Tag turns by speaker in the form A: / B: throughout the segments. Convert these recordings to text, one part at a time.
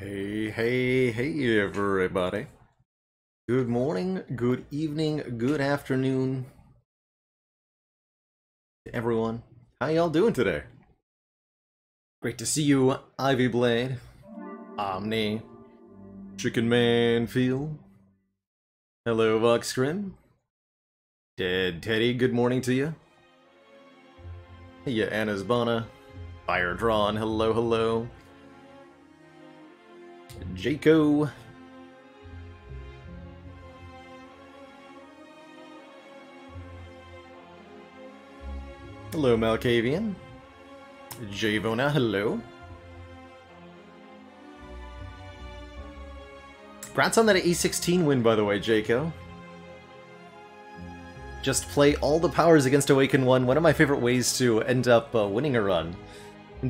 A: Hey, everybody. Good morning, good evening, good afternoon to everyone. How y'all doing today? Great to see you, Ivy Blade, Omni, Chicken Man Feel. Hello, Voxcrim. Dead Teddy, good morning to you. Hey, ya, Anna's Bana. Fire Drawn, hello. Jaco. Hello, Malkavian. Javona, hello. Congrats on that A16 win, by the way, Jaco. Just play all the powers against Awaken 1, one of my favorite ways to end up winning a run.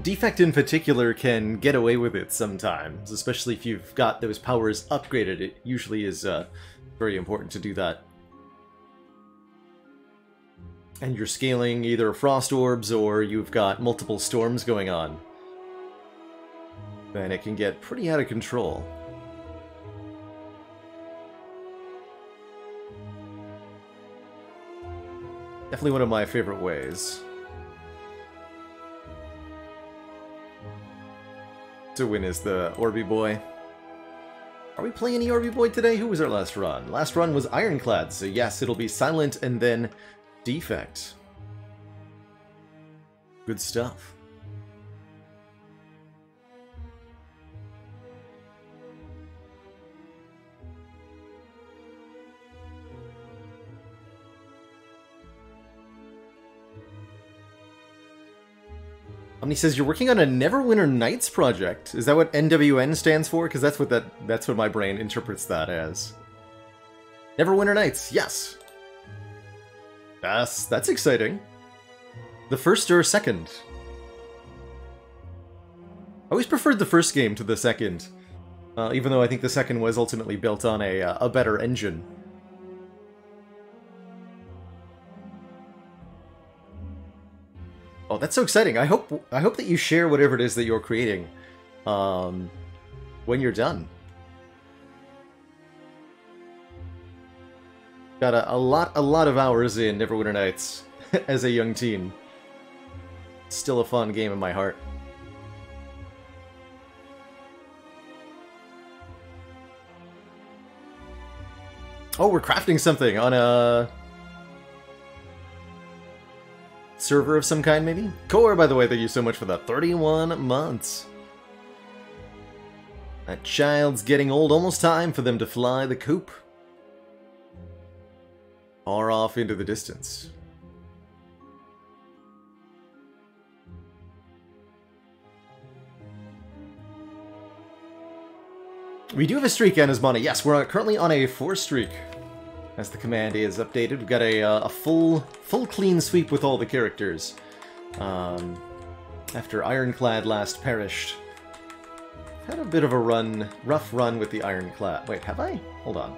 A: Defect in particular can get away with it sometimes, especially if you've got those powers upgraded. It usually is very important to do that. And you're scaling either Frost Orbs or you've got multiple storms going on. And it can get pretty out of control. Definitely one of my favorite ways to win is the Orby Boy. Are we playing any Orby Boy today? Who was our last run? Last run was Ironclad, so yes, it'll be Silent and then Defect. Good stuff. Omni says you're working on a Neverwinter Nights project. Is that what NWN stands for? Because that's what my brain interprets that as. Neverwinter Nights, yes. That's exciting. The first or second? I always preferred the first game to the second, even though I think the second was ultimately built on a better engine. Oh, that's so exciting! I hope that you share whatever it is that you're creating when you're done. Got a lot of hours in Neverwinter Nights as a young teen. Still a fun game in my heart. Oh, we're crafting something on a server of some kind, maybe? Core, by the way, thank you so much for the 31 months. That child's getting old, almost time for them to fly the coop. Far off into the distance. We do have a streak, Anasmana. Yes, we're currently on a 4 streak. As the command is updated, we've got a full clean sweep with all the characters. After Ironclad last perished. Had a bit of a rough run with the Ironclad. Wait, have I? Hold on.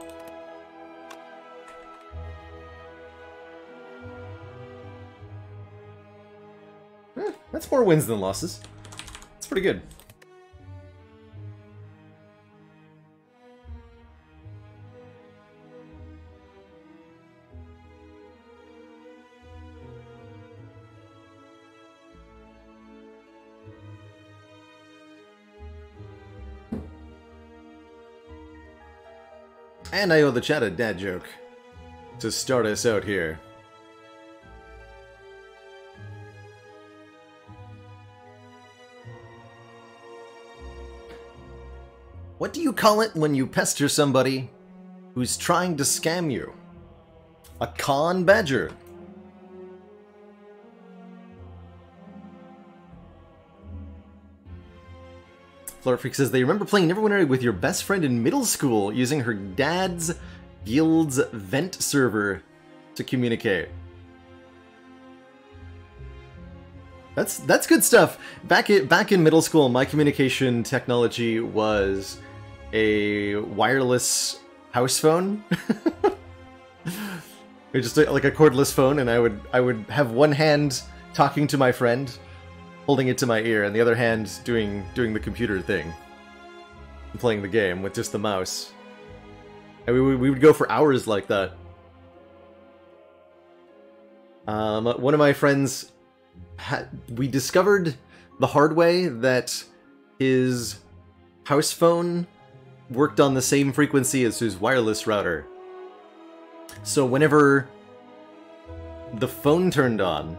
A: That's more wins than losses. It's pretty good. And I owe the chat a dad joke to start us out here. What do you call it when you pester somebody who's trying to scam you? A con badger. Florfreak says they remember playing Neverwinter with your best friend in middle school using her dad's guild's vent server to communicate. That's good stuff. Back in middle school, my communication technology was a wireless house phone. It was just like a cordless phone, and I would have one hand talking to my friend, holding it to my ear, and the other hand doing the computer thing. playing the game with just the mouse. And we would go for hours like that. One of my friends, we discovered the hard way that his house phone worked on the same frequency as his wireless router. So whenever the phone turned on,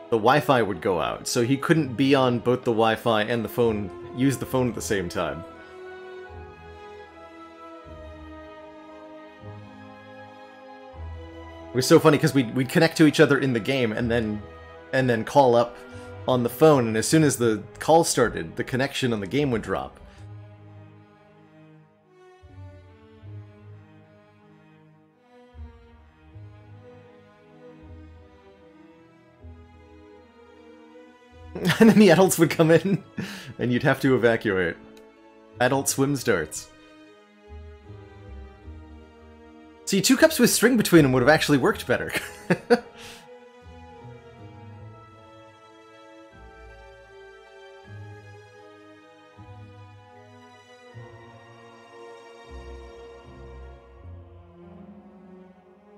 A: the Wi-Fi would go out, so he couldn't be on both the Wi-Fi and the phone, use the phone at the same time. It was so funny because we'd connect to each other in the game and then call up on the phone, and as soon as the call started, the connection on the game would drop. And then the adults would come in, and you'd have to evacuate. Adult swim starts. See, 2 cups with string between them would have actually worked better.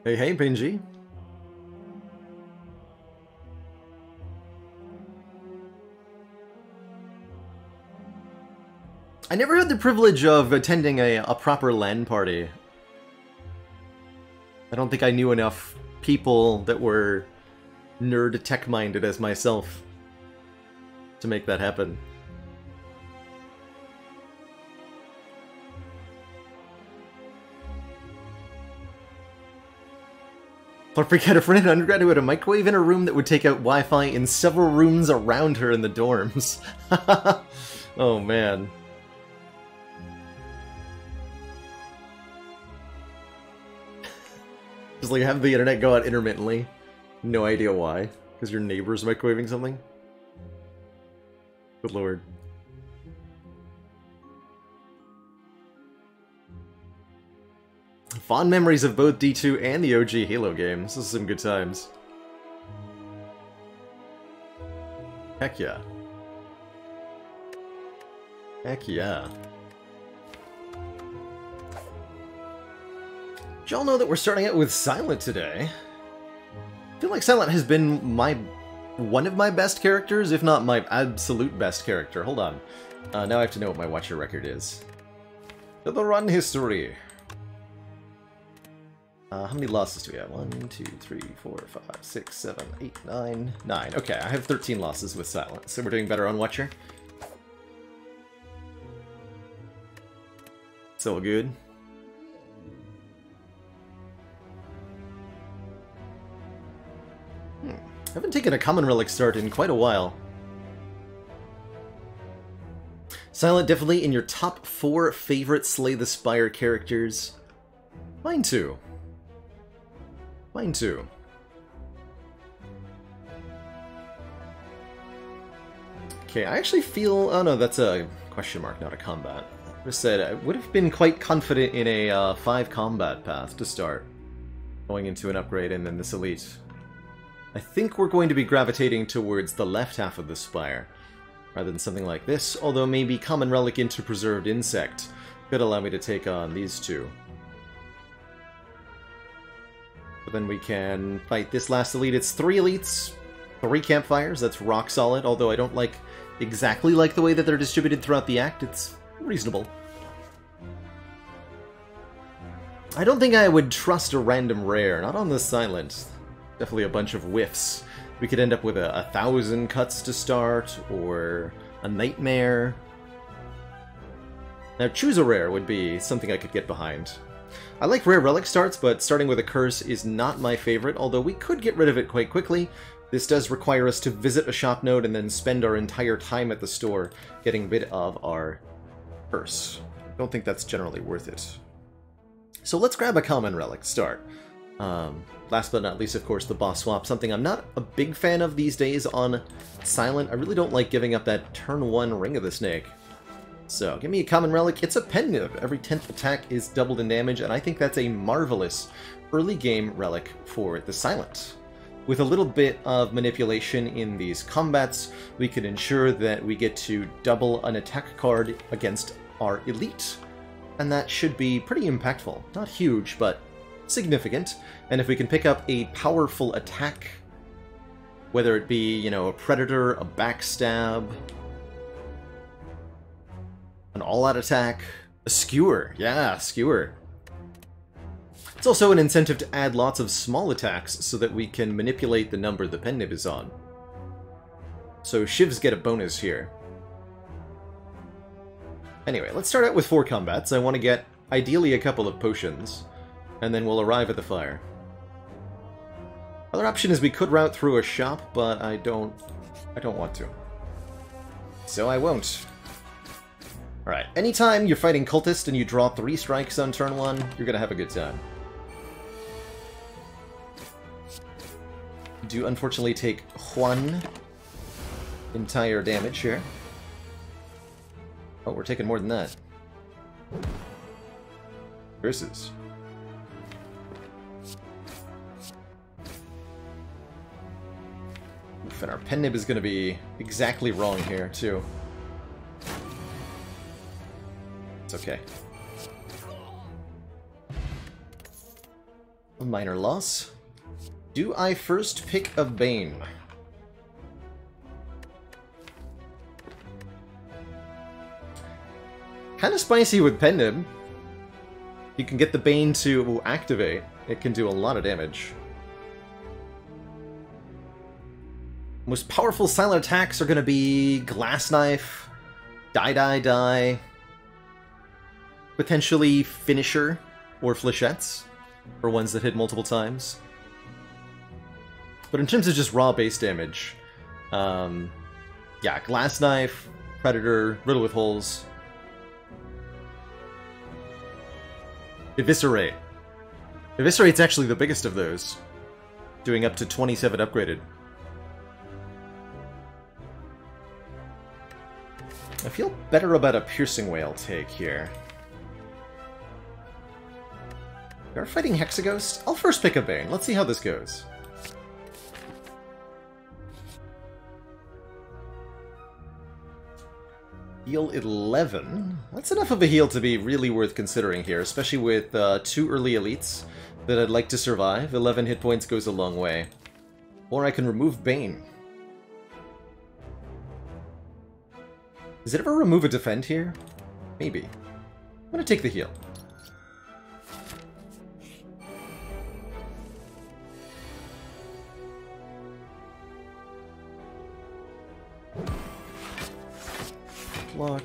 A: Hey, Benji. I never had the privilege of attending a proper LAN party. I don't think I knew enough people that were nerd tech-minded as myself to make that happen. Florfreak had a friend in undergrad who had a microwave in her room that would take out Wi-Fi in several rooms around her in the dorms. Oh man. Just like have the internet go out intermittently. No idea why. Because your neighbor's microwaving something? Good lord. Fond memories of both D2 and the OG Halo games. This is some good times. Heck yeah. Heck yeah. Did y'all know that we're starting out with Silent today? I feel like Silent has been one of my best characters, if not my absolute best character. Hold on. Now I have to know what my Watcher record is. To the run history. How many losses do we have? 1, 2, 3, 4, 5, 6, 7, 8, 9, 9. Okay, I have 13 losses with Silent, so we're doing better on Watcher. It's all good. I haven't taken a common relic start in quite a while. Silent definitely in your top 4 favorite Slay the Spire characters. Mine too. Mine too. Okay, I actually feel... Oh no, that's a question mark, not a combat. I just said I would have been quite confident in a 5 combat path to start. Going into an upgrade and then this elite. I think we're going to be gravitating towards the left half of the Spire, rather than something like this, although maybe Common Relic into Preserved Insect could allow me to take on these two. But then we can fight this last elite. It's 3 elites, 3 campfires, that's rock solid, although I don't exactly like the way that they're distributed throughout the act. It's reasonable. I don't think I would trust a random rare, not on the Silent. Definitely a bunch of whiffs. We could end up with 1,000 cuts to start, or a nightmare. Now, choose a rare would be something I could get behind. I like rare relic starts, but starting with a curse is not my favorite, although we could get rid of it quite quickly. This does require us to visit a shop node and then spend our entire time at the store getting rid of our curse. I don't think that's generally worth it. So let's grab a common relic start. Last but not least, of course, the boss swap, something I'm not a big fan of these days on Silent. I really don't like giving up that turn 1 Ring of the Snake. So, give me a common relic. It's a pensive. Every 10th attack is doubled in damage, and I think that's a marvelous early game relic for the Silent. With a little bit of manipulation in these combats, we can ensure that we get to double an attack card against our elite, and that should be pretty impactful. Not huge, but significant. And if we can pick up a powerful attack, whether it be, you know, a predator, a backstab, an all-out attack, a skewer. Yeah, skewer. It's also an incentive to add lots of small attacks so that we can manipulate the number the pen nib is on. So shivs get a bonus here. Anyway, let's start out with 4 combats. I want to get, ideally, a couple of potions, and then we'll arrive at the fire. Other option is we could route through a shop, but I don't want to. So I won't. Alright, anytime you're fighting cultist and you draw 3 strikes on turn 1, you're gonna have a good time. You do unfortunately take 1 entire damage here. Oh, we're taking more than that. Curses. Oof, and our pen nib is going to be exactly wrong here, too. It's okay. A minor loss. Do I first pick a Bane? Kind of spicy with pen nib. You can get the Bane to activate. It can do a lot of damage. Most powerful silent attacks are going to be Glass Knife, Die, potentially Finisher or Flechettes, for ones that hit multiple times. But in terms of just raw base damage, yeah, Glass Knife, Predator, Riddle with Holes. Eviscerate. Eviscerate's actually the biggest of those, doing up to 27 upgraded. I feel better about a Piercing Whale take here. We are fighting Hexaghost? I'll first pick a Bane. Let's see how this goes. Heal 11. That's enough of a heal to be really worth considering here, especially with 2 early elites that I'd like to survive. 11 hit points goes a long way. Or I can remove Bane. Does it ever remove a defend here? Maybe. I'm gonna take the heal. Block.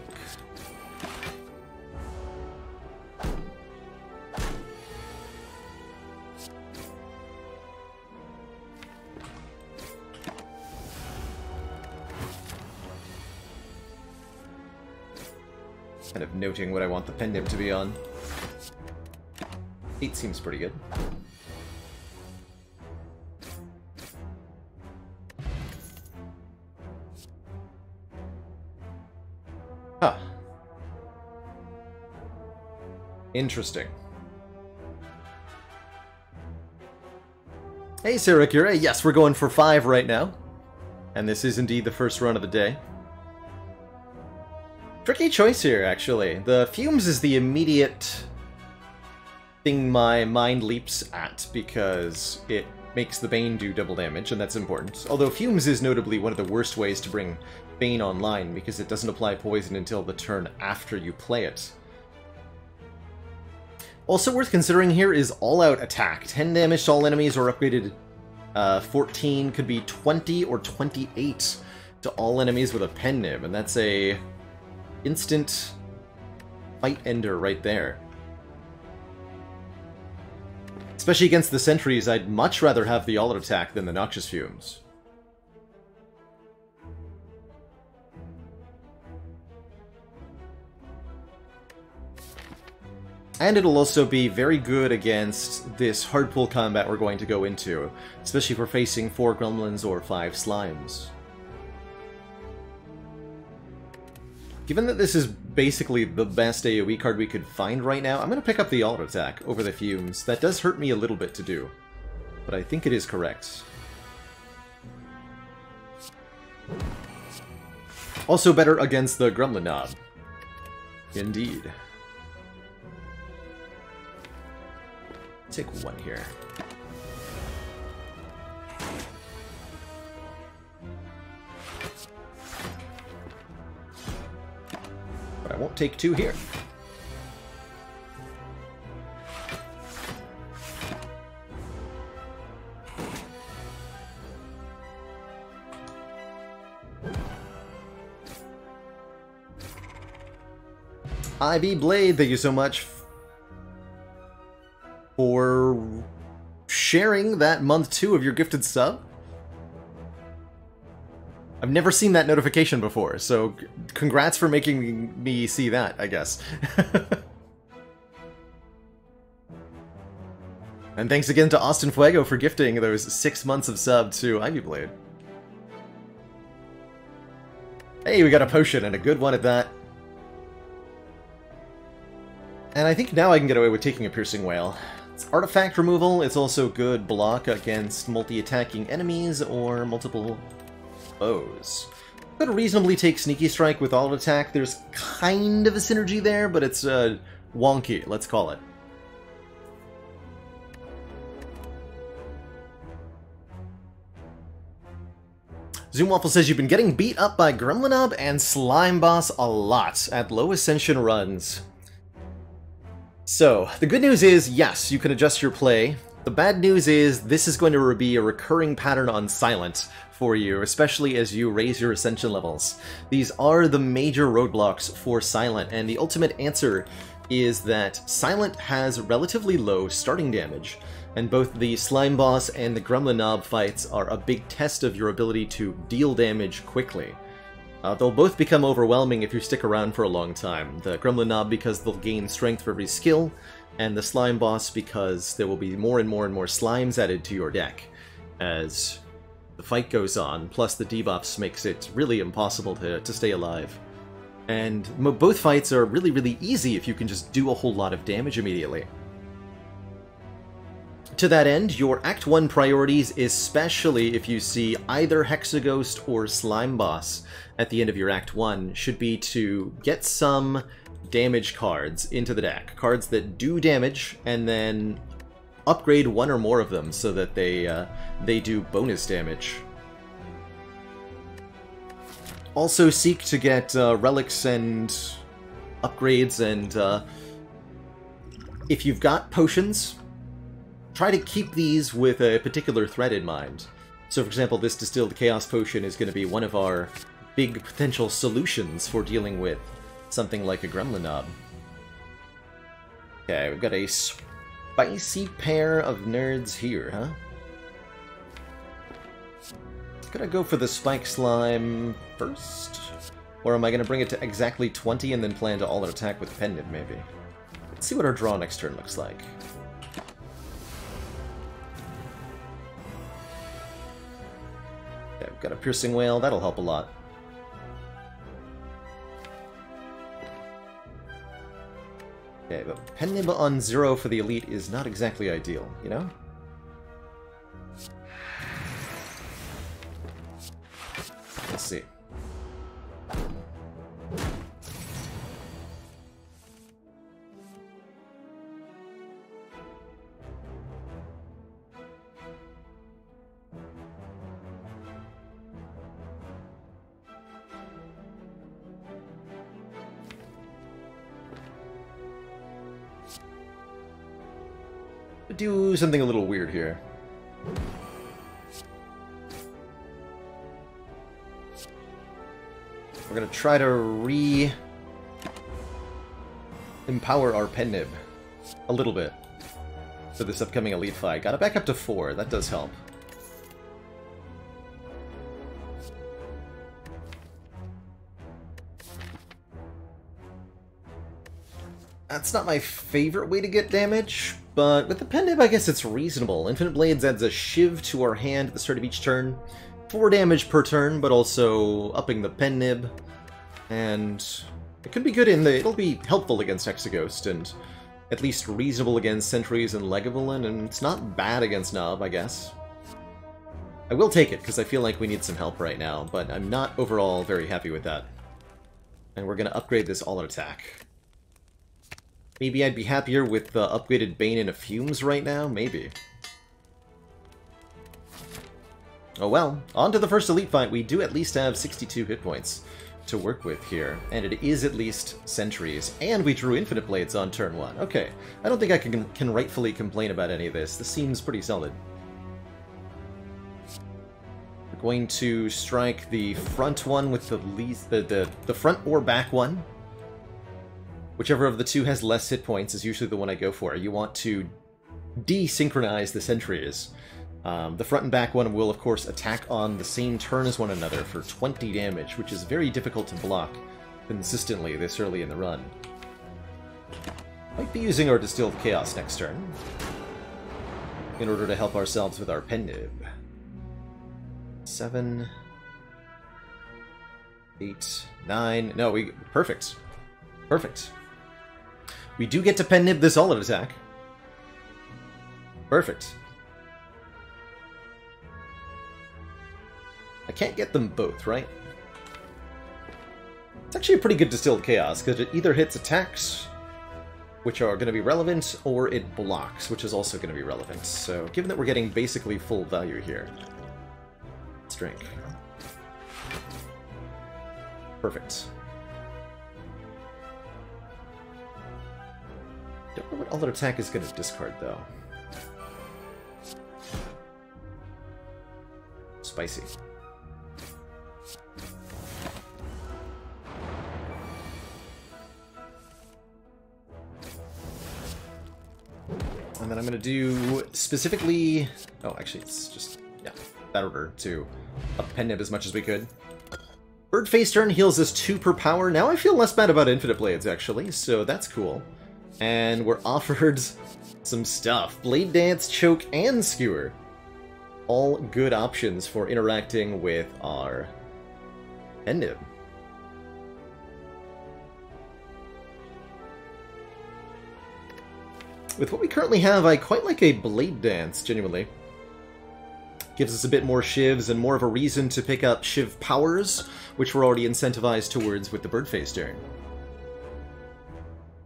A: Kind of noting what I want the pen nib to be on. 8 seems pretty good. Huh. Interesting. Hey, Sarakura. Yes, we're going for 5 right now. And this is indeed the first run of the day. Tricky choice here, actually. The Fumes is the immediate thing my mind leaps at, because it makes the Bane do double damage, and that's important. Although Fumes is notably one of the worst ways to bring Bane online, because it doesn't apply poison until the turn after you play it. Also worth considering here is all-out attack. 10 damage to all enemies, or upgraded 14, could be 20 or 28 to all enemies with a pen nib, and that's a instant fight ender right there. Especially against the sentries, I'd much rather have the all-out attack than the Noxious Fumes. And it'll also be very good against this hard pull combat we're going to go into, especially if we're facing 4 gremlins or 5 slimes. Given that this is basically the best AoE card we could find right now, I'm going to pick up the auto attack over the Fumes. That does hurt me a little bit to do, but I think it is correct. Also better against the Gremlin Knob. Indeed. Take one here. But I won't take two here. IB Blade, thank you so much for sharing that month 2 of your gifted sub. I've never seen that notification before, so congrats for making me see that, I guess. And thanks again to Austin Fuego for gifting those 6 months of sub to Ivy Blade. Hey, we got a potion, and a good one at that. And I think now I can get away with taking a Piercing Wail. It's artifact removal, it's also good block against multi-attacking enemies or multiple foes. Could reasonably take Sneaky Strike with all attack. There's kind of a synergy there, but it's wonky, let's call it. Zoomwaffle says you've been getting beat up by Gremlinob and Slime Boss a lot at low Ascension runs. So, the good news is, yes, you can adjust your play. The bad news is, this is going to be a recurring pattern on Silent for you, especially as you raise your Ascension levels. These are the major roadblocks for Silent, and the ultimate answer is that Silent has relatively low starting damage, and both the Slime Boss and the Gremlinob fights are a big test of your ability to deal damage quickly. They'll both become overwhelming if you stick around for a long time. The Gremlinob because they'll gain strength for every skill, and the Slime Boss because there will be more and more and more slimes added to your deck as the fight goes on, plus the debuffs makes it really impossible to stay alive. And both fights are really, really easy if you can just do a whole lot of damage immediately. To that end, your Act 1 priorities, especially if you see either Hexaghost or Slime Boss at the end of your Act 1, should be to get some damage cards into the deck. Cards that do damage, and then upgrade one or more of them so that they do bonus damage. Also seek to get relics and upgrades, and if you've got potions, try to keep these with a particular threat in mind. So for example, this Distilled Chaos Potion is going to be one of our big potential solutions for dealing with something like a Gremlinob. Okay, we've got a spicy pair of nerds here, huh? Gonna go for the Spike Slime first? Or am I gonna bring it to exactly 20 and then plan to all-out attack with Pendant, maybe? Let's see what our draw next turn looks like. Okay, we've got a Piercing Wail, that'll help a lot. Okay, but Pendant on 0 for the Elite is not exactly ideal, you know? Let's see. Do something a little weird here. We're gonna try to empower our Pen-Nib a little bit for this upcoming Elite fight. Got it back up to 4, that does help. That's not my favorite way to get damage, but with the Pen-Nib I guess it's reasonable. Infinite Blades adds a Shiv to our hand at the start of each turn. 4 damage per turn, but also upping the Pen-Nib. And it could be good in the... it'll be helpful against Hexaghost, and at least reasonable against Sentries and Legovolin, and it's not bad against Nob, I guess. I will take it, because I feel like we need some help right now, but I'm not overall very happy with that. And we're going to upgrade this all-out attack. Maybe I'd be happier with the upgraded Bane into Fumes right now? Maybe. Oh well, on to the first elite fight. We do at least have 62 hit points to work with here, and it is at least sentries, and we drew Infinite Blades on turn 1. Okay, I don't think I can rightfully complain about any of this. This seems pretty solid. We're going to strike the front one with the least, the front or back one. Whichever of the two has less hit points is usually the one I go for. You want to desynchronize the sentries. The front and back one will, of course, attack on the same turn as one another for 20 damage, which is very difficult to block consistently this early in the run. Might be using our Distilled Chaos next turn in order to help ourselves with our Pen-Nib. 7... 8... 9... No, we... Perfect. Perfect. We do get to Pen-Nib this solid attack. Perfect. I can't get them both, right? It's actually a pretty good Distilled Chaos, because it either hits attacks, which are going to be relevant, or it blocks, which is also going to be relevant. So, given that we're getting basically full value here, let's drink. Perfect. Don't know what other attack is going to discard, though. Spicy. And then I'm going to do specifically... Oh, actually, it's just, yeah, that order to up Pen-Nib as much as we could. Bird Face turn heals us 2 per power. Now I feel less bad about Infinite Blades, actually, so that's cool. And we're offered some stuff. Blade Dance, Choke, and Skewer. All good options for interacting with our Pen-Nib. With what we currently have, I quite like a Blade Dance, genuinely. Gives us a bit more shivs and more of a reason to pick up shiv powers, which we're already incentivized towards with the Birdface turn.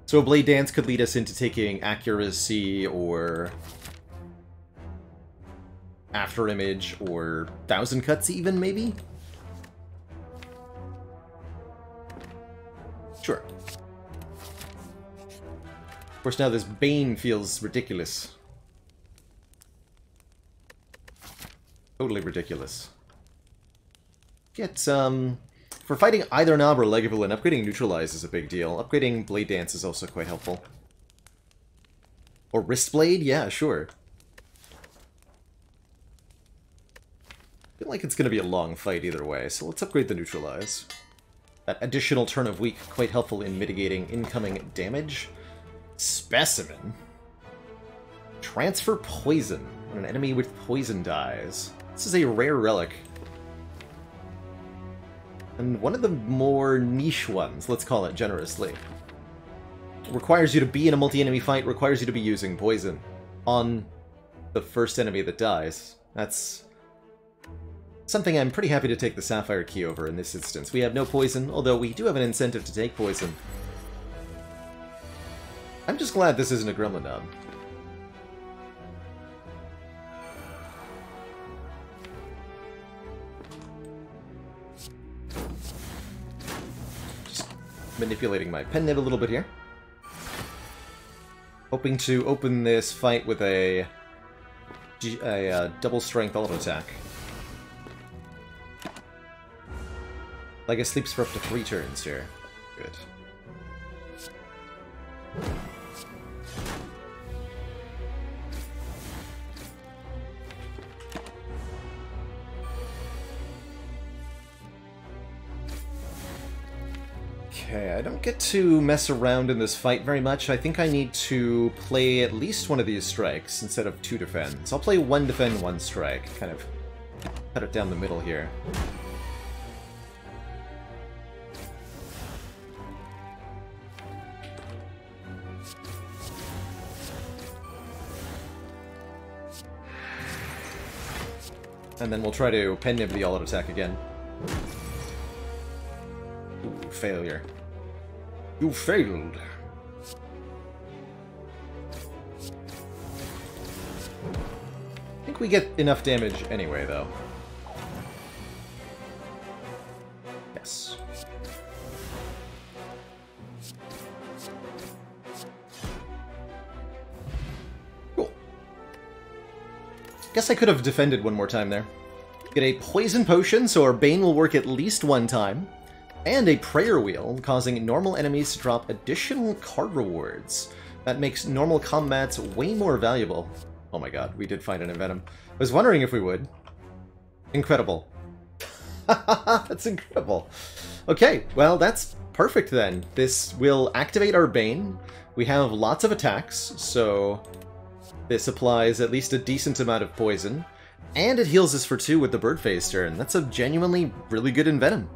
A: So a Blade Dance could lead us into taking Accuracy, or After Image, or 1000 Cuts even, maybe? Sure. Of course, now this Bane feels ridiculous. Totally ridiculous. Get, for fighting either Knob or Lagavulin, upgrading Neutralize is a big deal. Upgrading Blade Dance is also quite helpful. Or Wrist Blade? Yeah, sure. I feel like it's going to be a long fight either way, so let's upgrade the Neutralize. That additional turn of weak, quite helpful in mitigating incoming damage. Specimen. Transfer Poison when an enemy with poison dies. This is a rare relic. And one of the more niche ones, let's call it generously. Requires you to be in a multi-enemy fight, requires you to be using poison on the first enemy that dies. That's something I'm pretty happy to take the Sapphire Key over in this instance. We have no poison, although we do have an incentive to take poison. I'm just glad this isn't a Gremlin Knob. Just manipulating my Pen-Nib a little bit here. Hoping to open this fight with a double strength auto attack. Lega sleeps for up to 3 turns here. Good. Okay, I don't get to mess around in this fight very much. I think I need to play at least one of these strikes instead of 2 defend. So I'll play 1 defend, 1 strike. Kind of cut it down the middle here. And then we'll try to Pen-Nib the all-out attack again. Ooh, failure. You failed. think we get enough damage anyway, though. Yes. Cool. Guess I could have defended one more time there. Get a poison potion, so our Bane will work at least one time. And a prayer wheel, causing normal enemies to drop additional card rewards. That makes normal combats way more valuable. Oh my god, we did find an Envenom. I was wondering if we would. Incredible. That's incredible. Okay, well, that's perfect then. This will activate our Bane. We have lots of attacks, so this applies at least a decent amount of poison. And it heals us for 2 with the Bird Phase turn. That's a genuinely really good Envenom.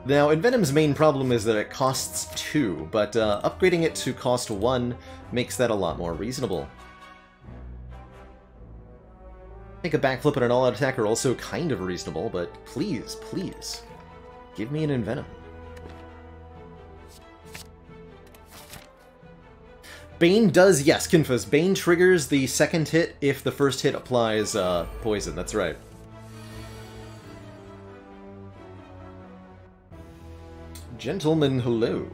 A: Now, Envenom's main problem is that it costs 2, but upgrading it to cost 1 makes that a lot more reasonable. Make a backflip and an all-out attack are also kind of reasonable, but please, please, give me an Envenom. Bane does, yes, Kinfus, Bane triggers the second hit if the first hit applies poison, that's right. Gentlemen, hello.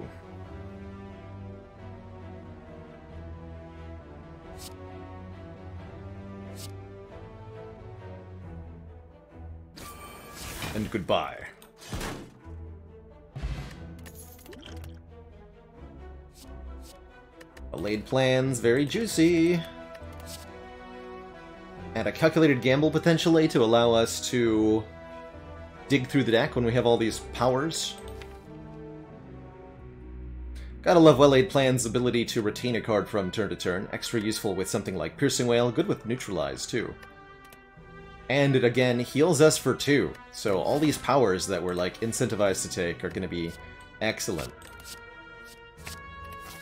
A: And goodbye. Laid plans, very juicy. And a calculated gamble, potentially, to allow us to dig through the deck when we have all these powers. Gotta love Well-Laid Plan's ability to retain a card from turn to turn. Extra useful with something like Piercing Wail, good with Neutralize, too. And it, again, heals us for 2. So all these powers that we're, like, incentivized to take are gonna be excellent.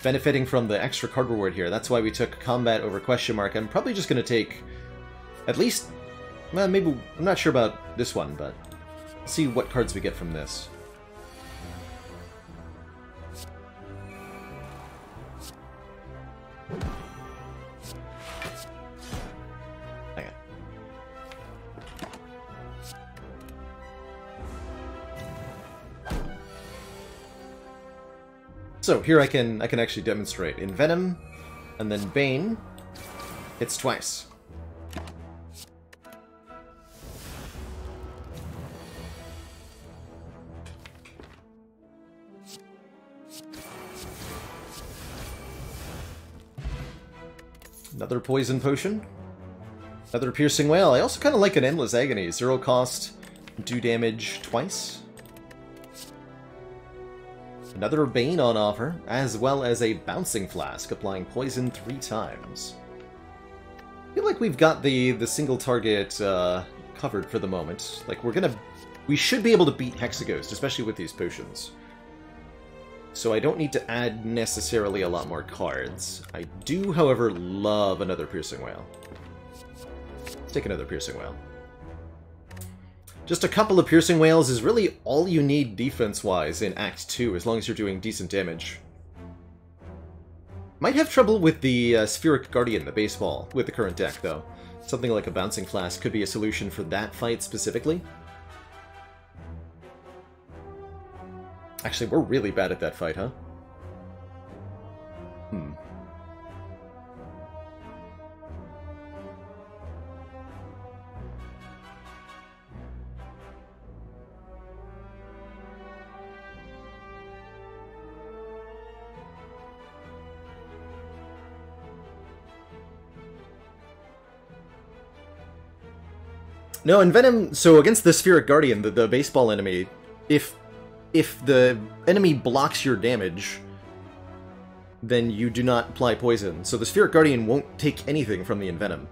A: Benefiting from the extra card reward here. That's why we took Combat over Question Mark. I'm probably just gonna take at least... well, maybe... I'm not sure about this one, but... let's see what cards we get from this. Hang on. So here I can actually demonstrate. Envenom, and then Bane hits twice. Another Poison Potion. Another Piercing Wail. I also kind of like an Endless Agony. 0 cost, do damage twice. Another Bane on offer, as well as a Bouncing Flask, applying poison 3 times. I feel like we've got the single target covered for the moment. Like, we should be able to beat Hexaghost, especially with these potions. So I don't need to add necessarily a lot more cards. I do, however, love another Piercing Wail. Let's take another Piercing Wail. Just a couple of Piercing Wails is really all you need defense-wise in Act 2, as long as you're doing decent damage. Might have trouble with the Spheric Guardian, the baseball, with the current deck, though. Something like a Bouncing Flask could be a solution for that fight specifically. Actually, we're really bad at that fight, huh? No, Envenom, so against the Spheric Guardian, the baseball enemy, if the enemy blocks your damage, then you do not apply poison. So the Spheric Guardian won't take anything from the Envenom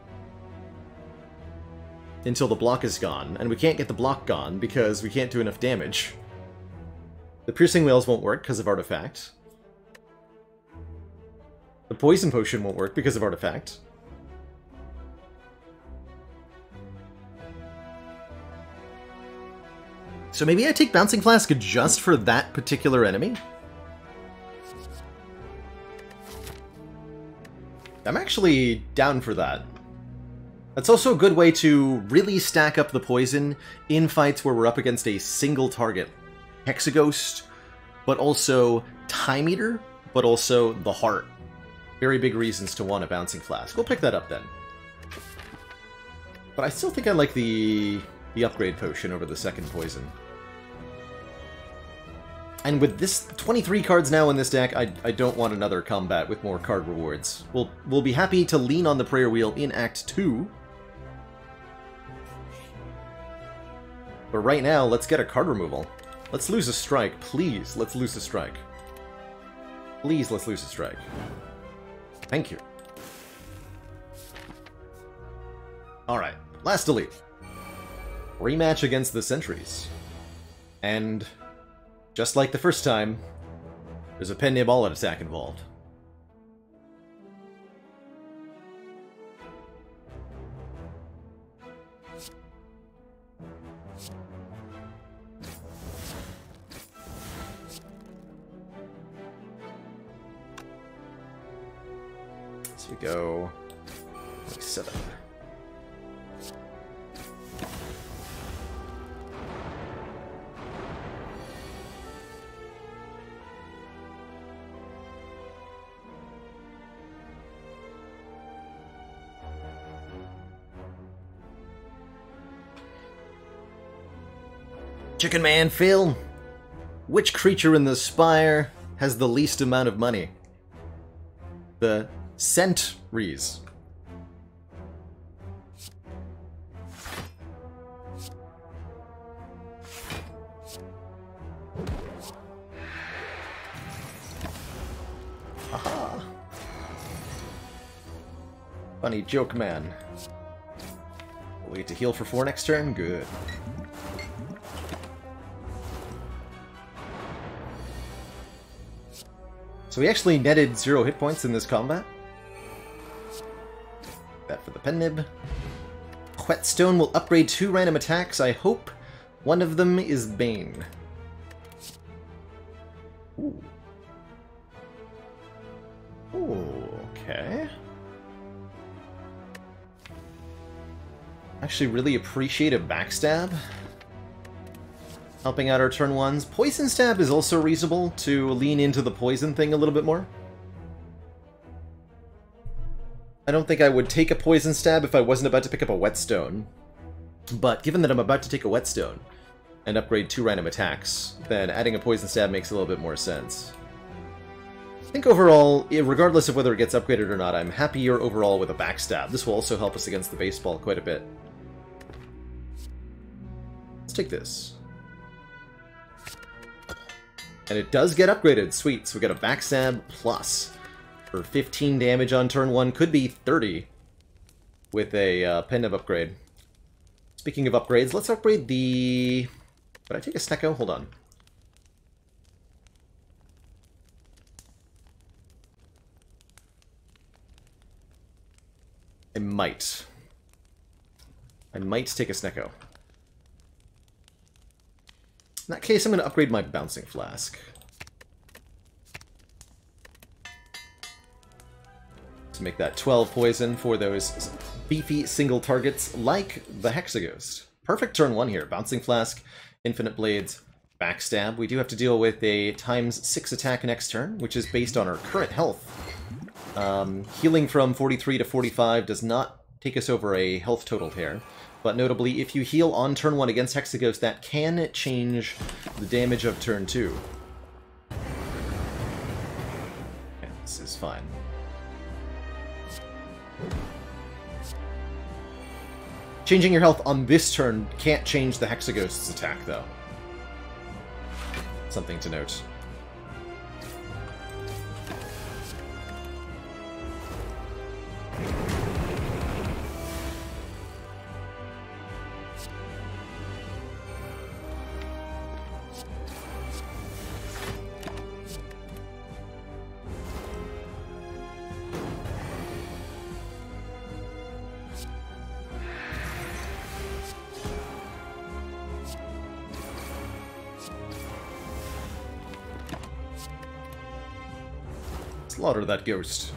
A: until the block is gone, and we can't get the block gone because we can't do enough damage. The Piercing Wails won't work because of Artifact. The Poison Potion won't work because of Artifact. So maybe I take Bouncing Flask just for that particular enemy? I'm actually down for that. That's also a good way to really stack up the poison in fights where we're up against a single target. Hexaghost, but also Time Eater, but also the Heart. Very big reasons to want a Bouncing Flask. We'll pick that up then. But I still think I like the upgrade potion over the second poison. And with this 23 cards now in this deck, I don't want another combat with more card rewards. We'll be happy to lean on the prayer wheel in Act 2. But right now, let's get a card removal. Let's lose a strike. Please, let's lose a strike. Please, let's lose a strike. Thank you. Alright, last delete. Rematch against the Sentries. And just like the first time, there's a Pen Nib All-Out attack involved. So we go 7. Chicken Man Phil, which creature in the Spire has the least amount of money? The Sentries. Haha. Funny joke, man. Wait to heal for 4 next turn? Good. So we actually netted 0 hit points in this combat. That for the Pen Nib. Whetstone will upgrade 2 random attacks. I hope one of them is Bane. Ooh. Ooh, okay. Actually really appreciate a Backstab. Helping out our turn 1s. Poison Stab is also reasonable to lean into the poison thing a little bit more. I don't think I would take a Poison Stab if I wasn't about to pick up a Whetstone. But given that I'm about to take a Whetstone and upgrade 2 random attacks, then adding a Poison Stab makes a little bit more sense. I think overall, regardless of whether it gets upgraded or not, I'm happier overall with a Backstab. This will also help us against the baseball quite a bit. Let's take this. And it does get upgraded. Sweet. So we got a Backstab plus for 15 damage on turn 1. Could be 30 with a Pen Nib upgrade. Speaking of upgrades, let's upgrade the... Would I take a Snecko? Hold on. I might. I might take a Snecko. In that case, I'm going to upgrade my Bouncing Flask. To make that 12 poison for those beefy single targets like the Hexaghost. Perfect turn 1 here. Bouncing Flask, Infinite Blades, Backstab. We do have to deal with a ×6 attack next turn, which is based on our current health. Healing from 43 to 45 does not take us over a health total here. But notably, if you heal on turn 1 against Hexaghost, that can change the damage of turn 2. Yeah, this is fine. Changing your health on this turn can't change the Hexaghost's attack, though. Something to note. Slaughter that ghost.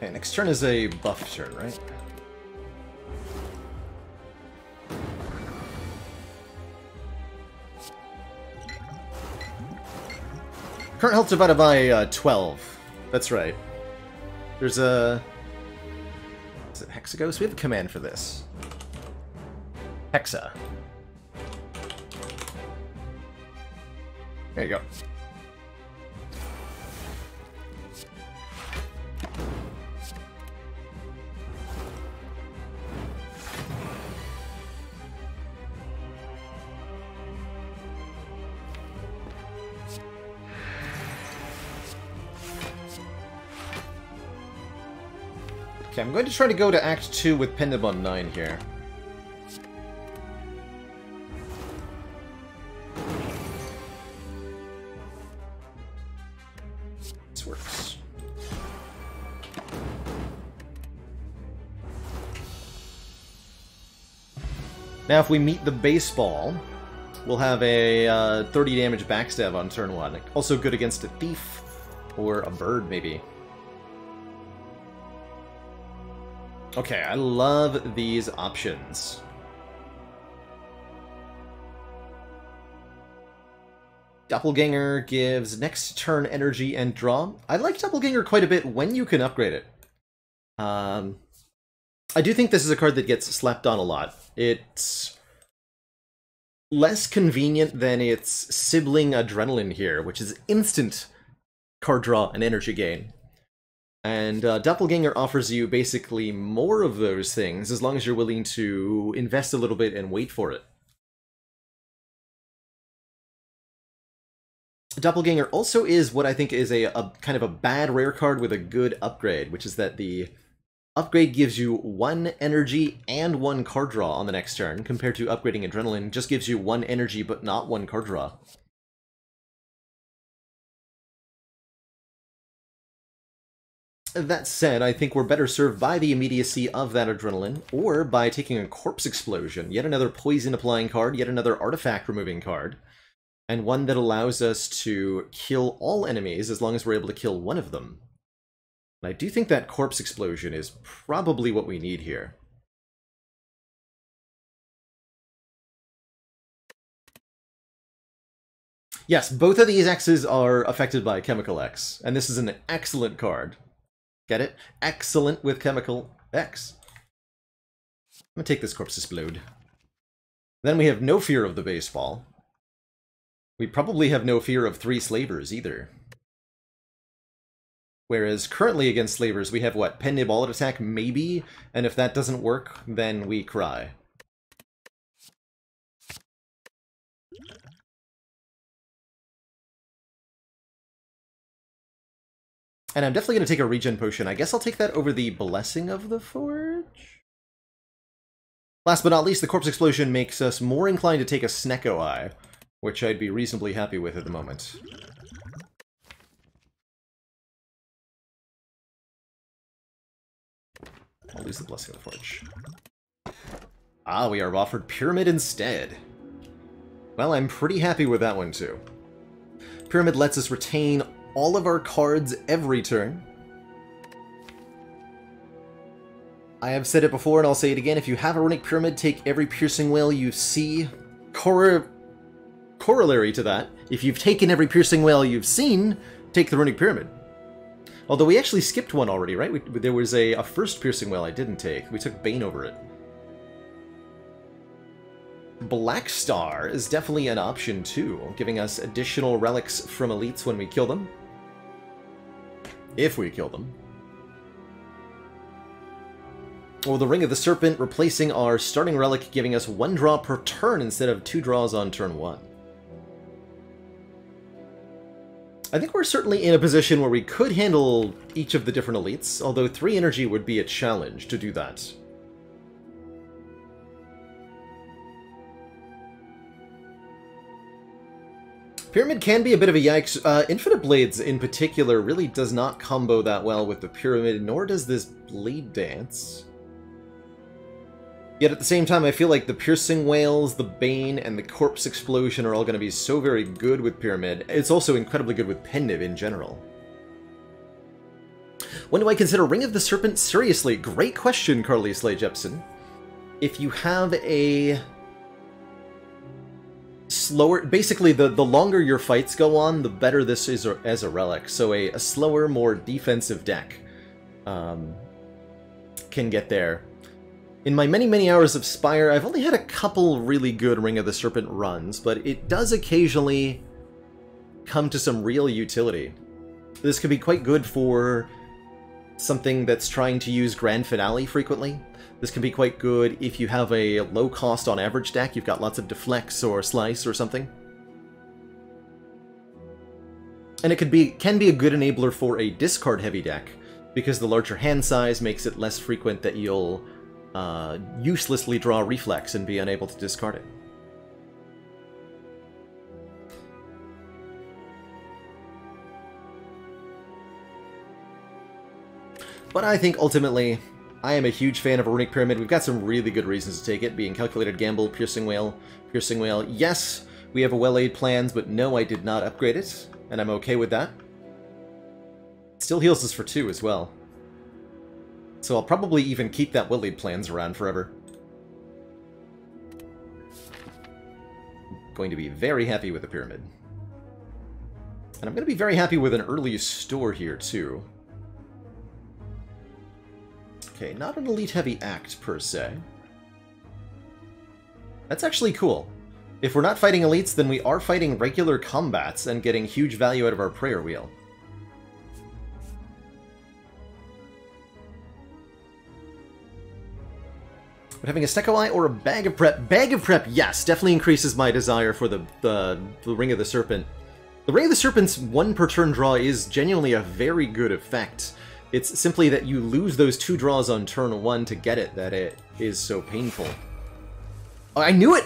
A: Okay, next turn is a buff turn, right? Current health divided by 12. That's right. There's a... Is it Hexagos? We have a command for this. Hexa. There you go. Okay, I'm going to try to go to Act 2 with Pendib on 9 here. This works. Now if we meet the baseball, we'll have a 30 damage backstab on turn 1. Also good against a thief, or a bird maybe. Okay, I love these options. Doppelganger gives next turn energy and draw. I like Doppelganger quite a bit when you can upgrade it. I do think this is a card that gets slept on a lot. It's less convenient than its sibling Adrenaline here, which is instant card draw and energy gain. And Doppelganger offers you basically more of those things as long as you're willing to invest a little bit and wait for it. Doppelganger also is what I think is a kind of a bad rare card with a good upgrade, which is that the upgrade gives you 1 energy and 1 card draw on the next turn, compared to upgrading Adrenaline just gives you 1 energy but not 1 card draw. That said, I think we're better served by the immediacy of that Adrenaline, or by taking a Corpse Explosion, yet another poison-applying card, yet another artifact-removing card, and one that allows us to kill all enemies as long as we're able to kill one of them. And I do think that Corpse Explosion is probably what we need here. Yes, both of these X's are affected by Chemical X, and this is an excellent card. Get it? Excellent with Chemical X. I'm gonna take this Corpse Explode. Then we have no fear of the baseball. We probably have no fear of 3 Slavers either. Whereas currently against Slavers we have what? Pendib All Out Attack maybe? And if that doesn't work, then we cry. And I'm definitely going to take a regen potion. I guess I'll take that over the Blessing of the Forge? Last but not least, the Corpse Explosion makes us more inclined to take a Snecko Eye, which I'd be reasonably happy with at the moment. I'll lose the Blessing of the Forge. Ah, we are offered Pyramid instead. Well, I'm pretty happy with that one too. Pyramid lets us retain all of our cards every turn. I have said it before and I'll say it again, if you have a Runic Pyramid, take every Piercing Wail you see. Corollary to that, if you've taken every Piercing Wail you've seen, take the Runic Pyramid. Although we actually skipped one already, right? There was a first Piercing Wail I didn't take. We took Bane over it. Black Star is definitely an option too, giving us additional relics from elites when we kill them. If we kill them. Or the Ring of the Serpent, replacing our starting relic, giving us 1 draw per turn instead of 2 draws on turn 1. I think we're certainly in a position where we could handle each of the different elites, although 3 energy would be a challenge to do that. Pyramid can be a bit of a yikes. Infinite Blades, in particular, really does not combo that well with the Pyramid, nor does this Blade Dance. Yet at the same time, I feel like the Piercing Wails, the Bane, and the Corpse Explosion are all going to be so very good with Pyramid. It's also incredibly good with Pendib in general. When do I consider Ring of the Serpent seriously? Great question, Carly Slay Jepson. If you have a slower... Basically, the longer your fights go on, the better this is as a relic. So a slower, more defensive deck can get there. In my many, many hours of Spire, I've only had a couple really good Ring of the Serpent runs, but it does occasionally come to some real utility. This could be quite good for something that's trying to use Grand Finale frequently. This can be quite good if you have a low cost on average deck, you've got lots of Deflects or Slice or something. And it can be a good enabler for a discard heavy deck, because the larger hand size makes it less frequent that you'll uselessly draw Reflex and be unable to discard it. But I think ultimately, I am a huge fan of a Runic Pyramid. We've got some really good reasons to take it, being Calculated Gamble, Piercing Whale. Yes, we have a well-laid plans, but no, I did not upgrade it, and I'm okay with that. It still heals us for 2 as well. So I'll probably even keep that well-laid plans around forever. Going to be very happy with the Pyramid. And I'm going to be very happy with an early store here, too. Okay, not an elite-heavy act, per se. That's actually cool. If we're not fighting elites, then we are fighting regular combats and getting huge value out of our prayer wheel. But having a Stecco Eye or a Bag of Prep? Bag of Prep, yes, definitely increases my desire for the Ring of the Serpent. The Ring of the Serpent's 1 per turn draw is genuinely a very good effect. It's simply that you lose those 2 draws on turn 1 to get it that it is so painful. Oh, I knew it!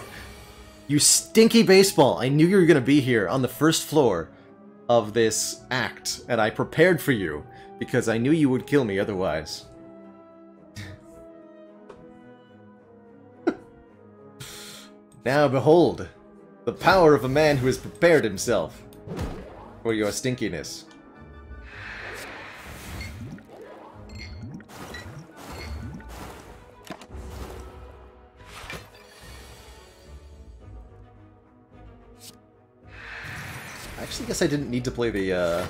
A: You stinky baseball! I knew you were going to be here on the first floor of this act, and I prepared for you, because I knew you would kill me otherwise. Now behold, the power of a man who has prepared himself for your stinkiness. I actually guess I didn't need to play the,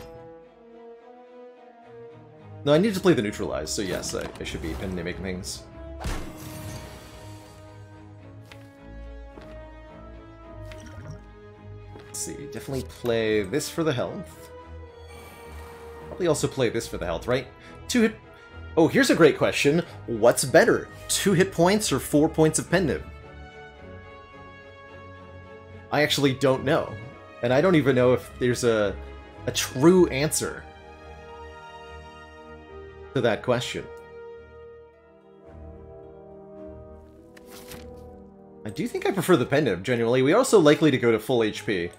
A: No, I needed to play the Neutralize, so yes, I should be making things. Let's see, definitely play this for the health. Probably also play this for the health, right? 2 hit... Oh, here's a great question. What's better? 2 hit points or 4 points of Pen Nib? I actually don't know. And I don't even know if there's a true answer to that question. I do think I prefer the Pen Nib, genuinely. We are also likely to go to full HP.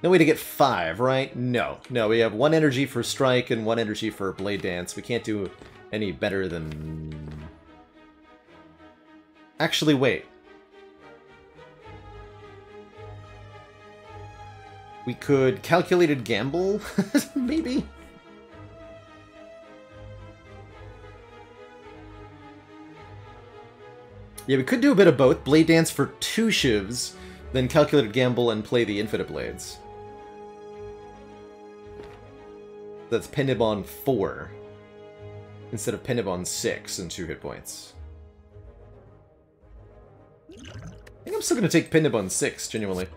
A: No way to get 5, right? No. No, we have 1 energy for Strike and 1 energy for Blade Dance. We can't do any better than... Actually, wait. We could Calculated Gamble, maybe? Yeah, we could do a bit of both. Blade Dance for 2 shivs, then Calculated Gamble and play the Infinite Blades. That's Pen Nib on 4, instead of Pen Nib on 6 and 2 hit points. I think I'm still going to take Pen Nib on 6, genuinely.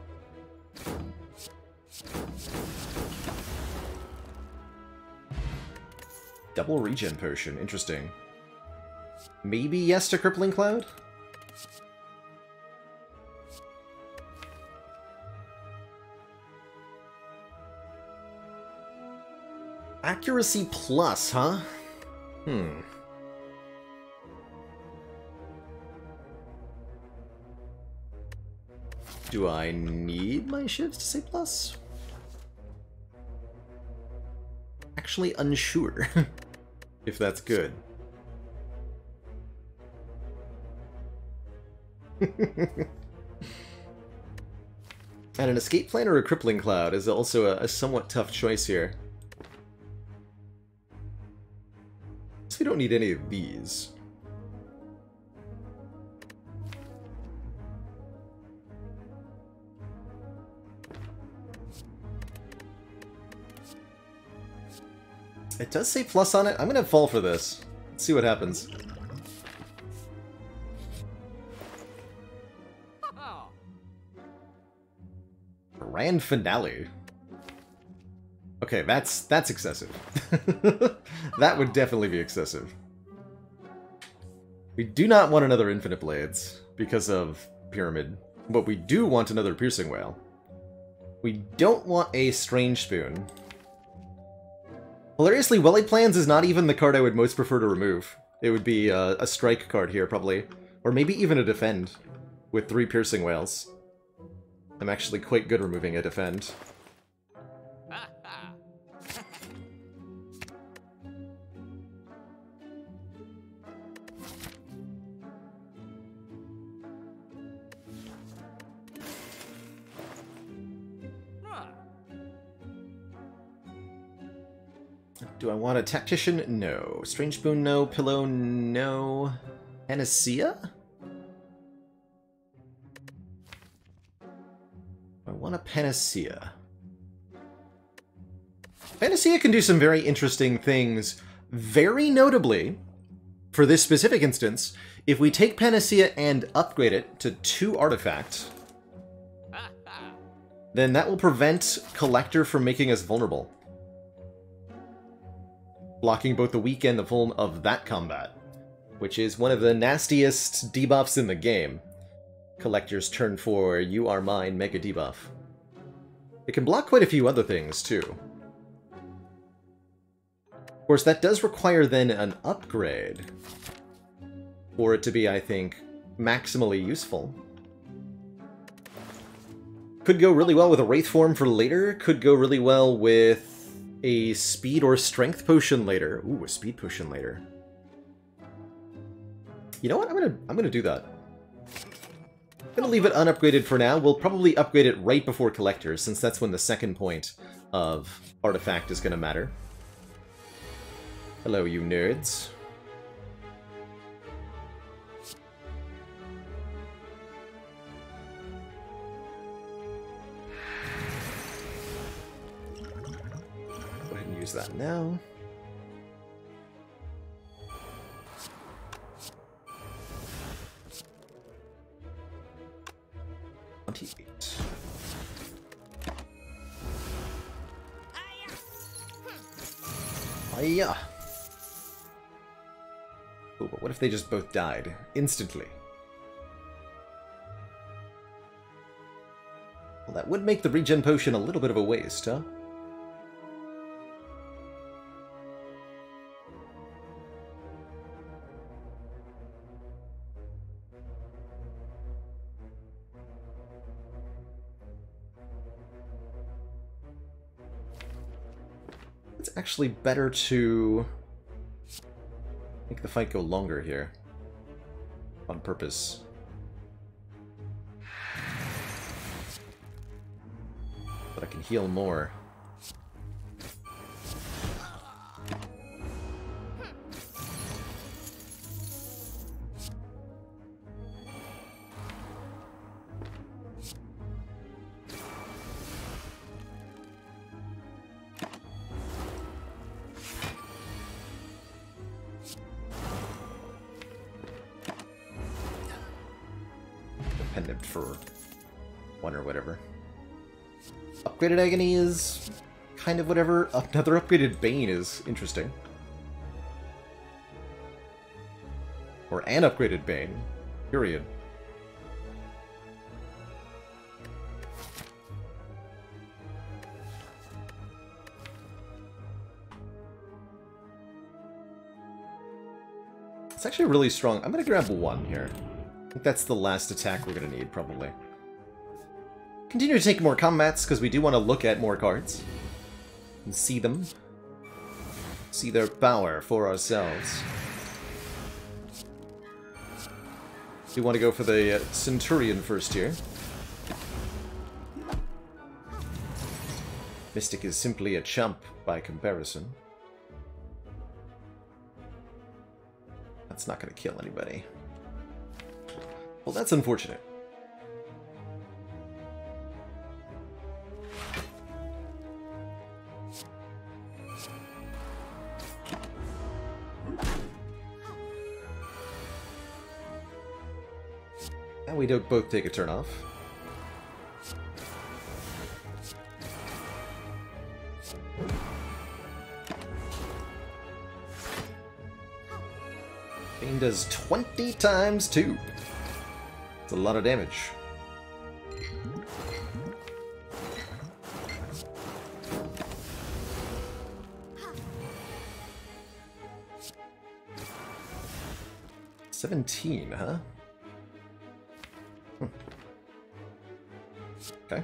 A: Double regen potion, interesting. Maybe yes to Crippling Cloud? Accuracy plus, huh? Do I need my shivs to say plus? Actually unsure if that's good. And an Escape Plan or a Crippling Cloud is also a somewhat tough choice here. we don't need any of these. It does say plus on it. I'm gonna fall for this. Let's see what happens. Grand finale. Okay, that's excessive. That would definitely be excessive. We do not want another Infinite Blades because of Pyramid, but we do want another Piercing Whale. We don't want a Strange Spoon. Hilariously, Welly Plans is not even the card I would most prefer to remove. It would be a strike card here, probably. Or maybe even a defend, with 3 Piercing Whales. I'm actually quite good removing a defend. Do I want a Tactician? No. Strange Spoon? No. Pillow? No. Panacea? I want a Panacea. Panacea can do some very interesting things. Very notably, for this specific instance, if we take Panacea and upgrade it to 2 artifacts, then that will prevent Collector from making us vulnerable. Blocking both the weak and the full of that combat, which is one of the nastiest debuffs in the game. Collector's turn 4, you are mine, mega debuff. It can block quite a few other things, too. Of course, that does require then an upgrade for it to be, I think, maximally useful. Could go really well with a Wraith form for later, could go really well with a speed or strength potion later. Ooh, a speed potion later. You know what? I'm gonna do that. I'm gonna leave it unupgraded for now. We'll probably upgrade it right before Collector, since that's when the second point of artifact is gonna matter. Hello, you nerds. Use that now. Hiya! Oh, but what if they just both died instantly? Well, that would make the regen potion a little bit of a waste, huh? It's actually better to make the fight go longer here. On purpose. But I can heal more. Pendant for 1 or whatever. Upgraded Agony is kind of whatever. Another upgraded Bane is interesting. Or an upgraded Bane. Period. It's actually really strong. I'm gonna grab 1 here. I think that's the last attack we're going to need, probably. Continue to take more combats, because we do want to look at more cards. And see them. See their power for ourselves. We want to go for the Centurion first here. Mystic is simply a chump by comparison. That's not going to kill anybody. Well, that's unfortunate. And we don't both take a turn off. Bane does 20 times 2. It's a lot of damage. $17, huh? Okay.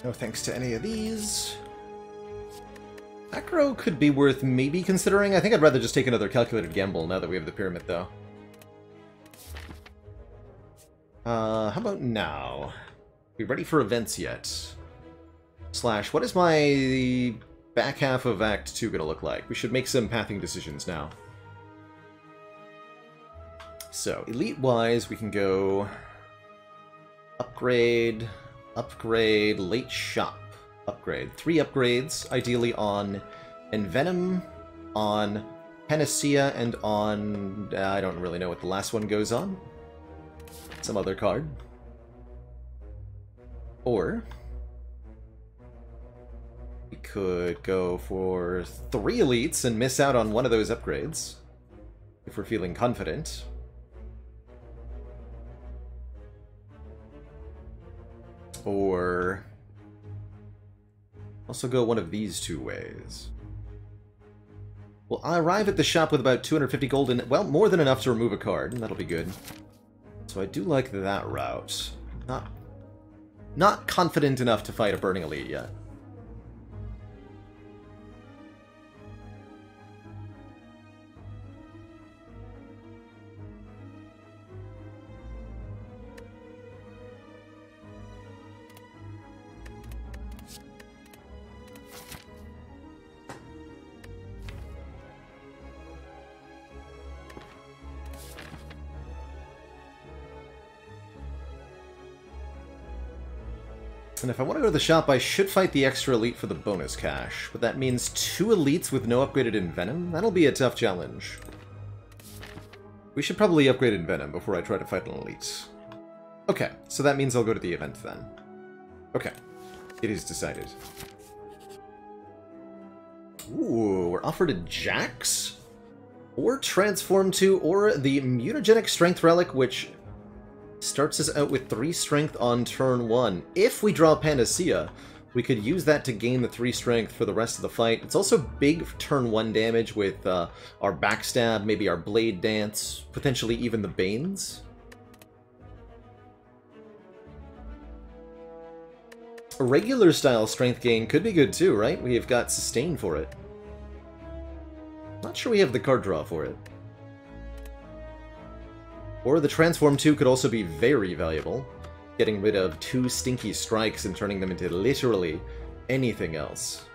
A: No thanks to any of these. Acro could be worth maybe considering. I think I'd rather just take another calculated gamble now that we have the pyramid, though. How about now? We ready for events yet? Slash, what is my back half of Act 2 gonna look like? We should make some pathing decisions now. So, elite-wise, we can go upgrade, upgrade, late shop, upgrade. 3 upgrades, ideally on Envenom, on Panacea, and on... I don't really know what the last one goes on. Some other card. Or we could go for 3 elites and miss out on one of those upgrades, if we're feeling confident. Or also go one of these 2 ways. Well, I arrive at the shop with about 250 gold and, well, more than enough to remove a card, and that'll be good. So I do like that route. Not confident enough to fight a Burning Elite yet. And if I want to go to the shop, I should fight the extra elite for the bonus cash. But that means 2 elites with no upgraded Envenom? That'll be a tough challenge. We should probably upgrade Envenom before I try to fight an elite. Okay, so that means I'll go to the event then. Okay, it is decided. Ooh, we're offered a Jax? Or Transform 2, or the Mutagenic Strength Relic, which starts us out with 3 strength on turn 1. If we draw Panacea, we could use that to gain the 3 strength for the rest of the fight. It's also big turn 1 damage with our Backstab, maybe our Blade Dance, potentially even the Banes. A regular style strength gain could be good too, right? We've got Sustain for it. Not sure we have the card draw for it. Or the Transform 2 could also be very valuable, getting rid of 2 stinky strikes and turning them into literally anything else.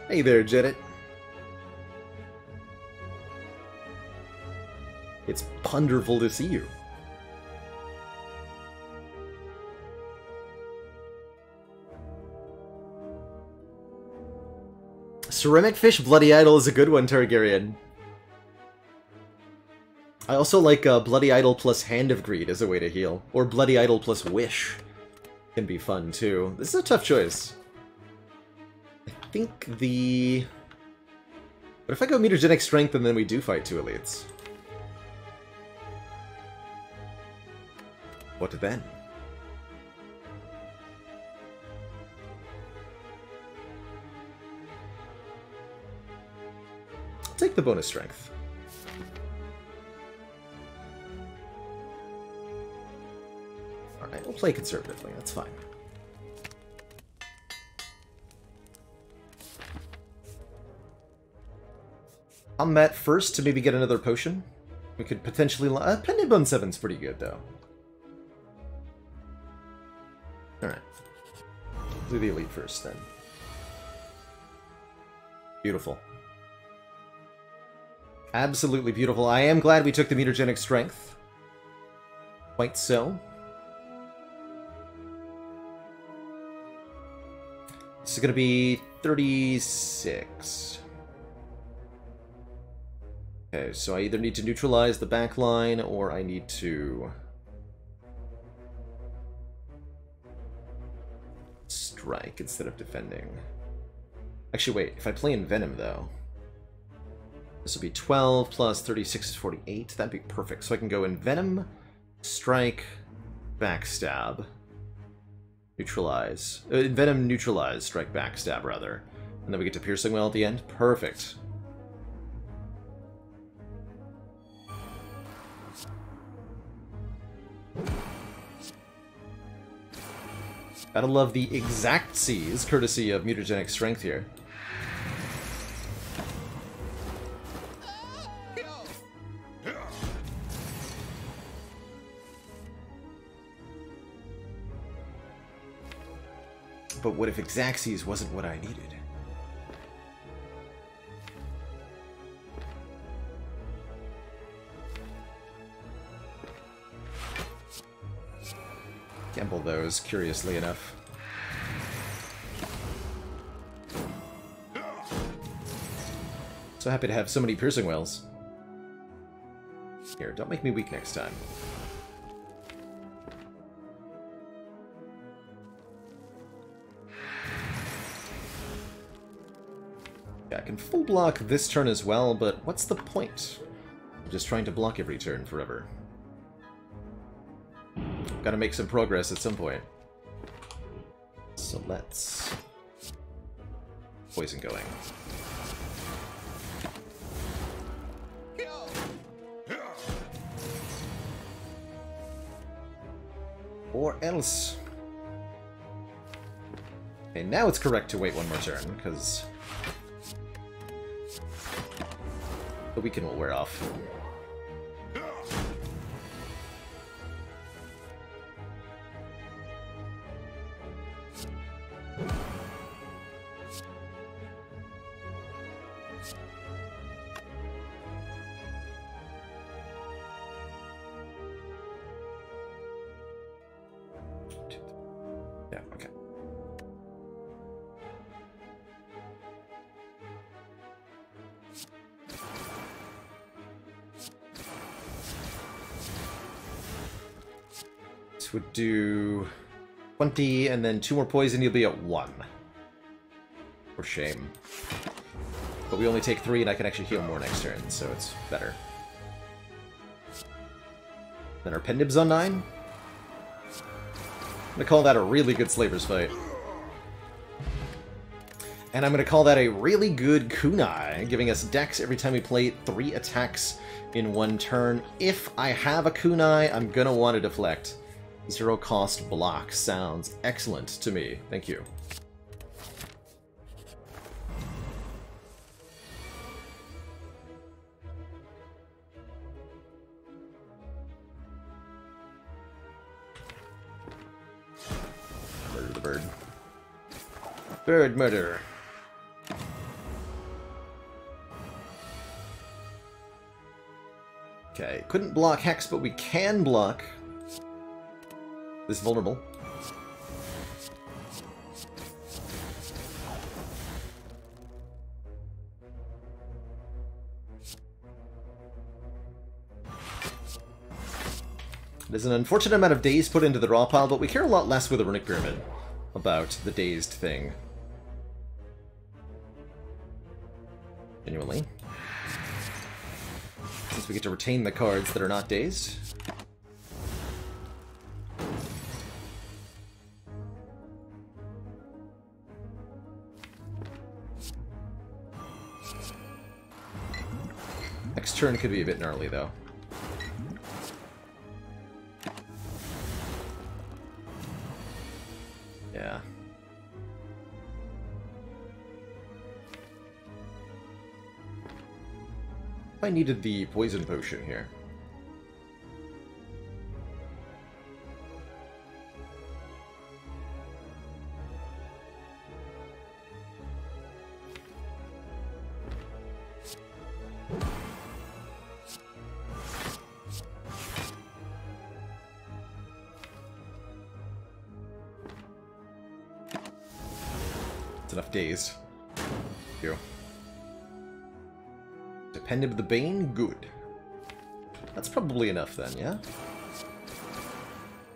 A: Hey there, Jedit. It's wonderful to see you. Ceramic Fish Bloody Idol is a good one, Targaryen. I also like Bloody Idol plus Hand of Greed as a way to heal. Or Bloody Idol plus Wish can be fun, too. This is a tough choice. I think the... But if I go Mutagenic Strength and then we do fight 2 elites? What then? Take the bonus strength. play conservatively, that's fine. Combat first to maybe get another potion. We could potentially... Pendant on 7's pretty good, though. Alright. Do the elite first, then. Beautiful. Absolutely beautiful. I am glad we took the mutagenic strength. Quite so. This is going to be 36. Okay, so I either need to neutralize the back line, or I need to... strike instead of defending. Actually, wait, if I play in Venom, though... This will be 12 plus 36 is 48. That'd be perfect. So I can go in Venom, strike, backstab, neutralize. Venom, neutralize, strike, backstab, rather. And then we get to Piercing Well at the end. Perfect. Gotta love the exact C's, courtesy of mutagenic strength here. But what if Exacxes wasn't what I needed? Gamble those, curiously enough. So happy to have so many Piercing Wells. Here, don't make me weak next time. Yeah, I can full block this turn as well, but what's the point? I'm just trying to block every turn forever. Gotta make some progress at some point. So let's... Poison going. Or else... Okay, now it's correct to wait one more turn, because... the weaken will wear off. Yeah, okay. This would do 20, and then 2 more poison, you'll be at 1. For shame. But we only take 3, and I can actually heal more next turn, so it's better. Then our Pendib's on 9. I'm gonna call that a really good Slaver's fight. And I'm gonna call that a really good kunai, giving us dex every time we play 3 attacks in 1 turn. If I have a kunai, I'm gonna want to deflect. 0 cost block sounds excellent to me. Thank you. Murder the bird. Bird murder. Okay, couldn't block Hex, but we can block this vulnerable. There's an unfortunate amount of days put into the draw pile, but we care a lot less with the Runic Pyramid about the dazed thing. Genuinely. Since we get to retain the cards that are not dazed. Next turn could be a bit gnarly, though. I needed the poison potion here. It's enough days. Here. Dependent of the Bane? Good. That's probably enough then, yeah?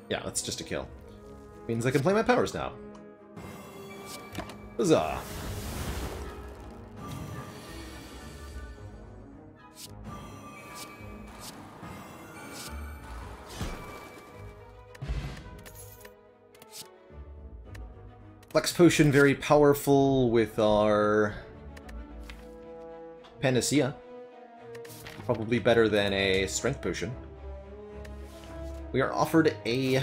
A: Yeah, that's just a kill. Means I can play my powers now. Huzzah! Flex Potion very powerful with our Panacea. Probably better than a Strength Potion. We are offered a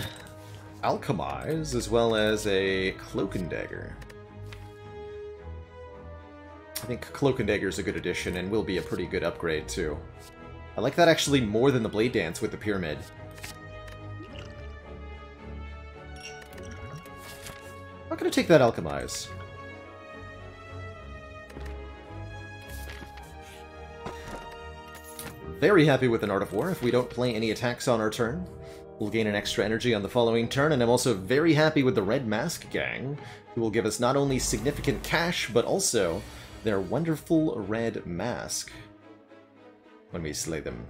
A: Alchemize as well as a Cloak and Dagger. I think Cloak and Dagger is a good addition and will be a pretty good upgrade too. I like that actually more than the Blade Dance with the Pyramid. I'm gonna take that Alchemize. Very happy with an Art of War. If we don't play any attacks on our turn, we'll gain an extra energy on the following turn, and I'm also very happy with the Red Mask Gang, who will give us not only significant cash, but also their wonderful red mask when we slay them.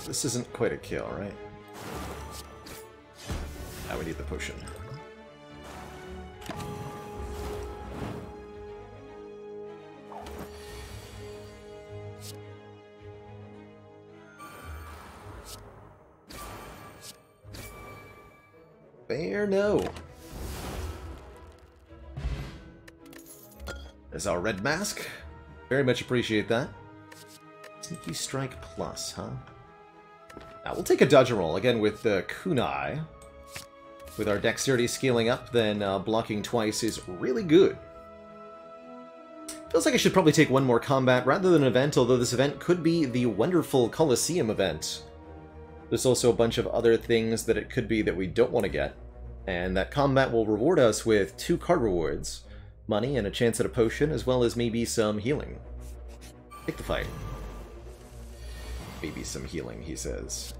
A: This isn't quite a kill, right? Now we need the potion. Fair no. There's our red mask. Very much appreciate that. Sneaky Strike Plus, huh? Now, we'll take a dodge and roll, again with the kunai. With our dexterity scaling up, then blocking twice is really good. Feels like I should probably take one more combat rather than an event, although this event could be the wonderful Colosseum event. There's also a bunch of other things that it could be that we don't want to get. And that combat will reward us with 2 card rewards. Money and a chance at a potion, as well as maybe some healing. Take the fight. Maybe some healing, he says.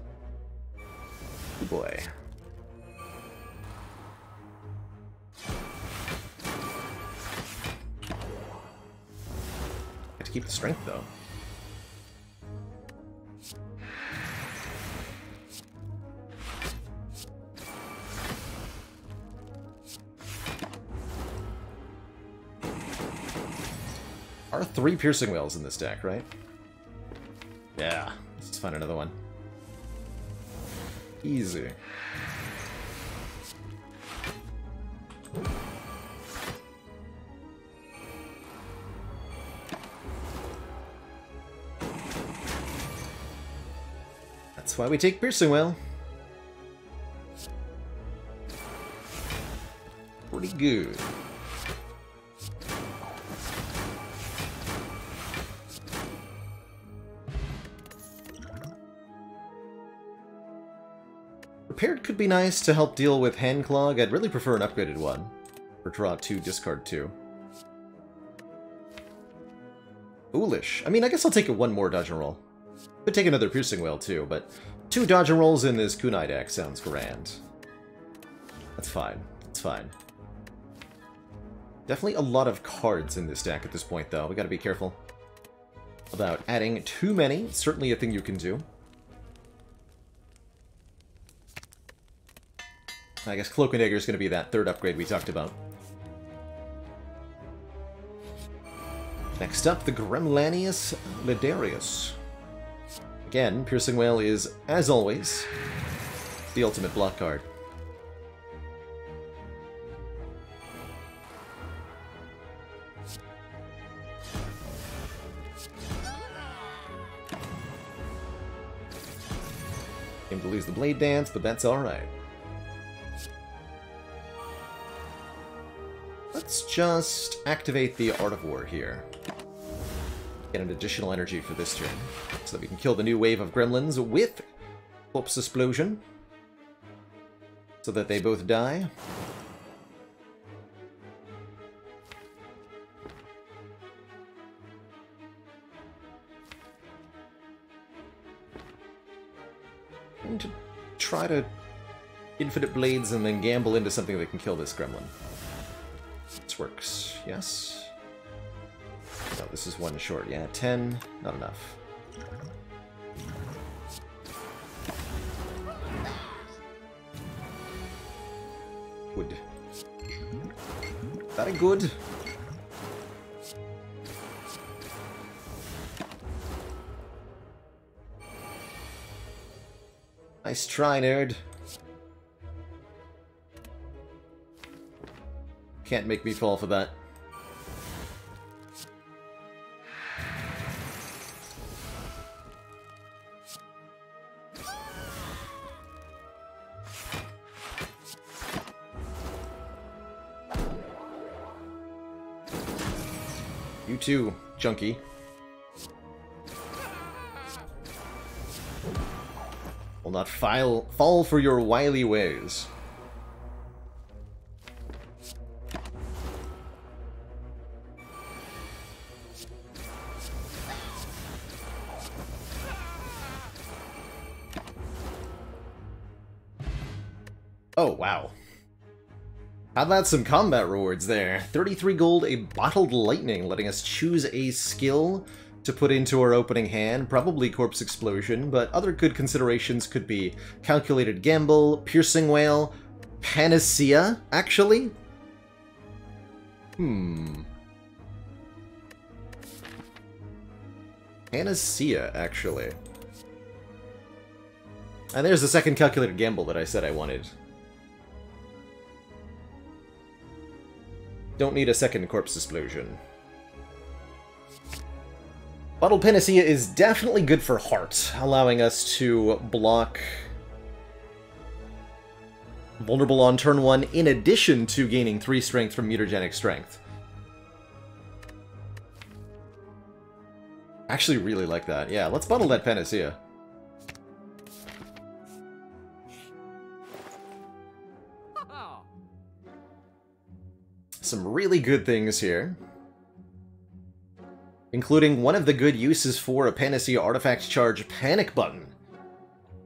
A: Oh boy. Have to keep the strength, though. Are 3 piercing wells in this deck, right? Yeah. Let's find another one. Easy. That's why we take Piercing Well. Pretty good. Prepared could be nice to help deal with Hand Clog. I'd really prefer an upgraded one. Or draw 2, discard 2. Foolish. I mean, I guess I'll take one more dodge and roll. Could take another Piercing Well too, but 2 dodge and rolls in this kunai deck sounds grand. That's fine. That's fine. Definitely a lot of cards in this deck at this point, though. We gotta be careful about adding too many. It's certainly a thing you can do. I guess Cloak and Dagger is going to be that 3rd upgrade we talked about. Next up, the Gremlanius Ladarius. Again, Piercing Wail is, as always, the ultimate block card. Aim to lose the blade dance, but that's alright. Let's just activate the Art of War here. Get an additional energy for this turn, so that we can kill the new wave of gremlins with Corpse Explosion, so that they both die. And to try to infinite blades and then gamble into something that can kill this gremlin. This works, yes. No, this is one short. Yeah, 10, not enough. Good. Very good. Nice try, nerd. Can't make me fall for that. You too, junkie. Will not fall for your wily ways. Oh, wow. How about some combat rewards there? 33 gold, a Bottled Lightning, letting us choose a skill to put into our opening hand, probably Corpse Explosion, but other good considerations could be Calculated Gamble, Piercing Wail, Panacea, actually? Panacea, actually. And there's the second Calculated Gamble that I said I wanted. Don't need a second Corpse Explosion. Bottled Panacea is definitely good for Heart, allowing us to block vulnerable on turn 1 in addition to gaining 3 strength from Mutagenic Strength. Actually really like that. Yeah, let's bottle that Panacea. Some really good things here. Including one of the good uses for a Panacea artifact charge, Panic Button.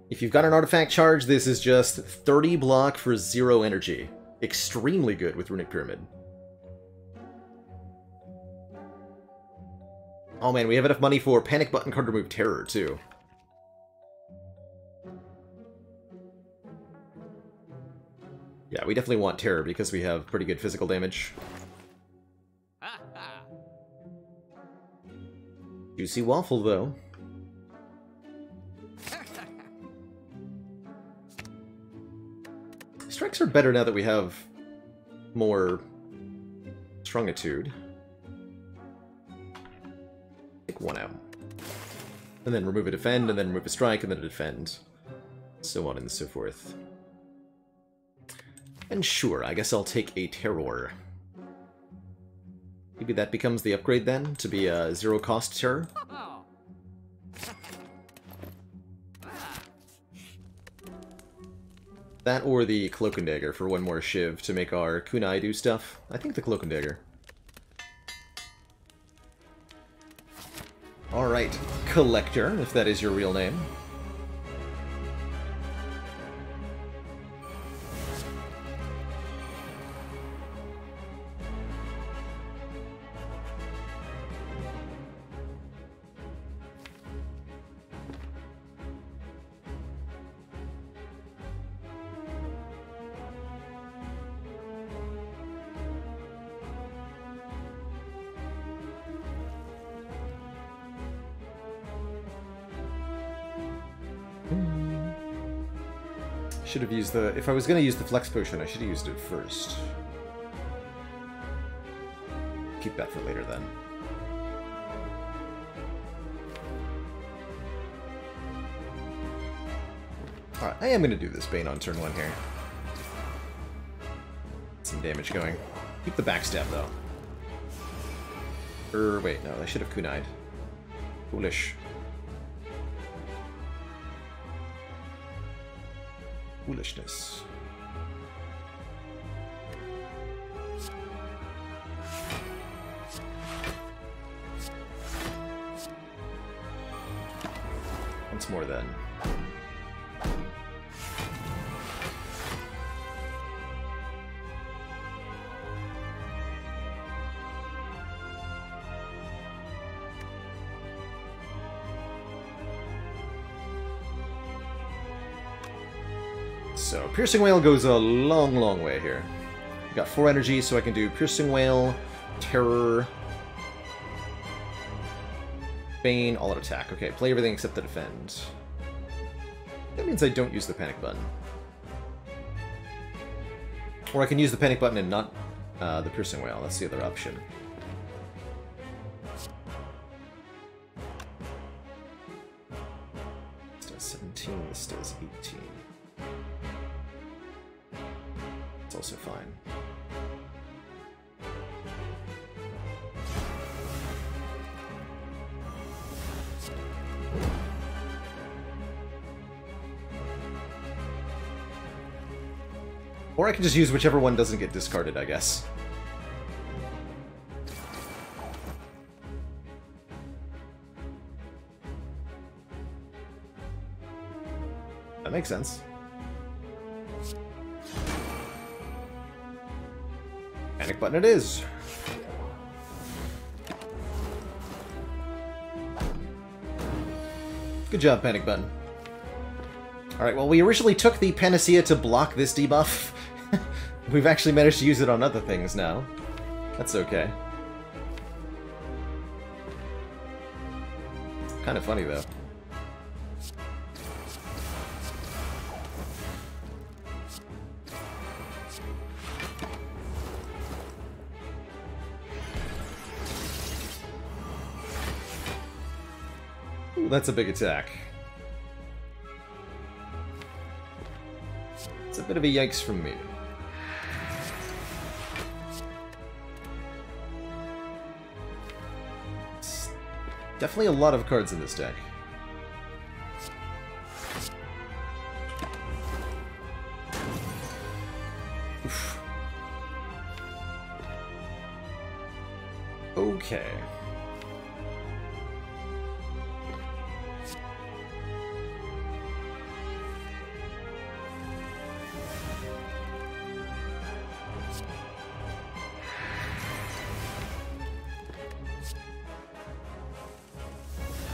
A: If you've got an artifact charge, this is just 30 block for 0 energy. Extremely good with Runic Pyramid. Oh man, we have enough money for Panic Button card remove Terror, too. Yeah, we definitely want Terror because we have pretty good physical damage. Juicy Waffle, though. Strikes are better now that we have more Strongitude. Take one out. And then remove a defend, and then remove a strike, and then a defend. So on and so forth. And sure, I guess I'll take a Terror. Maybe that becomes the upgrade then, to be a zero-cost Terror? That or the Cloak and Dagger for one more Shiv to make our Kunai do stuff. I think the Cloak and Dagger. Alright, Collector, if that is your real name. Should have used the... If I was going to use the Flex Potion, I should have used it first. Keep that for later, then. Alright, I am going to do this Bane on turn 1 here. Some damage going. Keep the backstab, though. Wait, no, I should have kunai'd. Foolish. Foolishness. Once more, then. So, Piercing Wail goes a long, long way here. I've got 4 energy, so I can do Piercing Wail, Terror, Bane, all out attack. Okay, play everything except the defend. That means I don't use the panic button. Or I can use the panic button and not the Piercing Wail. That's the other option. This does 17, this does 18. It's also fine. Or I can just use whichever one doesn't get discarded, I guess. That makes sense. Panic button it is. Good job, panic button. Alright, well, we originally took the Panacea to block this debuff. We've actually managed to use it on other things now. That's okay. Kind of funny, though. Ooh, that's a big attack. It's a bit of a yikes from me. It's definitely a lot of cards in this deck. Oof. Okay.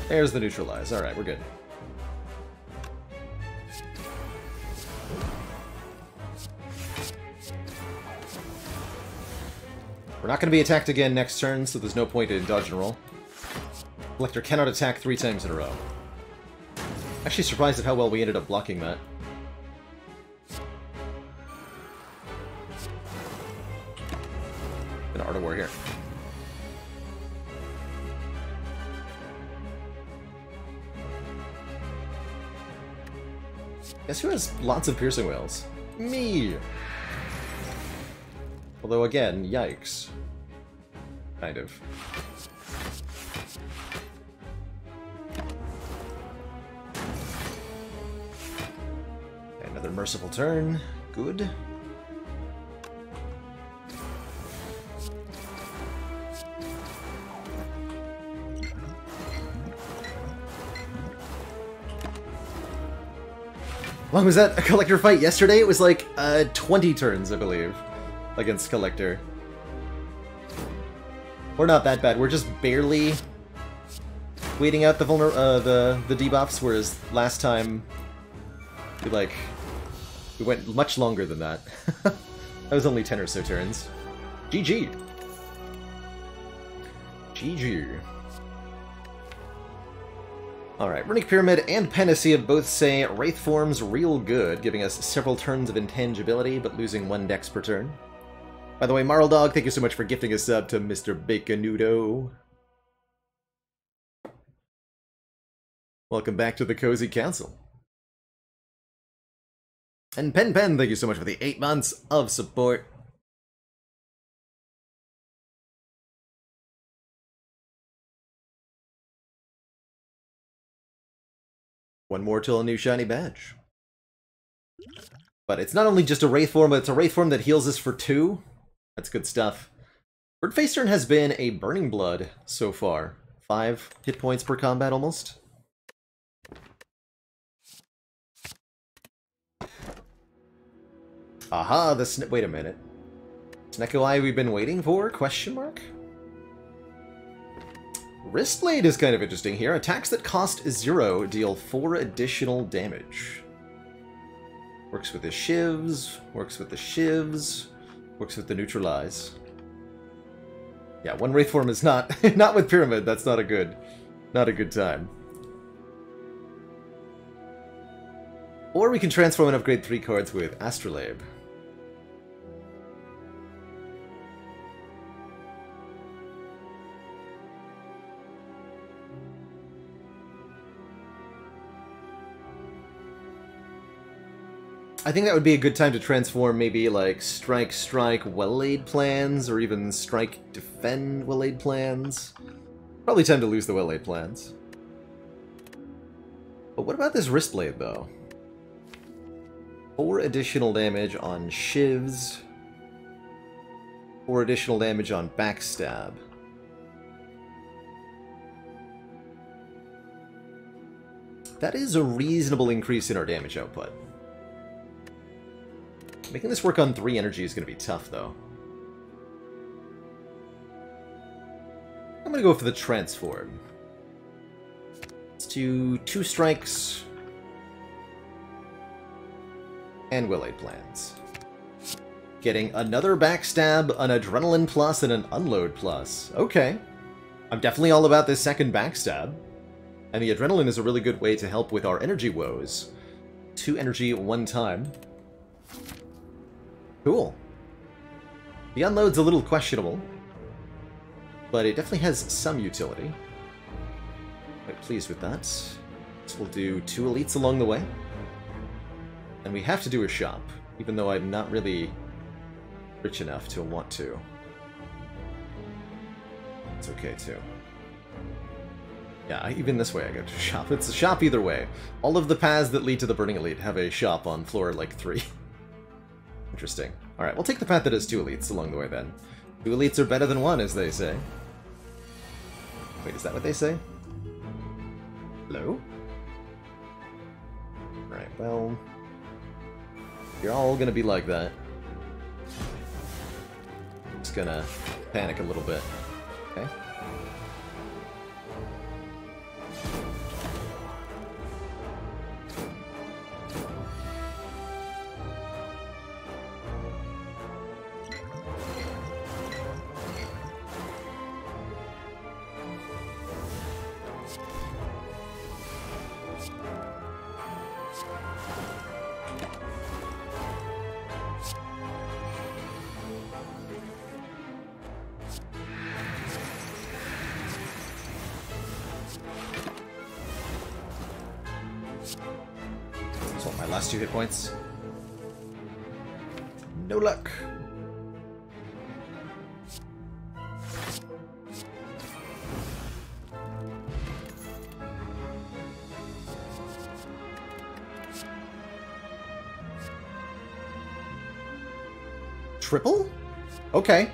A: There's the neutralize. Alright, we're good. We're not going to be attacked again next turn, so there's no point in dodge and roll. Collector cannot attack 3 times in a row. Actually surprised at how well we ended up blocking that. An Art of War here. Guess who has lots of piercing wails? Me! Although again, yikes. Kind of. Another merciful turn. Good. How long was that a Collector fight yesterday? It was like 20 turns, I believe, against Collector. We're not that bad. We're just barely waiting out the the debuffs, whereas last time we went much longer than that. That was only 10 or so turns. GG. GG. Alright, Runic Pyramid and Panacea both say Wraith Form's real good, giving us several turns of intangibility, but losing 1 dex per turn. By the way, Marl Dog, thank you so much for gifting a sub to Mr. Baconudo. Welcome back to the Cozy Council. And Pen, thank you so much for the 8 months of support. One more till a new shiny badge. But it's not only just a Wraith form, but it's a Wraith form that heals us for 2. That's good stuff. Birdface turn has been a Burning Blood so far. 5 hit points per combat almost. Aha, wait a minute. Snecko Eye we've been waiting for? Question mark? Wristblade is kind of interesting here. Attacks that cost 0 deal 4 additional damage. Works with the shivs, works with the shivs, works with the neutralize. Yeah, one Wraith form is not not with Pyramid. That's not a good time. Or we can transform and upgrade 3 cards with Astrolabe. I think that would be a good time to transform maybe like Strike, Well-Laid Plans, or even Strike, Defend, Well-Laid Plans. Probably time to lose the Well-Laid Plans. But what about this Wristblade, though? 4 additional damage on Shivs. 4 additional damage on Backstab. That is a reasonable increase in our damage output. Making this work on 3 energy is going to be tough, though. I'm going to go for the Transform. Let's do 2 strikes. And Will-Aid Plans. Getting another Backstab, an Adrenaline Plus, and an Unload Plus. Okay. I'm definitely all about this second Backstab. And the Adrenaline is a really good way to help with our energy woes. 2 energy at 1 time. Cool. The unload's a little questionable, but it definitely has some utility. Quite pleased with that. So we'll do 2 elites along the way. And we have to do a shop, even though I'm not really rich enough to want to. It's okay, too. Yeah, even this way I get to shop. It's a shop either way. All of the paths that lead to the Burning Elite have a shop on floor, like, 3. Interesting. Alright, we'll take the path that has 2 elites along the way, then. 2 elites are better than 1, as they say. Wait, is that what they say? Hello? Right, well... You're all gonna be like that. Just gonna panic a little bit. Okay. Last 2 hit points. No luck. Triple? Okay.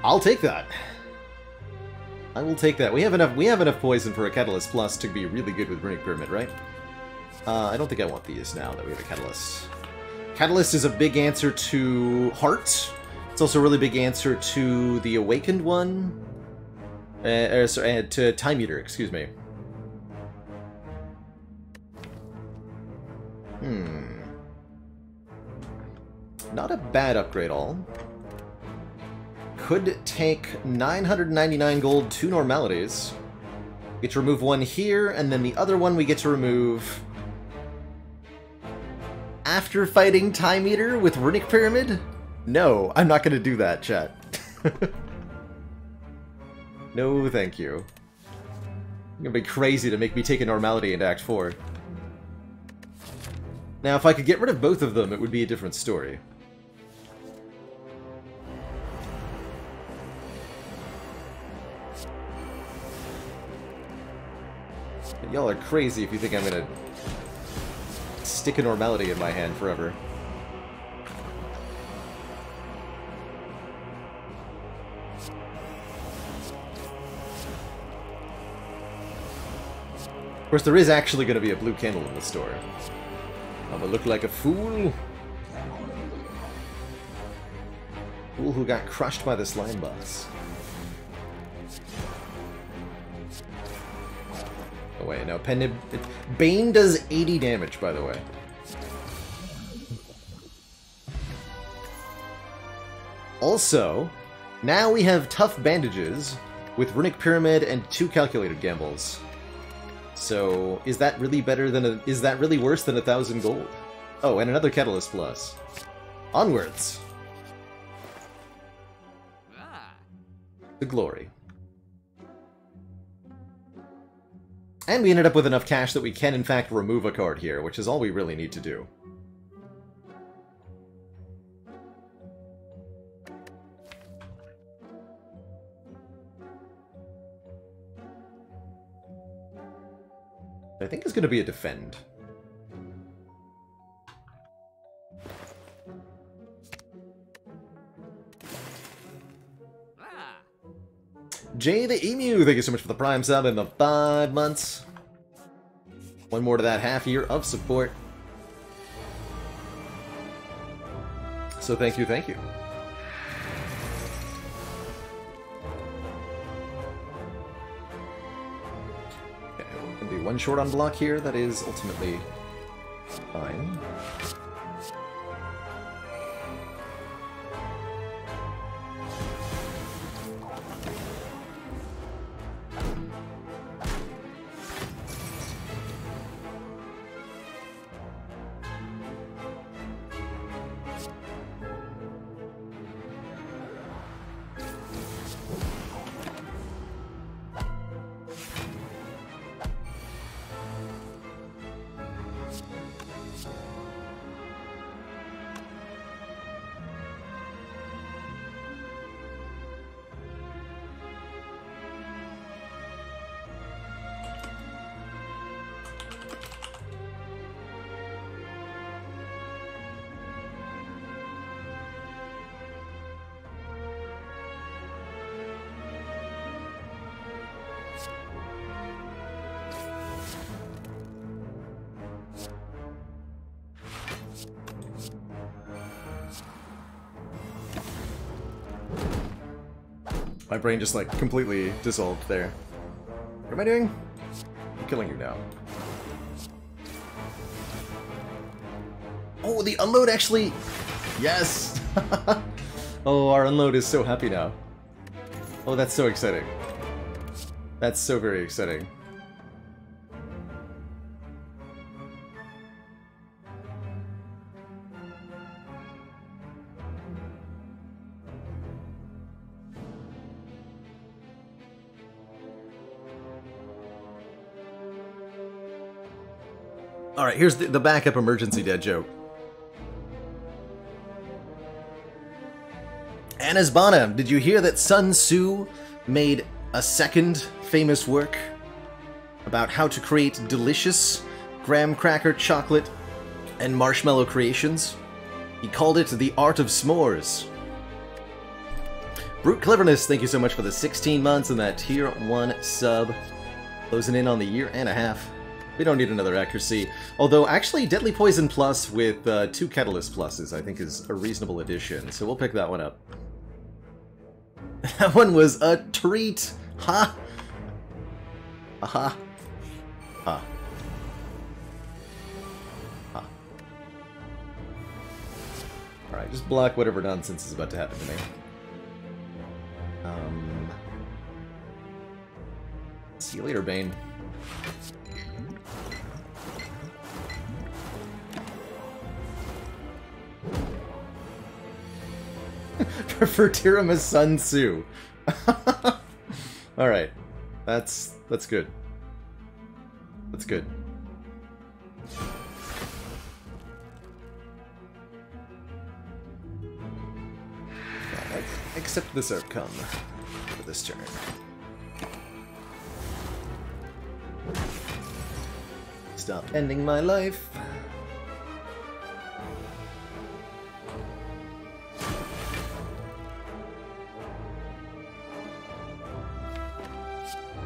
A: I'll take that. I will take that. We have enough poison for a Catalyst Plus to be really good with Runic Pyramid, right? I don't think I want these now that we have a Catalyst. Catalyst is a big answer to Heart. It's also a really big answer to the Awakened one. To Time Eater, excuse me. Not a bad upgrade all. Could take 999 gold, 2 normalities. Get to remove 1 here, and then the other one we get to remove after fighting Time Eater with Runic Pyramid? No, I'm not going to do that, chat. No, thank you. You're going to be crazy to make me take a normality into Act 4. Now, if I could get rid of both of them, it would be a different story. Y'all are crazy if you think I'm gonna stick a normality in my hand forever. Of course, there is actually going to be a blue candle in the store. I'm gonna look like a fool. Fool who got crushed by the slime boss. Oh wait, no, Bane does 80 damage, by the way. Also, now we have tough bandages with Runic Pyramid and 2 calculated gambles. So, is that really better than is that really worse than 1,000 gold? Oh, and another Catalyst Plus. Onwards! To glory. And we ended up with enough cash that we can in fact remove a card here, which is all we really need to do. I think it's going to be a defend. Jay the Emu, thank you so much for the Prime sub and the 5 months. One more to that half year of support. So thank you, thank you. Be one short on block here, that is ultimately fine. My brain just, like, completely dissolved there. What am I doing? I'm killing you now. Oh, the unload actually... Yes! Oh, our unload is so happy now. Oh, that's so exciting. That's so very exciting. Alright, here's the backup emergency dead joke. Anna's Bonham, did you hear that Sun Tzu made a second famous work about how to create delicious graham cracker, chocolate, and marshmallow creations? He called it the art of s'mores. Brute Cleverness, thank you so much for the 16 months and that tier 1 sub. Closing in on the year and a half. We don't need another accuracy. Although, actually, Deadly Poison Plus with 2 Catalyst Pluses, I think, is a reasonable addition. So we'll pick that one up. That one was a treat! Ha! Aha! Ha. Ha. Alright, just block whatever nonsense is about to happen to me. See you later, Bane. Prefer tiramisu Sun Tzu. Alright. That's good. That's good. accept this outcome for this turn. Stop ending my life.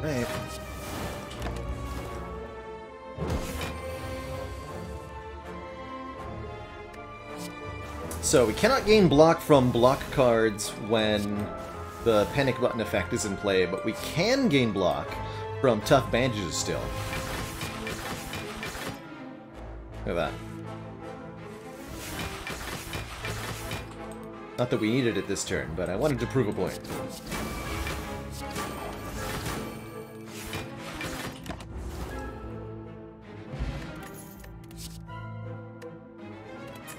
A: Right. So we cannot gain block from block cards when the panic button effect is in play, but we can gain block from tough bandages still. Look at that. Not that we needed it this turn, but I wanted to prove a point.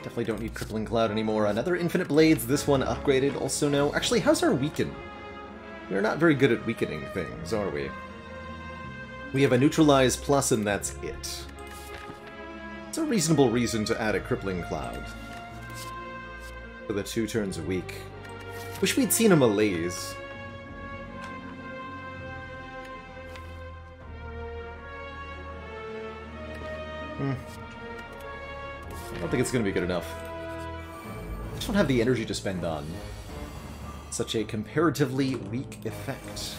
A: Definitely don't need Crippling Cloud anymore. Another Infinite Blades, this one upgraded, also no. Actually, how's our Weaken? We're not very good at weakening things, are we? We have a Neutralize Plus, and that's it. It's a reasonable reason to add a Crippling Cloud for the 2 turns a week. Wish we'd seen a Malaise. I don't think it's going to be good enough. I just don't have the energy to spend on such a comparatively weak effect.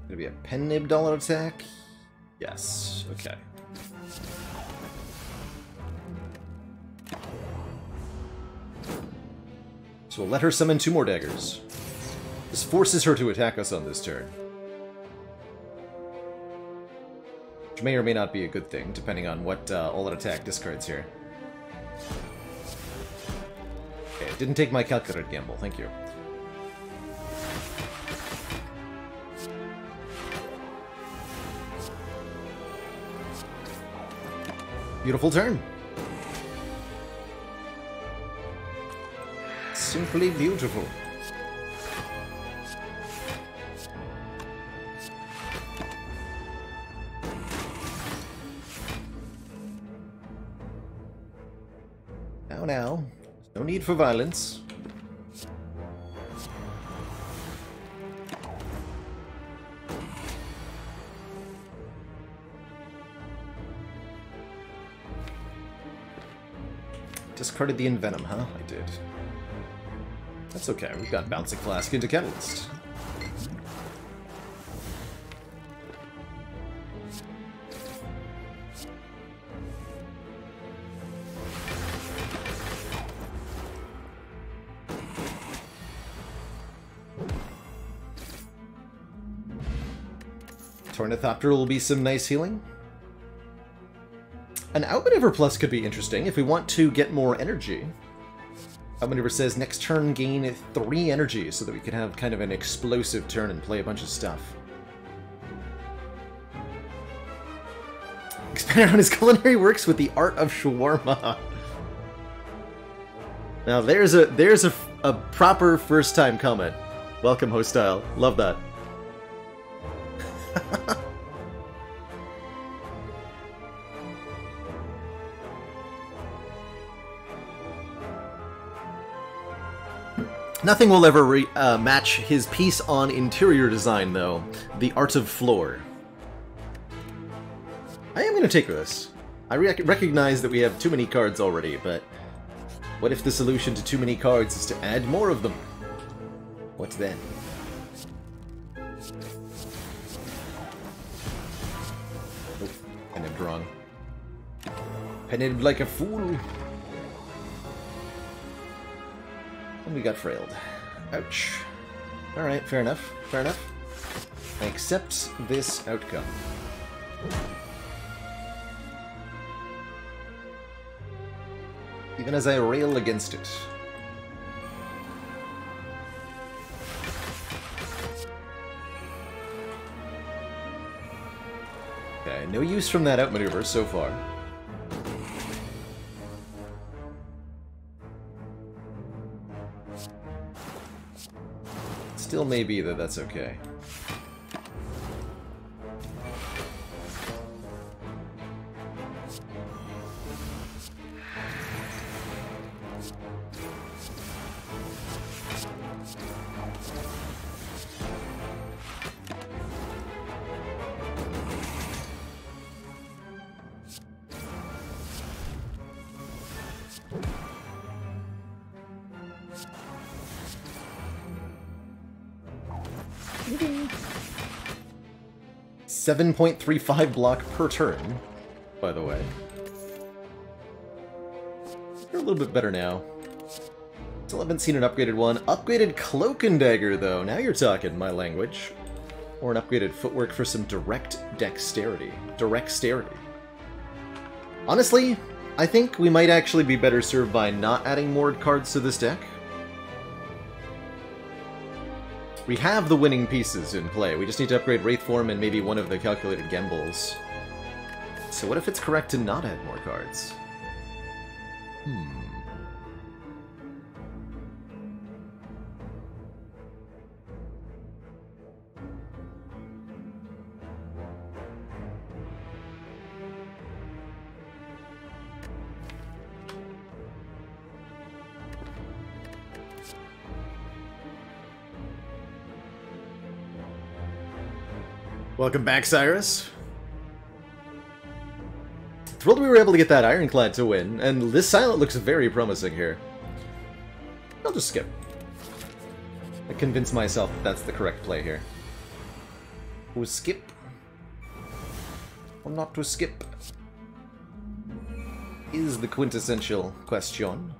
A: Gonna be a pen nib dollar attack? Yes, okay. So we'll let her summon 2 more daggers. This forces her to attack us on this turn. Which may or may not be a good thing, depending on what all-out attack discards here. Okay, didn't take my calculated gamble, thank you. Beautiful turn. Simply beautiful. Now, no need for violence. Discarded the Envenom, huh? I did. That's okay, we've got Bouncing Flask into Catalyst. Tornithopter will be some nice healing. An Outmaneuver Plus could be interesting if we want to get more energy. Outmaneuver says next turn gain 3 energy so that we can have kind of an explosive turn and play a bunch of stuff. Expand on his culinary works with the art of shawarma. Now there's a proper first time comment. Welcome, Hostile. Love that. Nothing will ever match his piece on interior design, though. The Art of Floor. I am going to take this. I recognize that we have too many cards already, but what if the solution to too many cards is to add more of them? What then? Nope, I named wrong. Pennied like a fool. And we got frailed. Ouch. Alright, fair enough. Fair enough. I accept this outcome. Even as I rail against it. Okay, no use from that outmaneuver so far. Still may be that that's okay. $7.35 block per turn, by the way. You're a little bit better now. Still haven't seen an upgraded one. Upgraded Cloak and Dagger, though. Now you're talking my language. Or an upgraded Footwork for some direct dexterity. Directsterity. Honestly, I think we might actually be better served by not adding more cards to this deck. We have the winning pieces in play. We just need to upgrade Wraithform and maybe one of the calculated gambles. So what if it's correct to not add more cards? Welcome back, Cyrus. Thrilled we were able to get that Ironclad to win, and this Silent looks very promising here. I'll just skip. I convinced myself that that's the correct play here. To skip? Or not to skip? Is the quintessential question.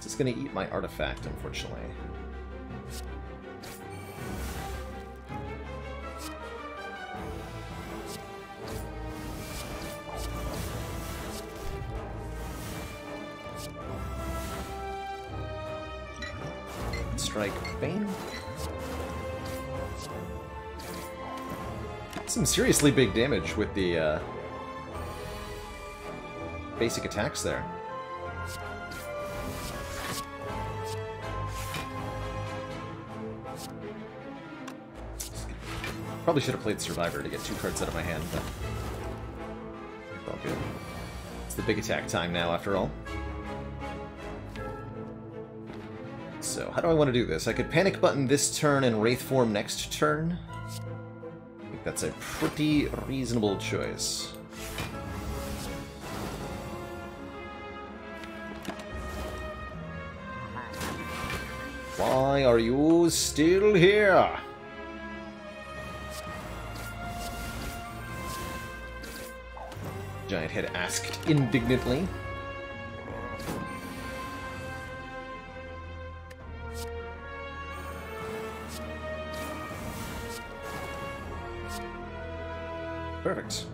A: It's gonna eat my artifact, unfortunately. Strike Bane. Some seriously big damage with the basic attacks there. Probably should have played Survivor to get 2 cards out of my hand, but it's all good. It's the big attack time now, after all. So, how do I want to do this? I could Panic Button this turn and Wraithform next turn. I think that's a pretty reasonable choice. Why are you still here? Giant Head asked indignantly. Perfect.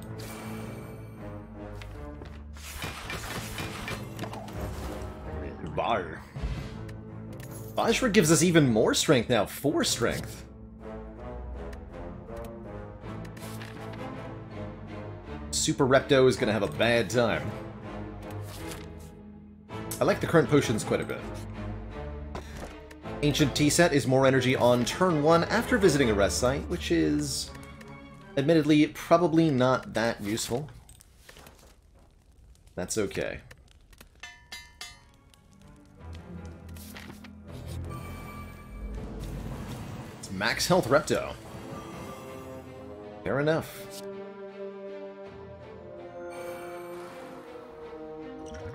A: Spire. Vajra gives us even more strength now, 4 strength. Super Repto is gonna have a bad time. I like the current potions quite a bit. Ancient Tea Set is more energy on turn 1 after visiting a rest site, which is admittedly probably not that useful. That's okay. It's max health Repto. Fair enough.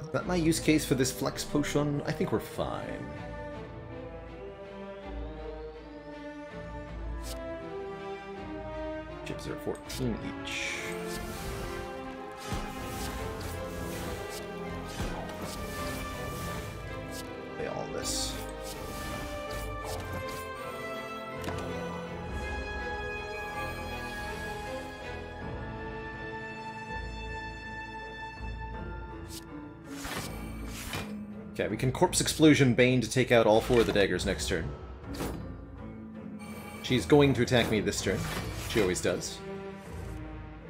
A: Is that my use case for this flex potion? I think we're fine. Chips are 14 each. Play all this. Okay, we can Corpse Explosion Bane to take out all 4 of the daggers next turn. She's going to attack me this turn. She always does.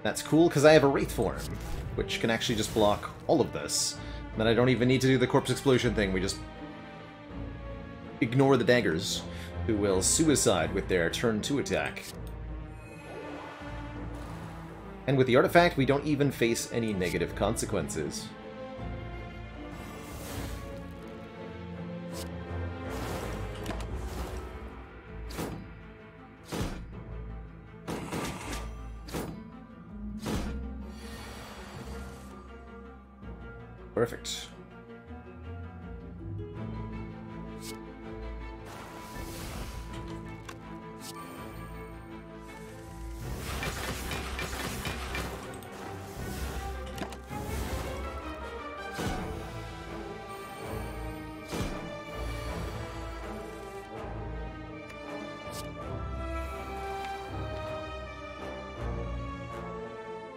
A: That's cool, because I have a Wraith form, which can actually just block all of this. And then I don't even need to do the Corpse Explosion thing, we just ignore the daggers, who will suicide with their turn 2 attack. And with the artifact, we don't even face any negative consequences. Perfect.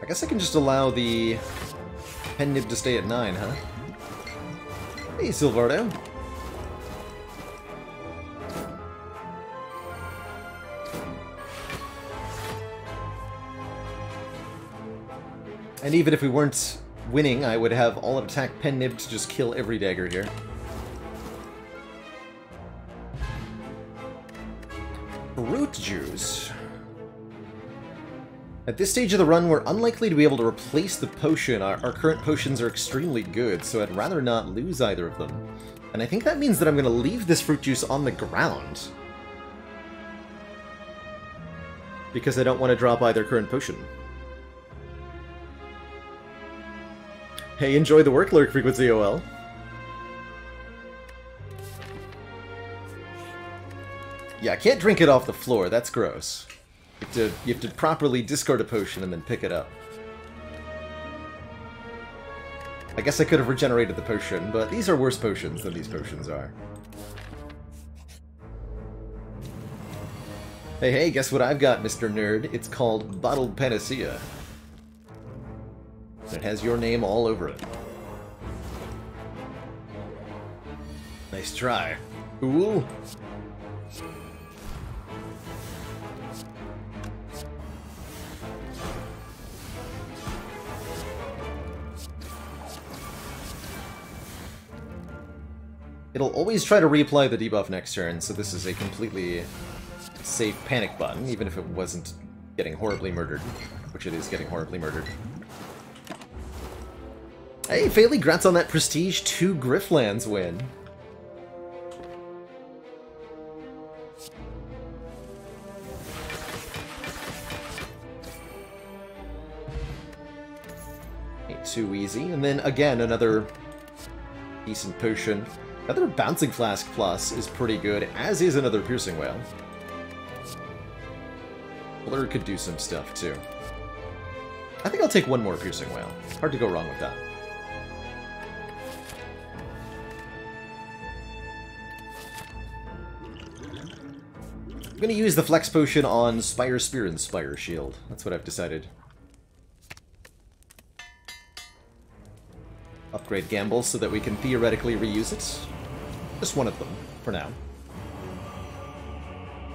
A: I guess I can just allow the pen nib to stay at 9, huh? Hey, Silvardo. And even if we weren't winning, I would have all attack pen nib to just kill every dagger here. Root juice. At this stage of the run, we're unlikely to be able to replace the potion. Our current potions are extremely good, so I'd rather not lose either of them. And I think that means that I'm going to leave this fruit juice on the ground. Because I don't want to drop either current potion. Hey, enjoy the work, Lurk Frequency OL. Yeah, I can't drink it off the floor, that's gross. You have to properly discard a potion and then pick it up. I guess I could have regenerated the potion, but these are worse potions than these potions are. Hey, hey, guess what I've got, Mr. Nerd? It's called Bottled Panacea. It has your name all over it. Nice try. Cool. It'll always try to reapply the debuff next turn, so this is a completely safe panic button, even if it wasn't getting horribly murdered, which it is getting horribly murdered. Hey, Failey, grats on that Prestige 2 Grifflands win. Ain't too easy. And then, again, another decent potion. Another Bouncing Flask Plus is pretty good, as is another Piercing Wail. Blur could do some stuff, too. I think I'll take one more Piercing Wail. Hard to go wrong with that. I'm going to use the Flex Potion on Spire Spear and Spire Shield. That's what I've decided. Upgrade Gamble so that we can theoretically reuse it. Just one of them, for now.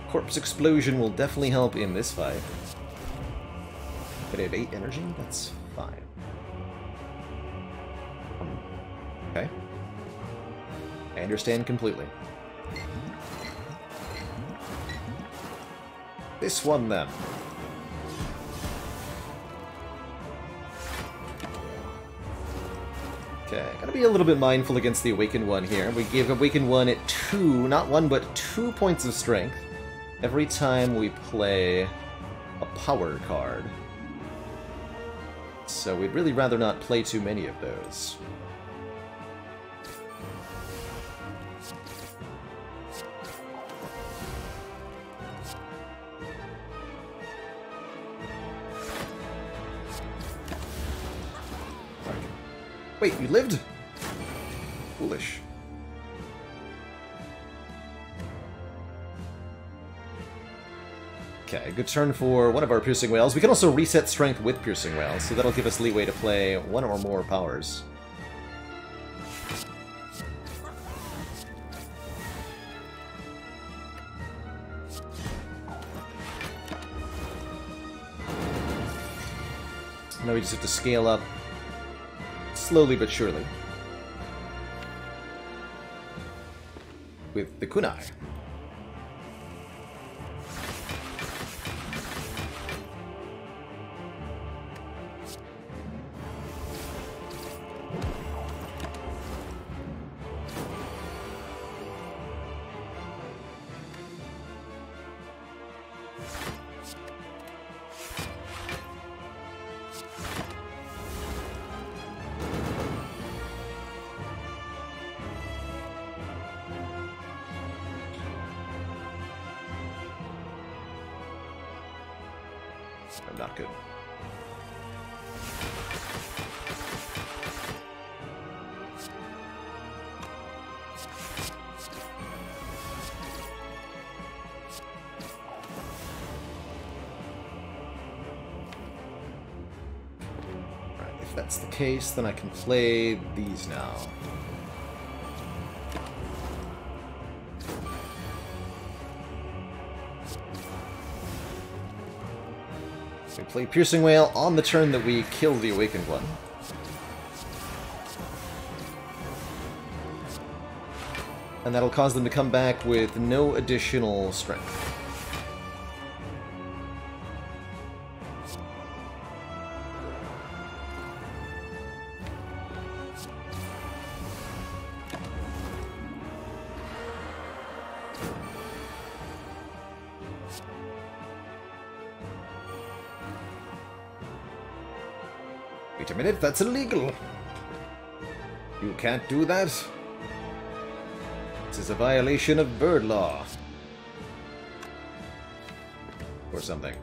A: Corpse Explosion will definitely help in this fight. But I have 8 energy? That's fine. Okay. I understand completely. This one, then. Okay, gotta be a little bit mindful against the Awakened One here. We give Awakened One at 2, not 1, but 2 points of strength every time we play a power card. So we'd really rather not play too many of those. Wait, you lived? Foolish. Okay, good turn for one of our Piercing Wails. We can also reset Strength with Piercing Wails, so that'll give us leeway to play one or more powers. Now we just have to scale up slowly but surely with the kunai. I'm not good. Right, if that's the case, then I can play these now. We play Piercing Wail on the turn that we kill the Awakened one. And that'll cause them to come back with no additional strength. Wait a minute, that's illegal! You can't do that! This is a violation of bird law. Or something.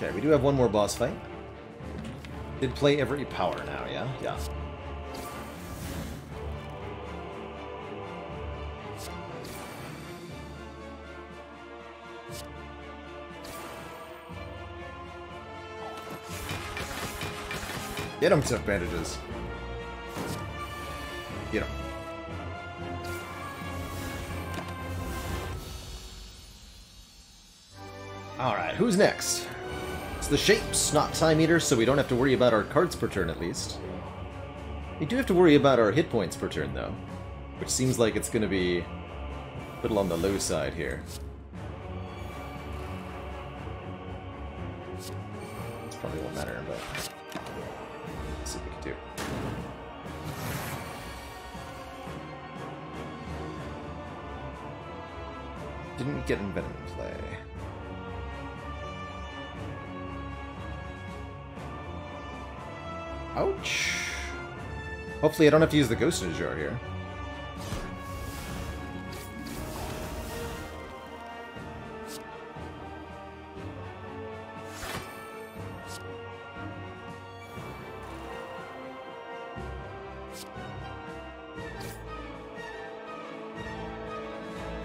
A: Okay, we do have one more boss fight. Did play every power now, yeah? Yeah. Get him, tough bandages. Get him. Alright, who's next? It's the Shapes, not Time Eater, so we don't have to worry about our cards per turn, at least. We do have to worry about our hit points per turn, though. Which seems like it's going to be a little on the low side here. This probably won't matter, but let's see what we can do. Didn't get Envenom in play. Ouch. Hopefully I don't have to use the Ghost in a Jar here.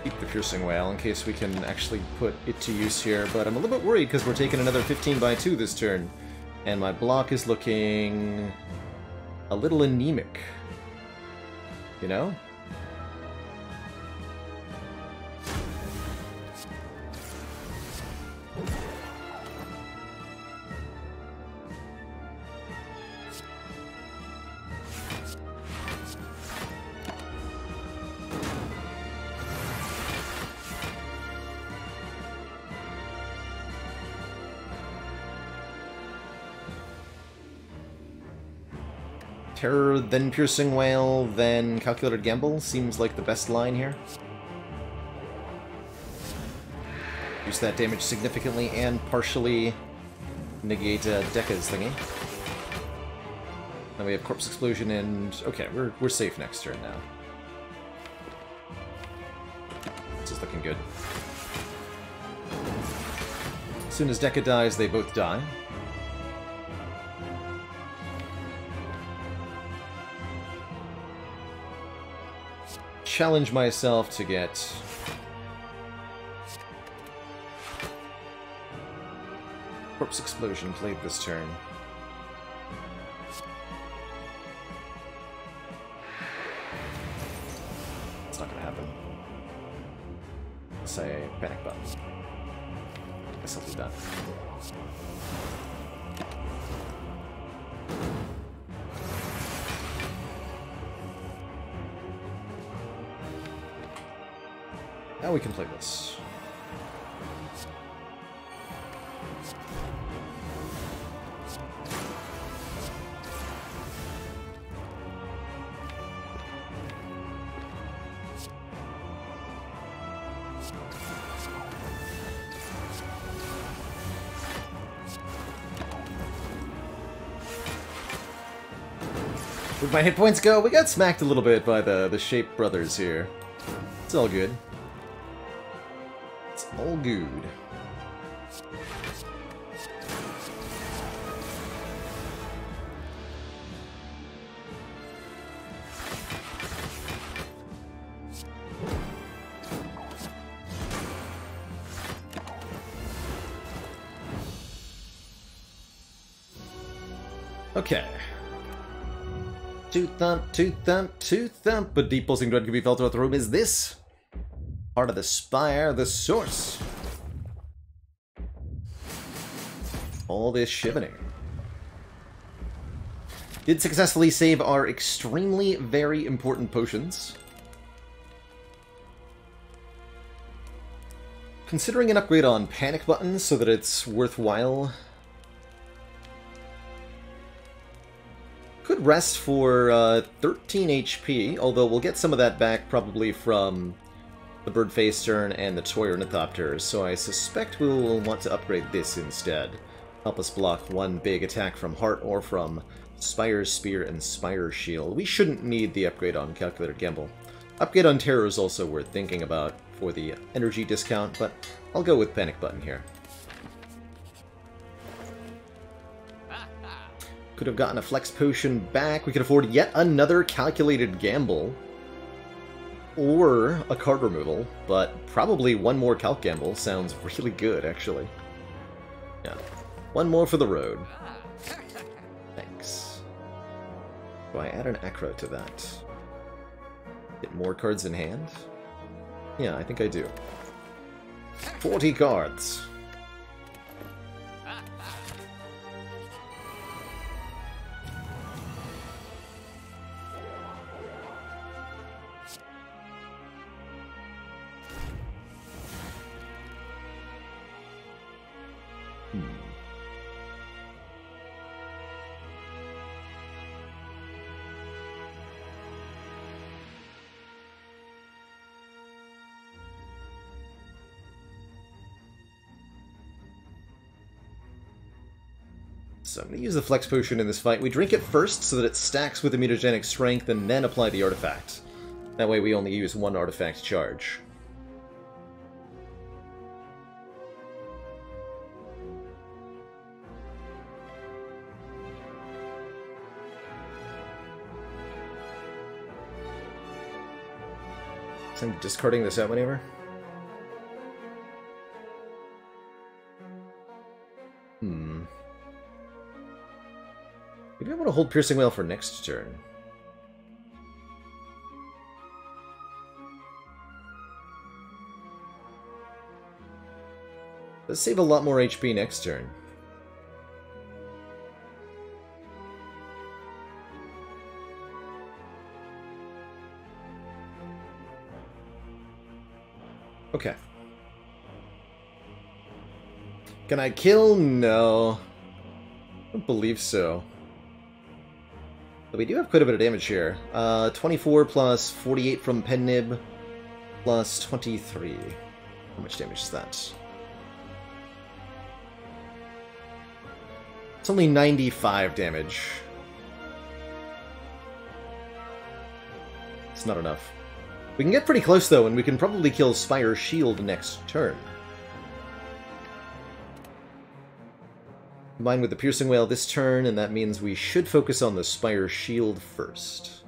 A: Keep the Piercing Wail in case we can actually put it to use here, but I'm a little bit worried because we're taking another 15/2 this turn. And my block is looking a little anemic, you know? Terror, then Piercing Wail, then Calculated Gamble seems like the best line here. Reduce that damage significantly and partially negate Dekka's thingy. Then we have Corpse Explosion and... okay, we're safe next turn now. This is looking good. As soon as Dekka dies, they both die. Challenge myself to get Corpse Explosion played this turn. It's not gonna happen. Say Panic Button. Guess I'll do that. Now we can play this. Where'd my hit points go? We got smacked a little bit by the Shape brothers here. It's all good. It's all good. Okay. Two thump, two thump, two thump. A deep pulsing dread can be felt throughout the room. Is this part of the Spire, the source? All this shivening. Did successfully save our extremely very important potions. Considering an upgrade on Panic Button so that it's worthwhile. Could rest for 13 HP, although we'll get some of that back probably from the Birdface turn and the Toy Ornithopter, so I suspect we will want to upgrade this instead. Help us block one big attack from Heart or from Spire's Spear and Spire Shield. We shouldn't need the upgrade on Calculated Gamble. Upgrade on Terror is also worth thinking about for the energy discount, but I'll go with Panic Button here. Could have gotten a Flex Potion back. We could afford yet another Calculated Gamble. Or a card removal, but probably one more Calc Gamble sounds really good, actually. Yeah. One more for the road. Thanks. Do I add an Acro to that? Get more cards in hand? Yeah, I think I do. 40 cards. So I'm going to use the Flex Potion in this fight. We drink it first so that it stacks with the Mutagenic Strength and then apply the artifact. That way we only use one artifact charge. So I'm discarding this out maneuver. Maybe I want to hold Piercing Wail for next turn. Let's save a lot more HP next turn. Okay. Can I kill? No. I don't believe so. But we do have quite a bit of damage here. 24 plus 48 from Pen Nib plus 23. How much damage is that? It's only 95 damage. It's not enough. We can get pretty close, though, and we can probably kill Spire's shield next turn. Combined with the Piercing Wail this turn, and that means we should focus on the Spire shield first.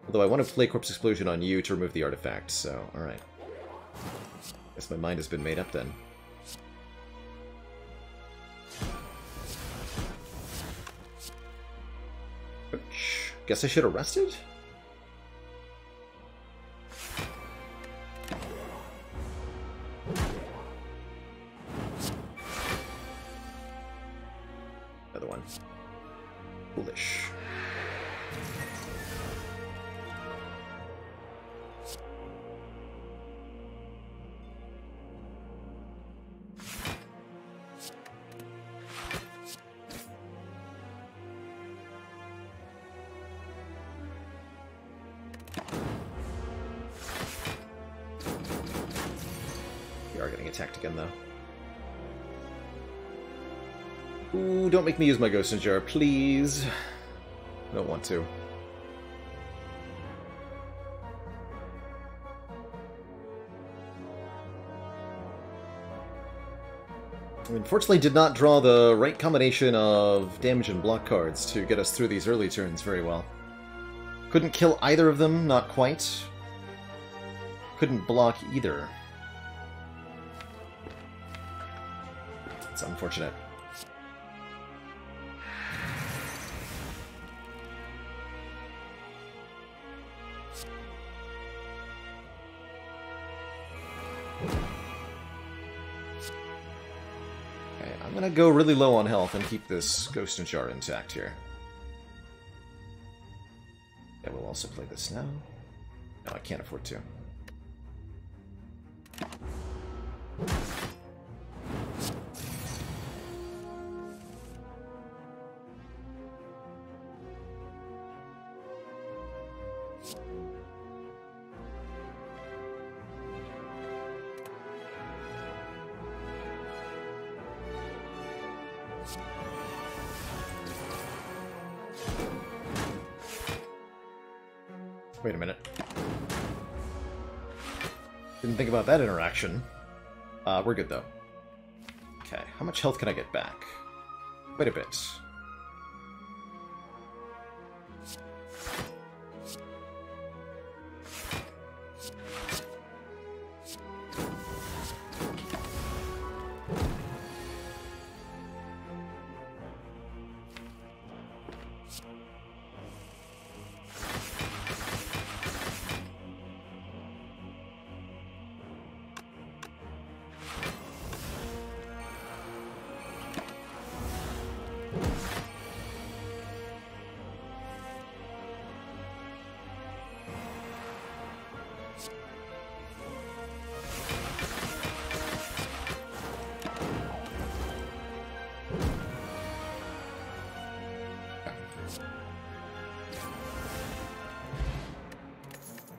A: Although I want to play Corpse Explosion on you to remove the artifact, so alright. Guess my mind has been made up then. Ouch. Guess I should have rested? Another one. Foolish. We are getting attacked again, though. Ooh, don't make me use my Ghost in Jar, please. I don't want to. I unfortunately did not draw the right combination of damage and block cards to get us through these early turns very well. Couldn't kill either of them, not quite. Couldn't block either. It's unfortunate. Okay, I'm gonna go really low on health and keep this Ghost and Jar intact here. Yeah, we'll also play this now. No, I can't afford to. Wait a minute. Didn't think about that interaction. We're good, though. Okay, how much health can I get back? Quite a bit.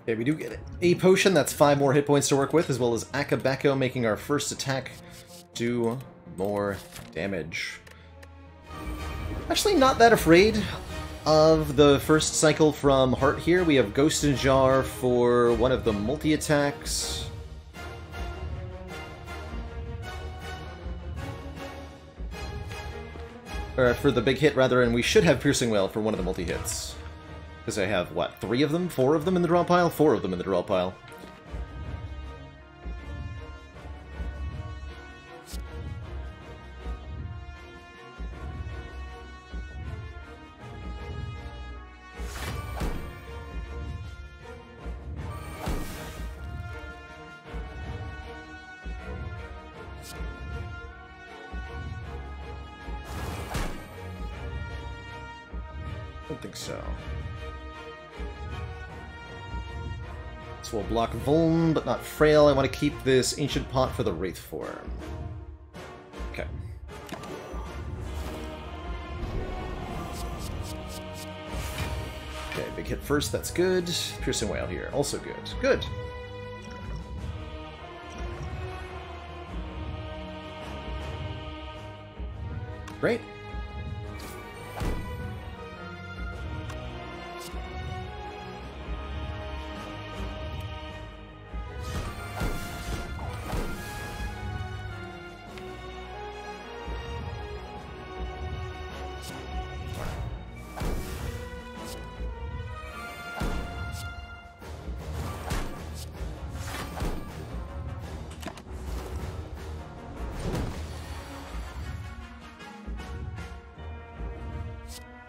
A: Okay, we do get a potion, that's 5 more hit points to work with, as well as Akabeko making our first attack do more damage. Actually not that afraid of the first cycle from Heart here. We have Ghost in Jar for one of the multi-attacks. Or for the big hit, rather, and we should have Piercing Wail for one of the multi-hits. Because I have, what, 3 of them? 4 of them in the draw pile? 4 of them in the draw pile. I don't think so. So we'll block Vuln, but not Frail. I want to keep this Ancient Pot for the Wraith form. Okay. Okay, big hit first, that's good. Piercing Wail here, also good. Good! Great.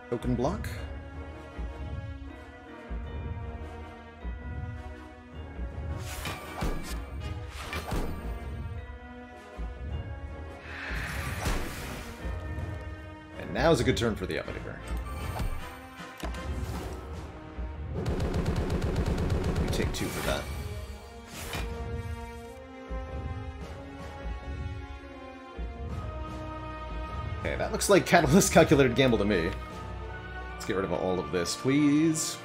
A: Token block. And now's a good turn for the elevator. You take 2 for that. Okay, that looks like Catalyst Calculated Gamble to me. Let's get rid of all of this, please.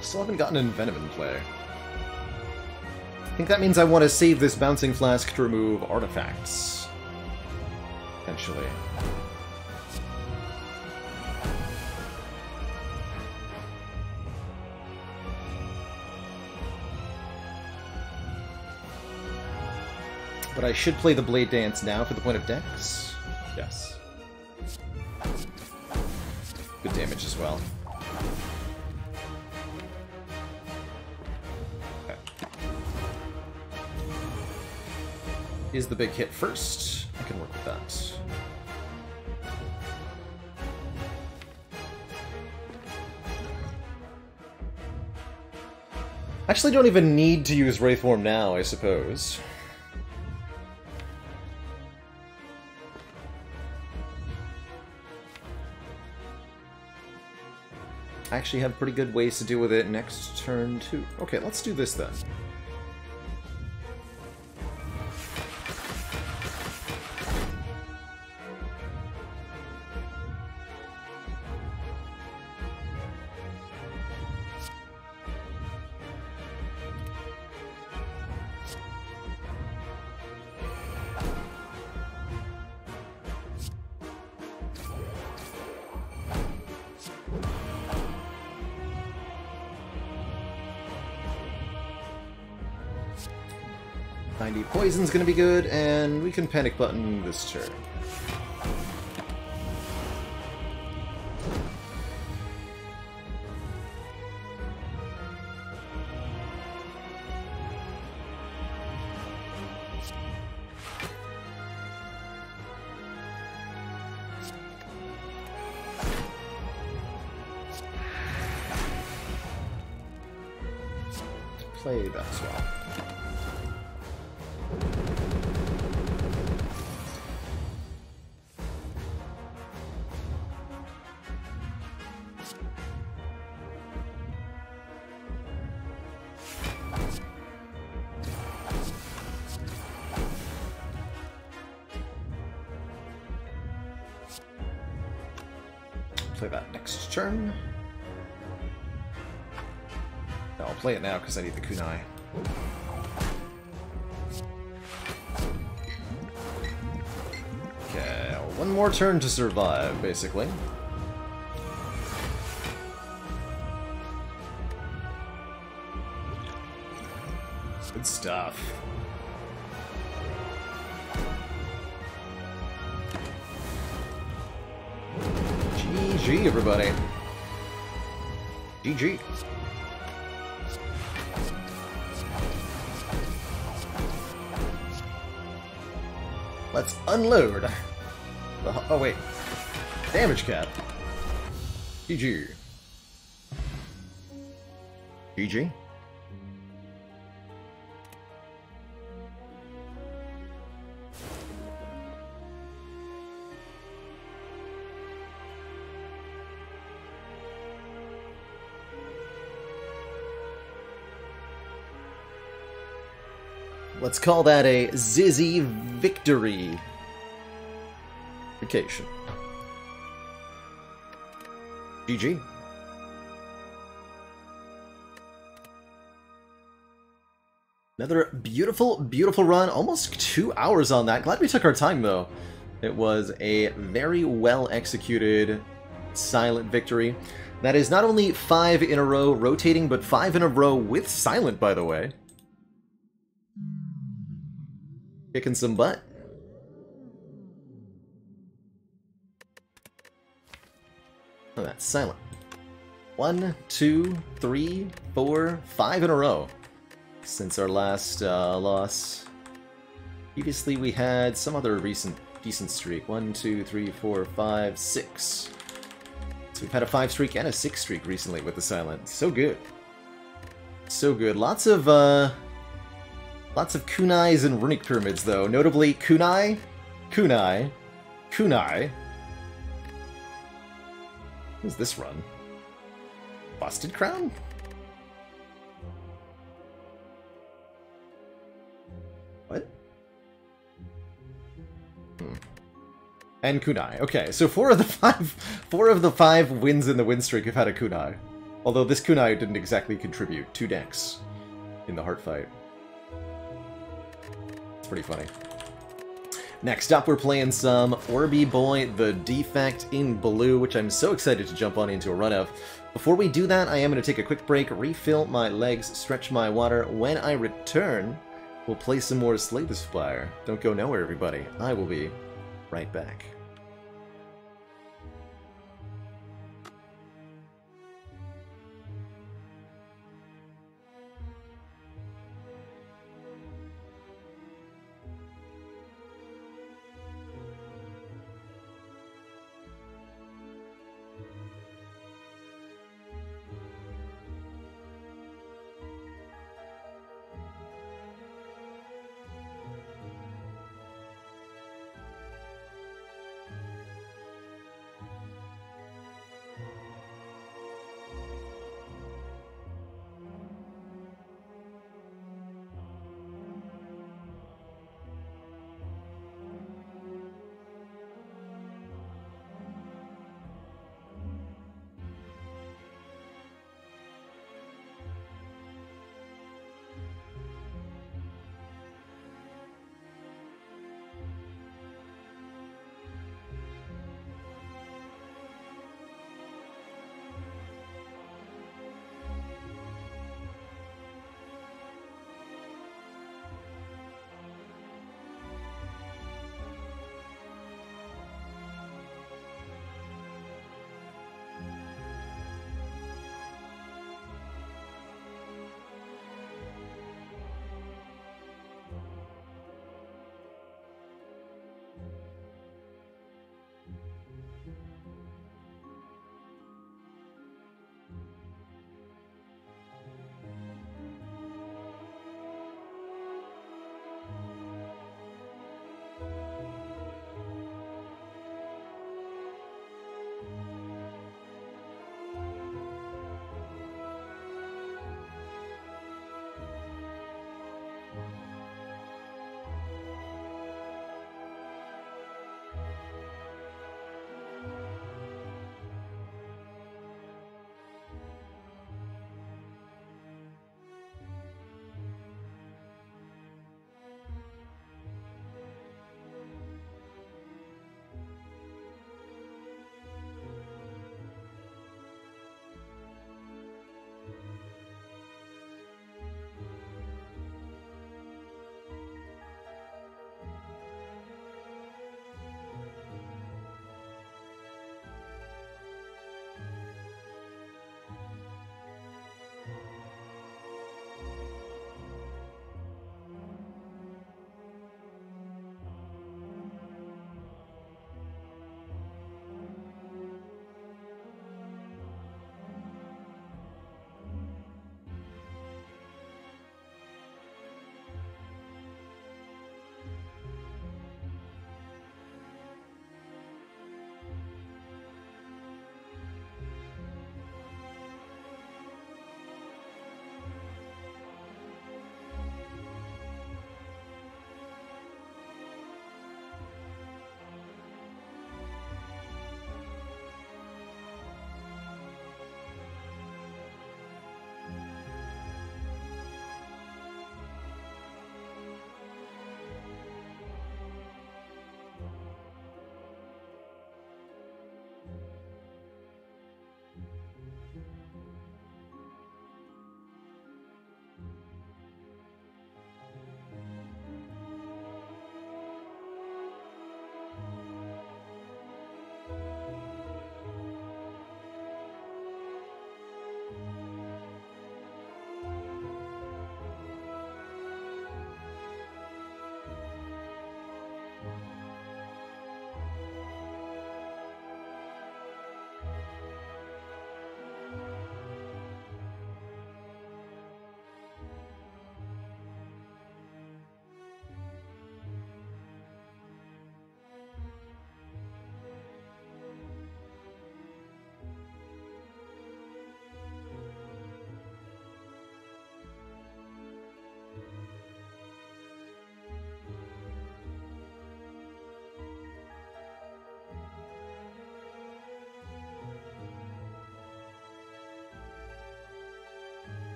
A: Still haven't gotten an Envenom in play. I think that means I want to save this Bouncing Flask to remove artifacts. Potentially. But I should play the Blade Dance now for the point of Dex. Yes. Good damage as well. Okay. Is the big hit first? I can work with that. Actually, don't even need to use Wraithform now, I suppose. I actually have pretty good ways to deal with it next turn, too. Okay, let's do this then. Poison's gonna be good, and we can panic button this turn. Play that as well. Play that next turn. No, I'll play it now because I need the kunai. Okay, one more turn to survive, basically. Good stuff. GG, everybody. GG. Let's unload. Oh, wait. Damage cap. GG. GG. Let's call that a Zizzy victory. Vacation. GG. Another beautiful, beautiful run. Almost 2 hours on that. Glad we took our time, though. It was a very well-executed silent victory. That is not only 5 in a row rotating, but 5 in a row with silent, by the way. Kicking some butt. Oh, that's silent. 1, 2, 3, 4, 5 in a row since our last loss. Previously, we had some other recent decent streak. 1, 2, 3, 4, 5, 6. So we've had a 5 streak and a 6 streak recently with the Silent. So good. So good. Lots of kunais and runic pyramids, though. Notably, kunai, kunai, kunai. Who's this run? Busted Crown? What? And kunai. Okay, so four of the five wins in the win streak have had a kunai. Although this kunai didn't exactly contribute 2 decks in the heart fight. It's pretty funny. Next up, we're playing some Orby Boy, the Defect in blue, which I'm so excited to jump on into a run of. Before we do that, I am going to take a quick break, refill my legs, stretch my water. When I return, we'll play some more Slay the Spire. Don't go nowhere, everybody. I will be right back.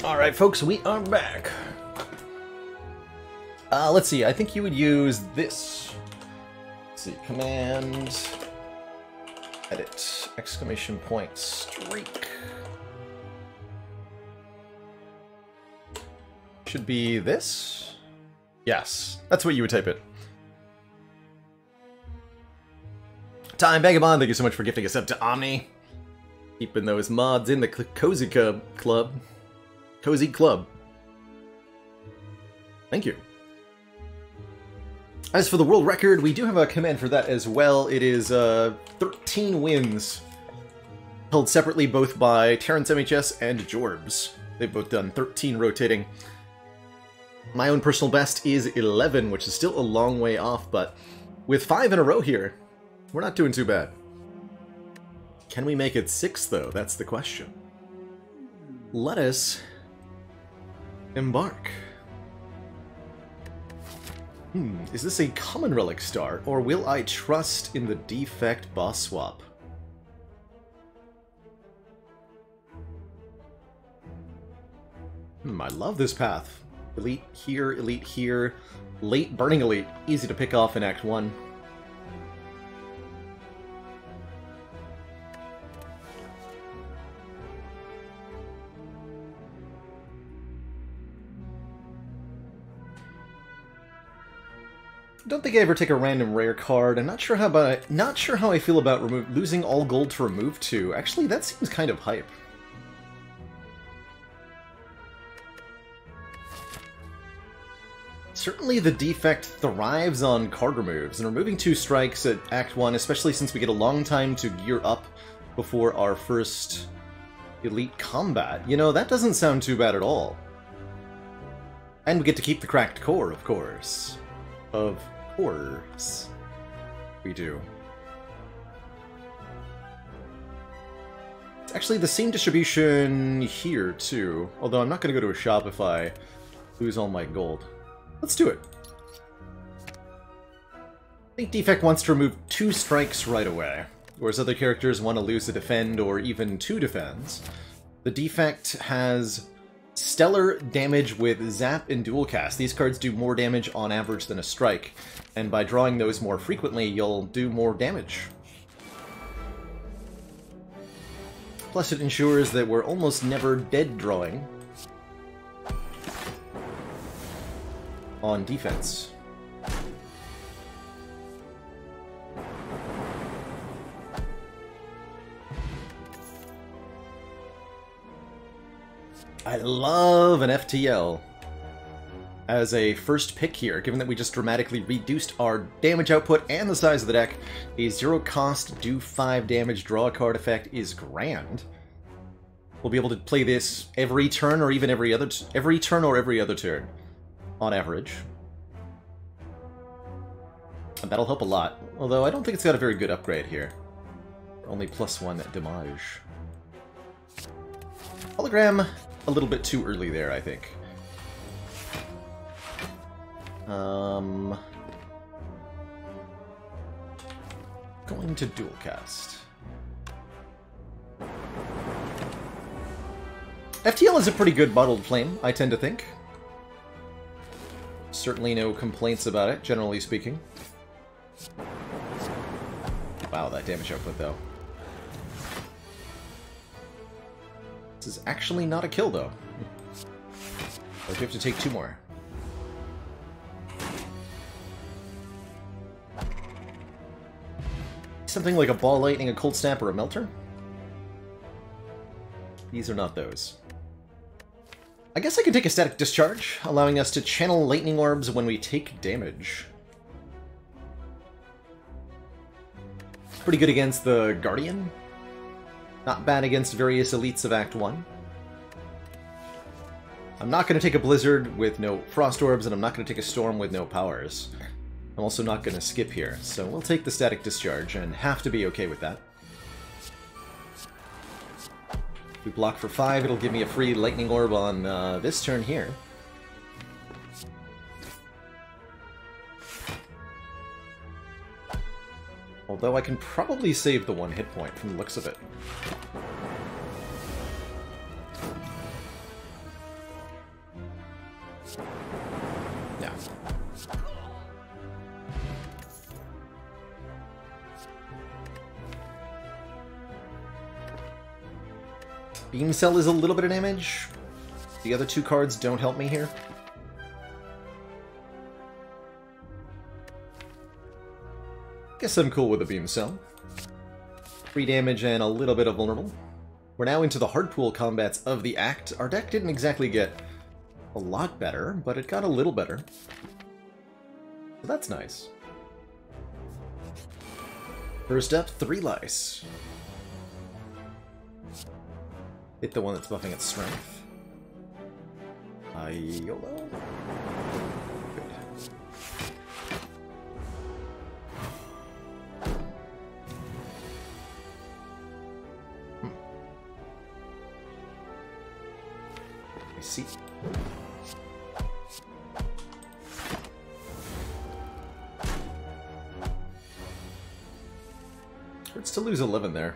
A: Alright, folks, we are back. Let's see, I think you would use this. Let's see, command, edit, exclamation point, streak. Should be this? Yes, that's what you would type it. Time Vagabond, thank you so much for gifting us up to Omni. Keeping those mods in the Cozy Club. Cozy Club. Thank you. As for the world record, we do have a command for that as well. It is 13 wins. Held separately both by Terrence MHS and Jorbs. They've both done 13 rotating. My own personal best is 11, which is still a long way off, but with 5 in a row here, we're not doing too bad. Can we make it 6, though? That's the question. Let us embark. Is this a common relic star, or will I trust in the defect boss swap? I love this path. Elite here, late Burning Elite. Easy to pick off in Act 1. Don't think I ever take a random rare card. I'm not sure how I feel about losing all gold to remove 2. Actually, that seems kind of hype. Certainly the defect thrives on card removes, and removing 2 strikes at Act 1, especially since we get a long time to gear up before our first elite combat. You know, that doesn't sound too bad at all. And we get to keep the cracked core, of course. Of course. We do. It's actually the same distribution here, too. Although I'm not going to go to a shop if I lose all my gold. Let's do it. I think Defect wants to remove 2 strikes right away, whereas other characters want to lose a defend or even 2 defends. The Defect has stellar damage with Zap and Dual Cast. These cards do more damage on average than a strike, and by drawing those more frequently, you'll do more damage. Plus it ensures that we're almost never dead drawing on defense. I love an FTL as a first pick here, given that we just dramatically reduced our damage output and the size of the deck. A 0 cost, do 5 damage, draw a card effect is grand. We'll be able to play this every turn or even every other turn, on average. And that'll help a lot, although I don't think it's got a very good upgrade here. Only +1 damage. Hologram, a little bit too early there, I think. Going to dual cast. FTL is a pretty good bottled flame, I tend to think. Certainly no complaints about it, generally speaking. Wow, that damage output, though. This is actually not a kill, though. But we have to take 2 more. Something like a Ball Lightning, a Cold Snap, or a Melter? These are not those. I guess I could take a Static Discharge, allowing us to channel Lightning Orbs when we take damage. Pretty good against the Guardian. Not bad against various elites of Act 1. I'm not going to take a Blizzard with no Frost Orbs, and I'm not going to take a Storm with no powers. I'm also not going to skip here, so we'll take the Static Discharge and have to be okay with that. If we block for 5, it'll give me a free Lightning Orb on this turn here. Although I can probably save the 1 hit point from the looks of it. Beam Cell is a little bit of damage. The other two cards don't help me here. Guess I'm cool with a Beam Cell. 3 damage and a little bit of vulnerable. We're now into the hardpool combats of the act. Our deck didn't exactly get a lot better, but it got a little better. So that's nice. First up, 3 lice. Hit the one that's buffing its strength. YOLO. Good. I see. Hurts to lose 11 there.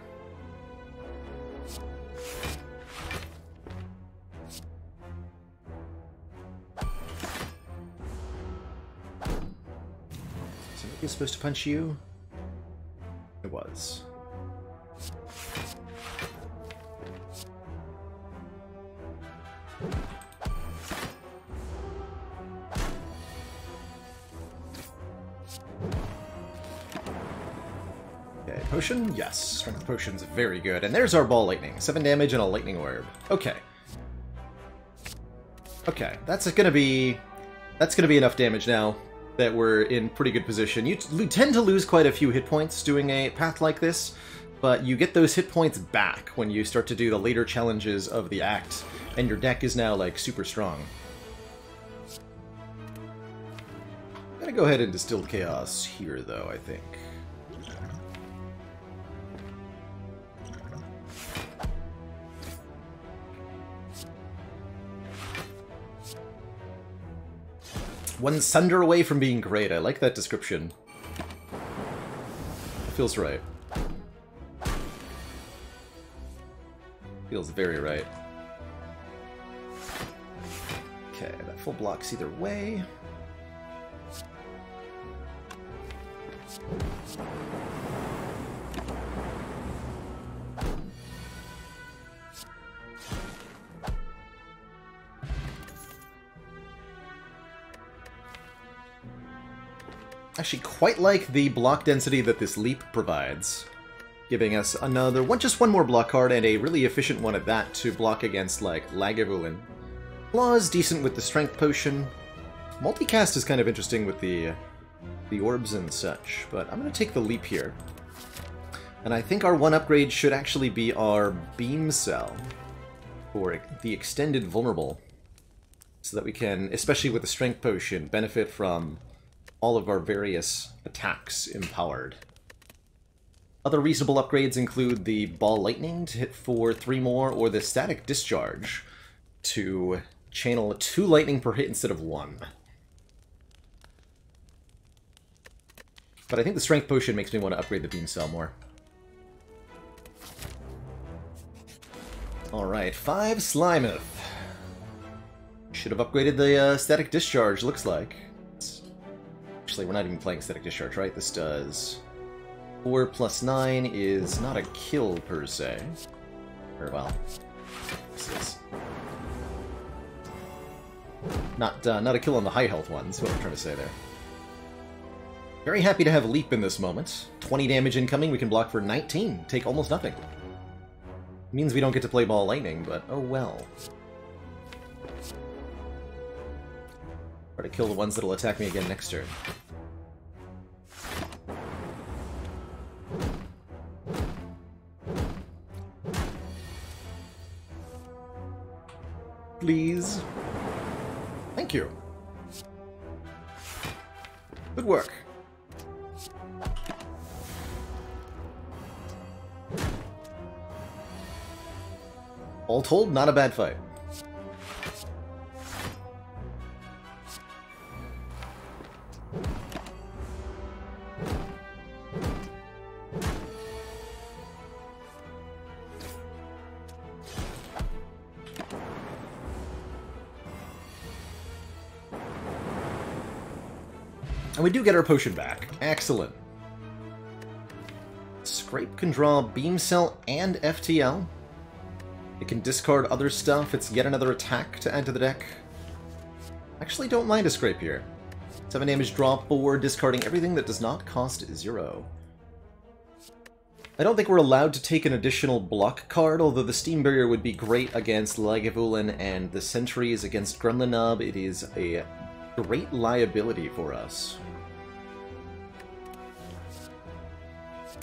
A: Is supposed to punch you? It was. Okay, potion? Yes. Strength potion's very good. And there's our ball lightning. 7 damage and a lightning orb. Okay. Okay, that's gonna be enough damage now that we're in pretty good position. You tend to lose quite a few hit points doing a path like this, but you get those hit points back when you start to do the later challenges of the act, and your deck is now, like, super strong. I'm gonna go ahead and Distilled Chaos here, though, I think. One Sunder away from being great. I like that description. It feels right. Feels very right. Okay, that full blocks either way. Actually quite like the block density that this leap provides, giving us another just one more block card, and a really efficient one at that, to block against, like, Lagavulin. Claw's decent with the strength potion. Multicast is kind of interesting with the orbs and such, but I'm going to take the leap here. And I think our one upgrade should actually be our Beam Cell for the extended vulnerable, so that we can, especially with the strength potion, benefit from all of our various attacks empowered. Other reasonable upgrades include the Ball Lightning to hit for 3 more, or the Static Discharge to channel 2 lightning per hit instead of 1. But I think the Strength Potion makes me want to upgrade the Beam Cell more. Alright, 5 Slimeth. Should have upgraded the Static Discharge, looks like. Actually, we're not even playing Static Discharge, right? This does 4 plus 9 is not a kill, per se. Or, well, this is not a kill on the high health ones, what I'm trying to say there. Very happy to have Leap in this moment. 20 damage incoming, we can block for 19, take almost nothing. Means we don't get to play Ball Lightning, but oh well. Try to kill the ones that'll attack me again next turn. Please. Thank you. Good work. All told, not a bad fight. And we do get our potion back. Excellent. Scrape can draw Beam Cell and FTL. It can discard other stuff. It's yet another attack to add to the deck. Actually, don't mind a Scrape here. 7 damage, draw 4, discarding everything that does not cost 0. I don't think we're allowed to take an additional block card, although the Steam Barrier would be great against Lagavulin and the Sentries against Gremlin. It is a great liability for us.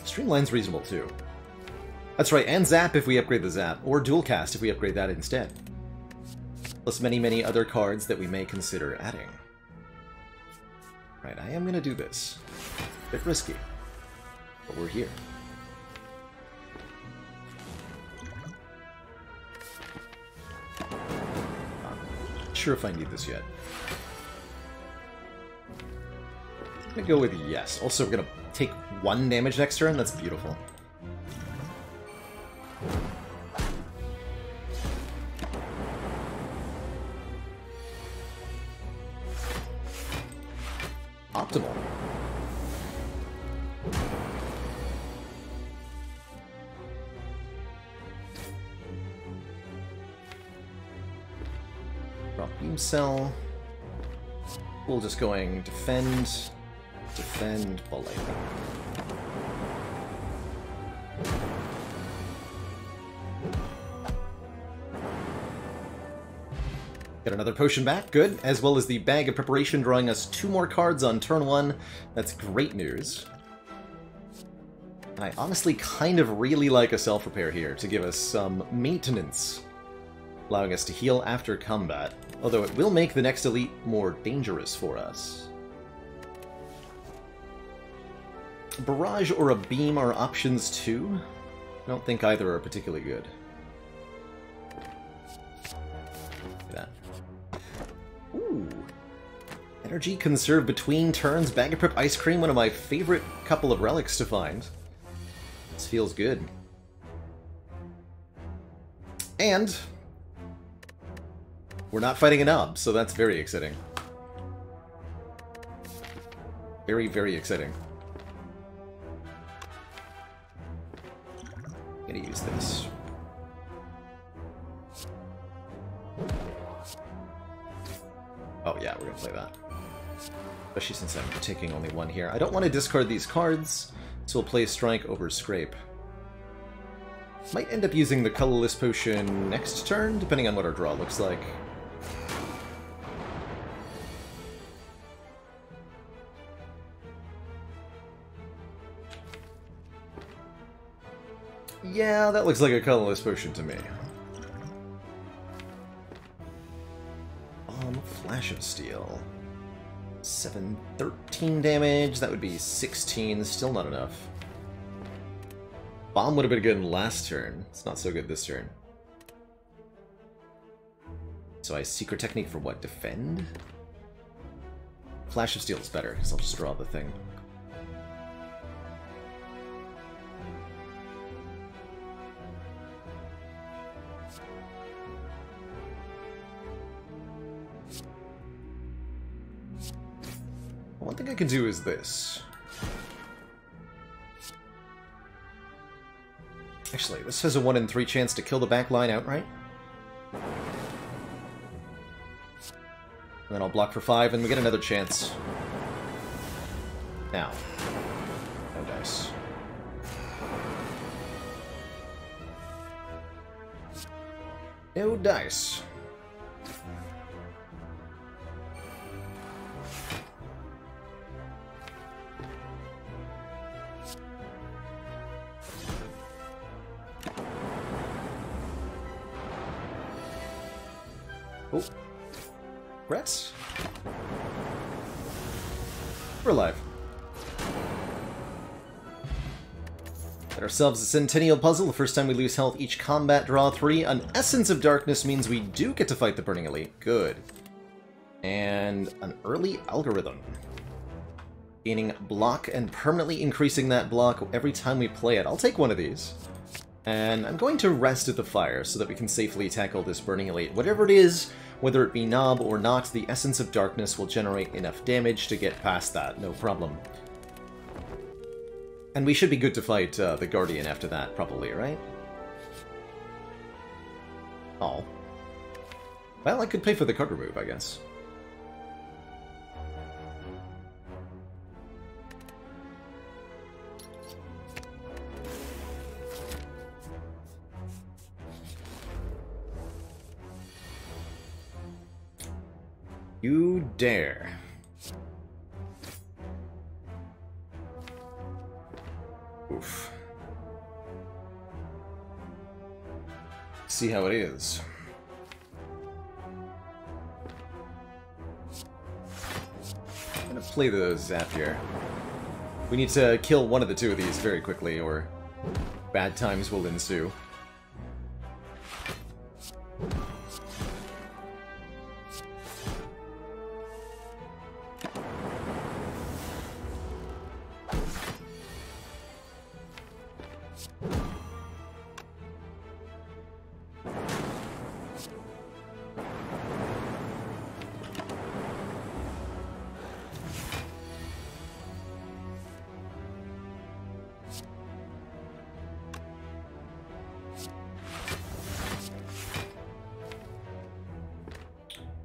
A: Streamline's reasonable too. That's right, and Zap if we upgrade the Zap, or Dual Cast if we upgrade that instead. Plus many other cards that we may consider adding. Right, I am gonna do this. Bit risky, but we're here. Not sure if I need this yet. I'm gonna go with yes. Also, we're gonna take 1 damage next turn. That's beautiful. Optimal. Drop Beam Cell. We'll just going defend, ball lightning. Get another potion back, good, as well as the Bag of Preparation drawing us 2 more cards on turn 1. That's great news. And I honestly kind of really like a Self-Repair here to give us some maintenance, allowing us to heal after combat, although it will make the next elite more dangerous for us. A Barrage or a Beam are options too. I don't think either are particularly good. Look at that. Ooh. Energy conserved between turns. Bag of Prep Ice Cream, one of my favorite couple of relics to find. This feels good. And we're not fighting a Nob, so that's very exciting. Very exciting. I'm gonna use this. Oh yeah, we're gonna play that. Especially since I'm taking only 1 here. I don't want to discard these cards, so we'll play Strike over Scrape. Might end up using the Colorless Potion next turn, depending on what our draw looks like. Yeah, that looks like a Colorless Potion to me. Flash of Steel. 7, 13 damage. That would be 16. Still not enough. Bomb would have been good last turn. It's not so good this turn. So I Secret Technique for what? Defend? Flash of Steel is better, because I'll just draw the thing. One thing I can do is this. Actually, this has a 1 in 3 chance to kill the back line outright. And then I'll block for 5, and we get another chance. Now. No dice. No dice. Oh. Rats. We're alive. Get ourselves a Centennial Puzzle. The first time we lose health each combat, draw 3. An Essence of Darkness means we do get to fight the Burning Elite. Good. And an early Algorithm. Gaining block and permanently increasing that block every time we play it. I'll take one of these. And I'm going to rest at the fire so that we can safely tackle this Burning Elite. Whatever it is, whether it be Nob or not, the Essence of Darkness will generate enough damage to get past that, no problem. And we should be good to fight the Guardian after that, probably, right? Oh. Well, I could pay for the card remove, I guess. You dare. Oof. See how it is. I'm gonna play the Zap here. We need to kill one of the two of these very quickly, or bad times will ensue.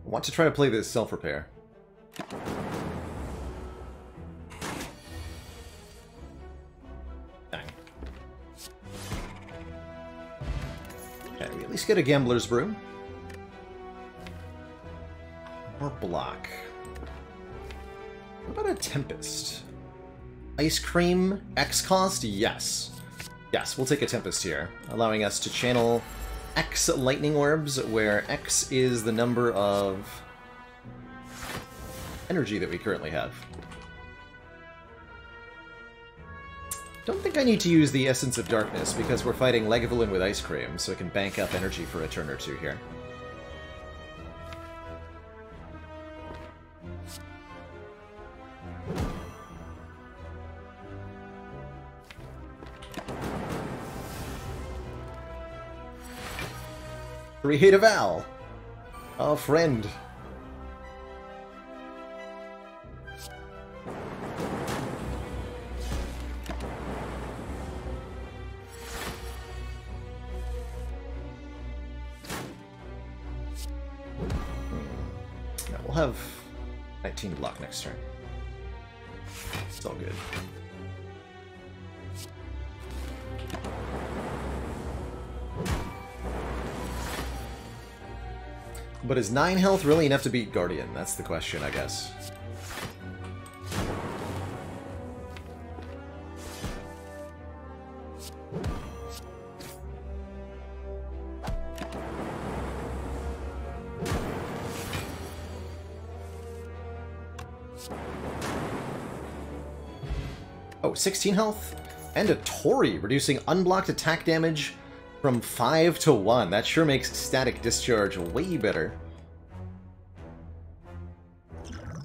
A: I want to try to play this self-repair. Dang. Okay, we at least get a Gambler's Brew. Or block. What about a Tempest? Ice Cream? X cost? Yes. Yes, we'll take a Tempest here, allowing us to channel X lightning orbs, where X is the number of energy that we currently have. Don't think I need to use the Essence of Darkness, because we're fighting Lagavulin with Ice Cream, so I can bank up energy for a turn or two here. Create a Val! Our friend. Yeah, we'll have 19 to block next turn. It's all good. But is 9 health really enough to beat Guardian? That's the question, I guess. Oh, 16 health? And a Tori, reducing unblocked attack damage from 5 to 1. That sure makes Static Discharge way better.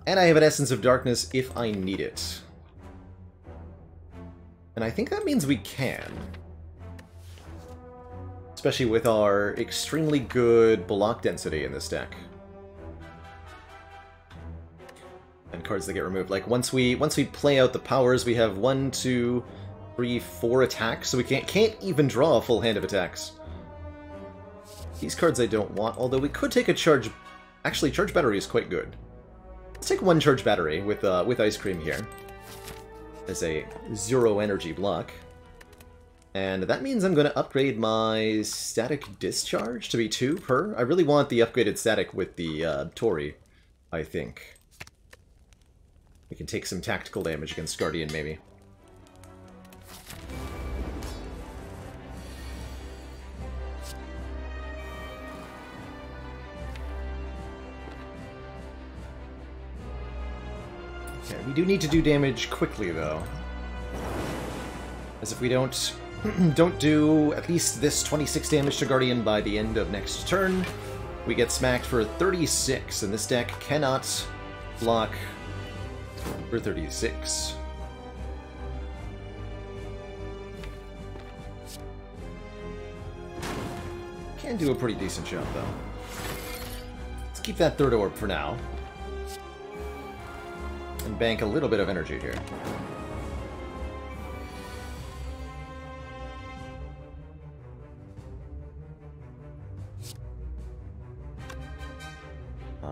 A: And I have an Essence of Darkness if I need it. And I think that means we can. Especially with our extremely good block density in this deck. And cards that get removed. Like, once we play out the powers, we have 1, 2, 3, 4 attacks, so we can't even draw a full hand of attacks. These cards I don't want, although we could take a charge... Actually, Charge Battery is quite good. Let's take 1 Charge Battery with Ice Cream here. As a 0 energy block. And that means I'm going to upgrade my Static Discharge to be 2 per. I really want the upgraded Static with the Tori, I think. We can take some tactical damage against Guardian, maybe. Okay, we do need to do damage quickly, though. As if we don't do at least this 26 damage to Guardian by the end of next turn, we get smacked for 36, and this deck cannot block for 36. Can do a pretty decent job, though. Let's keep that third orb for now. And bank a little bit of energy here.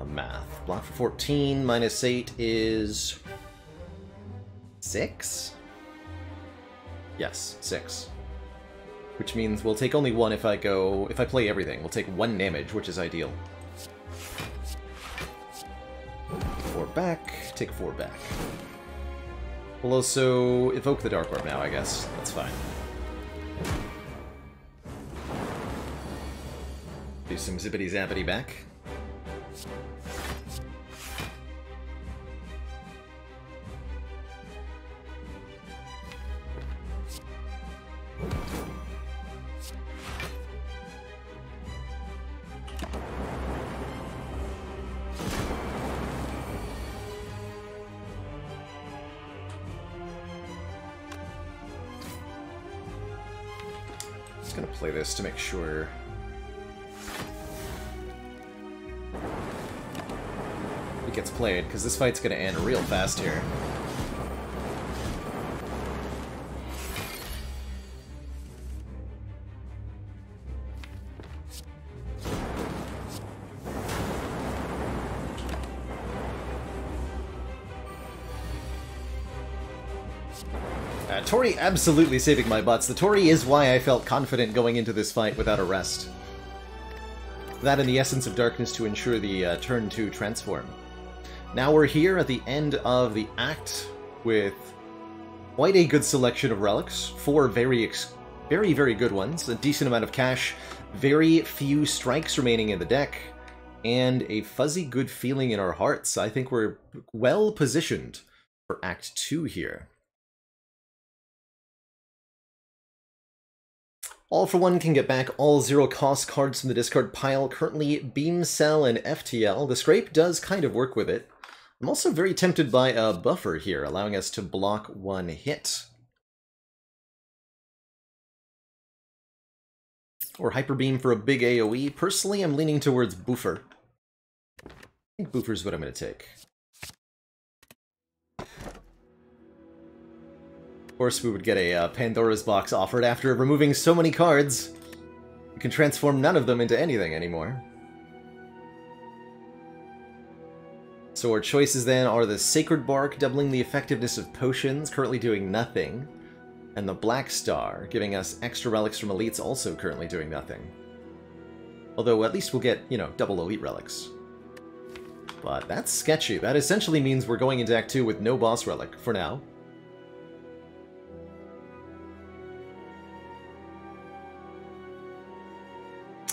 A: Math. Block for 14, minus 8 is... 6? Yes, 6. Which means we'll take only 1 if I play everything. We'll take 1 damage, which is ideal. 4 back, take 4 back. We'll also evoke the Dark Orb now, I guess. That's fine. Do some zippity-zappity back. Just gonna play this to make sure. It gets played, because this fight's gonna end real fast here. Tori absolutely saving my butts. The Tori is why I felt confident going into this fight without a rest. That and the Essence of Darkness to ensure the turn 2 transform. Now we're here at the end of the act with quite a good selection of relics. 4 very, very good ones. A decent amount of cash. Very few strikes remaining in the deck. And a fuzzy good feeling in our hearts. I think we're well positioned for Act 2 here. All for One can get back all 0-cost cards from the discard pile, currently Beam Cell and FTL. The Scrape does kind of work with it. I'm also very tempted by a Buffer here, allowing us to block 1 hit. Or Hyper Beam for a big AoE. Personally, I'm leaning towards Buffer. I think Buffer's what I'm going to take. Of course, we would get a Pandora's box offered after removing so many cards. You can transform none of them into anything anymore. So our choices then are the Sacred Bark, doubling the effectiveness of potions, currently doing nothing. And the Black Star, giving us extra relics from elites, also currently doing nothing. Although at least we'll get, you know, double elite relics. But that's sketchy. That essentially means we're going into Act 2 with no boss relic, for now.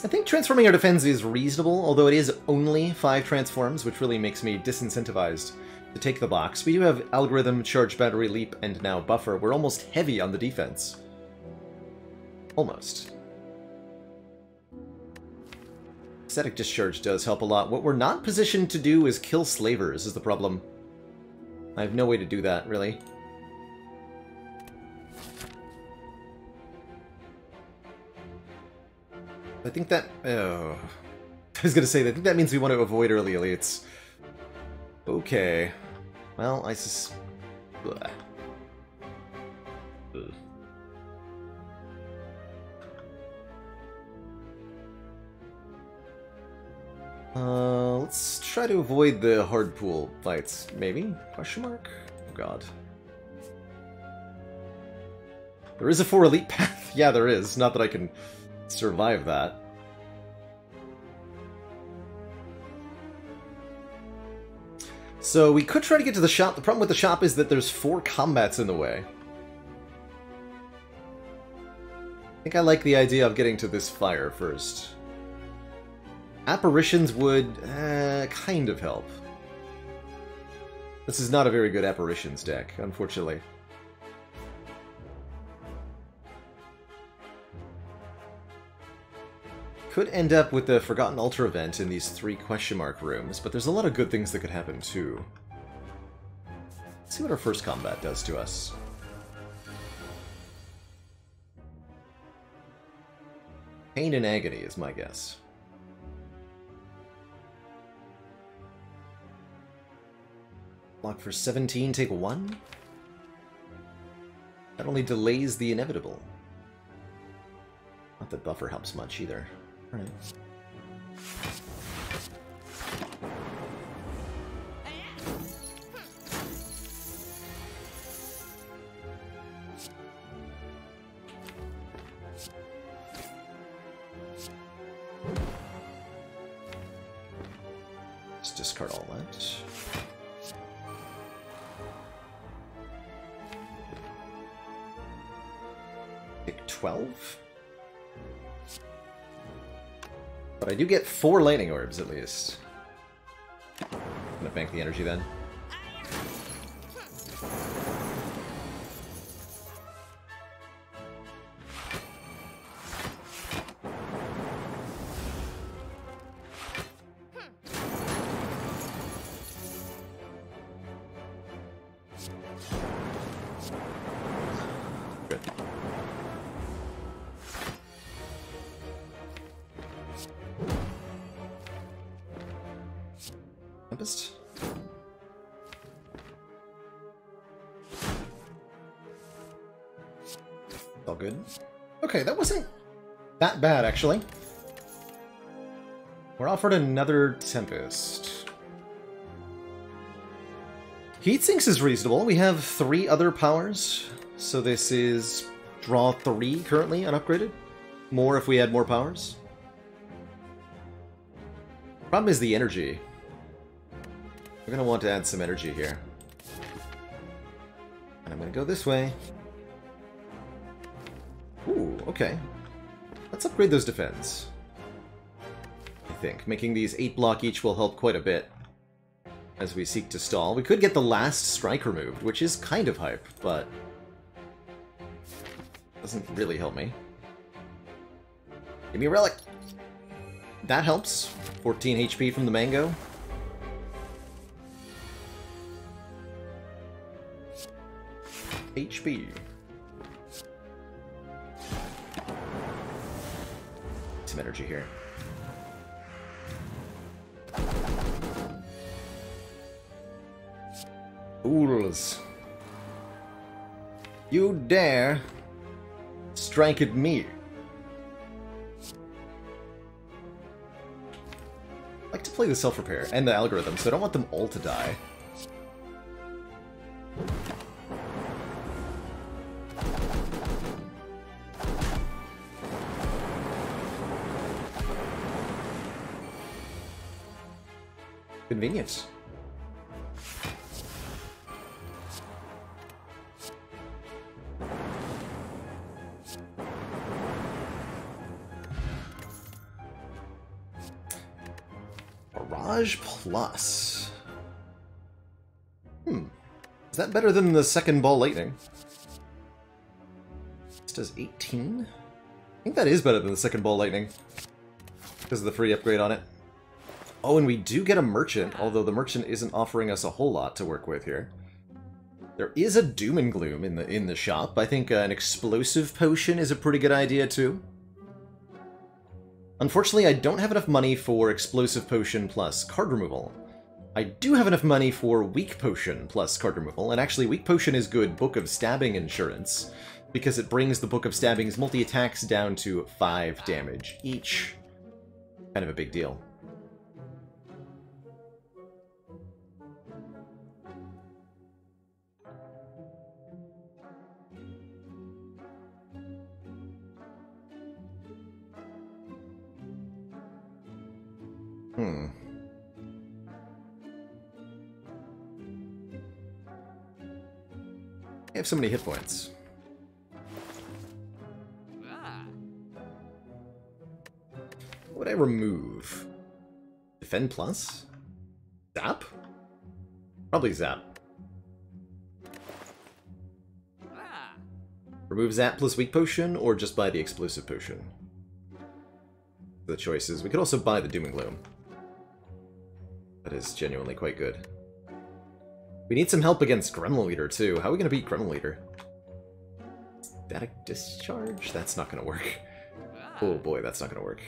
A: I think transforming our defense is reasonable, although it is only 5 transforms, which really makes me disincentivized to take the box. We do have Algorithm, Charge Battery, Leap, and now Buffer. We're almost heavy on the defense. Almost. Static Discharge does help a lot. What we're not positioned to do is kill Slavers, is the problem. I have no way to do that, really. I think that... Oh. I was gonna say, I think that means we want to avoid early elites. Okay. Well, I Blah. Let's try to avoid the hard pool fights, maybe? Question mark? Oh god. There is a 4 elite path. Yeah, there is. Not that I can survive that. So we could try to get to the shop. The problem with the shop is that there's 4 combats in the way. I think I like the idea of getting to this fire first. Apparitions would kind of help. This is not a very good Apparitions deck, unfortunately. Could end up with the Forgotten Altar event in these 3 question mark rooms, but there's a lot of good things that could happen too. Let's see what our first combat does to us. Pain and Agony is my guess. Block for 17, take 1? That only delays the inevitable. Not that Buffer helps much either. Alright. discard all that. Pick 12. But I do get 4 lightning orbs at least. I'm gonna bank the energy then. Good. Tempest? All good. Okay, that wasn't that bad, actually. We're offered another Tempest. Heat Sinks is reasonable. We have 3 other powers, so this is draw 3 currently unupgraded. More if we had more powers. Problem is the energy. We're going to want to add some energy here. And I'm going to go this way. Ooh, okay. Let's upgrade those defense. I think. Making these 8 block each will help quite a bit as we seek to stall. We could get the last strike removed, which is kind of hype, but doesn't really help me. Give me a relic! That helps. 14 HP from the mango. HP. Some energy here. Fools. You dare strike at me. I like to play the self-repair and the algorithm, so I don't want them all to die. Convenience. Barrage Plus. Is that better than the second Ball Lightning? This does 18? I think that is better than the second Ball Lightning. Because of the free upgrade on it. Oh, and we do get a Merchant, although the Merchant isn't offering us a whole lot to work with here. There is a Doom and Gloom in the shop. I think an Explosive Potion is a pretty good idea, too. Unfortunately, I don't have enough money for Explosive Potion plus card removal. I do have enough money for Weak Potion plus card removal, and actually Weak Potion is good Book of Stabbing insurance, because it brings the Book of Stabbing's multi-attacks down to 5 damage each. Kind of a big deal. I have so many hit points. What would I remove? Defend plus? Zap? Probably Zap. Remove Zap plus Weak Potion, or just buy the Explosive Potion? The choices. We could also buy the Doom and Gloom. That is genuinely quite good. We need some help against Gremlin Leader, too. How are we going to beat Gremlin Leader? Static Discharge? That's not going to work. Oh boy, that's not going to work.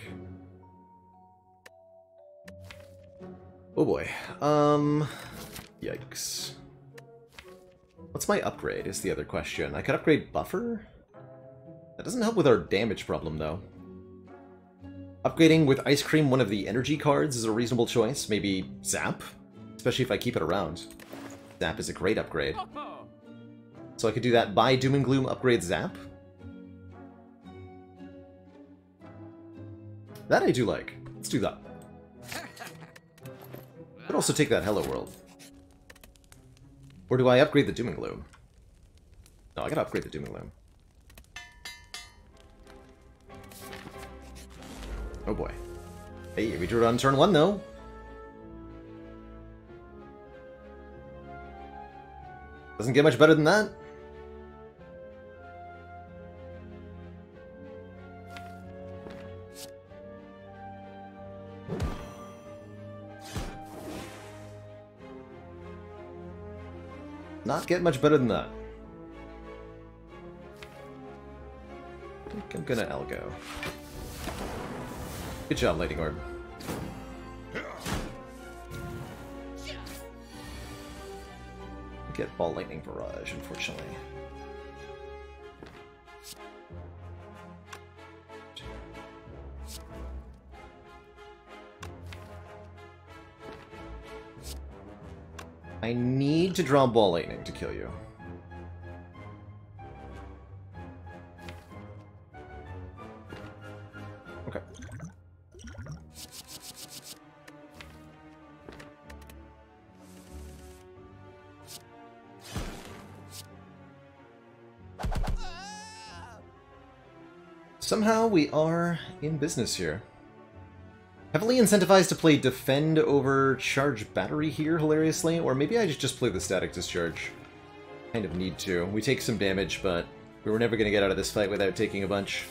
A: Oh boy. Yikes. What's my upgrade is the other question. I could upgrade Buffer? That doesn't help with our damage problem, though. Upgrading with Ice Cream one of the energy cards is a reasonable choice. Maybe Zap? Especially if I keep it around. Zap is a great upgrade. So I could do that. Buy Doom and Gloom, upgrade Zap. That I do like. Let's do that. Could also take that Hello World. Or do I upgrade the Doom and Gloom? No, I gotta upgrade the Doom and Gloom. Oh boy. Hey, we drew it on turn 1 though. Doesn't get much better than that. Not get much better than that. I think I'm gonna Elgo. Good job, Lightning Orb. Get Ball Lightning Barrage, unfortunately. I need to draw Ball Lightning to kill you. Okay. Somehow we are in business here. Heavily incentivized to play Defend over Charge Battery here, hilariously, or maybe I just play the Static Discharge. Kind of need to. We take some damage, but we were never going to get out of this fight without taking a bunch.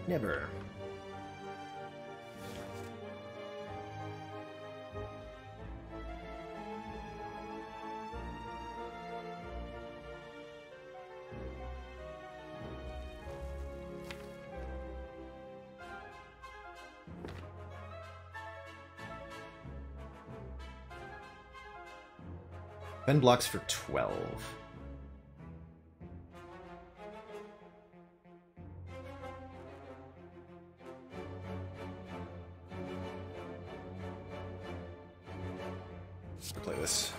A: Never. Ben blocks for 12. Let's play this.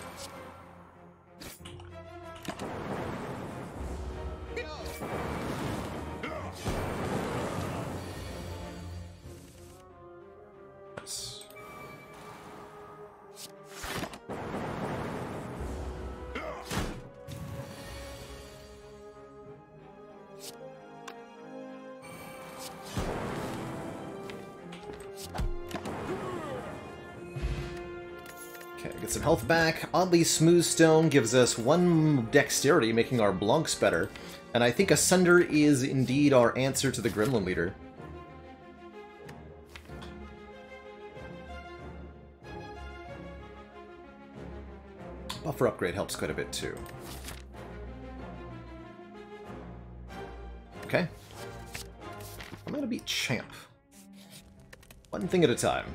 A: Get some health back. Oddly Smooth Stone gives us 1 dexterity, making our Blancs better. And I think Asunder is indeed our answer to the Gremlin Leader. Buffer upgrade helps quite a bit too. Okay. I'm gonna beat Champ. One thing at a time.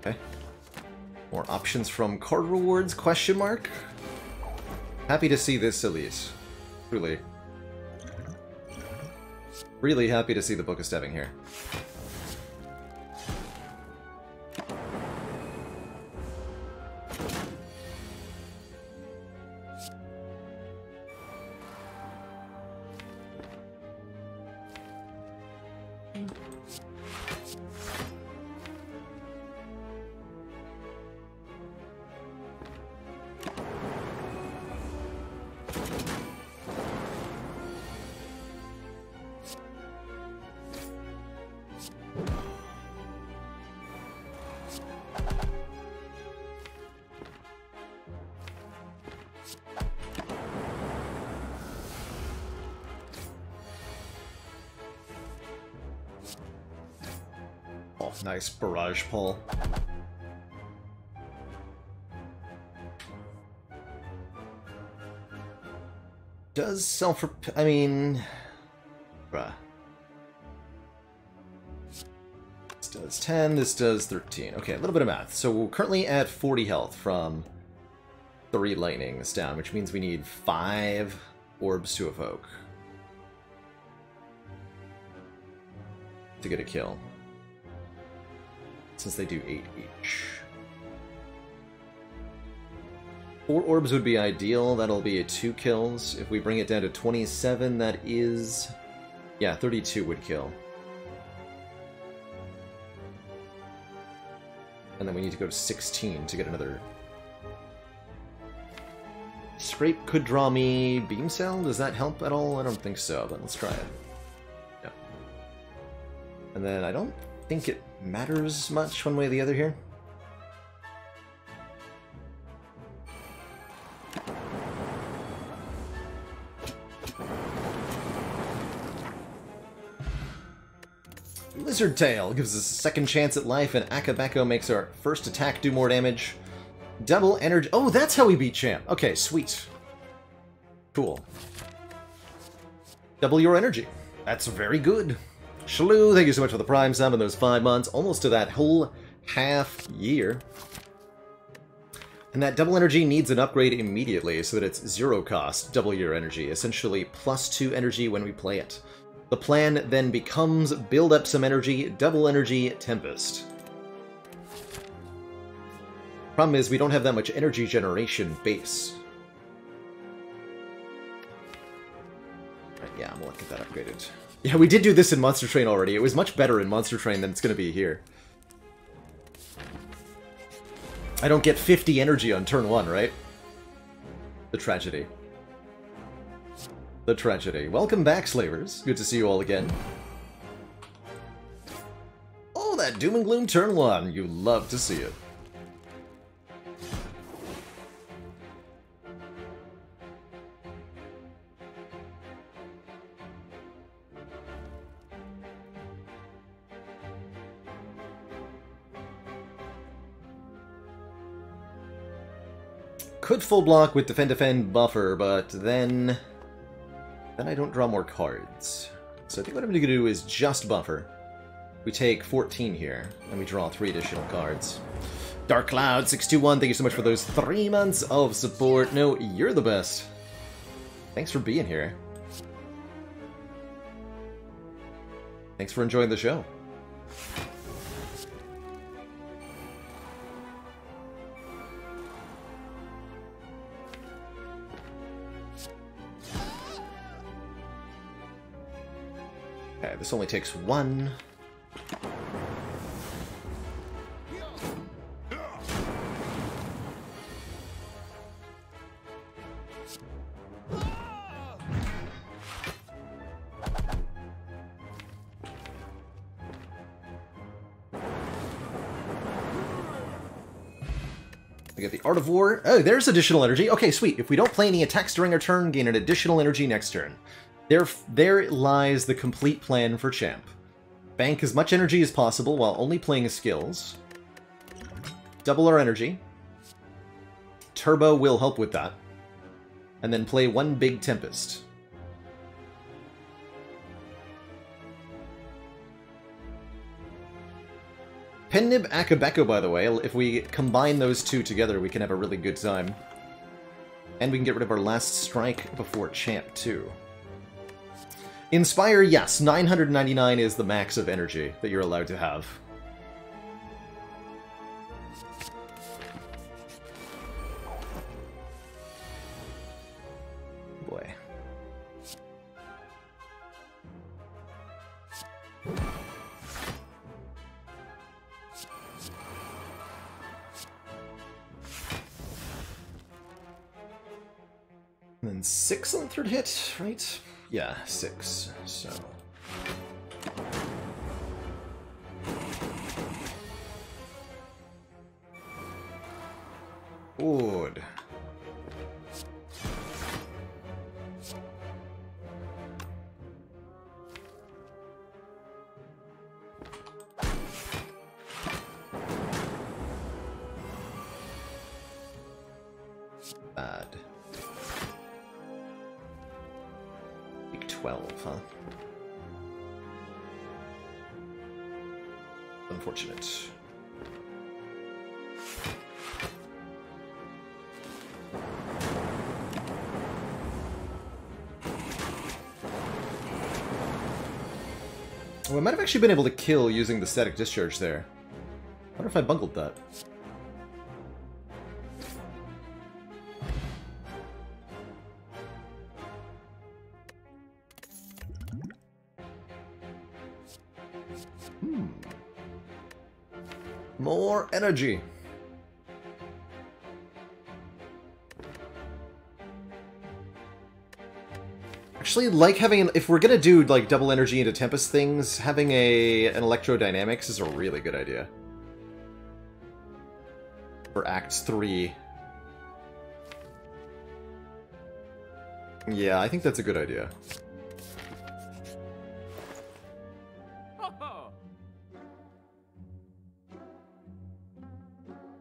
A: Okay. More options from card rewards, question mark? Happy to see this, Elise. Truly. Really happy to see the Book of Stepping here. Nice barrage pull. Does I mean... Bruh. This does 10, this does 13. Okay, a little bit of math. So we're currently at 40 health from 3 lightnings down, which means we need 5 orbs to evoke to get a kill. Since they do 8 each. 4 orbs would be ideal. That'll be 2 kills. If we bring it down to 27, that is... yeah, 32 would kill. And then we need to go to 16 to get another... Scrape could draw me Beam Cell. Does that help at all? I don't think so, but let's try it. Yeah. And then I don't think it matters much one way or the other here. Lizard Tail gives us a second chance at life, and Akabeko makes our first attack do more damage. Double energy. Oh, that's how we beat Champ. Okay, sweet. Cool. Double your energy. That's very good. Shaloo, thank you so much for the Prime sub in those 5 months, almost to that whole half year. And that double energy needs an upgrade immediately so that it's 0 cost, double your energy, essentially +2 energy when we play it. The plan then becomes build up some energy, double energy, Tempest. Problem is, we don't have that much energy generation base. Right, yeah, I'm gonna get that upgraded. Yeah, we did do this in Monster Train already. It was much better in Monster Train than it's gonna be here. I don't get 50 energy on turn 1, right? The tragedy. The tragedy. Welcome back, Slavers. Good to see you all again. Oh, that Doom and Gloom turn 1. You love to see it. Could full block with defend buffer, but then I don't draw more cards. So I think what I'm going to do is just buffer. We take 14 here, and we draw 3 additional cards. Dark Cloud 621, thank you so much for those 3 months of support. No, you're the best. Thanks for being here. Thanks for enjoying the show. Okay, this only takes 1. We get the Art of War. Oh, there's additional energy. Okay, sweet. If we don't play any attacks during our turn, gain an additional energy next turn. There lies the complete plan for Champ. Bank as much energy as possible while only playing skills. Double our energy. Turbo will help with that. And then play 1 big Tempest. Pennib Akabeko, by the way. If we combine those 2 together, we can have a really good time. And we can get rid of our last strike before Champ, too. In Spire, yes, 999 is the max of energy that you're allowed to have. Boy. And then 6 on the 3rd hit, right? Yeah, 6, so... Good. Bad. 12, huh? Unfortunate. Oh, I might have actually been able to kill using the static discharge there. I wonder if I bungled that. More energy. Actually, like having, if we're gonna do like double energy into Tempest things, having an electrodynamics is a really good idea. For Act 3. Yeah, I think that's a good idea.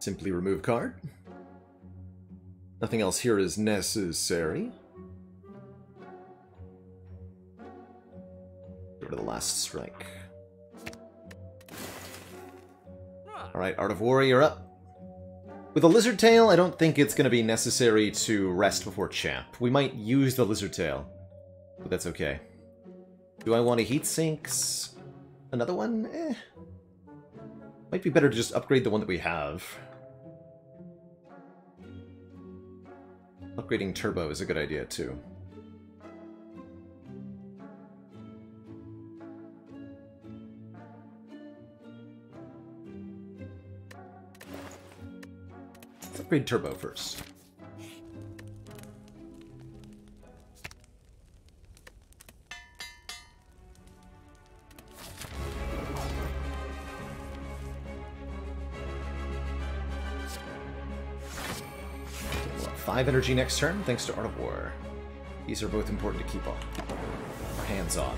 A: Simply remove card. Nothing else here is necessary. Go to the last strike. Alright, Art of War, you're up. With a Lizard Tail, I don't think it's going to be necessary to rest before Champ. We might use the Lizard Tail, but that's okay. Do I want to heat sinks? Another one? Eh. Might be better to just upgrade the one that we have. Upgrading Turbo is a good idea, too. Let's upgrade Turbo first. We'll have 5 energy next turn, thanks to Art of War. These are both important to keep on. Our hands on.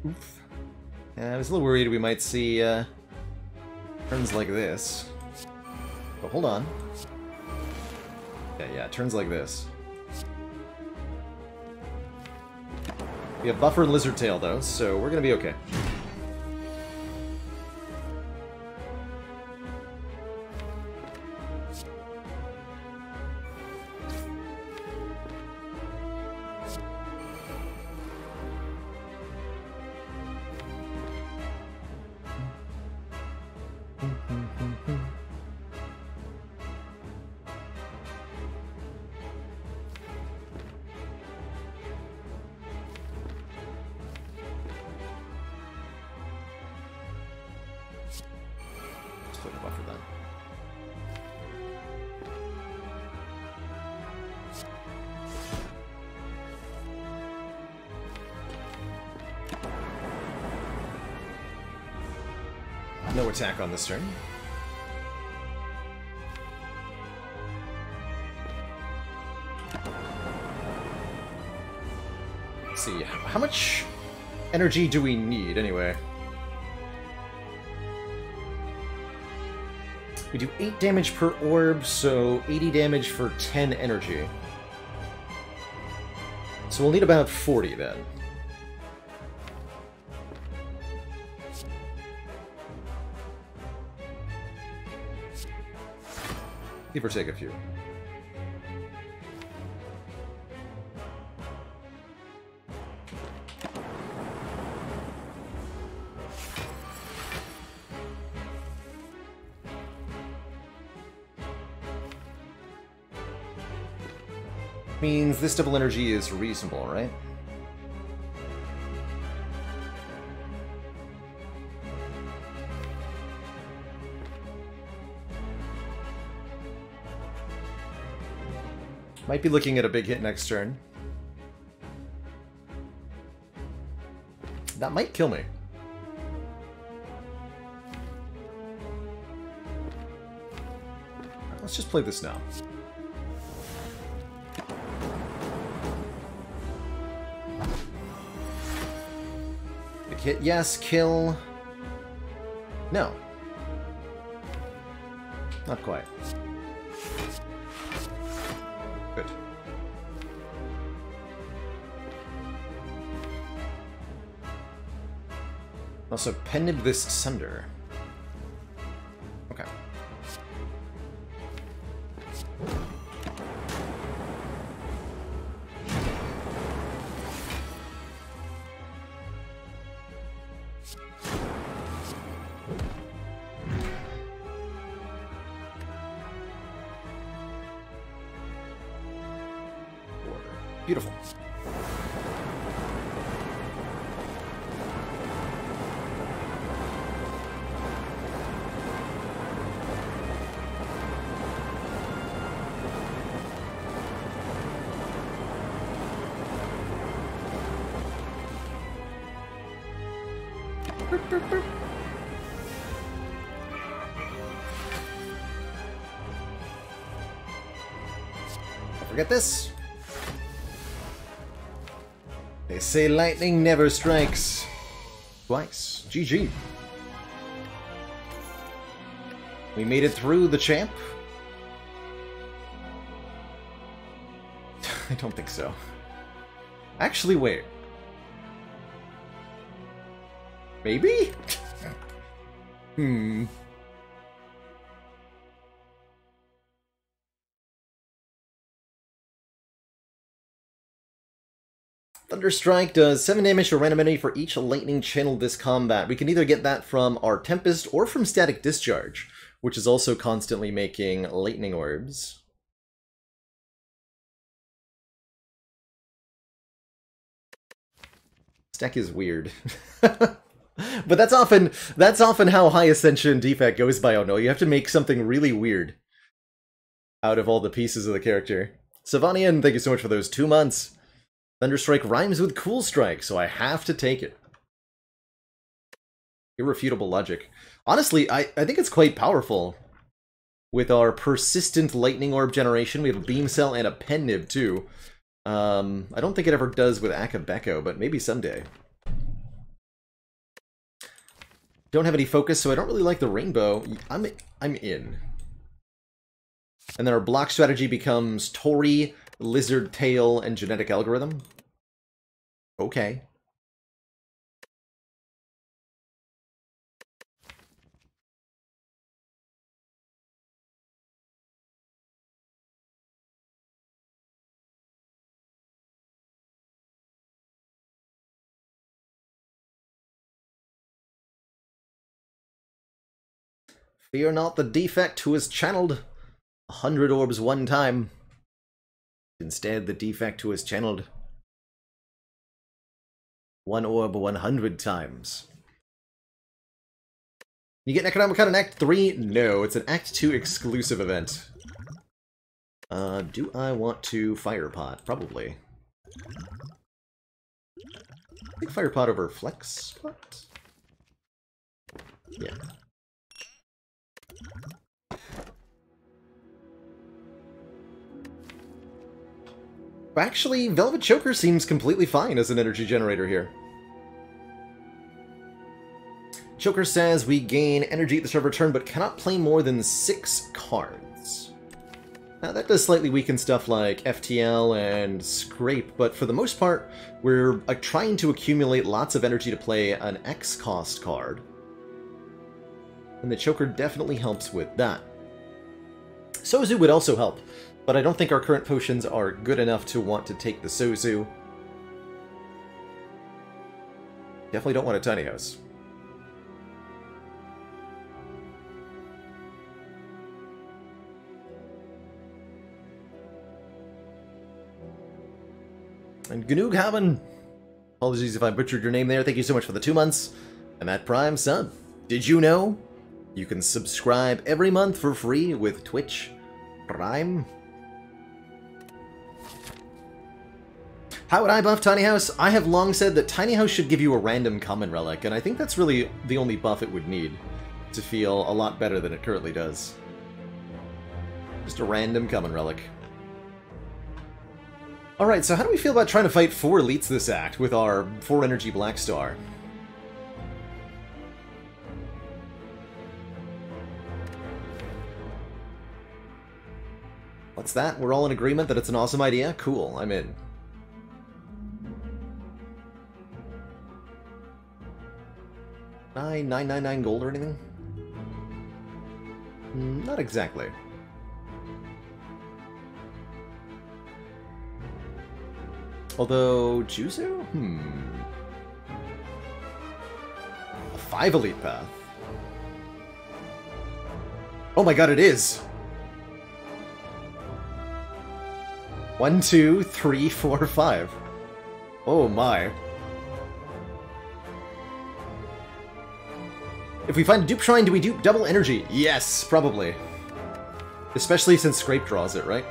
A: Oof. I was a little worried we might see turns like this. But hold on. Yeah, turns like this. We have Buffer and Lizard Tail, though, so we're gonna be okay. No attack on this turn. Let's see, how much energy do we need, anyway? We do 8 damage per orb, so 80 damage for 10 energy. So we'll need about 40, then. Give or take a few. Means this double energy is reasonable, right? Might be looking at a big hit next turn. That might kill me. Let's just play this now. Big hit, yes. Kill. No. Not quite. Good. Also, pended this Sunder. Okay. Beautiful. Don't forget this. They say lightning never strikes twice. GG. We made it through the champ. I don't think so. Actually, wait. Maybe? Thunderstrike does 7 damage to random enemy for each lightning channel this combat. We can either get that from our Tempest or from Static Discharge, which is also constantly making lightning orbs. This deck is weird. But that's often how High Ascension Defect goes by, oh no. You have to make something really weird out of all the pieces of the character. Savanian, thank you so much for those 2 months. Thunderstrike rhymes with Cool Strike, so I have to take it. Irrefutable logic. Honestly, I think it's quite powerful. With our persistent lightning orb generation, we have a beam cell and a pen nib too. I don't think it ever does with Akabeko, but maybe someday. Don't have any focus, so I don't really like the rainbow. I'm in. And then our block strategy becomes Tori, Lizard Tail, and Genetic Algorithm. Okay. Fear not the defect who is channeled 100 orbs one time. Instead, the defect who is channeled 1 orb 100 times. You get an Economic Cut in Act 3? No, it's an Act 2 exclusive event. Do I want to Fire Pot? Probably. I think Fire Pot over Flex Pot? Yeah. Actually, Velvet Choker seems completely fine as an energy generator here. Choker says we gain energy at the start of our turn, but cannot play more than 6 cards. Now that does slightly weaken stuff like FTL and Scrape, but for the most part, we're trying to accumulate lots of energy to play an X-cost card. And the Choker definitely helps with that. Sozu would also help, but I don't think our current potions are good enough to want to take the Sozu. Definitely don't want a tiny house. And Gnooghaven, apologies if I butchered your name there, thank you so much for the 2 months. And that Prime sub. Did you know you can subscribe every month for free with Twitch Prime? How would I buff Tiny House? I have long said that Tiny House should give you a random common relic, and I think that's really the only buff it would need to feel a lot better than it currently does. Just a random common relic. Alright, so how do we feel about trying to fight 4 elites this act with our 4 energy Black Star? What's that? We're all in agreement that it's an awesome idea? Cool, I'm in. $9.99 gold or anything? Not exactly. Although, Juzu? A 5 elite path. Oh my god, it is! 1, 2, 3, 4, 5. Oh my. If we find a dupe shrine, do we dupe double energy? Yes, probably. Especially since Scrape draws it, right?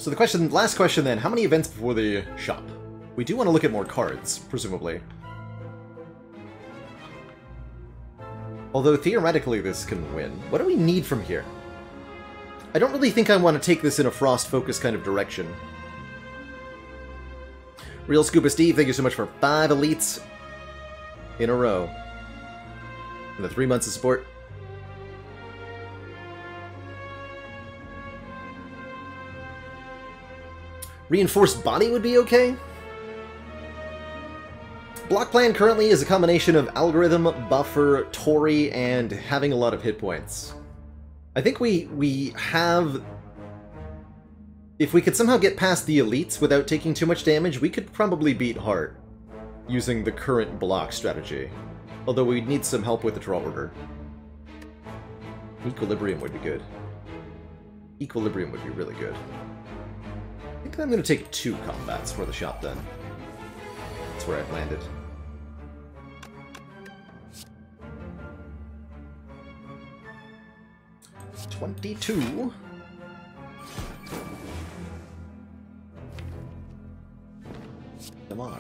A: So the question, last question then, how many events before the shop? We do want to look at more cards, presumably. Although theoretically this can win. What do we need from here? I don't really think I want to take this in a Frost-focused kind of direction. Real Scuba Steve, thank you so much for 5 elites in a row. And the 3 months of support. Reinforced body would be okay. Block plan currently is a combination of algorithm, buffer, Tory, and having a lot of hit points. I think we have... If we could somehow get past the elites without taking too much damage, we could probably beat Heart using the current block strategy. Although we'd need some help with the draw order. Equilibrium would be good. Equilibrium would be really good. I think I'm going to take 2 combats for the shop then. That's where I've landed. $22. Damage.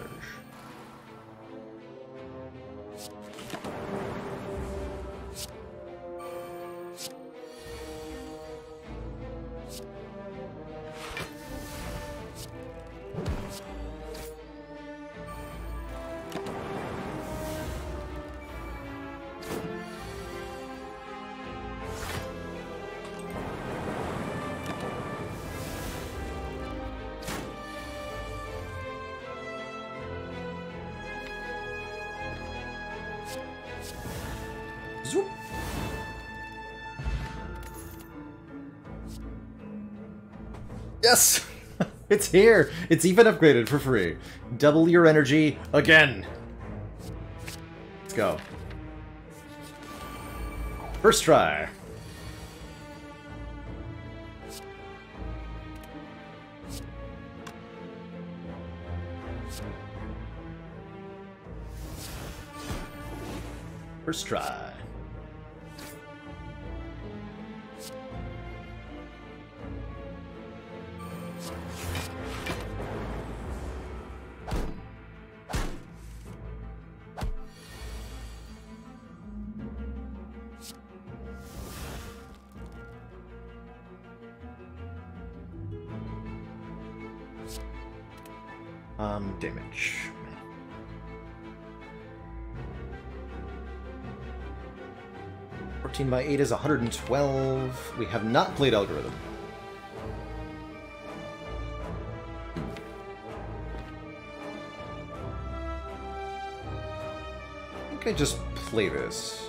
A: Yes! It's here! It's even upgraded for free. Double your energy again! Let's go. First try. First try. Damage. 14 by 8 is 112. We have not played Algorithm. I think I just play this.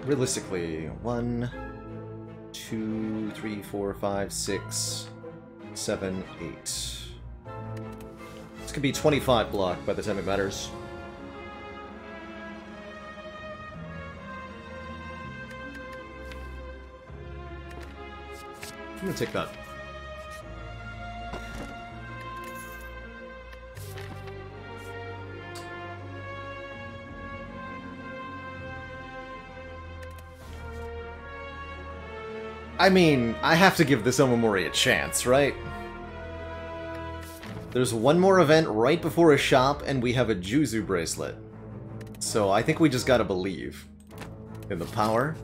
A: Realistically, 1, 2, 3, 4, 5, 6, 7, 8. This could be 25 block by the time it matters. I'm gonna take that. I mean, I have to give this Omamori a chance, right? There's one more event right before a shop, and we have a Juzu bracelet. So I think we just gotta believe in the power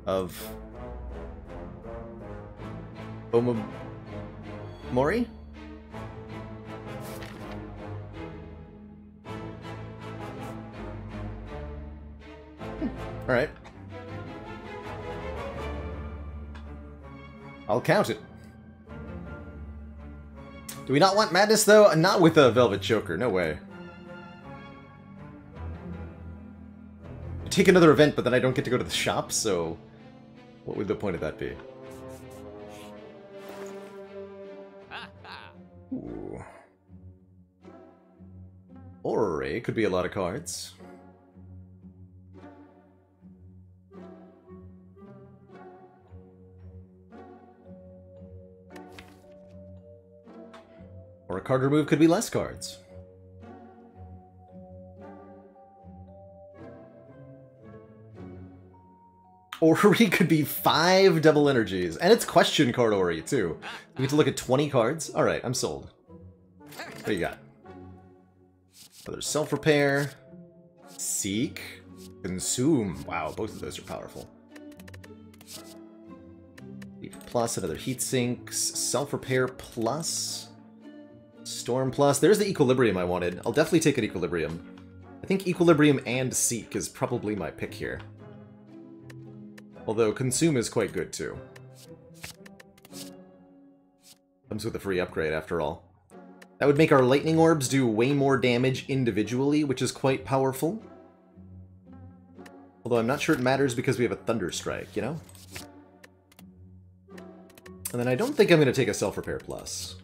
A: of Omamori? Alright. I'll count it. Do we not want madness, though? Not with a Velvet Choker. No way. Take another event, but then I don't get to go to the shop, so... What would the point of that be? Orrery could be a lot of cards. Or a card remove could be less cards. Orrery could be 5 double energies. And it's question card Orrery, too. We get to look at 20 cards? Alright, I'm sold. What do you got? Another self-repair. Seek. Consume. Wow, both of those are powerful. Plus, another heat sinks. Self-repair plus. Storm plus. There's the equilibrium I wanted. I'll definitely take an equilibrium. I think equilibrium and seek is probably my pick here. Although consume is quite good too. Comes with a free upgrade after all. That would make our lightning orbs do way more damage individually, which is quite powerful. Although I'm not sure it matters because we have a thunder strike, you know? And then I don't think I'm going to take a self-repair plus.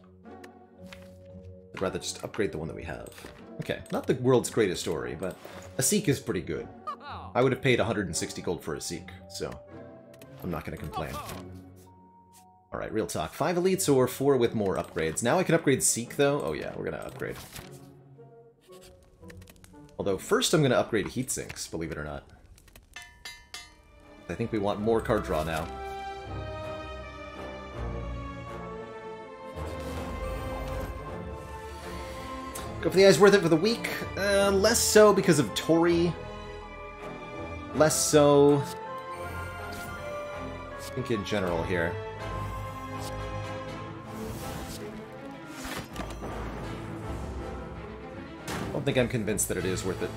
A: I'd rather just upgrade the one that we have. Okay, not the world's greatest story, but a Seek is pretty good. I would have paid 160 gold for a Seek, so I'm not going to complain. Alright, real talk. 5 elites or 4 with more upgrades. Now I can upgrade Seek, though. Oh yeah, we're going to upgrade. Although first I'm going to upgrade heat sinks, believe it or not. I think we want more card draw now. Go for the eyes worth it for the week. Less so because of Tori. Less so, I think in general here. I don't think I'm convinced that it is worth it.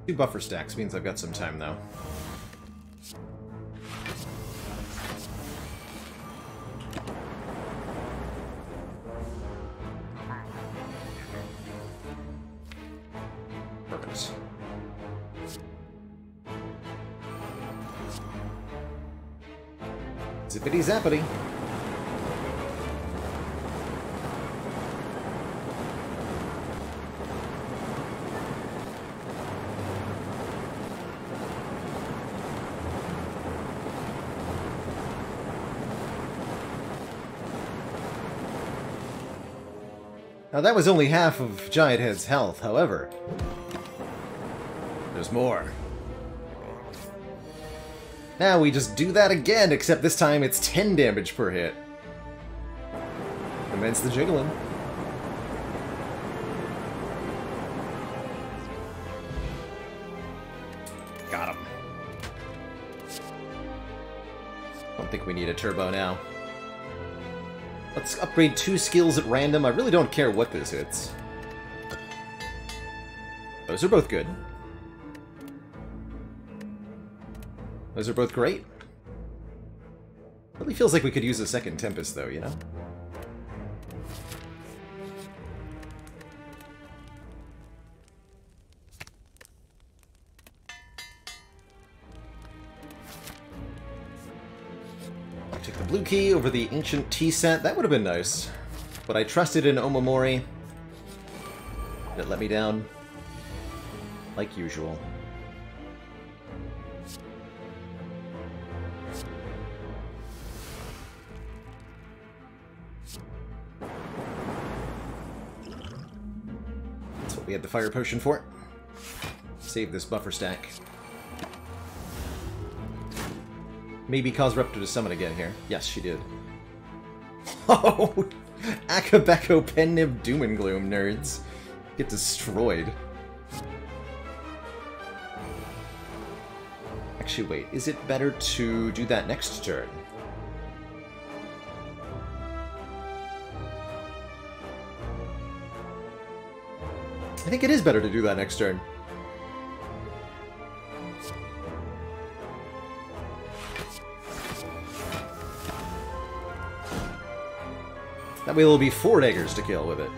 A: Two buffer stacks means I've got some time now. Perfect. Zippity zappity. Now that was only half of Giant Head's health, however. There's more. Now we just do that again, except this time it's 10 damage per hit. Commence the jiggling. Got him. Don't think we need a turbo now. Let's upgrade 2 skills at random. I really don't care what this hits. Those are both good. Those are both great. Really feels like we could use a second Tempest, though, you know? Take the blue key over the ancient tea set. That would have been nice. But I trusted in Omamori. It let me down. Like usual. That's what we had the fire potion for. Save this buffer stack. Maybe cause Reptor to summon again here. Yes, she did. Oh! Akabeko Pennib Doom and Gloom nerds get destroyed. Actually, wait, is it better to do that next turn? I think it is better to do that next turn. That way there'll be 4 daggers to kill with it.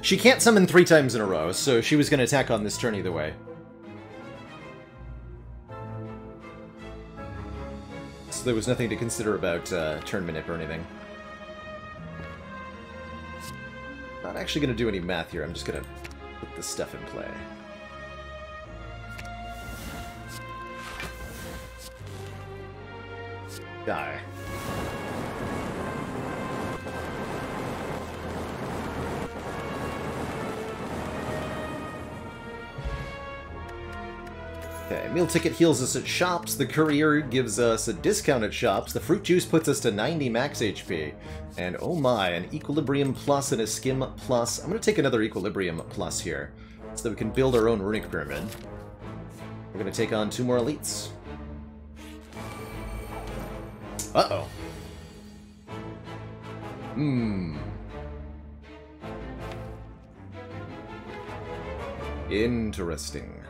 A: She can't summon 3 times in a row, so she was going to attack on this turn either way. So there was nothing to consider about turn manip or anything. Not actually going to do any math here, I'm just going to put this stuff in play. Die. Okay, meal ticket heals us at shops, the courier gives us a discount at shops, the fruit juice puts us to 90 max HP, and oh my, an equilibrium plus and a skim plus. I'm going to take another equilibrium plus here, so that we can build our own runic pyramid. We're going to take on 2 more elites. Uh-oh. Interesting.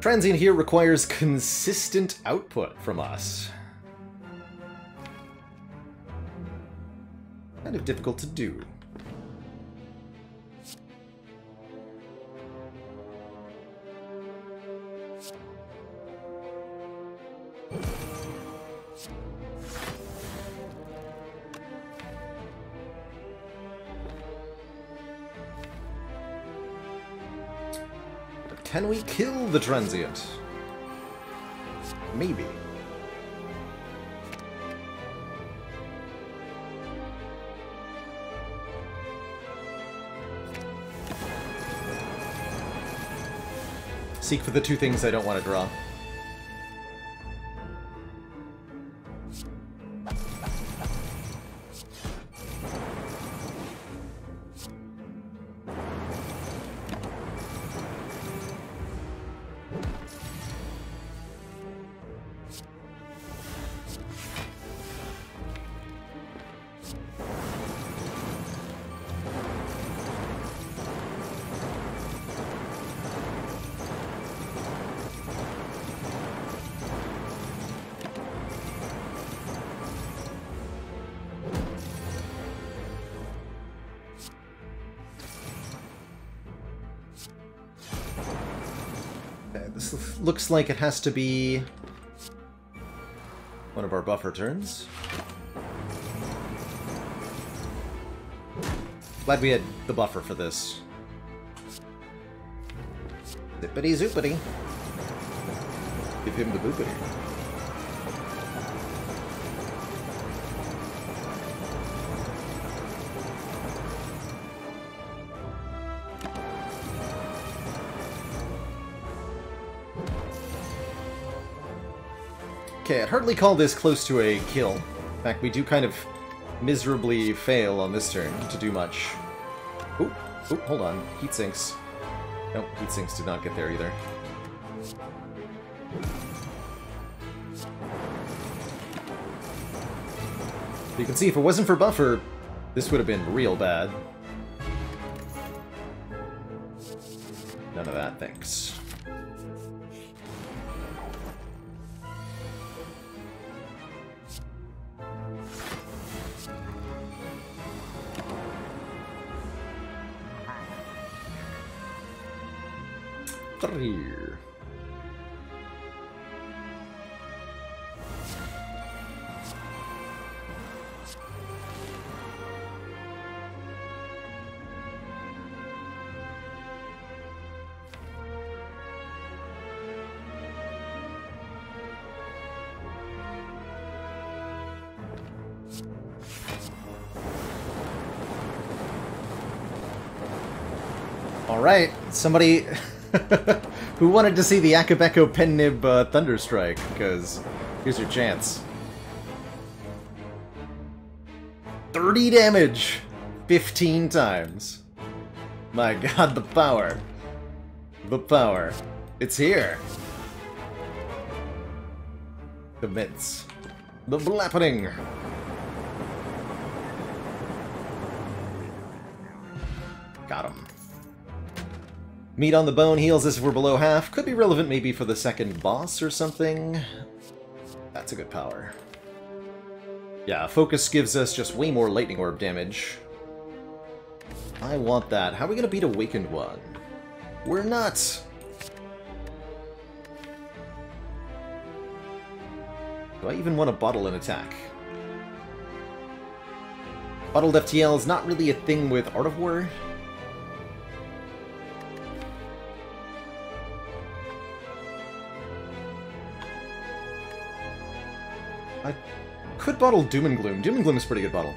A: Transient here requires consistent output from us. Kind of difficult to do. Can we kill the Transient? Maybe. Seek for the 2 things I don't want to draw. This looks like it has to be one of our buffer turns. Glad we had the buffer for this. Zippity zoopity. Give him the boopity. Okay, I'd hardly call this close to a kill. In fact, we do kind of miserably fail on this turn to do much. Oop, oop, hold on. Heat sinks. Nope, heat sinks did not get there either. You can see if it wasn't for buffer, this would have been real bad. None of that, thanks. Here. Alright, somebody who wanted to see the Akabeko Pennib Thunderstrike, because here's your chance. 30 damage! 15 times. My god, the power. The power. It's here. The mints. The blappening. Got him. Meat on the bone heals us if we're below half. Could be relevant maybe for the second boss or something. That's a good power. Yeah, focus gives us just way more lightning orb damage. I want that. How are we gonna beat Awakened One? We're not. Do I even want to bottle an attack? Bottled FTL is not really a thing with Art of War. I could bottle Doom and Gloom. Doom and Gloom is a pretty good bottle.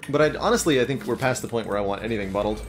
A: But honestly, I think we're past the point where I want anything bottled.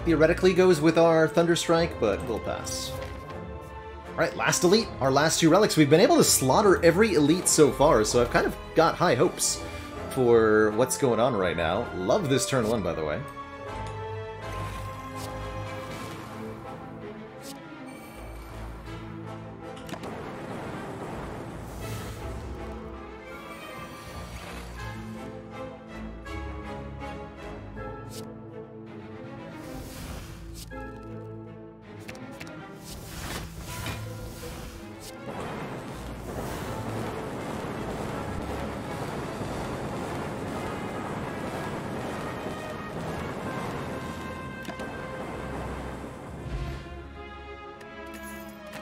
A: Theoretically goes with our Thunderstrike, but we'll pass. Alright, last elite. Our last two relics. We've been able to slaughter every elite so far, so I've kind of got high hopes for what's going on right now. Love this turn one, by the way.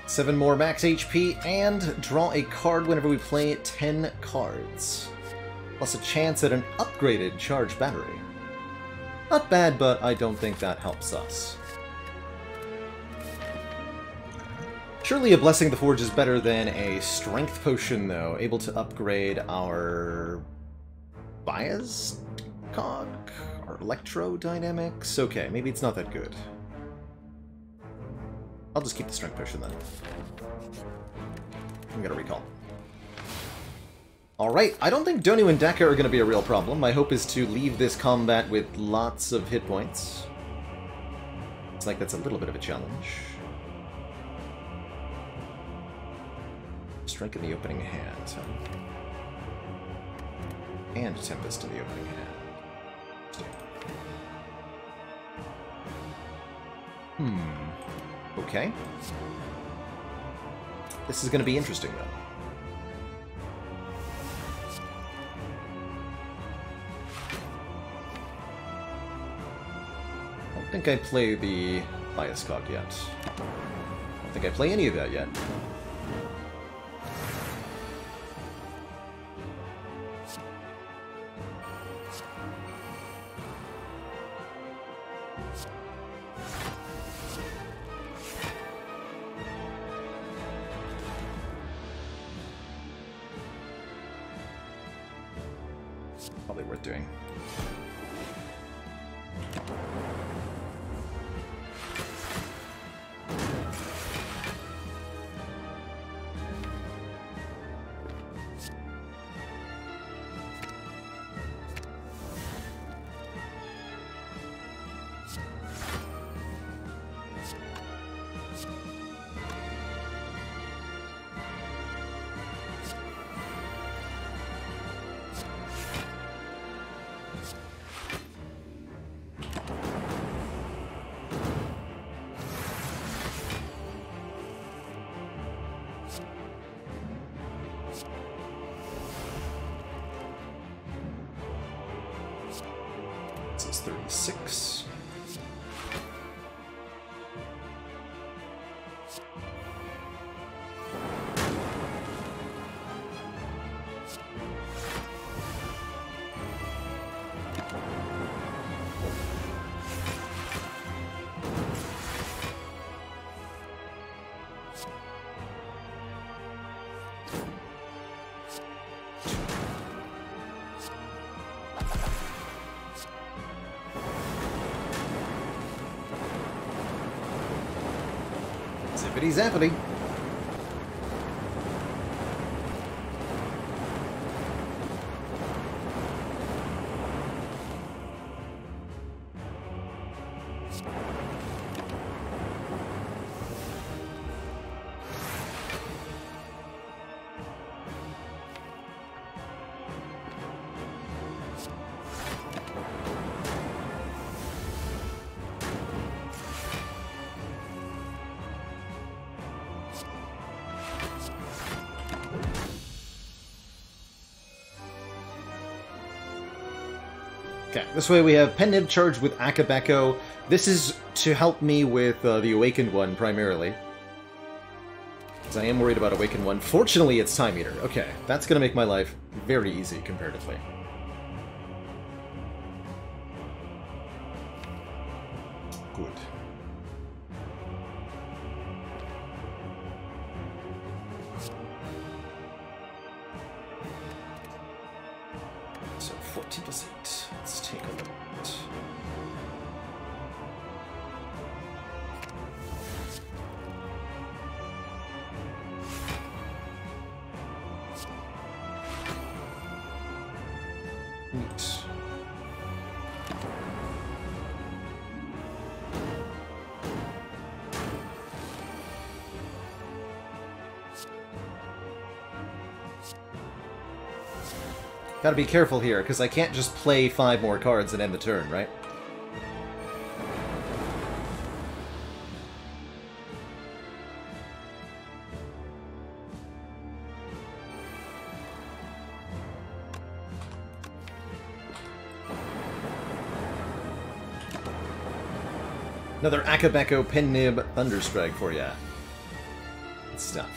A: Seven more max HP, and draw a card whenever we play 10 cards. Plus a chance at an upgraded charge battery. Not bad, but I don't think that helps us. Surely a Blessing of the Forge is better than a Strength Potion, though. Able to upgrade our bias cog? Our electrodynamics? Okay, maybe it's not that good. I'll just keep the Strength Potion then. I'm gonna recall. Alright, I don't think Donu and Deka are gonna be a real problem. My hope is to leave this combat with lots of hit points. It's like that's a little bit of a challenge. Strike in the opening hand. And Tempest in the opening hand. Okay. This is going to be interesting, though. I don't think I play the bias cog yet. I don't think I play any of that yet. Probably worth doing. This is 36. Zippity zappity. Okay, this way we have Pennib charged with Akabeko. This is to help me with the Awakened one, primarily. Because I am worried about Awakened one. Fortunately, it's Time Eater. Okay, that's going to make my life very easy, comparatively. Good. So, 14 plus 8. Let's take a look at it. Neat. Gotta be careful here, because I can't just play 5 more cards and end the turn, right? Another Akabeko Pennib Thunderstrike for ya. Good stuff.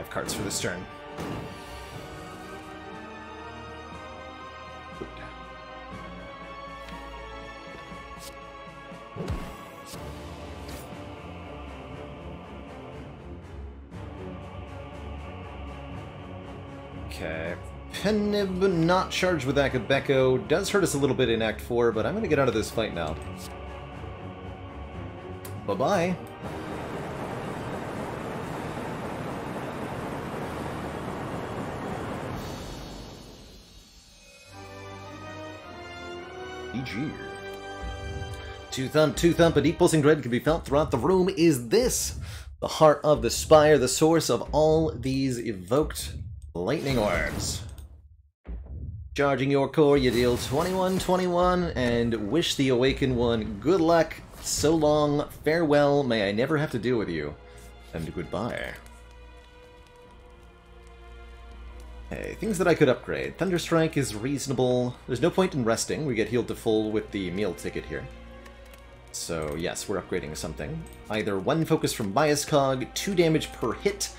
A: Cards for this turn. Okay. Pennib not charged with Akabeko does hurt us a little bit in Act 4, but I'm going to get out of this fight now. Bye-bye. GG. Two thump, a deep pulsing dread can be felt throughout the room. Is this the heart of the Spire, the source of all these evoked lightning orbs? Charging your core, you deal 21/21, and wish the Awakened one good luck, so long, farewell, may I never have to deal with you, and goodbye. Okay, things that I could upgrade. Thunderstrike is reasonable. There's no point in resting. We get healed to full with the meal ticket here. So yes, we're upgrading something. Either 1 focus from Bias Cog, 2 damage per hit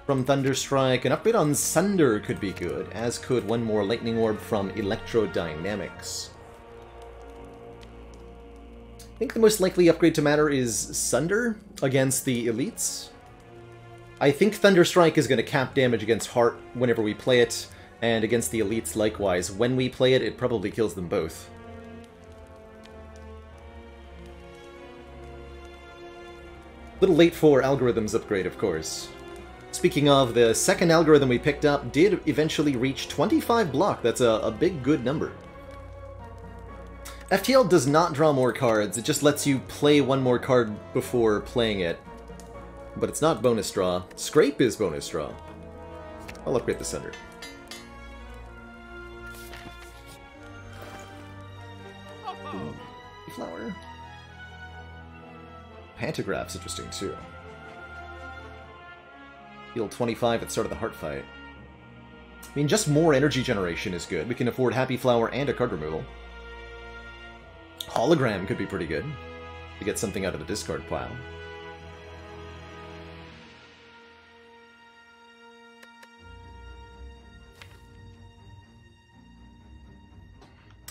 A: from Thunderstrike. An upgrade on Sunder could be good, as could 1 more Lightning Orb from Electrodynamics. think the most likely upgrade to matter is Sunder against the elites. I think Thunderstrike is going to cap damage against Heart whenever we play it, and against the elites likewise. When we play it, it probably kills them both. Little late for Algorithm's upgrade, of course. Speaking of, the second algorithm we picked up did eventually reach 25 block. That's a big, good number. FTL does not draw more cards, it just lets you play one more card before playing it. But it's not bonus draw. Scrape is bonus draw. I'll upgrade the Sunder. Flower. Pantograph's interesting too. Heal 25 at the start of the Heart fight. I mean, just more energy generation is good. We can afford Happy Flower and a card removal. Hologram could be pretty good to get something out of the discard pile.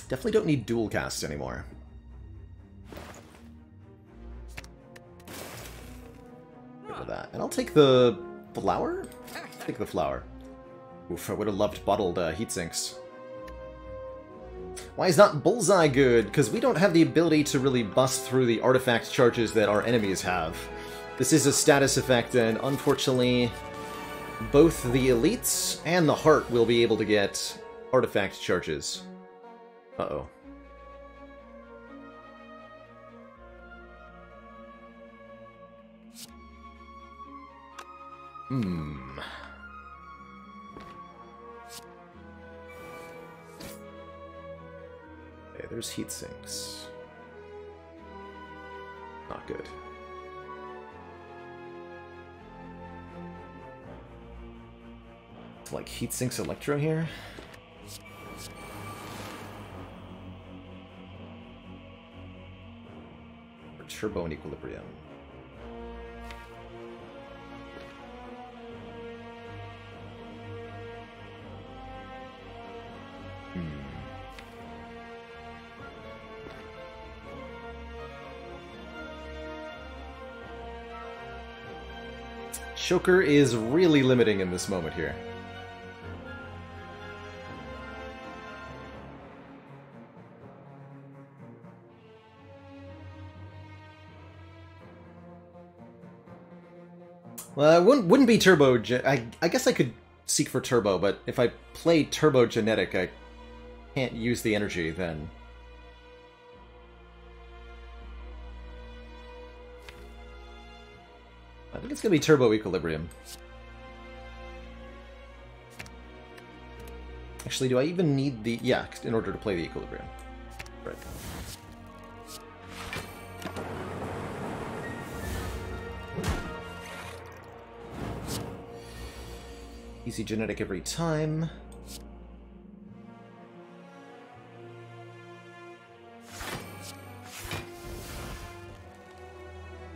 A: Definitely don't need dual cast anymore. Get rid of that. And I'll take the flower? Take the flower. Oof, I would have loved bottled heat sinks. Why is not Bullseye good? Because we don't have the ability to really bust through the artifact charges that our enemies have. This is a status effect, and unfortunately, both the elites and the Heart will be able to get artifact charges. Uh-oh. Okay, there's heat sinks. Not good. Like heat sinks Electro here? Or Turbo and Equilibrium. Choker is really limiting in this moment here. Well, it wouldn't be Turbo. I guess I could seek for Turbo, but if I play Turbo Genetic, I can't use the energy then. I think it's going to be Turbo Equilibrium. Actually, do I even need the... Yeah, in order to play the Equilibrium. Right. Easy Genetic every time.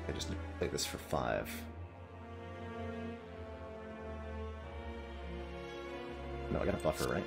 A: I just need to play this for 5. No, I got a buffer, right?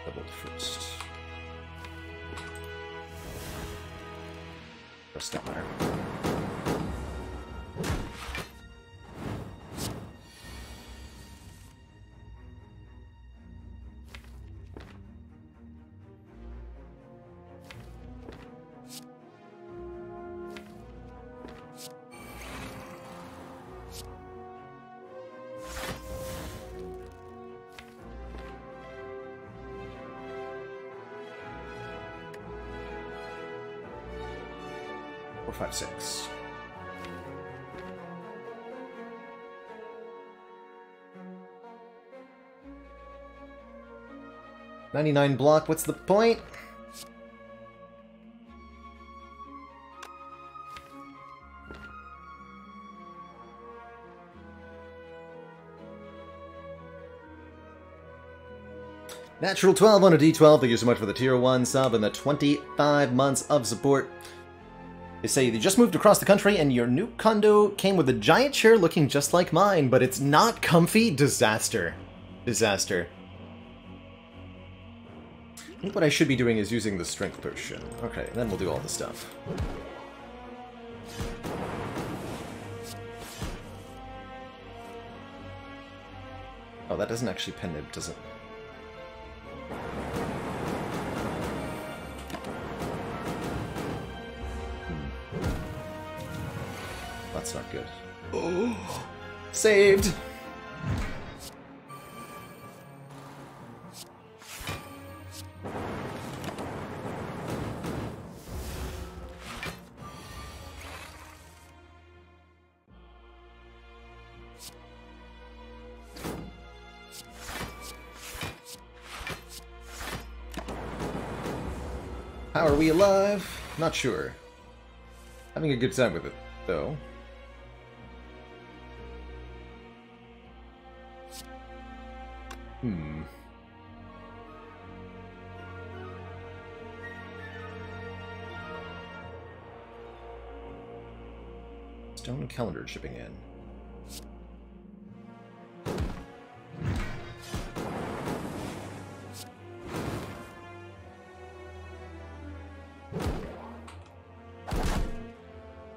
A: Doubled first. First down there. Four, 5, 6. 99 block, what's the point? Natural 12 on a D12, thank you so much for the tier 1 sub and the 25 months of support. They say you just moved across the country and your new condo came with a giant chair looking just like mine, but it's not comfy. Disaster. Disaster. I think what I should be doing is using the strength potion. Okay, then we'll do all the stuff. Oh, that doesn't actually pen nib, does it? That's not good. Oh, saved! How are we alive? Not sure. Having a good time with it, though. Stone calendar shipping in.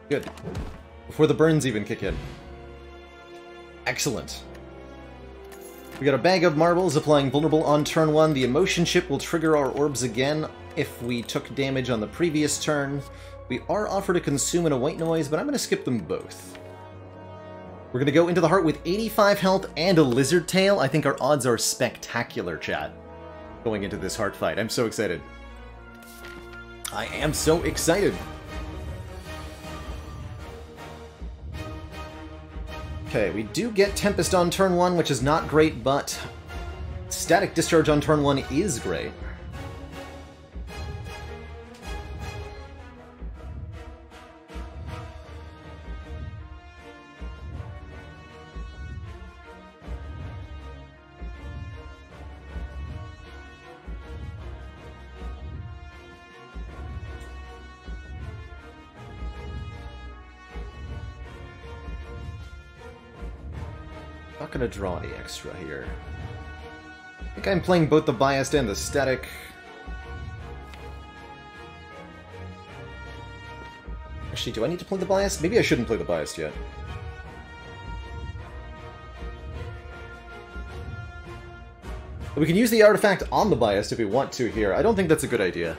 A: Good. Before the burns even kick in. Excellent. We got a bag of marbles applying vulnerable on turn 1. The emotion chip will trigger our orbs again if we took damage on the previous turn. We are offered a consume and a white noise, but I'm going to skip them both. We're going to go into the heart with 85 health and a lizard tail. I think our odds are spectacular, chat, going into this heart fight. I'm so excited. I am so excited. Okay, we do get Tempest on turn 1, which is not great, but Static Discharge on turn 1 is great. Not gonna draw any extra here. I think I'm playing both the biased and the static. Actually, do I need to play the biased? Maybe I shouldn't play the biased yet. We can use the artifact on the biased if we want to here. I don't think that's a good idea.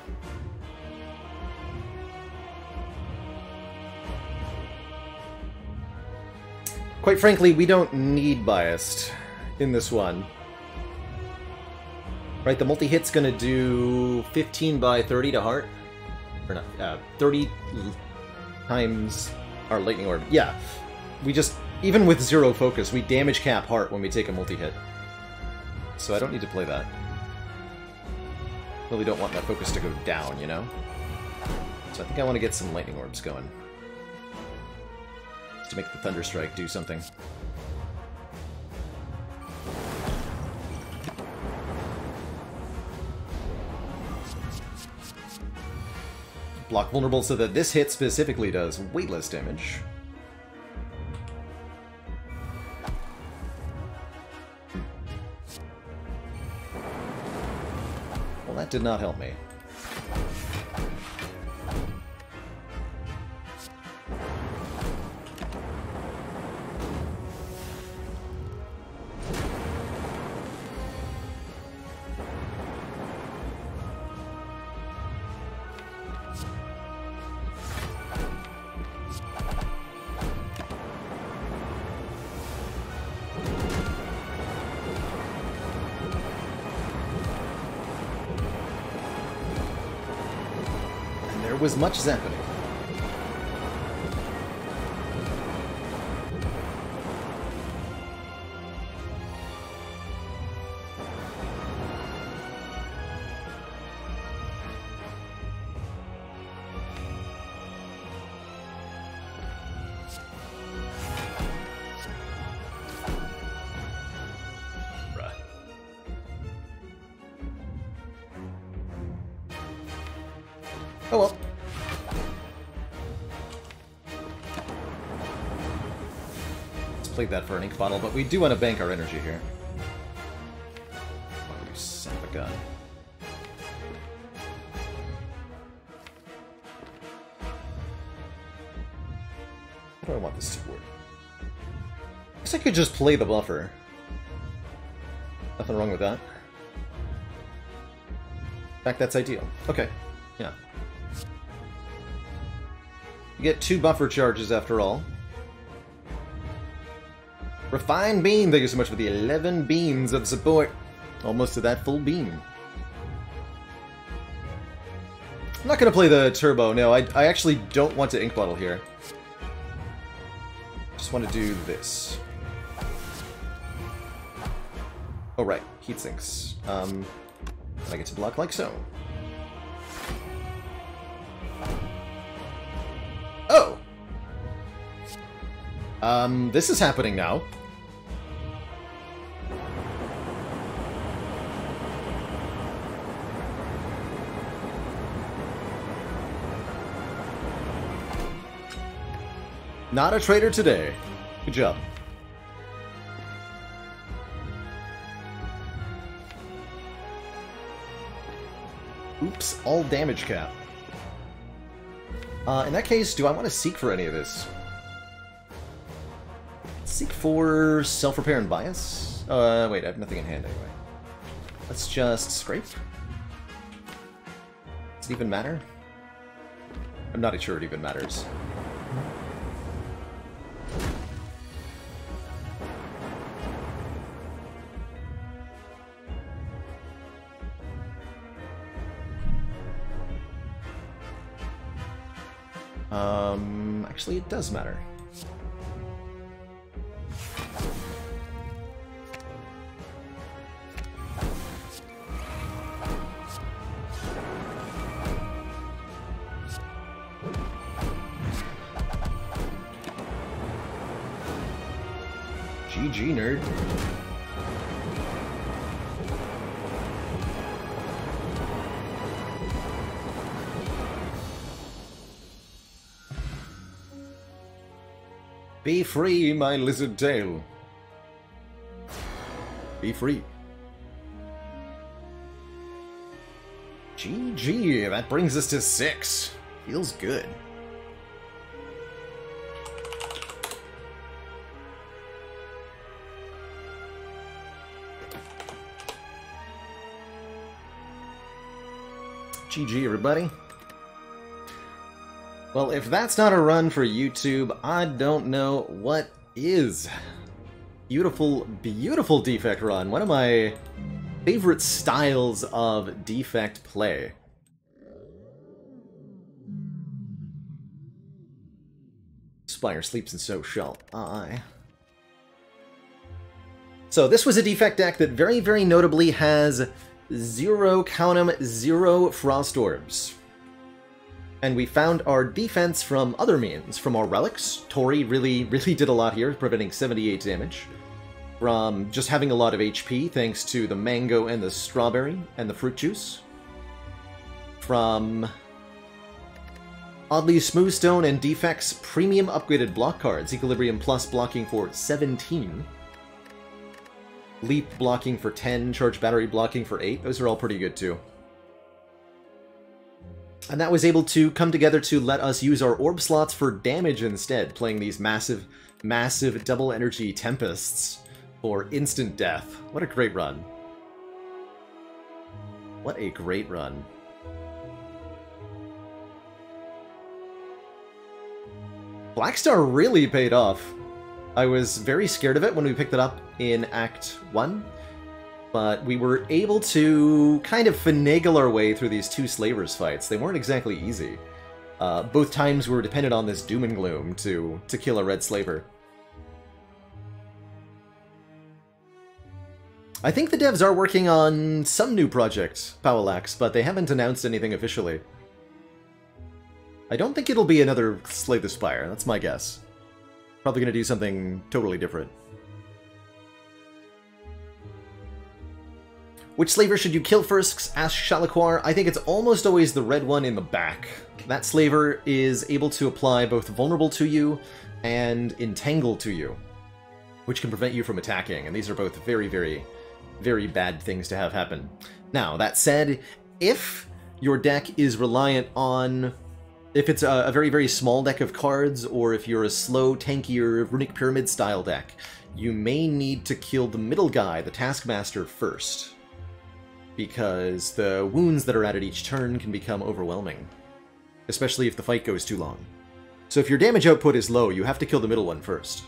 A: Quite frankly, we don't need biased in this one. Right, the multi-hit's gonna do 15 by 30 to heart. Or not, 30 times our lightning orb. Yeah, we just, even with 0 focus, we damage cap heart when we take a multi-hit. So I don't need to play that. Really don't want that focus to go down, you know? So I think I want to get some lightning orbs going. To make the Thunder Strike do something. Block vulnerable so that this hit specifically does way less damage. Well, that did not help me. Was much zapping. Oh well. Let's play that for an ink bottle, but we do want to bank our energy here. Oh, you son of a gun. How do I want this to work? I guess I could just play the buffer. Nothing wrong with that. In fact, that's ideal. Okay, yeah. You get 2 buffer charges after all. Refined Beam, thank you so much for the 11 beans of support. Almost to that full beam. I'm not going to play the turbo, no, I actually don't want to ink bottle here. Just want to do this. Oh right, heat sinks. I get to block like so. Oh! This is happening now. Not a traitor today. Good job. Oops, all damage cap. In that case, do I want to seek for any of this? Seek for self-repair and bias? Wait, I have nothing in hand anyway. Let's just scrape. Does it even matter? I'm not sure it even matters. Actually, it does matter. GG, nerd. Be free, my lizard tail. Be free. GG, that brings us to 6. Feels good. GG, everybody. Well, if that's not a run for YouTube, I don't know what is. Beautiful, beautiful defect run. One of my favorite styles of defect play. Spire sleeps and so shall I. So this was a defect deck that very, very notably has 0, count 'em, 0 Frost Orbs. And we found our defense from other means. From our relics, Tori really did a lot here, preventing 78 damage. From just having a lot of HP, thanks to the mango and the strawberry and the fruit juice. From Oddly Smoothstone and Defect's premium upgraded block cards, Equilibrium Plus blocking for 17. Leap blocking for 10, Charge Battery blocking for 8. Those are all pretty good too. And that was able to come together to let us use our orb slots for damage instead, playing these massive, massive double energy tempests for instant death. What a great run. What a great run. Blackstar really paid off. I was very scared of it when we picked it up in Act 1. But we were able to kind of finagle our way through these 2 Slavers fights. They weren't exactly easy. Both times we were dependent on this Doom and Gloom to kill a Red Slaver. I think the devs are working on some new project, Powelax, but they haven't announced anything officially. I don't think it'll be another Slay the Spire, that's my guess. Probably gonna do something totally different. Which slaver should you kill first? Asked Shalaquar. I think it's almost always the red one in the back. That slaver is able to apply both vulnerable to you and entangle to you, which can prevent you from attacking, and these are both very, very, very bad things to have happen. Now, that said, if your deck is reliant on... If it's a very, very small deck of cards, or if you're a slow, tankier, Runic Pyramid style deck, you may need to kill the middle guy, the Taskmaster, first, because the wounds that are added each turn can become overwhelming, especially if the fight goes too long. So if your damage output is low, you have to kill the middle one first.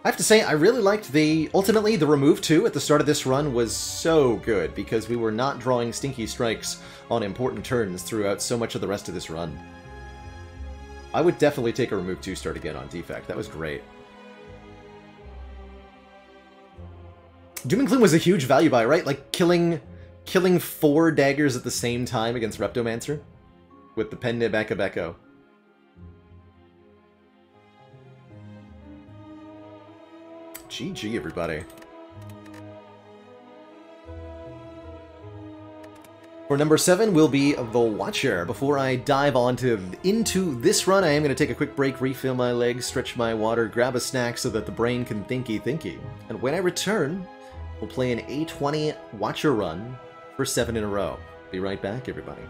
A: I have to say, I really liked ultimately, the remove 2 at the start of this run was so good, because we were not drawing stinky strikes on important turns throughout so much of the rest of this run. I would definitely take a remove 2 start again on Defect. That was great. Doom and Gloom was a huge value buy, right? Like, killing 4 daggers at the same time against Reptomancer with the Pennib Echo. GG, everybody. For number 7 will be The Watcher. Before I dive into this run, I am going to take a quick break, refill my legs, stretch my water, grab a snack so that the brain can thinky. And when I return, we'll play an A20 Watcher run for 7 in a row. Be right back, everybody.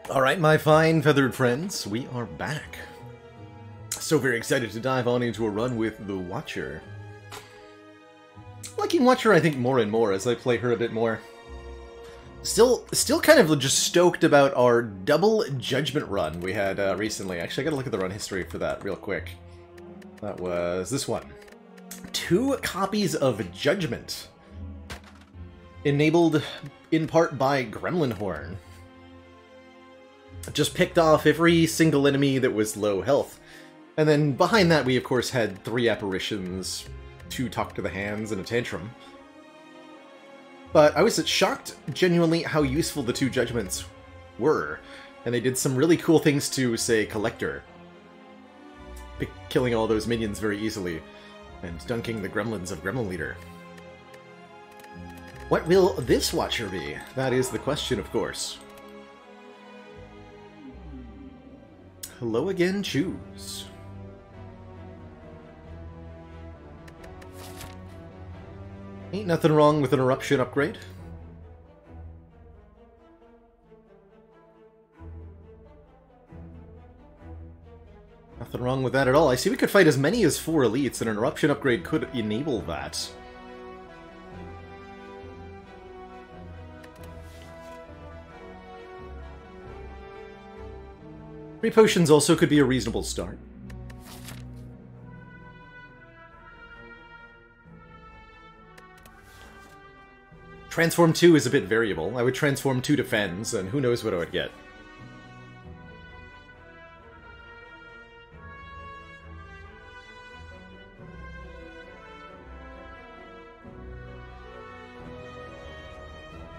A: Alright, my fine feathered friends, we are back. So very excited to dive on into a run with the Watcher. Liking Watcher, I think, more and more as I play her a bit more. Still kind of just stoked about our double Judgment run we had recently. Actually, I gotta look at the run history for that real quick. That was this one. 2 copies of Judgment. Enabled in part by Gremlin Horn. Just picked off every single enemy that was low health. And then behind that we of course had 3 apparitions, 2 Talk to the Hands, and a Tantrum. But I was shocked, genuinely, how useful the 2 Judgments were. And they did some really cool things to, say, Collector. Killing all those minions very easily, and dunking the gremlins of Gremlin Leader. What will this Watcher be? That is the question, of course. Hello again, choose. Ain't nothing wrong with an Eruption upgrade. Nothing wrong with that at all. I see we could fight as many as 4 elites, and an Eruption upgrade could enable that. 3 potions also could be a reasonable start. Transform 2 is a bit variable. I would transform 2 to Fens, and who knows what I would get.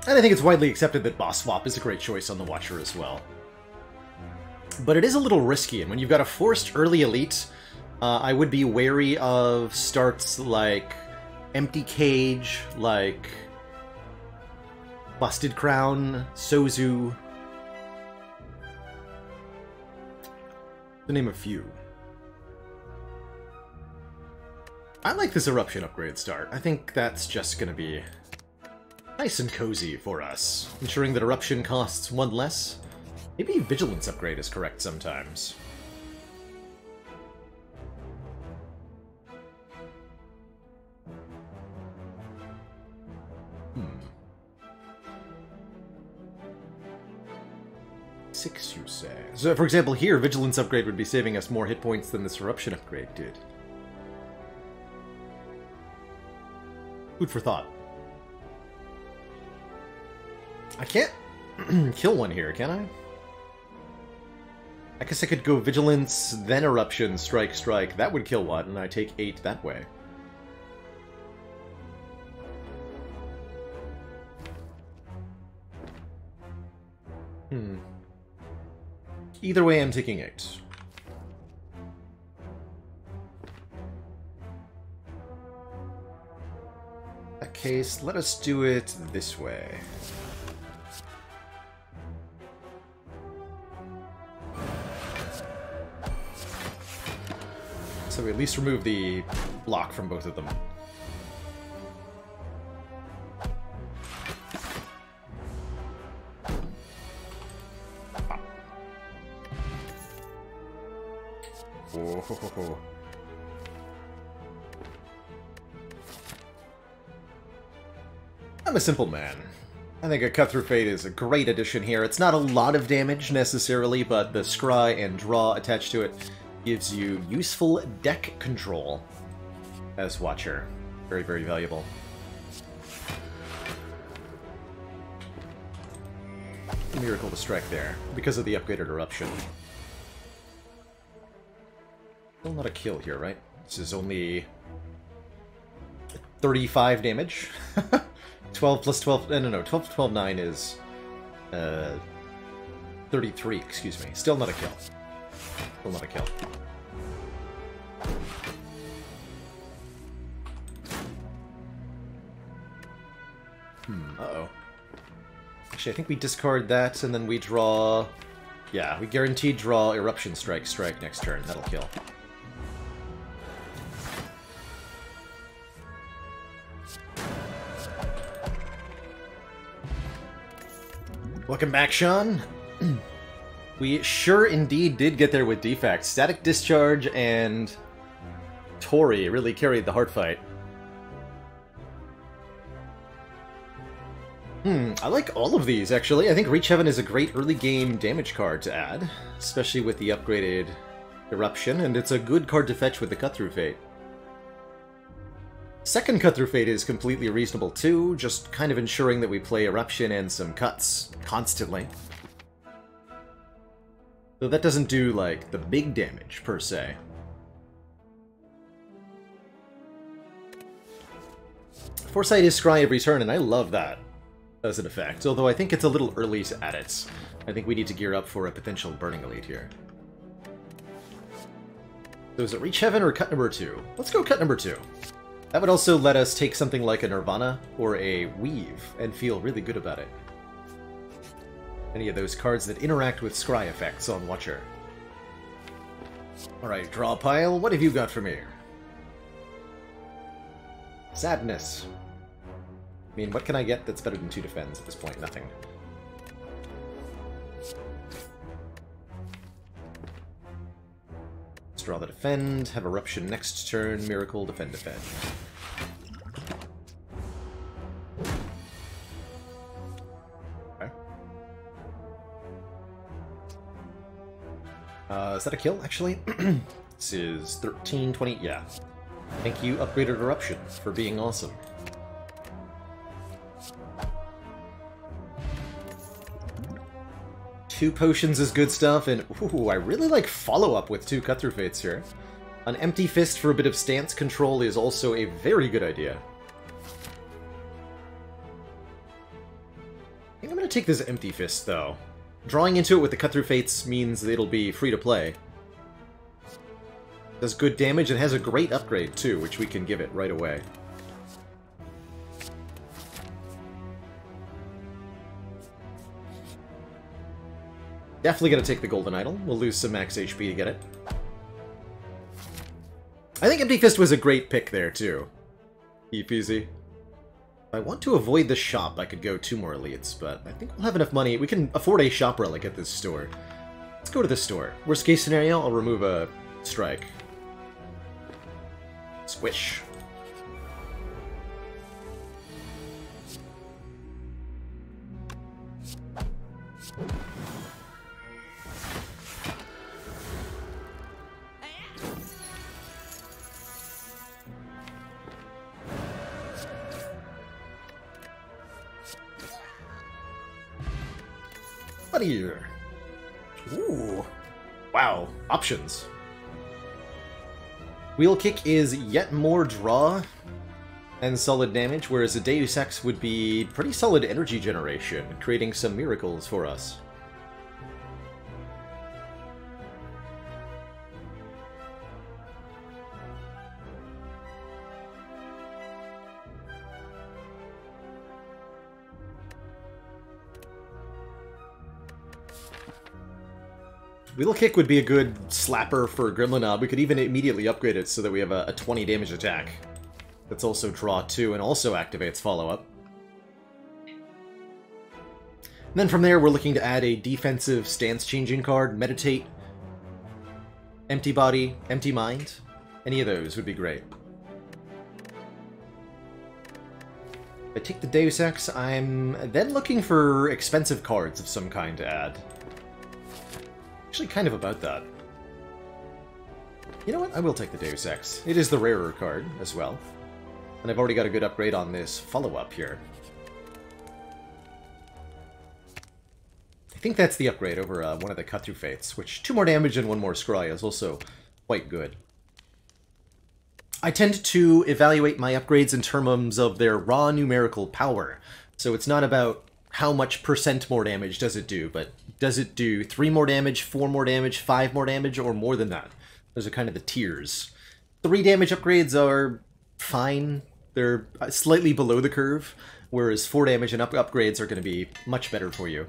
A: And I think it's widely accepted that Boss Swap is a great choice on the Watcher as well. But it is a little risky, and when you've got a forced early elite, I would be wary of starts like Empty Cage, like Busted Crown, Sozu, to name a few. I like this Eruption upgrade start. I think that's just going to be nice and cozy for us, ensuring that Eruption costs 1 less. Maybe Vigilance upgrade is correct sometimes. Hmm. 6, you say? So, for example, here, Vigilance upgrade would be saving us more hit points than this Eruption upgrade did. Food for thought. I can't kill one here, can I? I guess I could go Vigilance, then Eruption, Strike, Strike. That would kill one, and I take 8 that way. Either way, I'm taking 8. In that case, let us do it this way. So we at least remove the block from both of them. Oh. I'm a simple man. I think a Cut Through Fate is a great addition here. It's not a lot of damage necessarily, but the scry and draw attached to it gives you useful deck control as Watcher. Very, very valuable. Miracle to strike there, because of the upgraded Eruption. Still not a kill here, right? This is only 35 damage. 12 plus 12... No, 12 to 12, 9 is... 33, excuse me. Still not a kill. Still not a kill. Uh-oh. Actually, I think we discard that, and then we draw... Yeah, we guaranteed draw Eruption Strike, Strike next turn. That'll kill. Welcome back, Sean. We sure indeed did get there with defects. Static Discharge and Tori really carried the heart fight. I like all of these, actually. I think Reach Heaven is a great early game damage card to add, especially with the upgraded Eruption, and it's a good card to fetch with the Cut-Through Fate. Second Cut-Through Fate is completely reasonable too, just kind of ensuring that we play Eruption and some cuts constantly. Though that doesn't do, like, the big damage, per se. Foresight is Scry every turn, and I love that as an effect, although I think it's a little early to add it. I think we need to gear up for a potential Burning Elite here. So is it Reach Heaven or cut number 2? Let's go cut number 2. That would also let us take something like a Nirvana or a Weave and feel really good about it. Any of those cards that interact with scry effects on Watcher. Alright, draw pile, what have you got for me? Sadness. I mean, what can I get that's better than 2 defends at this point? Nothing. Let's draw the defend, have Eruption next turn, Miracle, defend, defend. Okay. Is that a kill, actually? This is 13, 20, yeah. Thank you, Upgraded Eruption, for being awesome. Two potions is good stuff, and ooh, I really like follow-up with 2 Cut-Through Fates here. An Empty Fist for a bit of stance control is also a very good idea. I think I'm going to take this Empty Fist, though. Drawing into it with the Cut-Through Fates means that it'll be free to play. Does good damage and has a great upgrade, too, which we can give it right away. Definitely gonna take the Golden Idol. We'll lose some max HP to get it. I think Empty Fist was a great pick there, too. Easy. If I want to avoid the shop, I could go 2 more elites, but I think we'll have enough money. We can afford a shop relic at this store. Let's go to the store. Worst case scenario, I'll remove a strike. Squish. Here. Ooh. Wow. Options. Wheel Kick is yet more draw and solid damage, whereas a Deus Ex would be pretty solid energy generation, creating some miracles for us. Wheel Kick would be a good slapper for Gremlinob. We could even immediately upgrade it so that we have a 20 damage attack. That's also draw 2 and also activates follow-up. And then from there, we're looking to add a defensive stance-changing card, Meditate, Empty Body, Empty Mind. Any of those would be great. If I take the Deus Ex, I'm then looking for expensive cards of some kind to add. Actually kind of about that. You know what? I will take the Deus Ex. It is the rarer card as well. And I've already got a good upgrade on this follow-up here. I think that's the upgrade over one of the Cut-Through Fates, which 2 more damage and 1 more scry is also quite good. I tend to evaluate my upgrades in terms of their raw numerical power. So it's not about how much % more damage does it do, but does it do 3 more damage, 4 more damage, 5 more damage, or more than that? Those are kind of the tiers. 3 damage upgrades are fine. They're slightly below the curve, whereas 4 damage and upgrades are going to be much better for you.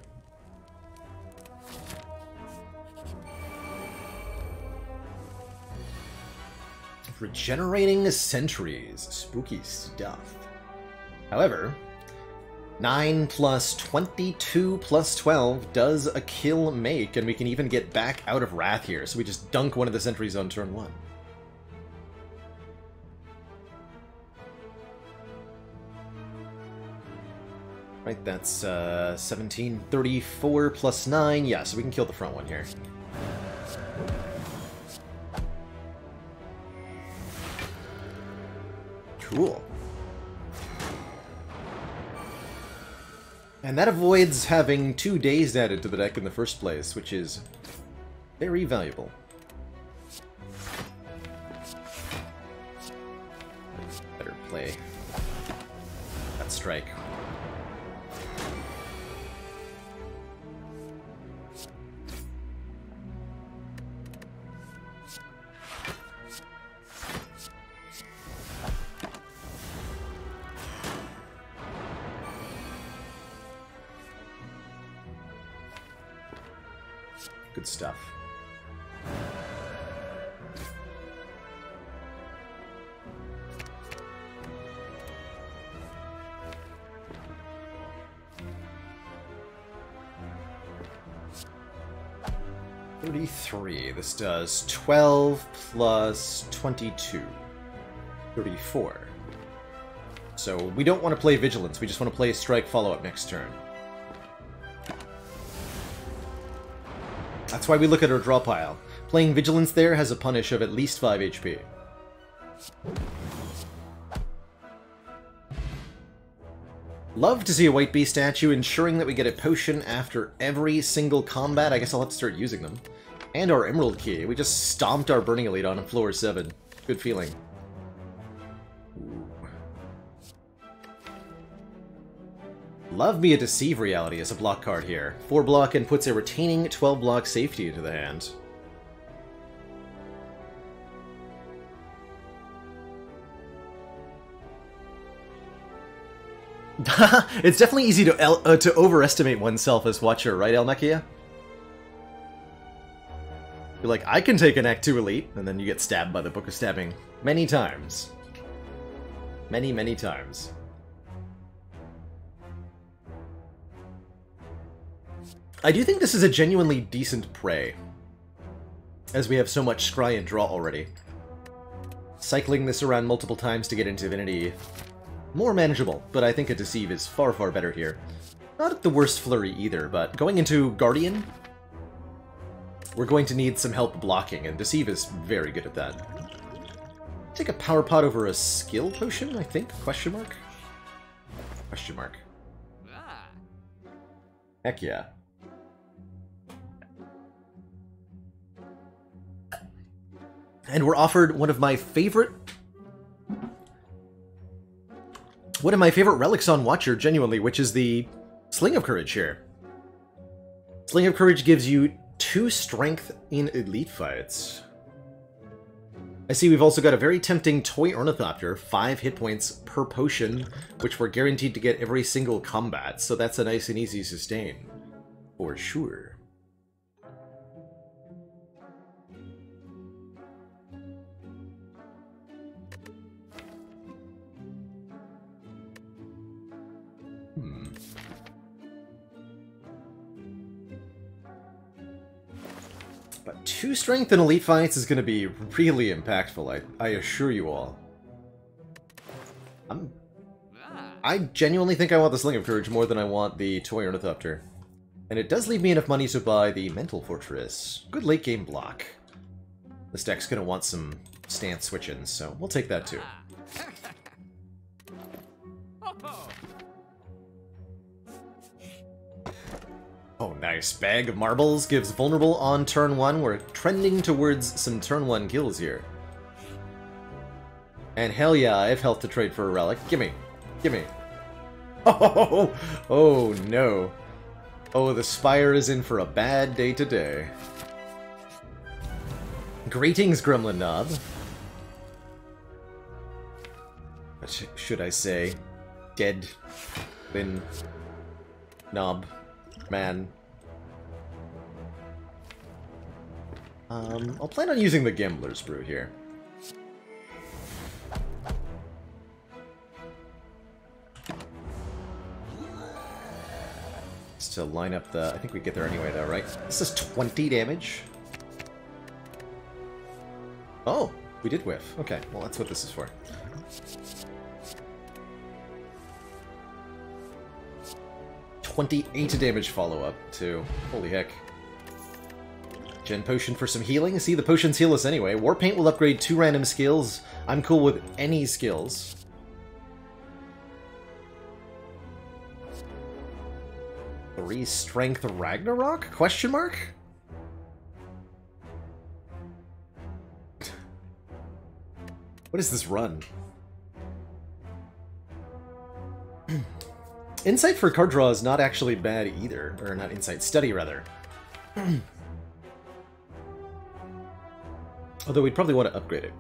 A: Regenerating Sentries. Spooky stuff. However, 9 plus 22 plus 12 does a kill make, and we can even get back out of Wrath here, so we just dunk one of the sentries on turn 1. Right, that's 17, 34 plus 9, yeah, so we can kill the front one here. Cool. And that avoids having 2 days added to the deck in the first place, which is very valuable. Better play that strike. Good stuff. This does 12 plus 22. 34. So we don't want to play Vigilance, we just want to play Strike follow-up next turn. That's why we look at our draw pile. Playing Vigilance there has a punish of at least 5 HP. Love to see a White Bee statue, ensuring that we get a potion after every single combat. I guess I'll have to start using them. And our Emerald Key. We just stomped our Burning Elite on floor 7. Good feeling. Ooh. Love me a Deceive Reality as a block card here. 4 block and puts a retaining 12 block safety into the hand. It's definitely easy to overestimate oneself as Watcher, right, Elmekia? You're like, I can take an Act 2 Elite, and then you get stabbed by the Book of Stabbing. Many times. Many, many times. I do think this is a genuinely decent prey, as we have so much scry and draw already. Cycling this around multiple times to get into Divinity, more manageable, but I think a Deceive is far, far better here. Not at the worst flurry either, but going into Guardian, we're going to need some help blocking, and Deceive is very good at that. Take a Power Pot over a Skill Potion, I think? Question mark? Question mark. Heck yeah. And we're offered one of my favorite relics on Watcher, genuinely, which is the Sling of Courage here. Sling of Courage gives you 2 strength in elite fights. I see we've also got a very tempting Toy Ornithopter, 5 hit points per potion, which we're guaranteed to get every single combat, so that's a nice and easy sustain. For sure. But 2 strength in elite fights is going to be really impactful, I assure you all. I genuinely think I want the Sling of Courage more than I want the Toy Ornithopter. And it does leave me enough money to buy the Mental Fortress. Good late game block. This deck's going to want some stance switch-ins, so we'll take that too. Oh, nice. Bag of Marbles gives vulnerable on turn 1. We're trending towards some turn 1 kills here. And hell yeah, I have health to trade for a relic. Gimme. Gimme. Oh no. Oh, the Spire is in for a bad day today. Greetings, Gremlin Knob. What should I say? Dead. Lin. Knob. Man. I'll plan on using the Gambler's Brew here. Just to line up the... I think we get there anyway, though, right? This is 20 damage. Oh, we did whiff. Okay, well, that's what this is for. $28 damage follow-up, too. Holy heck. Gen Potion for some healing. See, the potions heal us anyway. Warpaint will upgrade 2 random skills. I'm cool with any skills. Three Strength Ragnarok? Question mark? What is this run? Insight for card draw is not actually bad either. Or not insight, study rather. Although we'd probably want to upgrade it.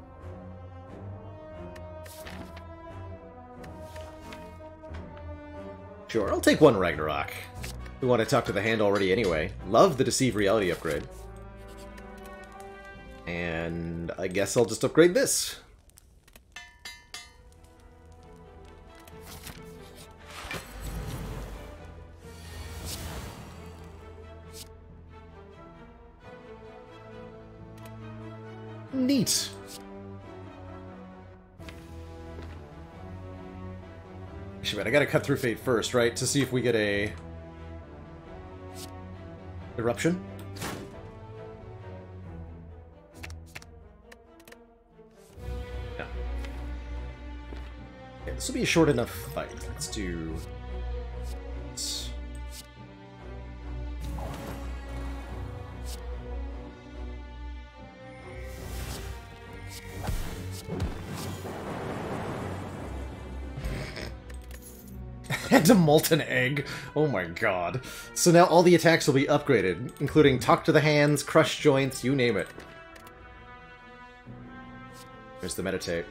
A: Sure, I'll take 1 Ragnarok. We want to talk to the hand already anyway. Love the Deceive Reality upgrade. And I guess I'll just upgrade this. Neat. Actually, wait, I gotta cut through Fate first, right? To see if we get a... Eruption? No. Okay, this will be a short enough fight. Let's do... this. And a molten egg. Oh my god. So now all the attacks will be upgraded, including Talk to the Hands, Crush Joints, you name it. There's the Meditate.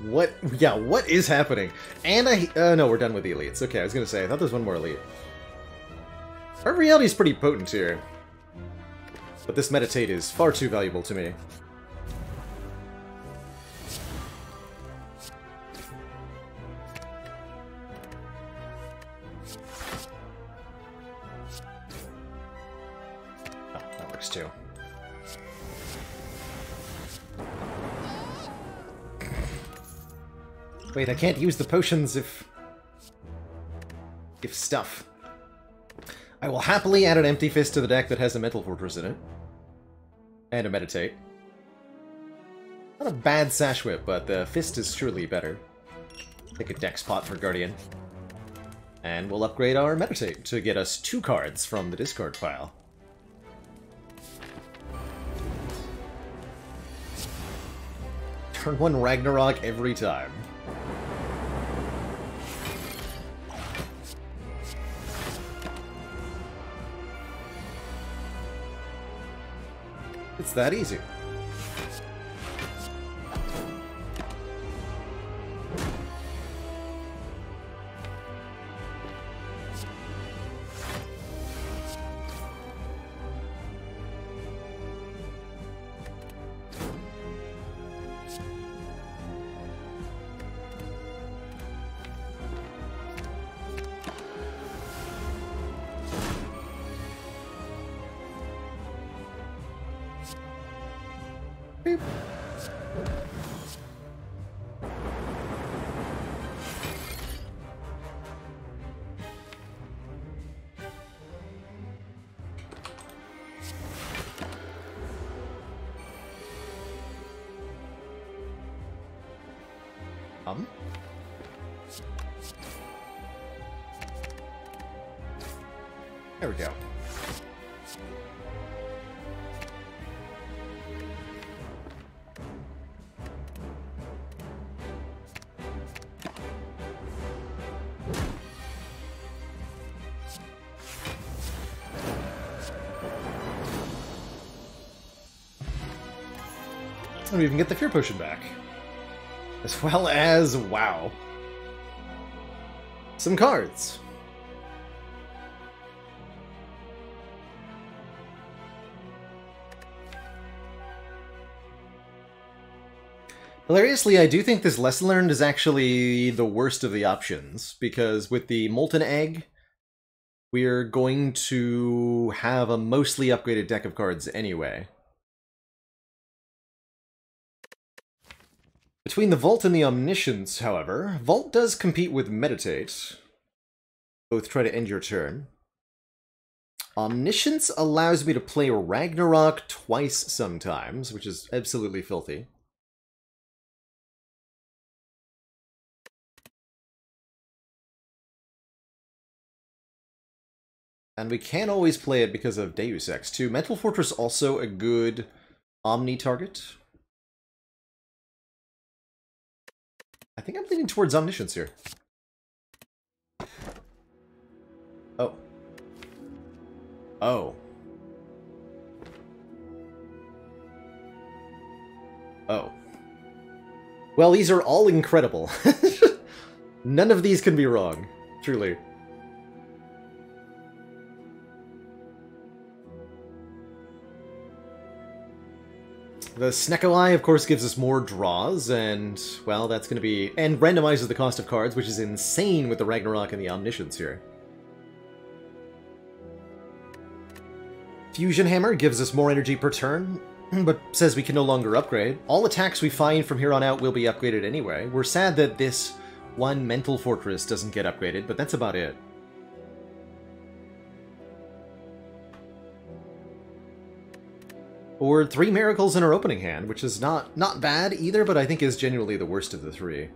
A: What? Yeah, what is happening? And no, we're done with the elites. Okay, I was gonna say, I thought there was one more elite. Our reality is pretty potent here. But this Meditate is far too valuable to me. Too. Wait, I can't use the potions if stuff. I will happily add an Empty Fist to the deck that has a Mental Fortress in it. And a Meditate. Not a bad Sash Whip, but the Fist is surely better. Take a Dex Pot for Guardian. And we'll upgrade our Meditate to get us 2 cards from the discard pile. Turn 1 Ragnarok every time. It's that easy. Beep. There we go. And we even get the Fear Potion back. As well as, wow, some cards. Hilariously, I do think this lesson learned is actually the worst of the options, because with the Molten Egg, we're going to have a mostly upgraded deck of cards anyway. Between the Vault and the Omniscience, however, Vault does compete with Meditate. Both try to end your turn. Omniscience allows me to play Ragnarok twice sometimes, which is absolutely filthy. And we can always play it because of Deus Ex, too. Mental Fortress also a good Omni target. I think I'm leaning towards Omniscience here. Oh. Oh. Oh. Well, these are all incredible. None of these can be wrong, truly. The Snecko Eye, of course, gives us more draws, and, well, that's going to be... And randomizes the cost of cards, which is insane with the Ragnarok and the Omniscience here. Fusion Hammer gives us more energy per turn, but says we can no longer upgrade. All attacks we find from here on out will be upgraded anyway. We're sad that this one Mental Fortress doesn't get upgraded, but that's about it. Or 3 Miracles in our opening hand, which is not bad either, but I think is genuinely the worst of the 3.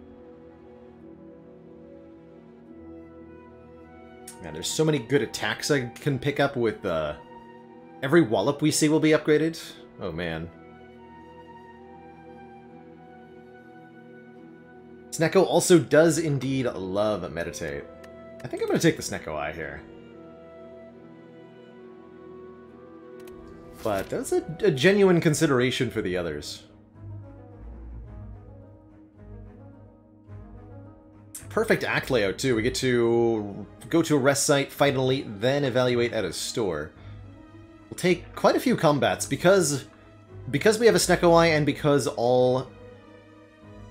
A: Man, there's so many good attacks I can pick up with every Wallop we see will be upgraded. Oh man. Snecko also does indeed love Meditate. I think I'm going to take the Snecko Eye here. But that's a genuine consideration for the others. Perfect act layout, too. We get to go to a rest site, fight an elite, then evaluate at a store. We'll take quite a few combats, because we have a Snecko Eye and because all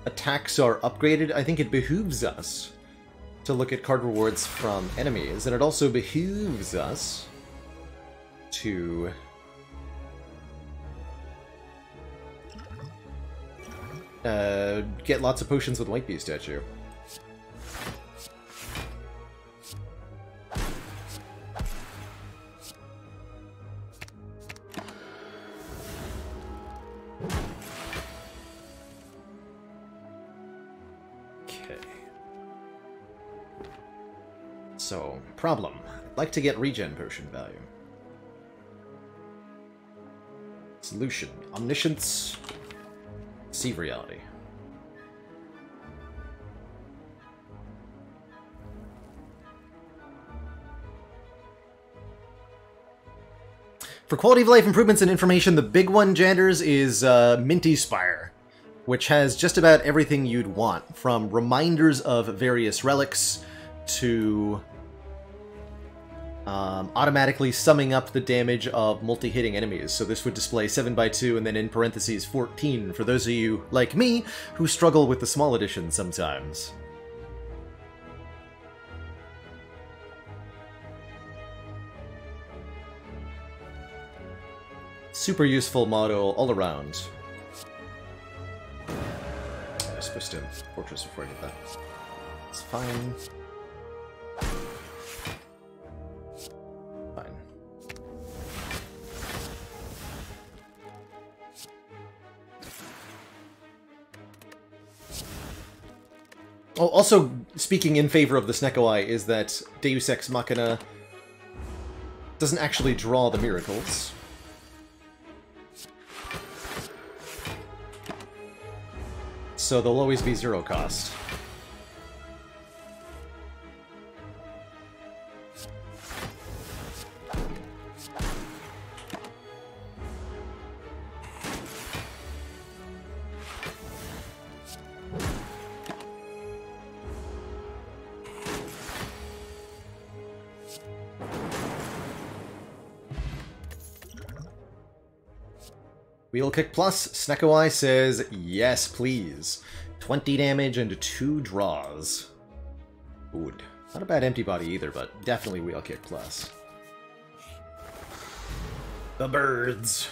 A: attacks are upgraded, I think it behooves us to look at card rewards from enemies, and it also behooves us to... get lots of potions with White Bee statue. Okay. So, problem. I'd like to get regen potion value. Solution. Omniscience. See reality. For quality of life improvements and information, the big one, Janders, is Minty Spire, which has just about everything you'd want, from reminders of various relics to automatically summing up the damage of multi-hitting enemies. So this would display 7x2 and then in parentheses 14 for those of you, like me, who struggle with the small edition sometimes. Super useful model all around. I was supposed to Fortress before I did that. It's fine. Fine. Oh, also, speaking in favor of the Snecko Eye is that Deus Ex Machina doesn't actually draw the miracles. So they'll always be 0 cost. Wheel Kick Plus, Snecko says, yes, please. 20 damage and 2 draws. Good. Not a bad empty body either, but definitely Wheel Kick Plus. The birds.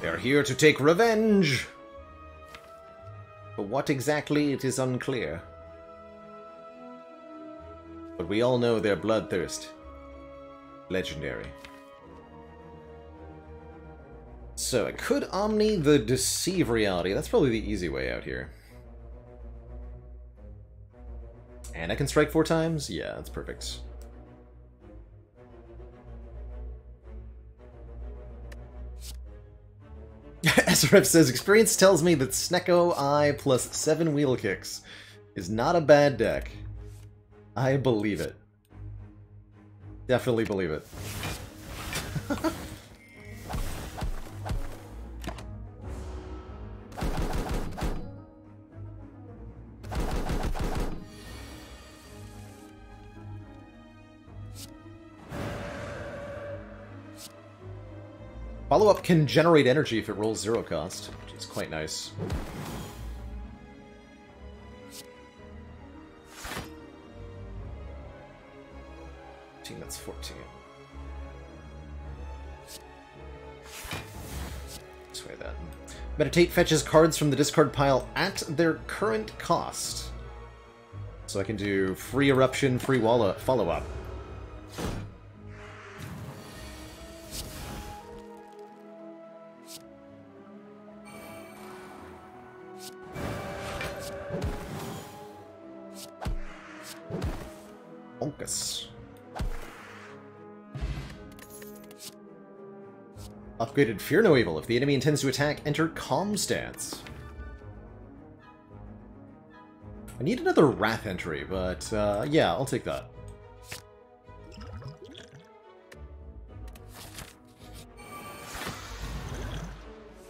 A: They are here to take revenge. But what exactly, it is unclear. But we all know their bloodthirst. Legendary. So I could Omni the Deceive Reality. That's probably the easy way out here. And I can strike 4 times? Yeah, that's perfect. SRF says, experience tells me that Snecko Eye plus 7 wheel kicks is not a bad deck. I believe it. Definitely believe it. Follow-up can generate energy if it rolls 0 cost, which is quite nice. That's 14. Sway that. Meditate fetches cards from the discard pile at their current cost. So I can do free eruption, free follow-up. Onkus. Upgraded Fear No Evil. If the enemy intends to attack, enter Calm Stance. I need another Wrath entry, but yeah, I'll take that.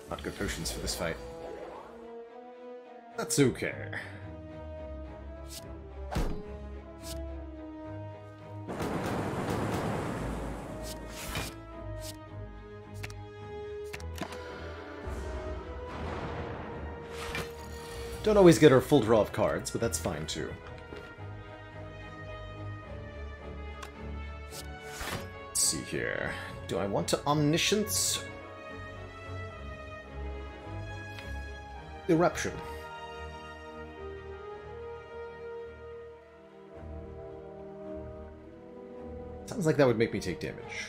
A: Not good potions for this fight. That's okay. Don't always get our full draw of cards, but that's fine too. Let's see here. Do I want to Omniscience? Eruption. Sounds like that would make me take damage.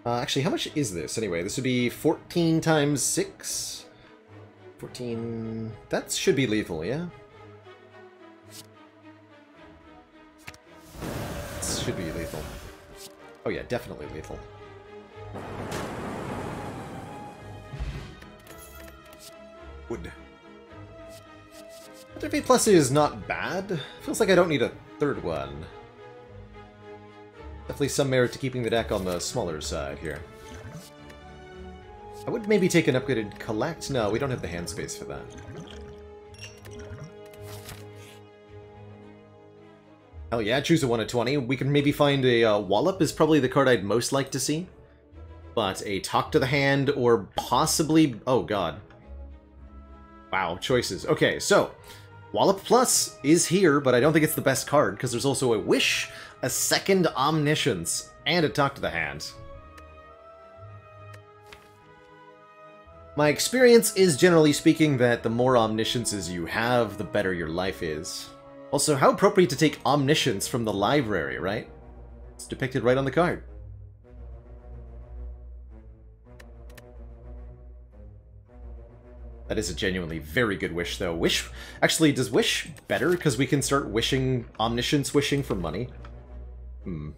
A: Actually, how much is this anyway? This would be 14 times 6? 14... That should be lethal, yeah? This should be lethal. Oh yeah, definitely lethal. Wood. FA Plus is not bad. Feels like I don't need a third one. Definitely some merit to keeping the deck on the smaller side here. I would maybe take an upgraded Collect. No, we don't have the hand space for that. Hell yeah, choose a 1 of 20. We can maybe find a Wallop is probably the card I'd most like to see. But a Talk to the Hand or possibly... Oh god. Wow, choices. Okay, so... Wallop Plus is here, but I don't think it's the best card, because there's also a Wish, a second Omniscience, and a Talk to the Hand. My experience is, generally speaking, that the more Omnisciences you have, the better your life is. Also, how appropriate to take Omniscience from the library, right? It's depicted right on the card. That is a genuinely very good wish, though. Wish... Actually, does Wish better because we can start wishing... Omniscience wishing for money? Hmm.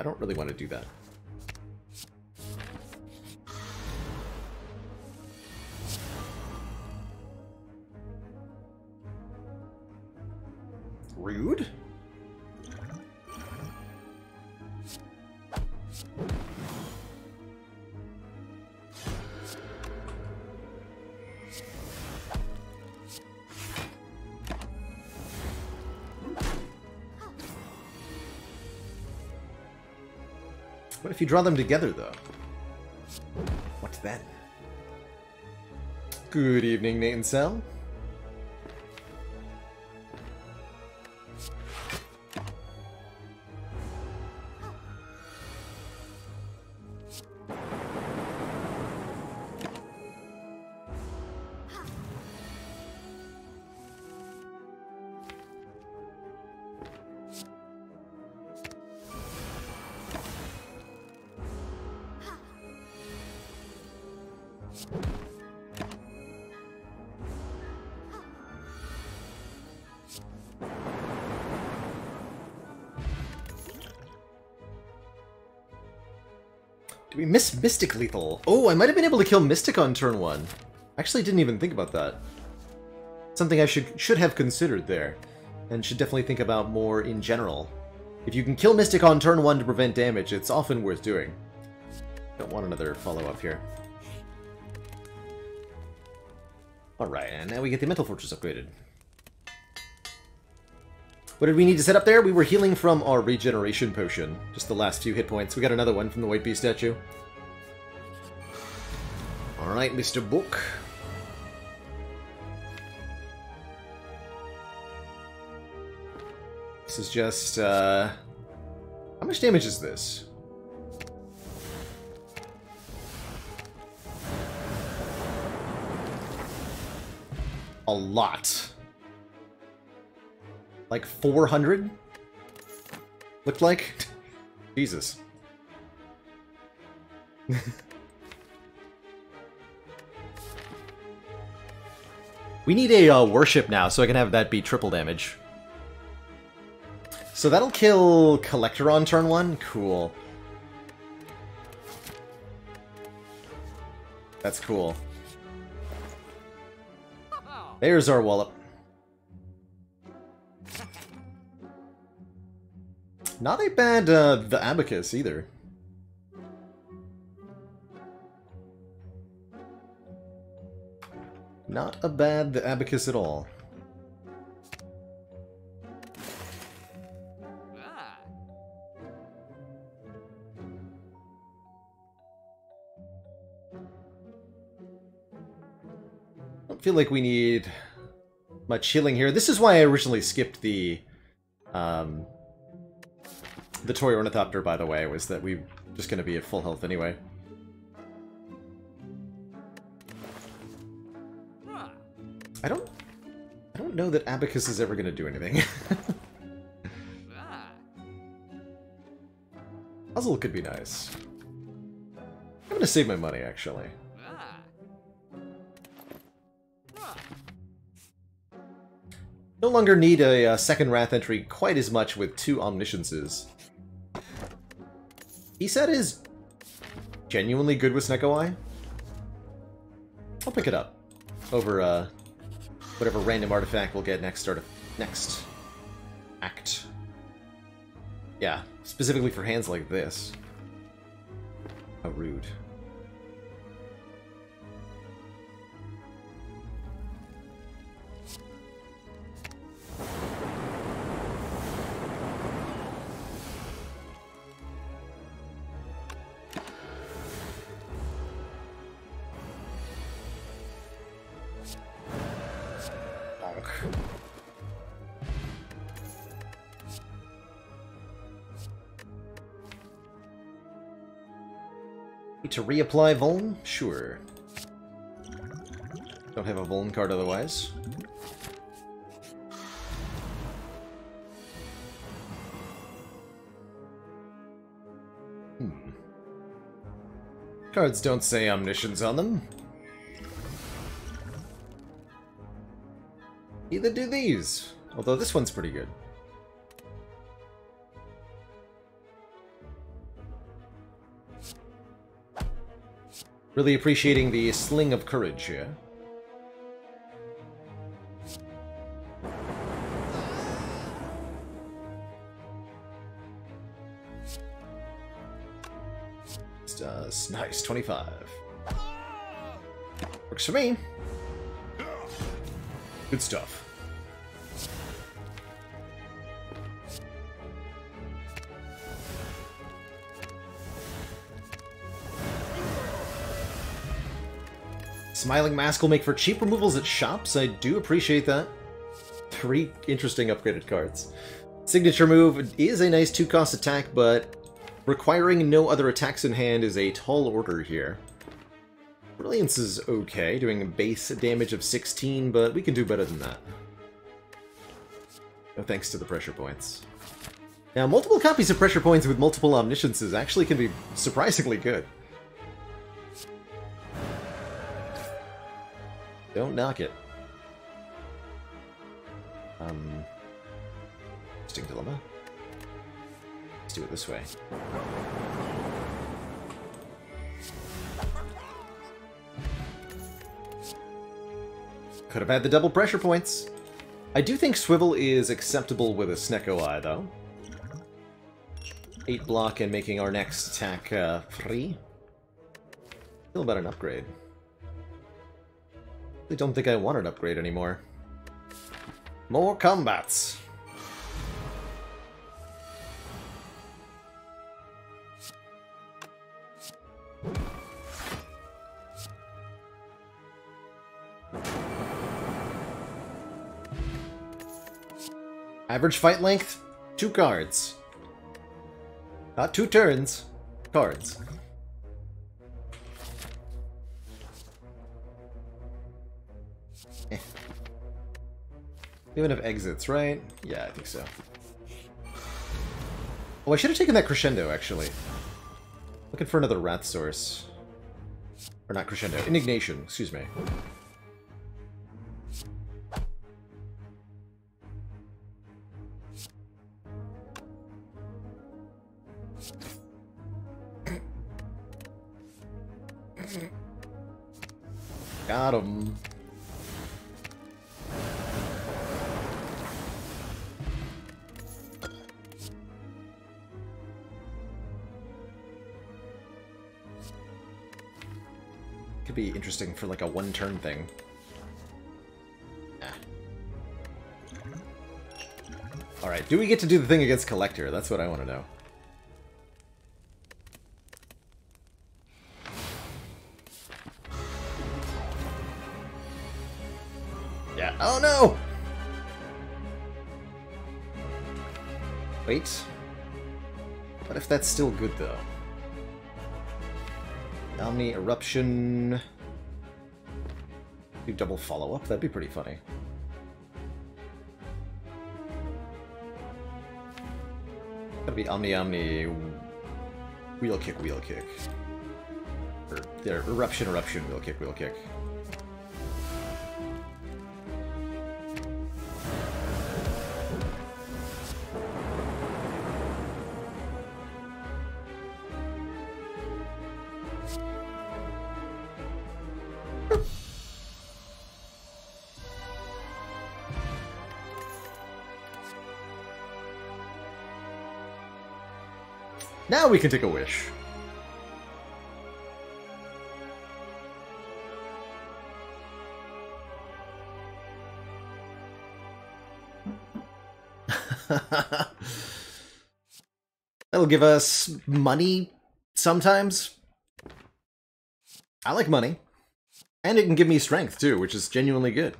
A: I don't really want to do that. Rude? What if you draw them together, though? What then? Good evening, Nate and Sal. Do we miss Mystic Lethal? Oh, I might have been able to kill Mystic on turn 1. Actually, didn't even think about that. Something I should have considered there. And should definitely think about more in general. If you can kill Mystic on turn 1 to prevent damage, it's often worth doing. Don't want another follow-up here. Alright, and now we get the Mental Fortress upgraded. What did we need to set up there? We were healing from our regeneration potion. Just the last few hit points. We got another one from the White Beast statue. Alright, Mr. Book. This is just, how much damage is this? A lot. Like 400? Looked like? Jesus. We need a worship now, so I can have that be triple damage. So that'll kill Collector on turn 1? Cool. That's cool. There's our wallop. Not a bad, the Abacus, either. Not a bad the Abacus at all. Don't feel like we need much healing here. This is why I originally skipped the Toy Ornithopter, by the way, was that we just going to be at full health anyway. I don't know that Abacus is ever going to do anything. Puzzle could be nice. I'm going to save my money, actually. No longer need a second Wrath entry quite as much with 2 Omnisciences. Eset is genuinely good with Snecko Eye. I'll pick it up over whatever random artifact we'll get next act. Yeah, specifically for hands like this. How rude. Need to reapply Vuln? Sure. Don't have a Vuln card otherwise. Cards don't say Omniscience on them. Neither do these. Although this one's pretty good. Really appreciating the Sling of Courage here. Nice, 25. Works for me. Good stuff. Smiling Mask will make for cheap removals at shops. I do appreciate that. 3 interesting upgraded cards. Signature move is a nice 2-cost attack, but requiring no other attacks in hand is a tall order here. Brilliance is okay, doing a base damage of 16, but we can do better than that. No thanks to the pressure points. Now, multiple copies of pressure points with multiple omnisciences actually can be surprisingly good. Don't knock it. Interesting dilemma. Let's do it this way. Could have had the double pressure points. I do think Swivel is acceptable with a Snecko Eye, though. 8 block and making our next attack free. Feel about an upgrade. I don't think I want an upgrade anymore. More combats! Average fight length, 2 cards. Not 2 turns, cards. We have enough exits, right? Yeah, I think so. Oh, I should have taken that Crescendo, actually. Looking for another Wrath Source. Or not Crescendo, Indignation, excuse me. Got him. Could be interesting for like a 1-turn thing. Alright, do we get to do the thing against Collector? That's what I want to know. Yeah. Oh no! Wait. What if that's still good though? Omni Eruption. Do double follow-up? That'd be pretty funny. Gotta be Omni Wheel Kick, Wheel Kick. Or there, Eruption, Wheel Kick, Wheel Kick. Now we can take a wish. That'll give us money sometimes. I like money. And it can give me strength too, which is genuinely good.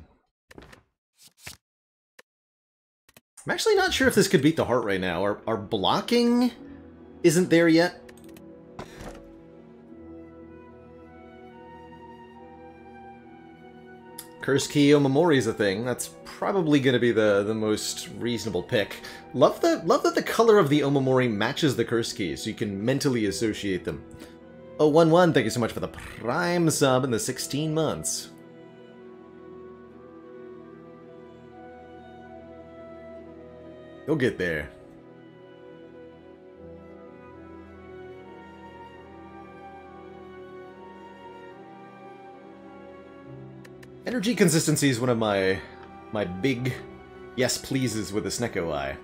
A: I'm actually not sure if this could beat the heart right now. Our blocking isn't there yet. Curse Key Omamori is a thing. That's probably going to be the most reasonable pick. Love that the color of the Omamori matches the Curse Key, so you can mentally associate them. Oh, 1-1, thank you so much for the Prime sub in the 16 months. You'll get there. Energy consistency is one of my big yes pleases with the Snecko Eye.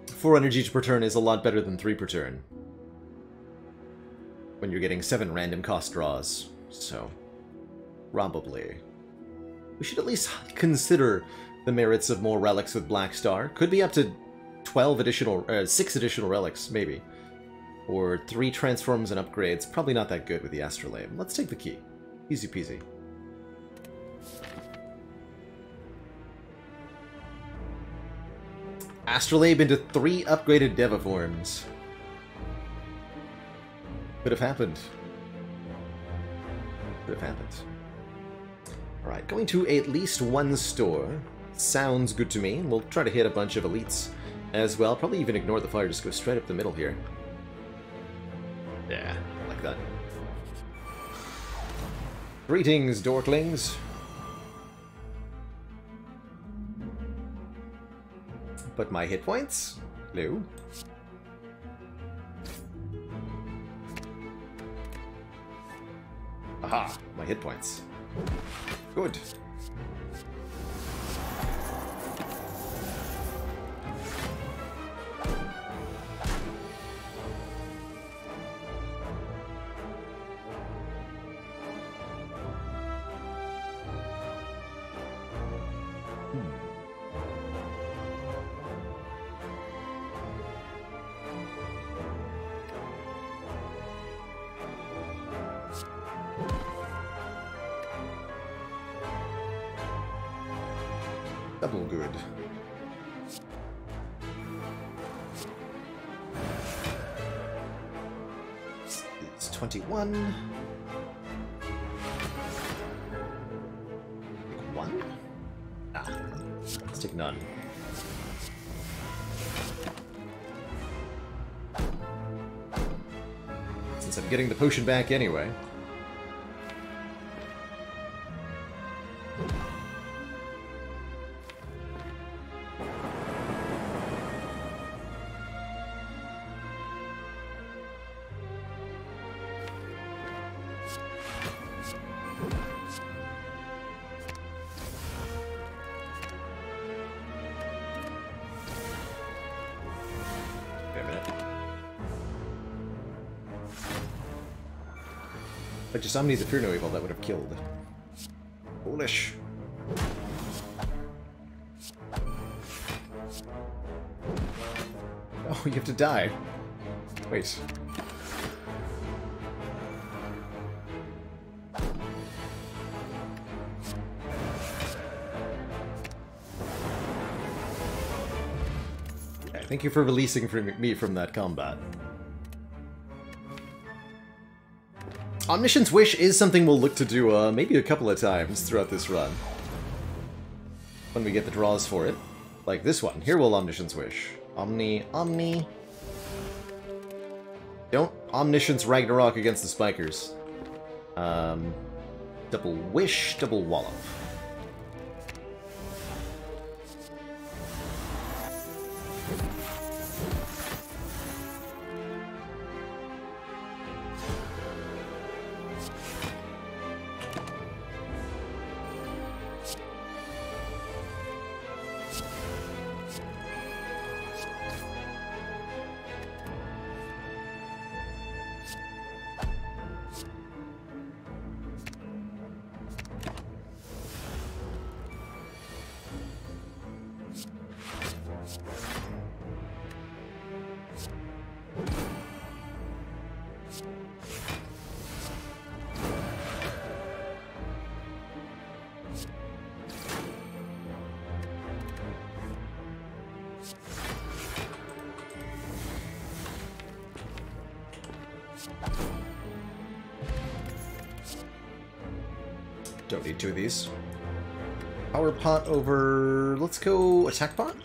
A: Four energy per turn is a lot better than 3 per turn. When you're getting 7 random cost draws, so probably. We should at least consider the merits of more relics with Black Star. Could be up to 12 additional, 6 additional relics, maybe. Or 3 transforms and upgrades. Probably not that good with the Astrolabe. Let's take the key. Easy peasy. Astrolabe into 3 upgraded Devaforms. Could have happened. Could have happened. Alright, going to at least 1 store. Sounds good to me. We'll try to hit a bunch of elites as well. Probably even ignore the fire, just go straight up the middle here. Yeah, I like that. Greetings, Dorklings. But my hit points? Hello? Aha, my hit points. Good. Double good. It's 21. 1? Ah, let's take none. Since I'm getting the potion back anyway. If I just summoned the Fear No Evil, that would have killed. Foolish. Oh, you have to die. Wait. Okay, thank you for releasing me from that combat. Omniscience Wish is something we'll look to do maybe a couple of times throughout this run. When we get the draws for it. Like this one. Here we'll Omniscience Wish. Omni. Don't Omniscience Ragnarok against the Spikers. Double Wish, double Wallop. Don't need 2 of these. Power pot over... Let's go attack pot?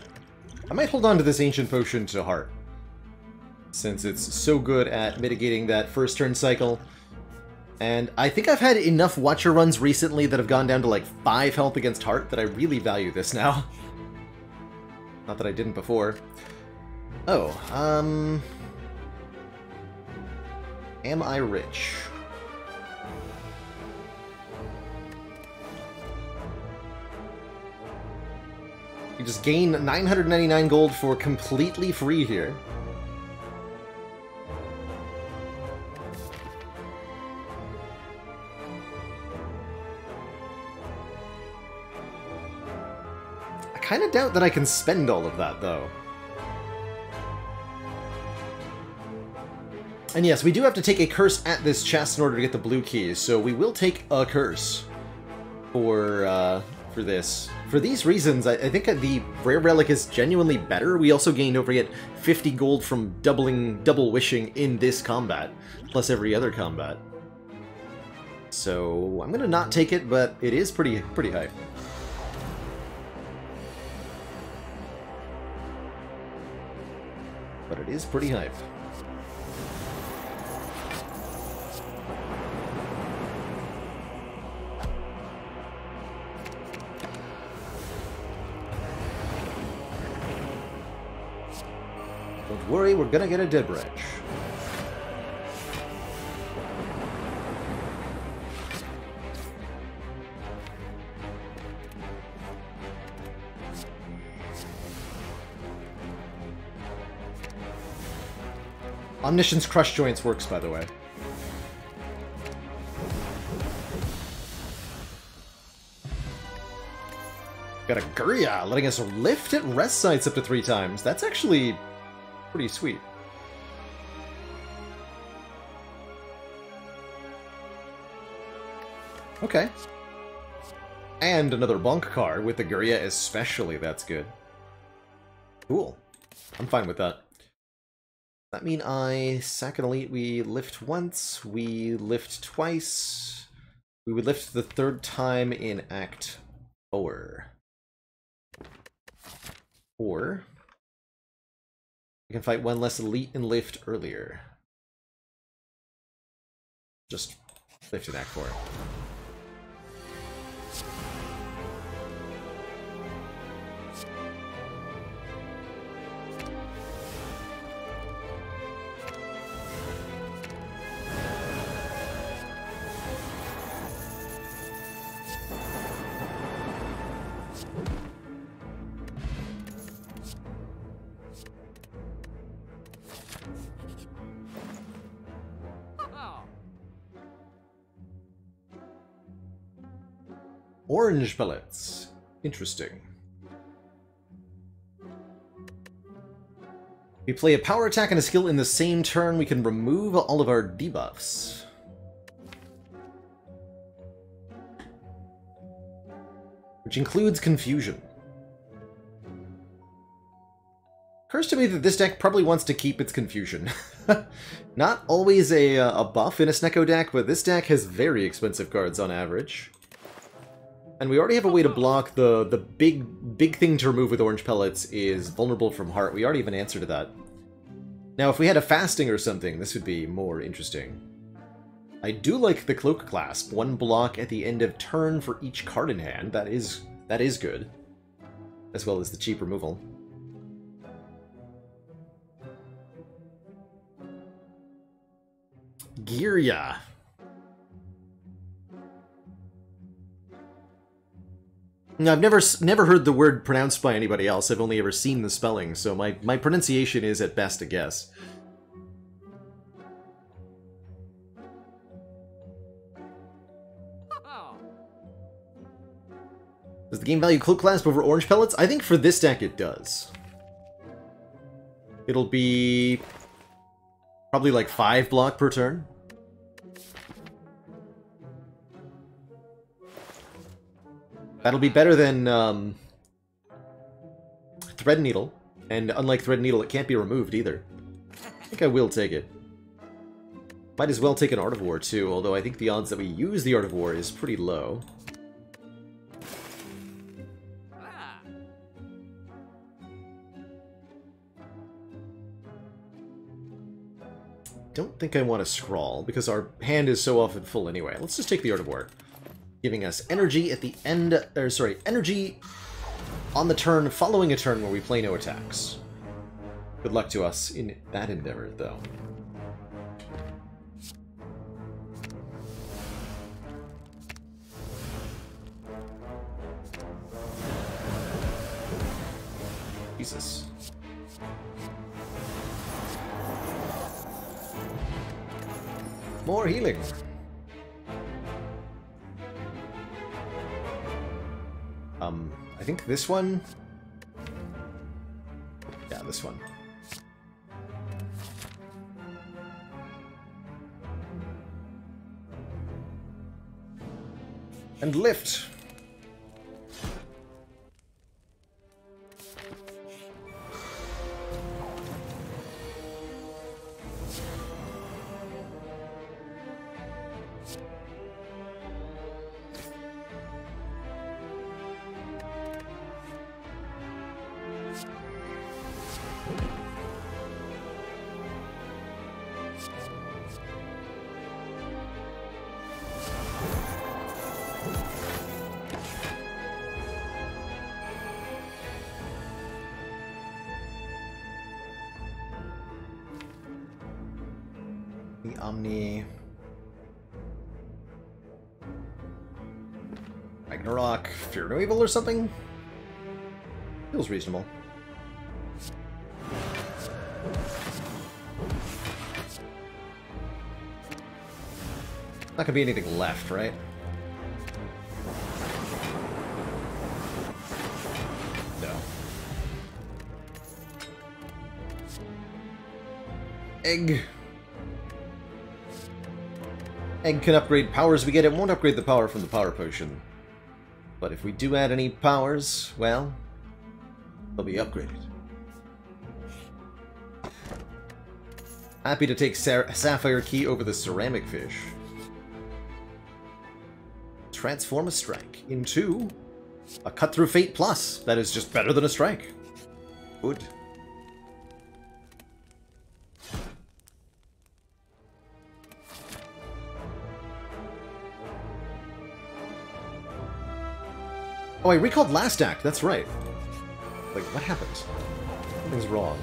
A: I might hold on to this Ancient Potion to heart. Since it's so good at mitigating that first turn cycle. And I think I've had enough Watcher runs recently that have gone down to like 5 health against heart that I really value this now. Not that I didn't before. Oh, am I rich? You just gain 999 gold for completely free here. I kind of doubt that I can spend all of that, though. And yes, we do have to take a curse at this chest in order to get the blue keys, so we will take a curse for this. For these reasons, I think the rare relic is genuinely better. We also gained, don't forget, 50 gold from double wishing in this combat, plus every other combat. So I'm gonna not take it, but it is pretty hype. But it is pretty hype. Don't worry, we're gonna get a dead branch. Omniscience Crush Joints works, by the way. Got a Gurya, letting us lift at rest sites up to 3 times. That's actually pretty sweet. Okay. And another bonk card with the Gurya especially, that's good. Cool. I'm fine with that. That mean I sack an elite, we lift once, we lift twice. We would lift the 3rd time in Act 4. Or we can fight 1 less elite and lift earlier. Just lift in Act 4. Orange pellets. Interesting. We play a power attack and a skill in the same turn, we can remove all of our debuffs. Which includes confusion. Occurs to me that this deck probably wants to keep its confusion. Not always a buff in a Snecko deck, but this deck has very expensive cards on average. And we already have a way to block the big thing to remove with orange pellets is vulnerable from heart. We already have an answer to that. Now, if we had a fasting or something, this would be more interesting. I do like the Cloak Clasp. 1 block at the end of turn for each card in hand. That is good. As well as the cheap removal. Gurya. Now, I've never heard the word pronounced by anybody else. I've only ever seen the spelling, so my pronunciation is at best a guess. Does the game value Cloak Clasp over Orange Pellets? I think for this deck it does. It'll be probably like 5 block per turn. That'll be better than Thread Needle, and unlike Thread Needle, it can't be removed either. I think I will take it. Might as well take an Art of War too, although I think the odds that we use the Art of War is pretty low. Don't think I want to scrawl, because our hand is so often full anyway. Let's just take the Art of War. Giving us energy at the end, or sorry, energy on the turn following a turn where we play no attacks. Good luck to us in that endeavor, though. Jesus. More healing. I think this one? Yeah, this one. And lift. The Omni... Ragnarok, Fear No Evil or something? Feels reasonable. Not gonna be anything left, right? No. Egg. Egg can upgrade powers we get. It won't upgrade the power from the power potion. But if we do add any powers, well, they'll be upgraded. Happy to take Sapphire Key over the Ceramic Fish. Transform a strike into a Cut Through Fate Plus. That is just better than a strike. Good. Oh, I recalled last act, that's right. Like, what happened? Something's wrong.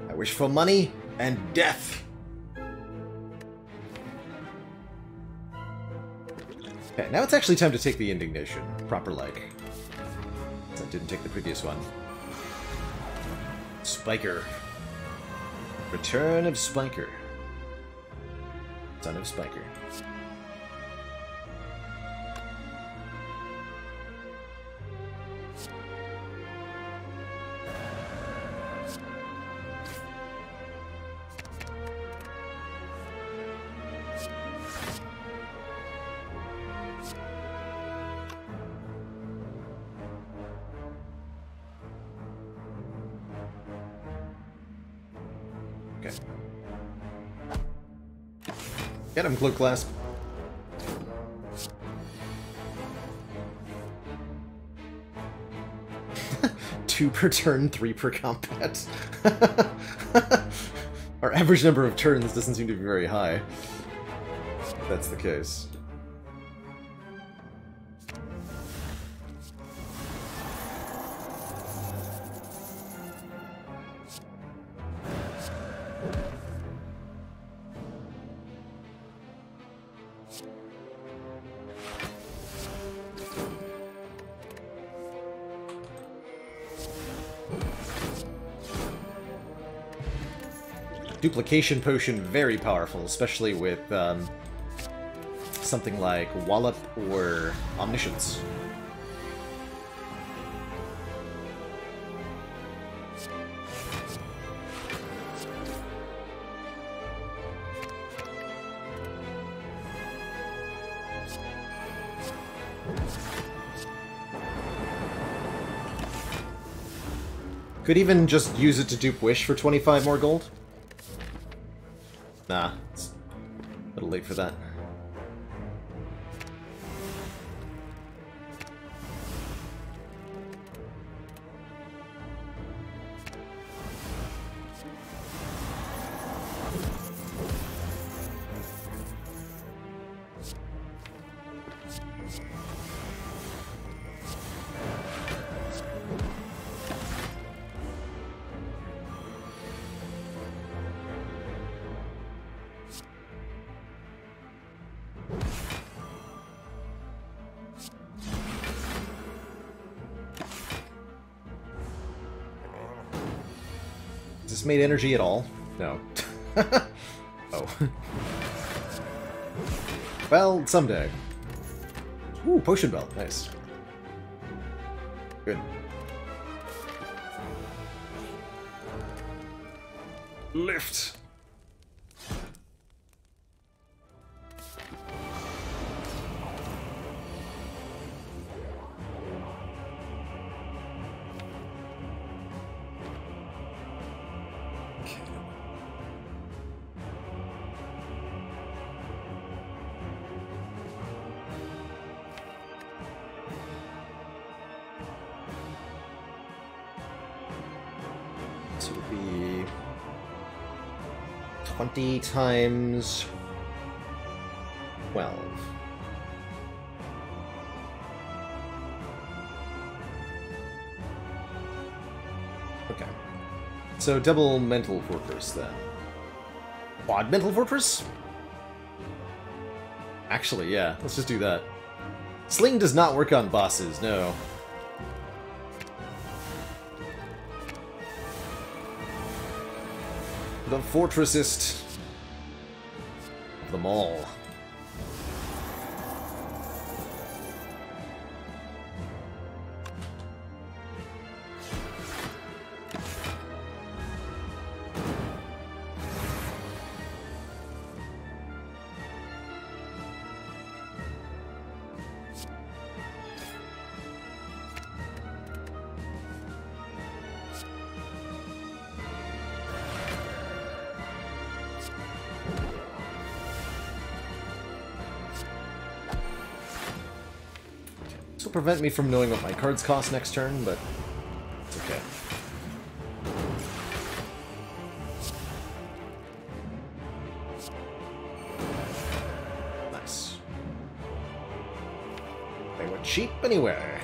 A: I wish for money and death. Okay, now it's actually time to take the indignation. Proper like. I didn't take the previous one. Spiker. Return of Spiker. Son of Spiker. Okay. Get him, Cloak Clasp. Two per turn, 3 per combat. Our average number of turns doesn't seem to be very high. If that's the case. Duplication Potion, very powerful, especially with something like Wallop or Omniscience. Could even just use it to dupe Wish for 25 more gold. Nah, it's a little late for that. this made energy at all? No. Oh. Well, someday. Ooh, potion belt. Nice. Good. Lift. This would be 20 times 12. Okay. So double mental fortress then. Quad mental fortress? Actually, yeah, let's just do that. Sling does not work on bosses, no. The fortressist of them all. This will prevent me from knowing what my cards cost next turn, but it's okay. Nice. They were cheap anywhere.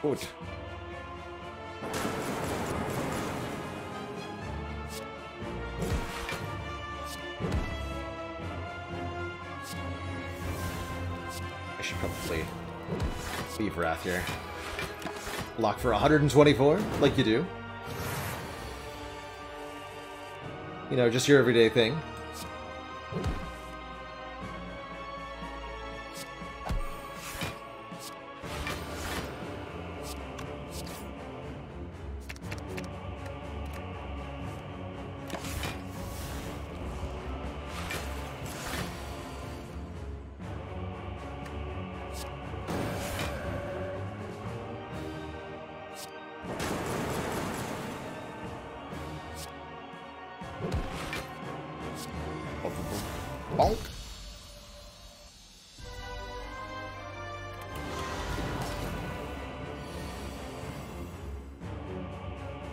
A: Good. I should probably leave Wrath here. Lock for 124, like you do. You know, just your everyday thing. Bonk.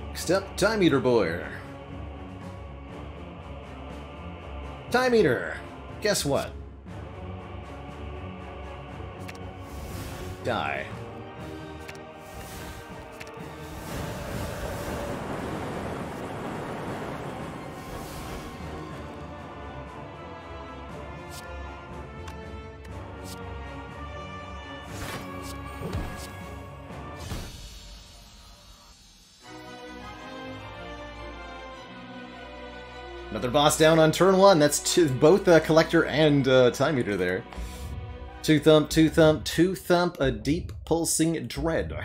A: Next up, Time Eater Boy. Time Eater. Guess what? Die. Another boss down on turn 1. That's both Collector and Time Eater there. Two thump, two thump, two thump, a deep pulsing dread. What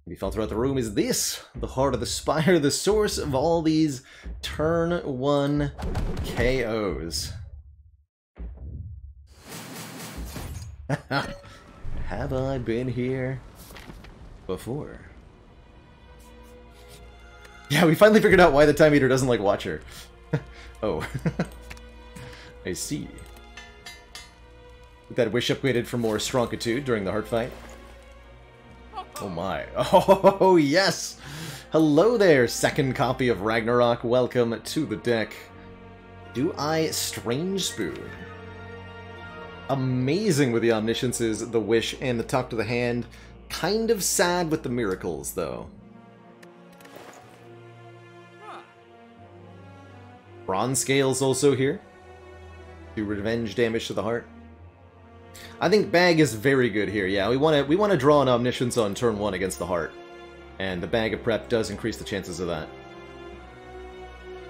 A: you felt throughout the room is this, the heart of the Spire, the source of all these turn 1 KOs. Have I been here before? Yeah, we finally figured out why the Time Eater doesn't like Watcher. Oh. I see. That wish upgraded for more Stronkitude during the heart fight. Oh my. Oh, yes! Hello there, second copy of Ragnarok. Welcome to the deck. Do I Strange Spoon? Amazing with the Omnisciences, the Wish, and the Talk to the Hand. Kind of sad with the Miracles, though. Bronze Scales also here. Do revenge damage to the heart. I think Bag is very good here. Yeah, we want to draw an Omniscience on turn 1 against the heart. And the bag of prep does increase the chances of that.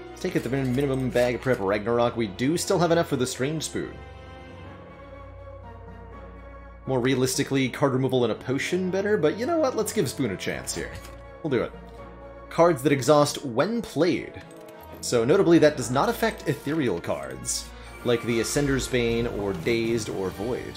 A: Let's take it the minimum bag of prep Ragnarok. We do still have enough for the Strange Spoon. More realistically, card removal and a potion better, but you know what? Let's give Spoon a chance here. We'll do it. Cards that exhaust when played. So notably, that does not affect ethereal cards, like the Ascender's Bane or Dazed or Void.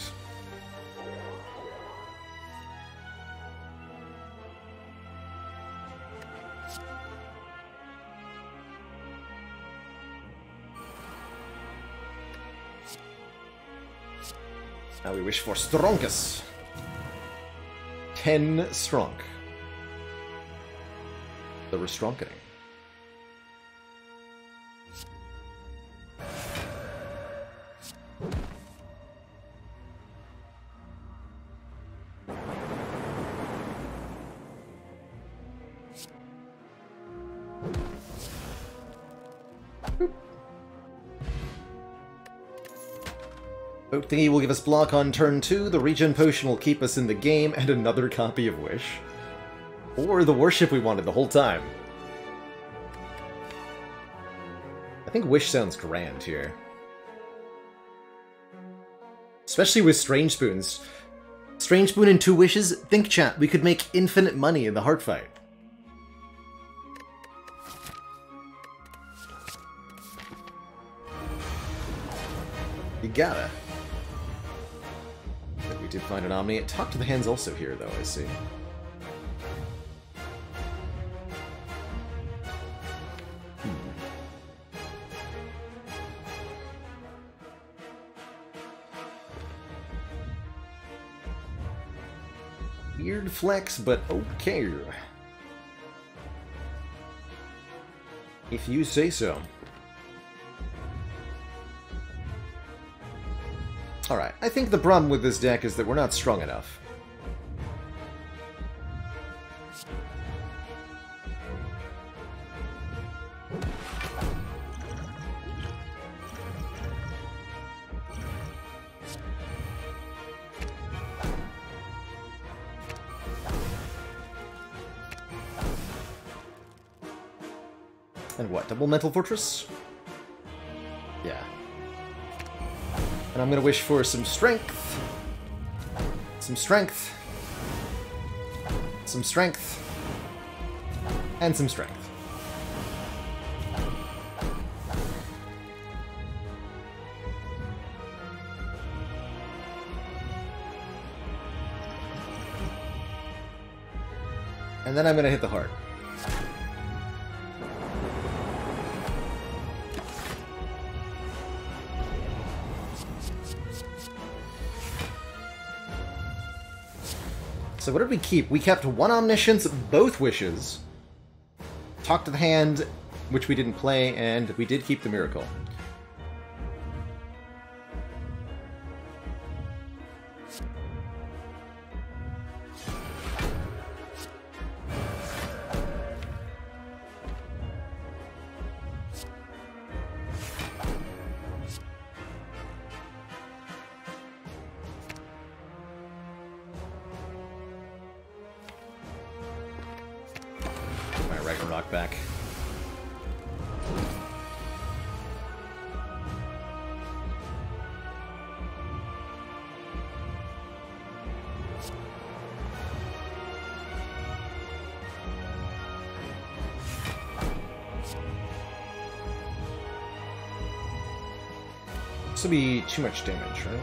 A: Now we wish for Stronkus. 10 Stronk. The Restronkening. Oak Thingy will give us block on turn 2, the Regen Potion will keep us in the game, and another copy of Wish. Or the Worship we wanted the whole time. I think Wish sounds grand here. Especially with Strange Spoons. Strange Spoon and 2 Wishes? Think, chat, we could make infinite money in the Heart Fight. You gotta. We did find an Omni. Talk to the Hand's also here, though, I see. Weird flex, but okay. If you say so. Alright, I think the problem with this deck is that we're not strong enough. And what, double Mental Fortress? Yeah. And I'm gonna wish for some strength. Some strength. Some strength. And some strength. And then I'm gonna hit the heart. So what did we keep? We kept 1 Omniscience, both Wishes, Talk to the Hand, which we didn't play, and we did keep the Miracle. Back. This will be too much damage, right?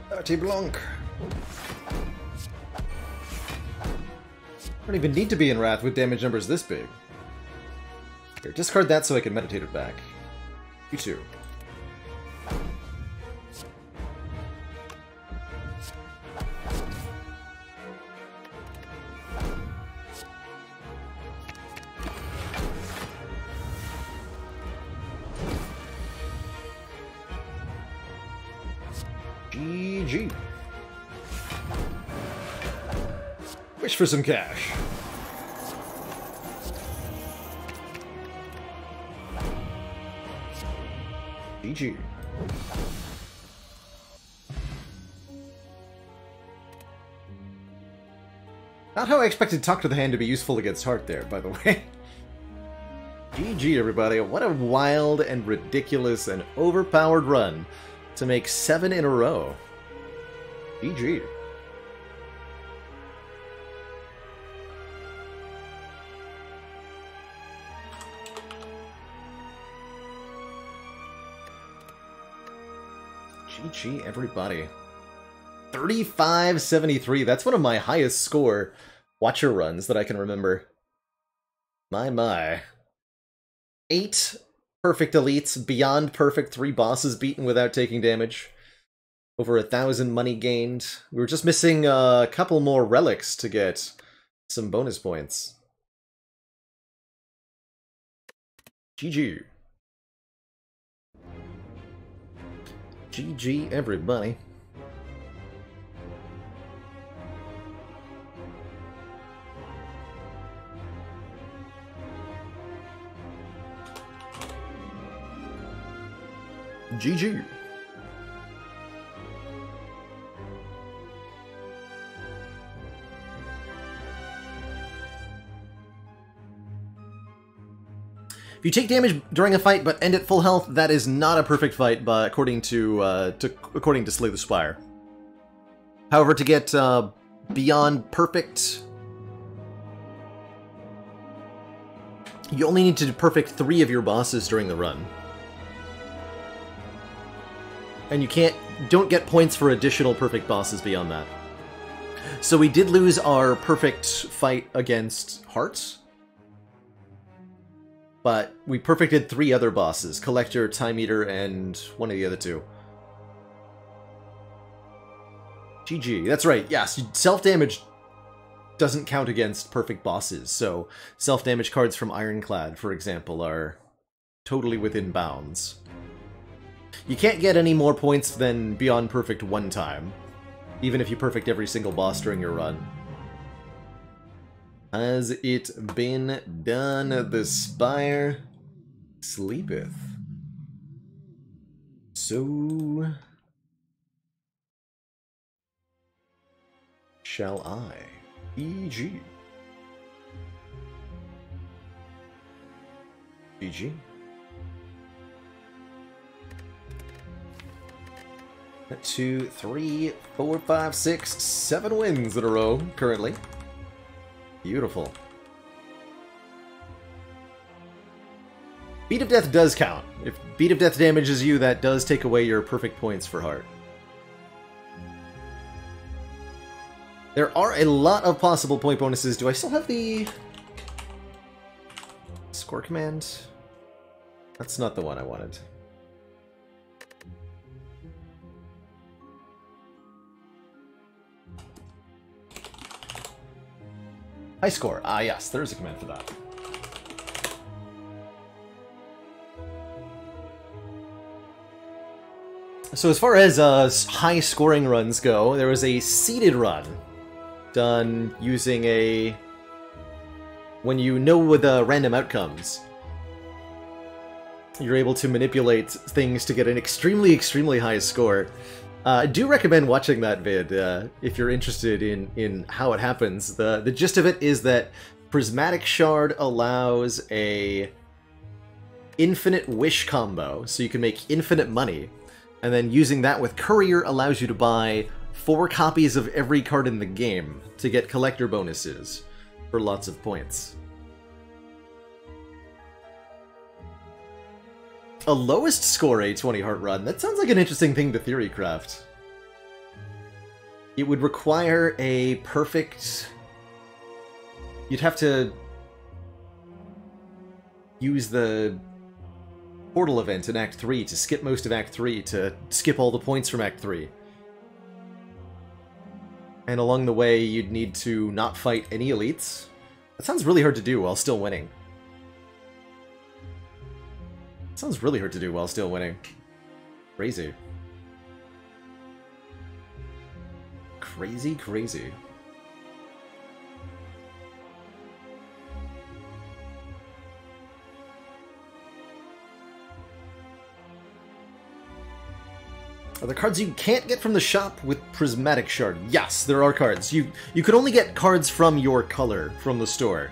A: Dirty Blanc. I don't even need to be in Wrath with damage numbers this big. Here, discard that so I can meditate it back. You too. GG. Wish for some cash. GG. Not how I expected Talk to the Hand to be useful against Heart there, by the way. GG, everybody. What a wild and ridiculous and overpowered run to make 7 in a row. GG. GG, everybody. 3573. That's one of my highest score Watcher runs that I can remember. My. 8 perfect elites, beyond perfect, 3 bosses beaten without taking damage. Over 1,000 money gained. We were just missing a couple more relics to get some bonus points. GG. GG, everybody. GG. If you take damage during a fight but end at full health, that is not a perfect fight, but according to Slay the Spire. However, to get beyond perfect, you only need to perfect 3 of your bosses during the run. And you don't get points for additional perfect bosses beyond that. So we did lose our perfect fight against Heart, but we perfected 3 other bosses, Collector, Time Eater, and one of the other 2. GG. That's right, yes, self-damage doesn't count against perfect bosses, so self-damage cards from Ironclad, for example, are totally within bounds. You can't get any more points than Beyond Perfect 1 time, even if you perfect every single boss during your run. Has it been done? The Spire sleepeth. So shall I. GG. GG. 2, 3, 4, 5, 6, 7 wins in a row, currently. Beautiful. Beat of Death does count. If Beat of Death damages you, that does take away your perfect points for Heart. There are a lot of possible point bonuses. Do I still have the score command? That's not the one I wanted. High score. Ah, yes, there is a command for that. So as far as high scoring runs go, there was a seeded run done using a... when you know the random outcomes, you're able to manipulate things to get an extremely, extremely high score. I do recommend watching that vid if you're interested in how it happens. The gist of it is that Prismatic Shard allows a infinite wish combo, so you can make infinite money, and then using that with Courier allows you to buy 4 copies of every card in the game to get collector bonuses for lots of points. A lowest score A20 Heart run? That sounds like an interesting thing to theory craft. It would require a perfect you'd have to use the portal event in Act 3 to skip most of Act 3 to skip all the points from Act 3. And along the way, you'd need to not fight any elites. That sounds really hard to do while still winning. Sounds really hard to do while still winning. Crazy. Crazy, crazy. Are there cards you can't get from the shop with Prismatic Shard? Yes, there are cards. You could only get cards from your color from the store,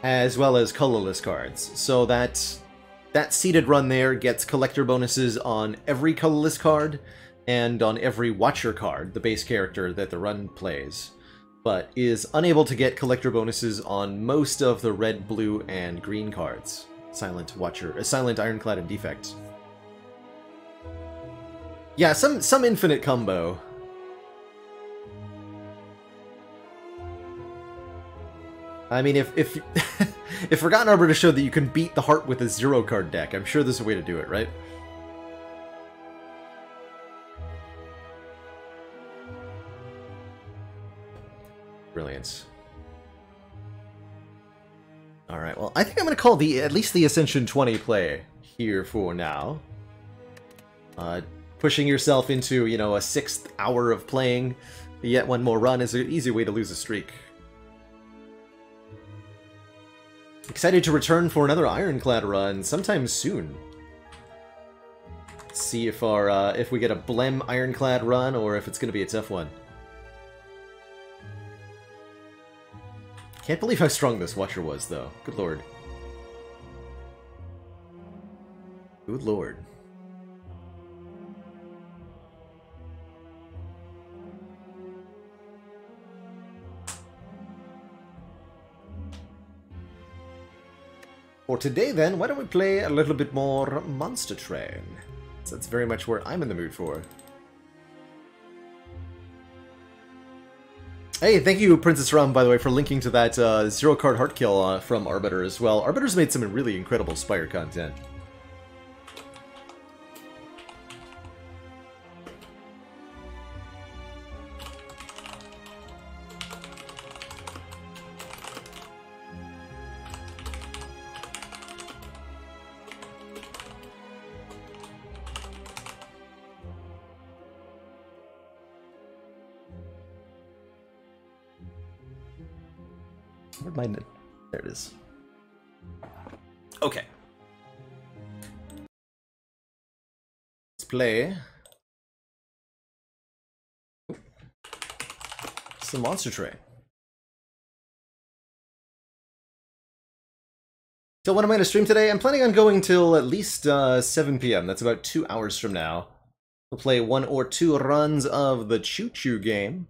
A: as well as colorless cards. So that seeded run there gets collector bonuses on every colorless card and on every Watcher card, the base character that the run plays, but is unable to get collector bonuses on most of the red, blue, and green cards. Silent Watcher, Silent Ironclad and Defect. Yeah, some infinite combo. I mean, if if Forgotten Arbiter showed that you can beat the heart with a 0-card deck, I'm sure there's a way to do it, right? Brilliant. Alright, well, I think I'm going to call at least the Ascension 20 play here for now. Pushing yourself into, you know, a 6th hour of playing yet one more run is an easy way to lose a streak. Excited to return for another Ironclad run sometime soon. See if if we get a Blem Ironclad run or if it's going to be a tough one. Can't believe how strong this Watcher was, though. Good lord. Good lord. For today, then, why don't we play a little bit more Monster Train? So that's very much where I'm in the mood for. Hey, thank you, Princess Rum, by the way, for linking to that 0-card heart kill from Arbiter as well. Arbiter's made some really incredible Spire content. Where'd my... There it is. Okay. Let's play some Monster Train. So when am I going to stream today? I'm planning on going till at least 7 p.m. That's about 2 hours from now. We'll play 1 or 2 runs of the Choo Choo game.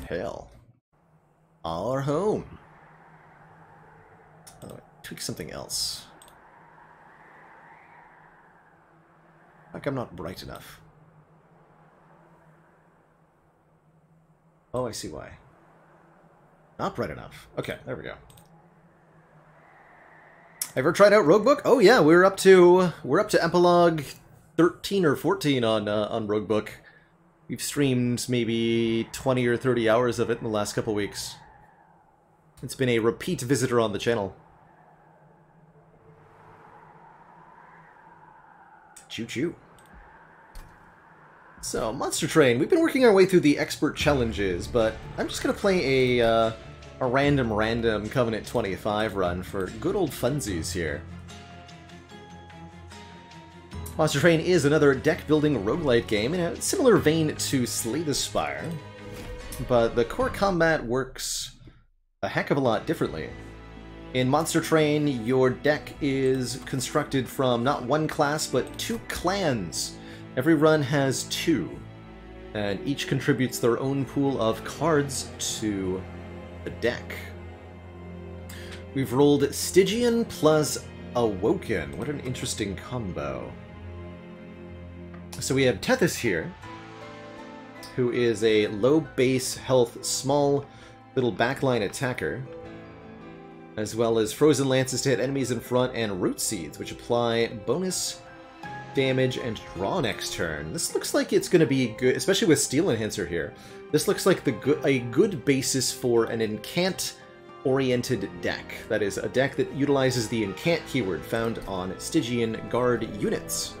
A: Hell. Our home. Oh, tweak something else. Like I'm not bright enough. Oh, I see why. Not bright enough. Okay, there we go. Ever tried out Roguebook? Oh yeah, we're up to epilogue 13 or 14 on Roguebook. We've streamed maybe 20 or 30 hours of it in the last couple weeks. It's been a repeat visitor on the channel. Choo choo. So, Monster Train. We've been working our way through the expert challenges, but I'm just gonna play a random Covenant 25 run for good old funsies here. Monster Train is another deck-building roguelite game in a similar vein to Slay the Spire, but the core combat works a heck of a lot differently. In Monster Train, your deck is constructed from not one class, but 2 clans. Every run has 2, and each contributes their own pool of cards to the deck. We've rolled Stygian plus Awoken. What an interesting combo. So we have Tethys here, who is a low base health, small little backline attacker, as well as Frozen Lances to hit enemies in front, and Root Seeds, which apply bonus damage and draw next turn. This looks like it's going to be good, especially with Steel Enhancer here. This looks like a good basis for an Incant-oriented deck. That is, a deck that utilizes the Incant keyword found on Stygian Guard units.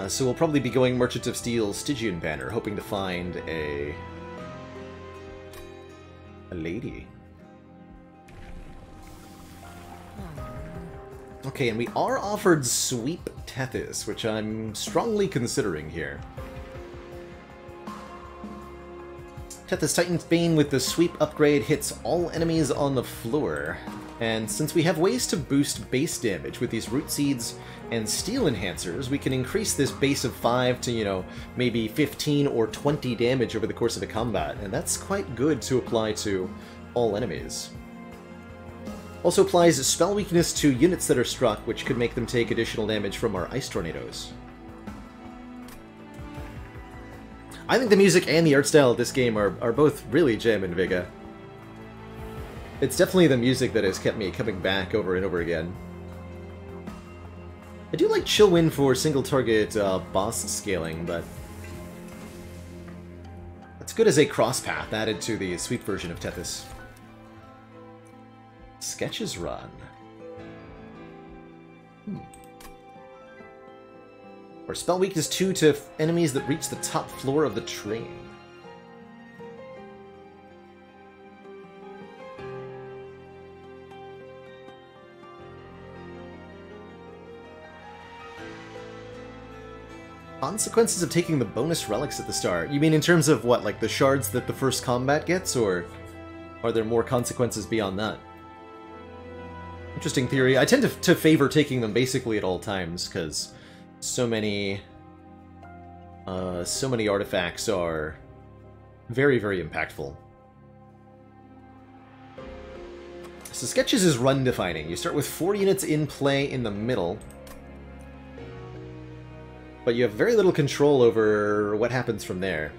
A: So we'll probably be going Merchant of Steel Stygian banner, hoping to find a lady. Okay, and we are offered Sweep Tethys, which I'm strongly considering here. Tethys Titan's Bane with the Sweep upgrade hits all enemies on the floor. And since we have ways to boost base damage with these Root Seeds and Steel Enhancers, we can increase this base of 5 to, you know, maybe 15 or 20 damage over the course of a combat, and that's quite good to apply to all enemies. Also applies Spell Weakness to units that are struck, which could make them take additional damage from our Ice Tornadoes. I think the music and the art style of this game are both really jammin' Vigga. It's definitely the music that has kept me coming back over and over again. I do like Chill Wind for single target boss scaling, but it's good as a cross path added to the sweep version of Tethys. Sketches run. Or spell weakness 2 to enemies that reach the top floor of the train. Consequences of taking the bonus relics at the start. You mean in terms of what, like the shards that the first combat gets, or are there more consequences beyond that? Interesting theory. I tend to favor taking them basically at all times, because so many artifacts are very, very impactful. So Sketches is run defining. You start with 4 units in play in the middle, but you have very little control over what happens from there.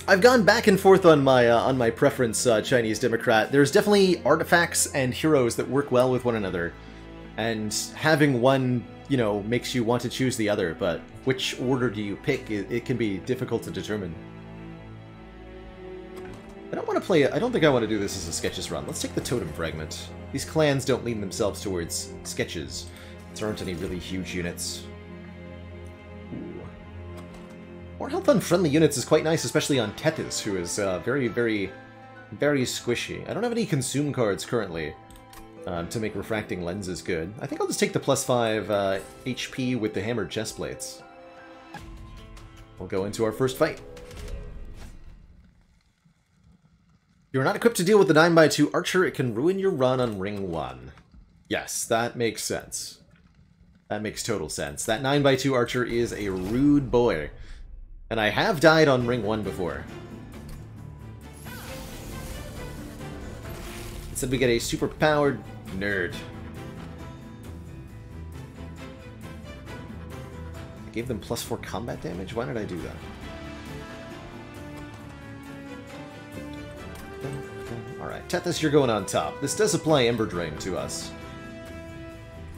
A: I've gone back and forth on my preference, Chinese Democrat. There's definitely artifacts and heroes that work well with one another, and having one, you know, makes you want to choose the other, but which order do you pick? It can be difficult to determine. I don't think I want to do this as a Sketches run. Let's take the Totem Fragment. These clans don't lean themselves towards Sketches. There aren't any really huge units. Ooh. More health on friendly units is quite nice, especially on Tethys, who is very, very, very squishy. I don't have any Consume cards currently to make Refracting Lenses good. I think I'll just take the +5 HP with the Hammered Chestplates. We'll go into our first fight. You're not equipped to deal with the 9x2 Archer, it can ruin your run on Ring 1. Yes, that makes sense. That makes total sense. That 9x2 Archer is a rude boy. And I have died on Ring 1 before. Instead we get a super-powered nerd. I gave them +4 combat damage? Why did I do that? Alright, Tethys, you're going on top. This does apply Ember Drain to us.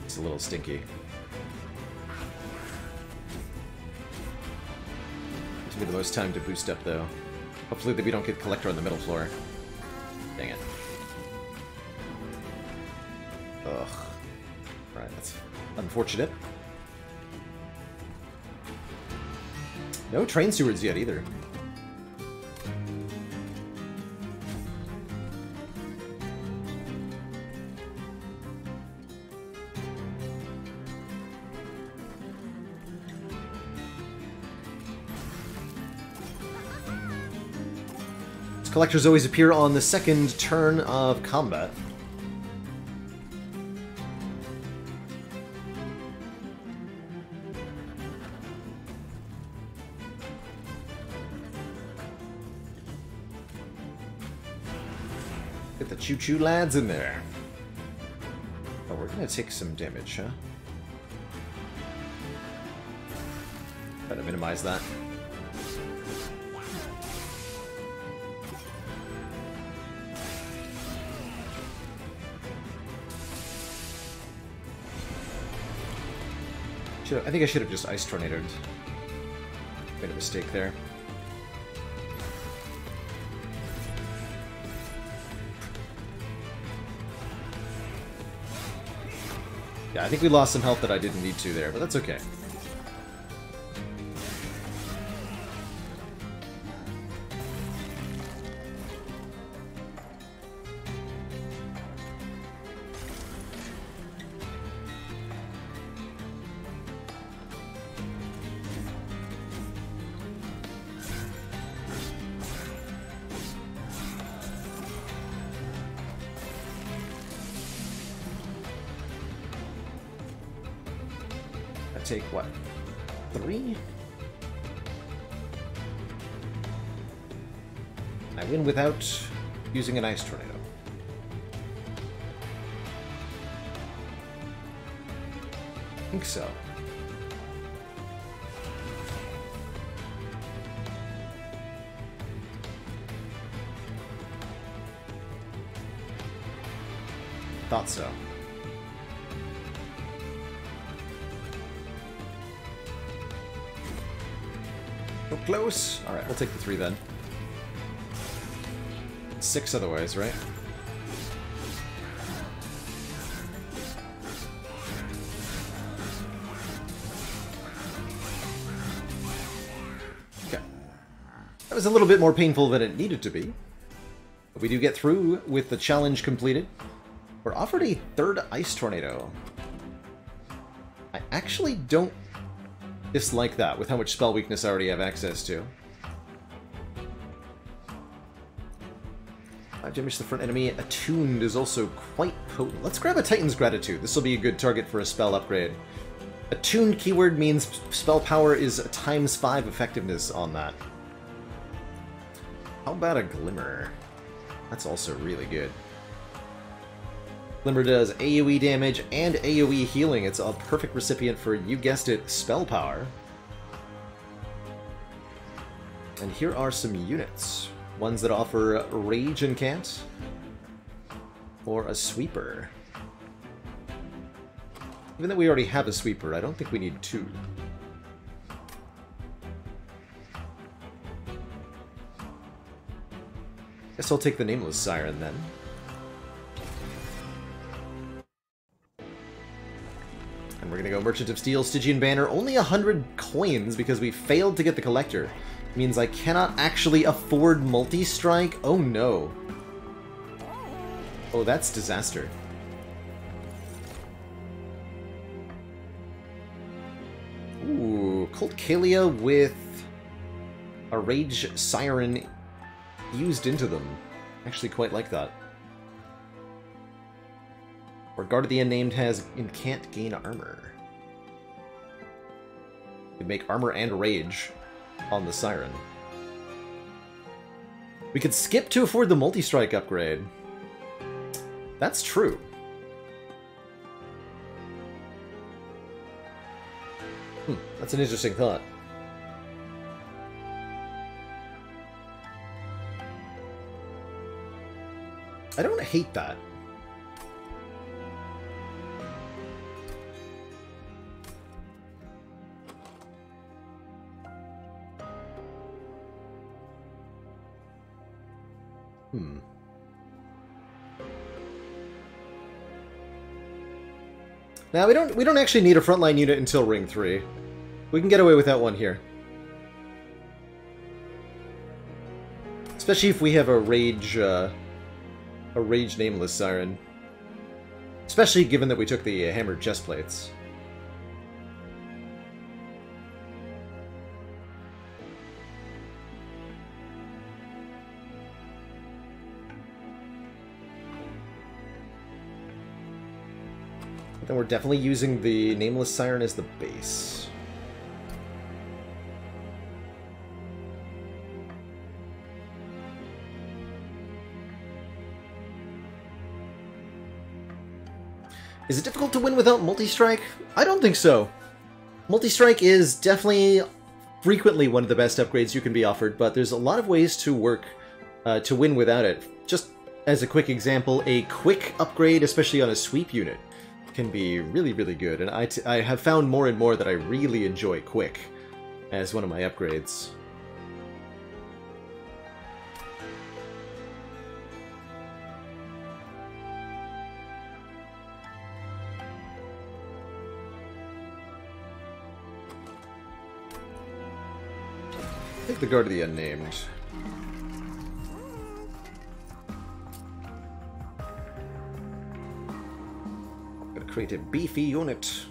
A: It's a little stinky. Gives me the most time to boost up, though. Hopefully that we don't get Collector on the middle floor. Dang it. Ugh. Alright, that's unfortunate. No Train Stewards yet, either. Collectors always appear on the second turn of combat. with the choo-choo lads in there. Oh, we're gonna take some damage, huh? Try to minimize that. I think I should have just Ice Tornadoed. Made a mistake there. Yeah, I think we lost some health that I didn't need to there, but that's okay. Take what? 3? I win without using an Ice Tornado. I think so. Thought so. Close. Alright, we'll take the 3 then. 6 otherwise, right? Okay. That was a little bit more painful than it needed to be. But we do get through with the challenge completed. We're offered a 3rd Ice Tornado. I actually don't dislike that, with how much spell weakness I already have access to. 5 damage to the front enemy. Attuned is also quite potent. Let's grab a Titan's Gratitude. This will be a good target for a spell upgrade. Attuned keyword means spell power is a ×5 effectiveness on that. How about a Glimmer? That's also really good. Glimmer does AoE damage and AoE healing. It's a perfect recipient for, you guessed it, spell power. And here are some units. Ones that offer Rage and Cant, or a Sweeper. Even though we already have a Sweeper, I don't think we need 2. Guess I'll take the Nameless Siren then. And we're gonna go Merchant of Steel, Stygian Banner. Only 100 coins because we failed to get the Collector. Means I cannot actually afford multi-strike? Oh no. Oh, that's disaster. Ooh, Colt Kalia with a Rage Siren used into them. Actually quite like that. Or Guard of the Unnamed has and can't gain armor. Could make armor and rage on the Siren. We could skip to afford the multi-strike upgrade. That's true. That's an interesting thought. I don't hate that. Now we don't actually need a frontline unit until Ring 3. We can get away with that one here. Especially if we have a Rage Nameless Siren. Especially given that we took the Hammered Chestplates. Then we're definitely using the Nameless Siren as the base. Is it difficult to win without multi-strike? I don't think so. Multi-strike is definitely frequently one of the best upgrades you can be offered, but there's a lot of ways to work to win without it. Just as a quick example, a quick upgrade, especially on a sweep unit, can be really, really good. And I have found more and more that I really enjoy quick as one of my upgrades. Take the Guard of the Unnamed. Gotta create a beefy unit.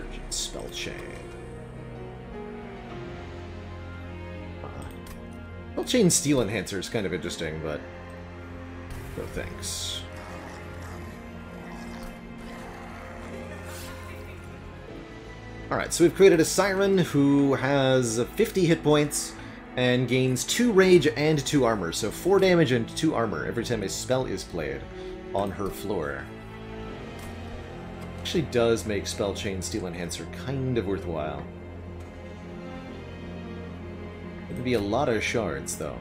A: Urgent Spell Chain. Spell Chain Steel Enhancer is kind of interesting, but no thanks. Alright, so we've created a Siren who has 50 hit points and gains 2 rage and 2 armor, so 4 damage and 2 armor every time a spell is played on her floor. Actually does make Spell Chain Steel Enhancer kind of worthwhile. It'd be a lot of shards, though.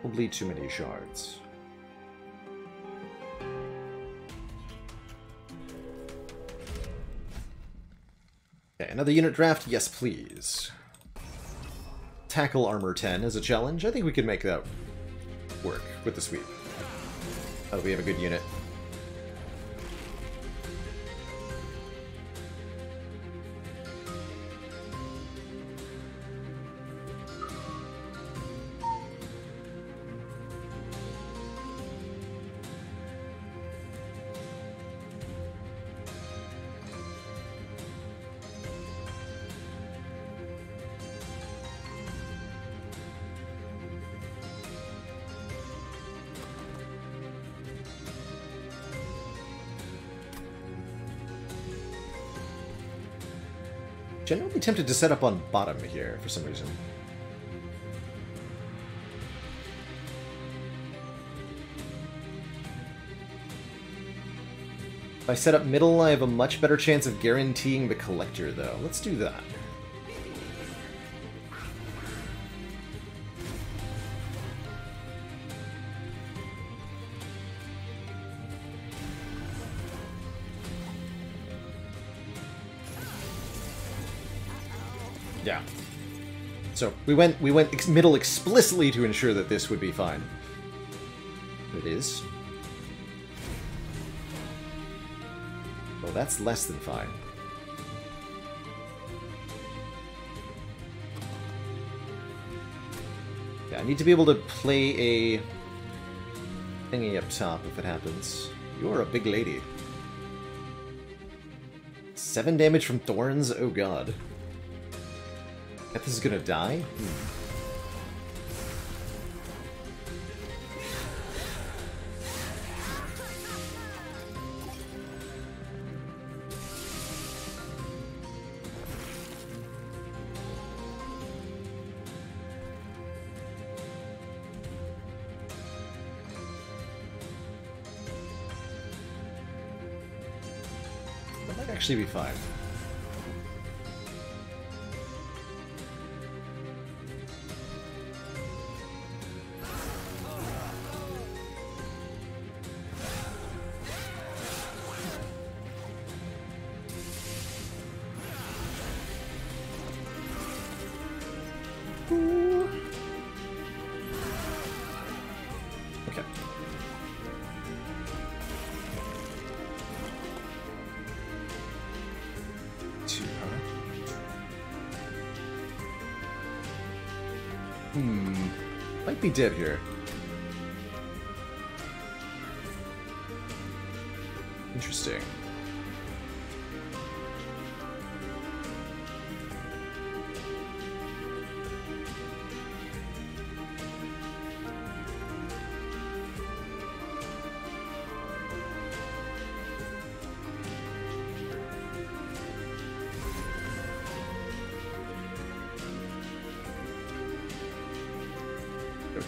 A: Probably too many shards. Okay, another unit draft? Yes, please. Tackle Armor 10 as a challenge. I think we can make that work with the sweep. Oh, we have a good unit. Generally tempted to set up on bottom here for some reason. If I set up middle, I have a much better chance of guaranteeing the collector, though. Let's do that. Yeah. So we went middle explicitly to ensure that this would be fine. It is. Well, that's less than fine. Yeah, I need to be able to play a thingy up top if it happens. You're a big lady. 7 damage from thorns? Oh god. This is gonna die? That might actually be fine. Okay. Two, huh? Might be dead here. Interesting.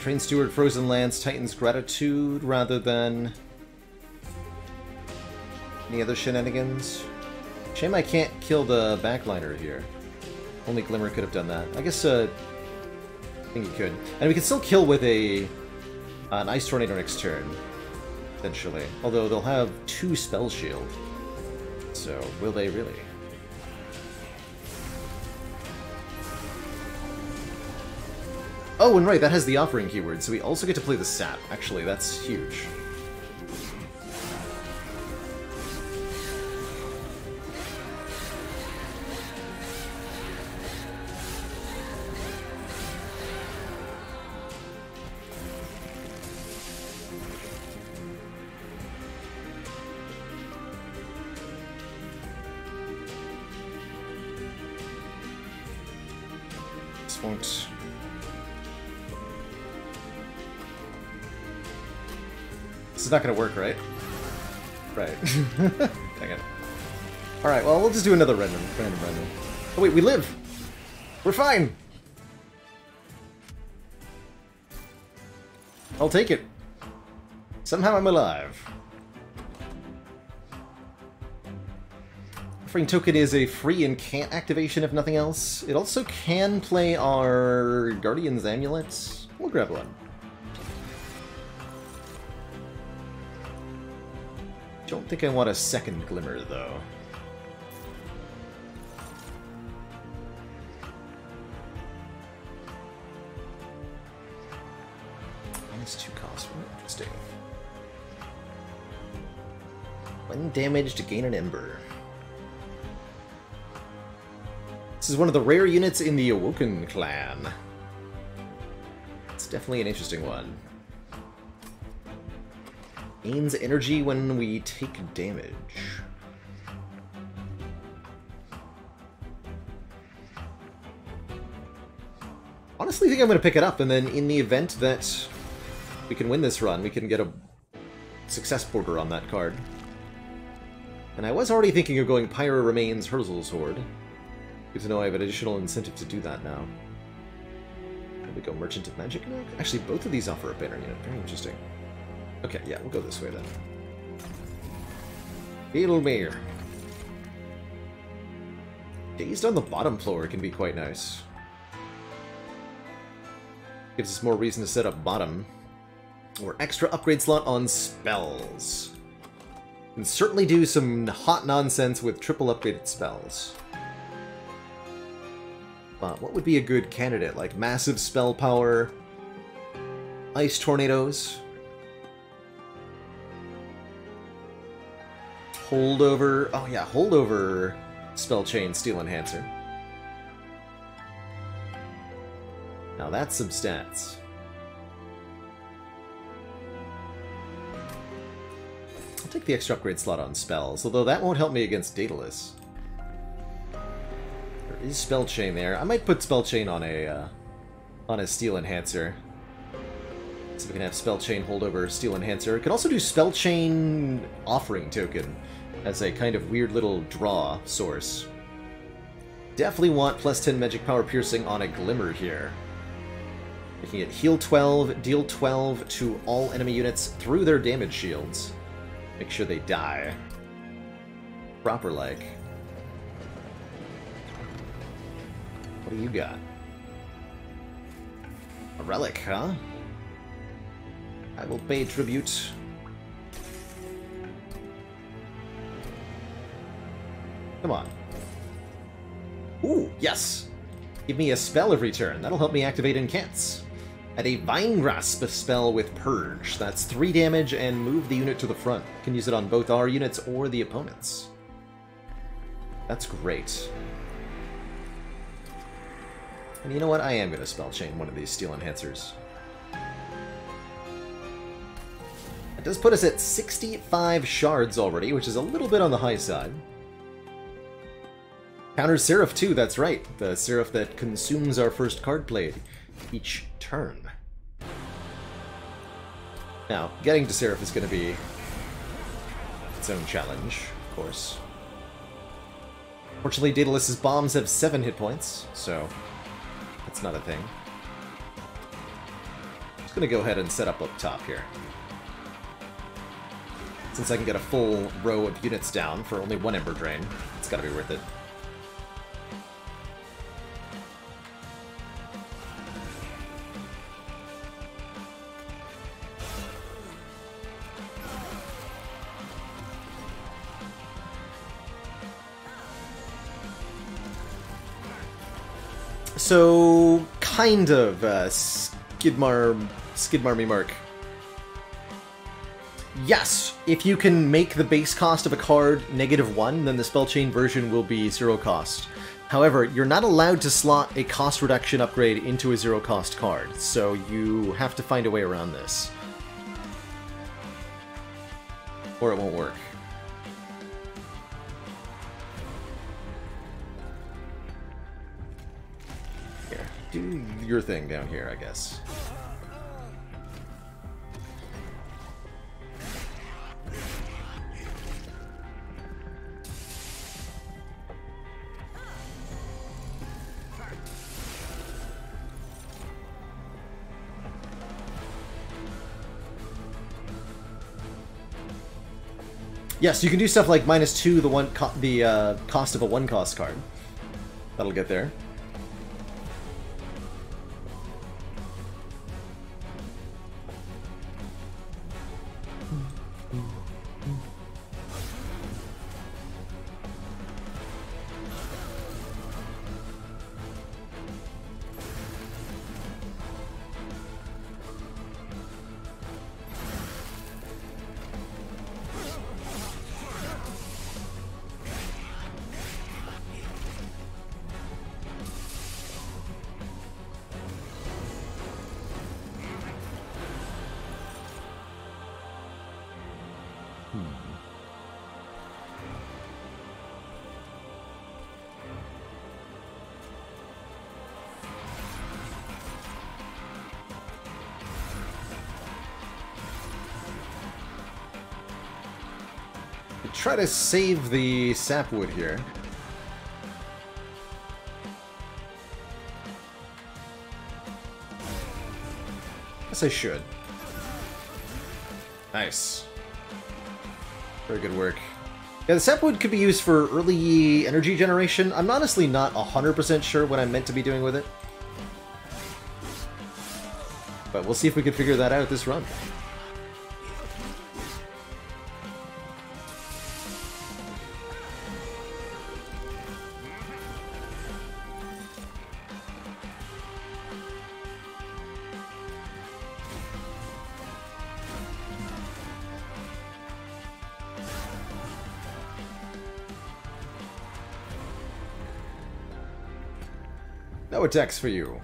A: Train Steward, Frozen Lands, Titan's Gratitude, rather than any other shenanigans. Shame I can't kill the backliner here. Only Glimmer could have done that. I guess, I think he could. And we can still kill with an Ice Tornado next turn, potentially. Although they'll have 2 Spell Shield. So, will they really? Oh, and right, that has the Offering keyword, so we also get to play the Sap. Actually, that's huge. This won't... This is not gonna work, right? Right. Dang it. Alright, well, we'll just do another random. Oh wait, we live! We're fine! I'll take it. Somehow I'm alive. Offering Token is a free incant activation if nothing else. It also can play our Guardian's Amulet. We'll grab one. Don't think I want a second Glimmer, though. -2 cost. Interesting. 1 damage to gain an Ember. This is one of the rare units in the Awoken clan. It's definitely an interesting one. Gains energy when we take damage. Honestly, I think I'm going to pick it up, and then in the event that we can win this run, we can get a success border on that card. And I was already thinking of going Pyra Remains Herzl's Horde. Good to know I have an additional incentive to do that now. There we go, Merchant of Magic now? Actually, both of these offer a banner unit. Very interesting. Okay, yeah, we'll go this way then. Beetlemere. Dazed on the bottom floor can be quite nice. Gives us more reason to set up bottom. Or extra upgrade slot on spells. Can certainly do some hot nonsense with triple upgraded spells. But what would be a good candidate? Like massive spell power, ice tornadoes, holdover. Oh yeah, holdover spell chain steel enhancer. Now that's some stats. I'll take the extra upgrade slot on spells, although that won't help me against Daedalus. There is spell chain there. I might put spell chain on a steel enhancer. So we can have spell chain holdover steel enhancer. It can also do spell chain offering token as a kind of weird little draw source. Definitely want plus 10 magic power piercing on a Glimmer here. Making it heal 12, deal 12 to all enemy units through their damage shields. Make sure they die. Proper like. What do you got? A relic, huh? I will pay tribute. Come on. Ooh, yes! Give me a spell every turn. That'll help me activate incants. Add a Vine Grasp spell with Purge. That's 3 damage and move the unit to the front. Can use it on both our units or the opponent's. That's great. And you know what? I am going to spell chain one of these steel enhancers. It does put us at 65 shards already, which is a little bit on the high side. Counters Seraph too, that's right. The Seraph that consumes our first card played each turn. Now, getting to Seraph is going to be its own challenge, of course. Fortunately, Daedalus's bombs have 7 hit points, so that's not a thing. Just gonna go ahead and set up top here. Since I can get a full row of units down for only 1 Ember Drain, it's gotta be worth it. So, kind of, Skidmar me mark. Yes, if you can make the base cost of a card -1, then the spell chain version will be 0 cost. However, you're not allowed to slot a cost reduction upgrade into a 0 cost card, so you have to find a way around this. Or it won't work. Here, do your thing down here, I guess. Yes, you can do stuff like -2 the cost of a 1-cost card. That'll get there. Try to save the sapwood here. Guess I should. Nice. Very good work. Yeah, the sapwood could be used for early energy generation. I'm honestly not 100% sure what I'm meant to be doing with it. But we'll see if we can figure that out this run. No attacks for you.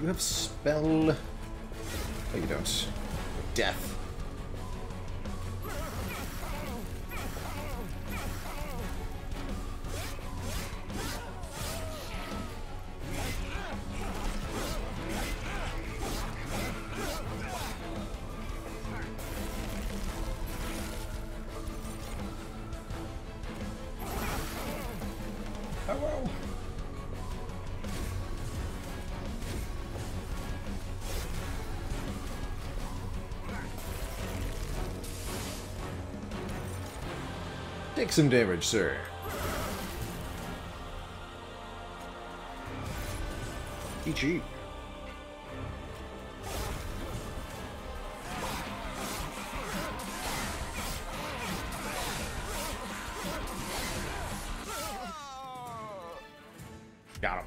A: You have spell... No, you don't. Death. Hello. Take some damage, sir. GG. Got him.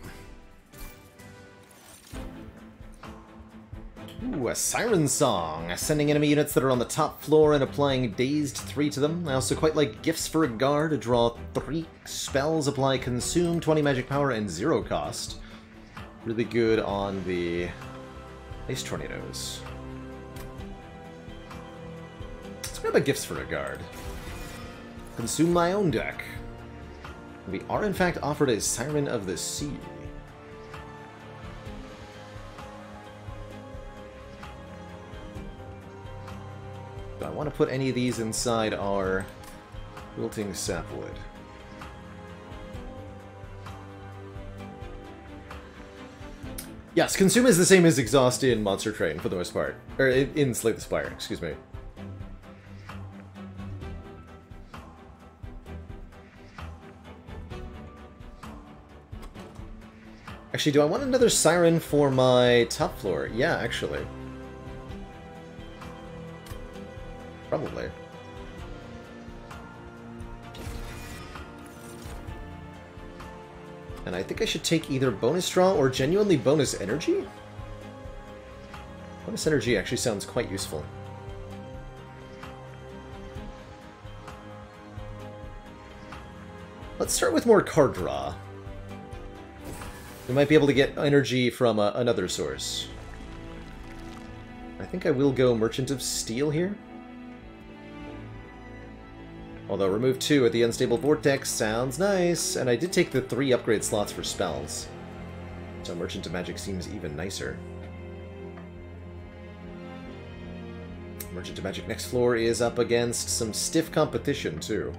A: Ooh, a Siren Song. Sending enemy units that are on the top floor and applying Dazed 3 to them. I also quite like Gifts for a Guard to draw 3 spells, apply Consume, 20 magic power, and 0 cost. Really good on the Ice Tornadoes. It's Let's grab a Gifts for a Guard. Consume my own deck. We are in fact offered a Siren of the Sea. Do I want to put any of these inside our Wilting Sapwood? Yes, Consume is the same as Exhaust in Monster Train, for the most part. Or in Slay the Spire, excuse me. Actually, do I want another Siren for my top floor? Yeah, actually. Probably. And I think I should take either bonus draw or genuinely bonus energy? Bonus energy actually sounds quite useful. Let's start with more card draw. We might be able to get energy from another source. I think I will go Merchant of Steel here. Although remove 2 at the Unstable Vortex sounds nice, and I did take the 3 upgrade slots for spells. So Merchant of Magic seems even nicer. Merchant of Magic next floor is up against some stiff competition, too.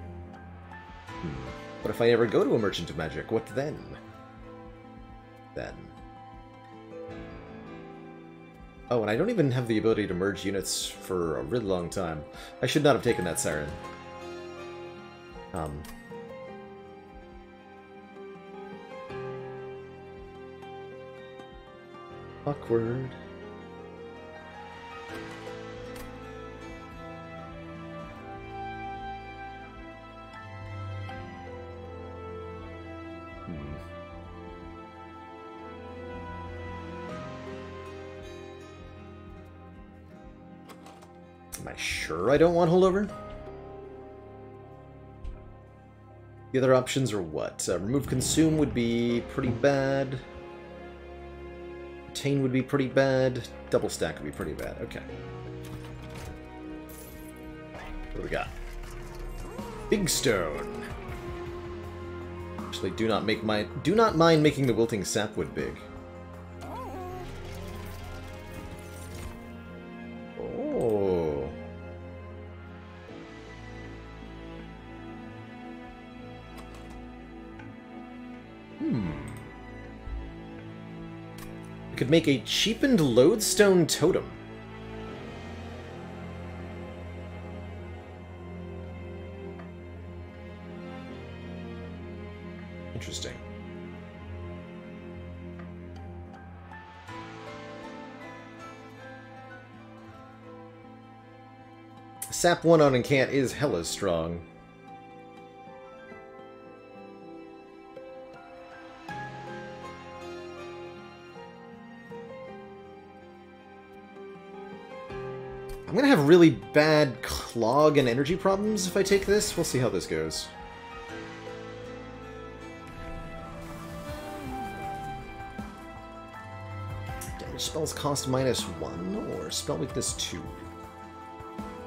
A: But if I ever go to a Merchant of Magic, what then? Oh, and I don't even have the ability to merge units for a really long time. I should not have taken that Siren. Awkward. Am I sure I don't want holdover? The other options are what? Remove Consume would be pretty bad. Retain would be pretty bad. Double stack would be pretty bad. Okay. What do we got? Big Stone. Actually, do not mind making the Wilting Sapwood big. Oh. We could make a cheapened Lodestone Totem. Interesting. Sap 1 on Incant is hella strong. I'm gonna have really bad clog and energy problems if I take this. We'll see how this goes. Damage spells cost -1 or spell weakness 2.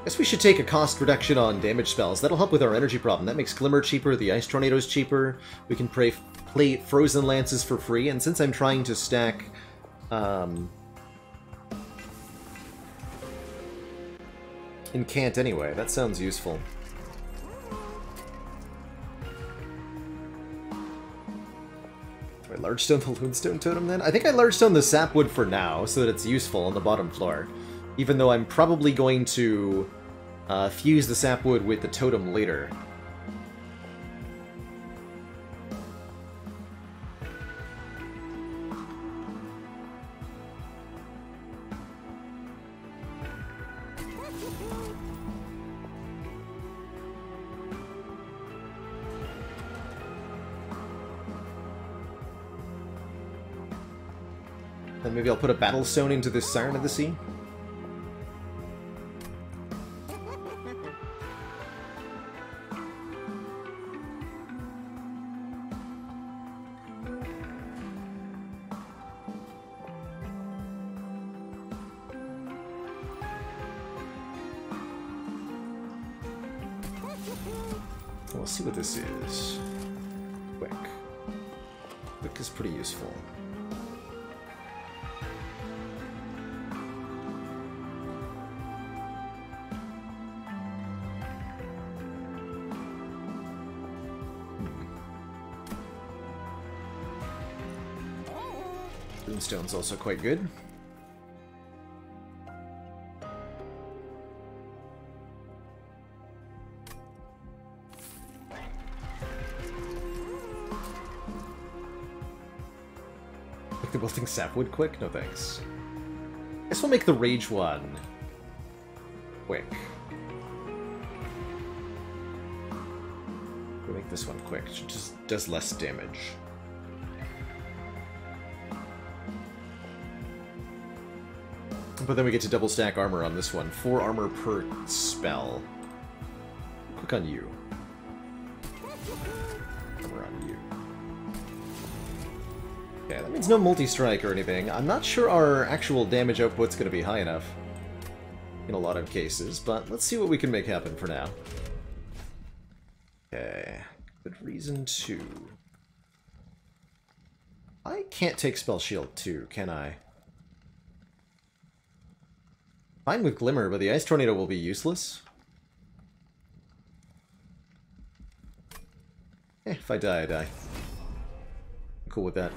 A: Guess we should take a cost reduction on damage spells. That'll help with our energy problem. That makes Glimmer cheaper, the Ice Tornadoes cheaper. We can play Frozen Lances for free, and since I'm trying to stack Incant anyway, that sounds useful. Do I Largestone the Loonstone Totem then? I think I Largestone the Sapwood for now, so that it's useful on the bottom floor. Even though I'm probably going to fuse the Sapwood with the Totem later. Then maybe I'll put a Battlestone into this Siren of the Sea. We'll see what this is. Quick. Quick is pretty useful. Stone's also quite good. Make the wilting sapwood quick? No thanks. Guess we'll make the rage one quick. We'll make this one quick. It just does less damage. But then we get to double stack armor on this one. 4 armor per spell. Quick on you. Armor on you. Okay, that means no multi-strike or anything. I'm not sure our actual damage output's going to be high enough in a lot of cases, but let's see what we can make happen for now. Okay, good reason to... I can't take Spell Shield too, can I? Fine with Glimmer, but the Ice Tornado will be useless. If I die, I die. I'm cool with that.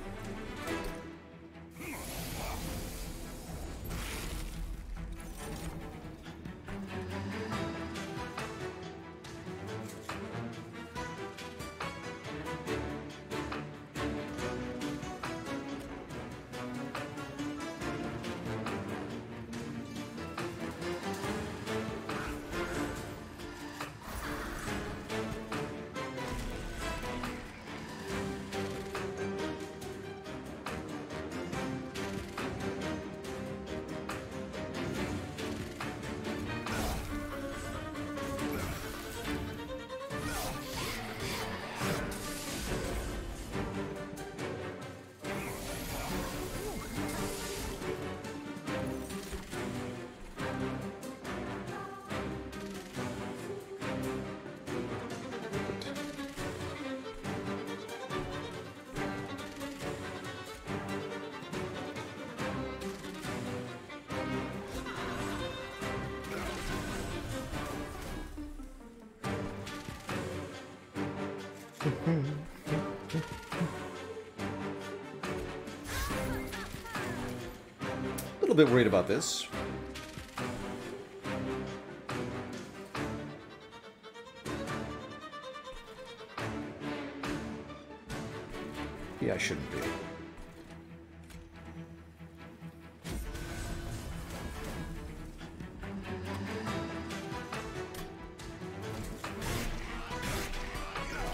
A: A little bit worried about this. Yeah, I shouldn't be.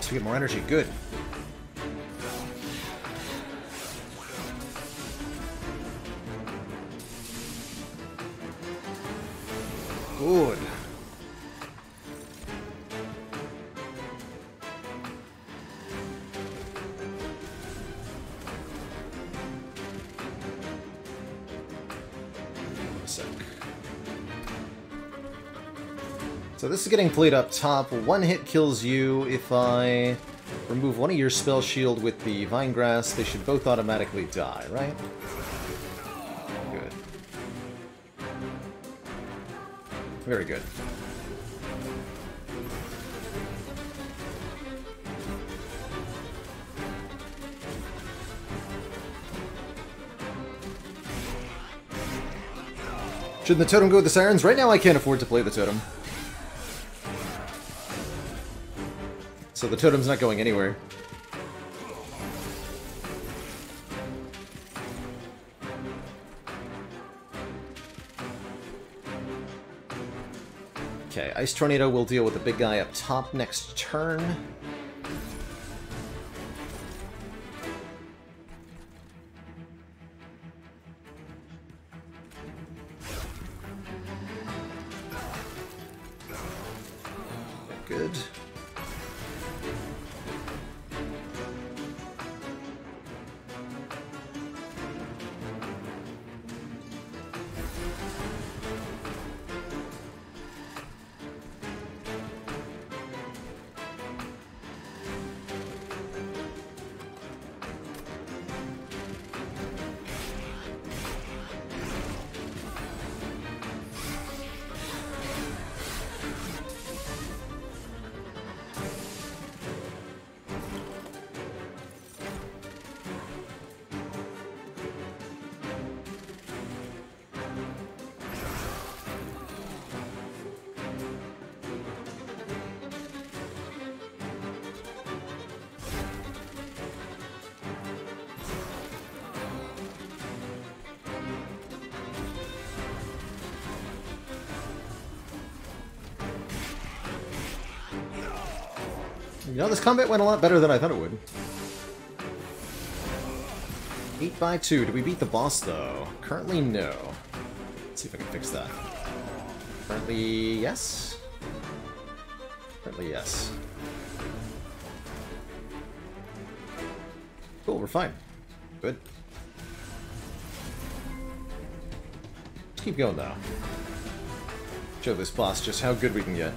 A: To get more energy, good. Good. A sec. So this is getting played up top. One hit kills you. If I remove one of your spell shield with the Vine Grass, they should both automatically die, right? Good. Very good. Should the totem go with the sirens? Right now I can't afford to play the totem. So the totem's not going anywhere. Okay, Ice Tornado will deal with the big guy up top next turn. Good. You know, this combat went a lot better than I thought it would. 8x2. Did we beat the boss, though? Currently, no. Let's see if I can fix that. Currently, yes? Currently, yes. Cool, we're fine. Good. Let's keep going, though. Show this boss just how good we can get.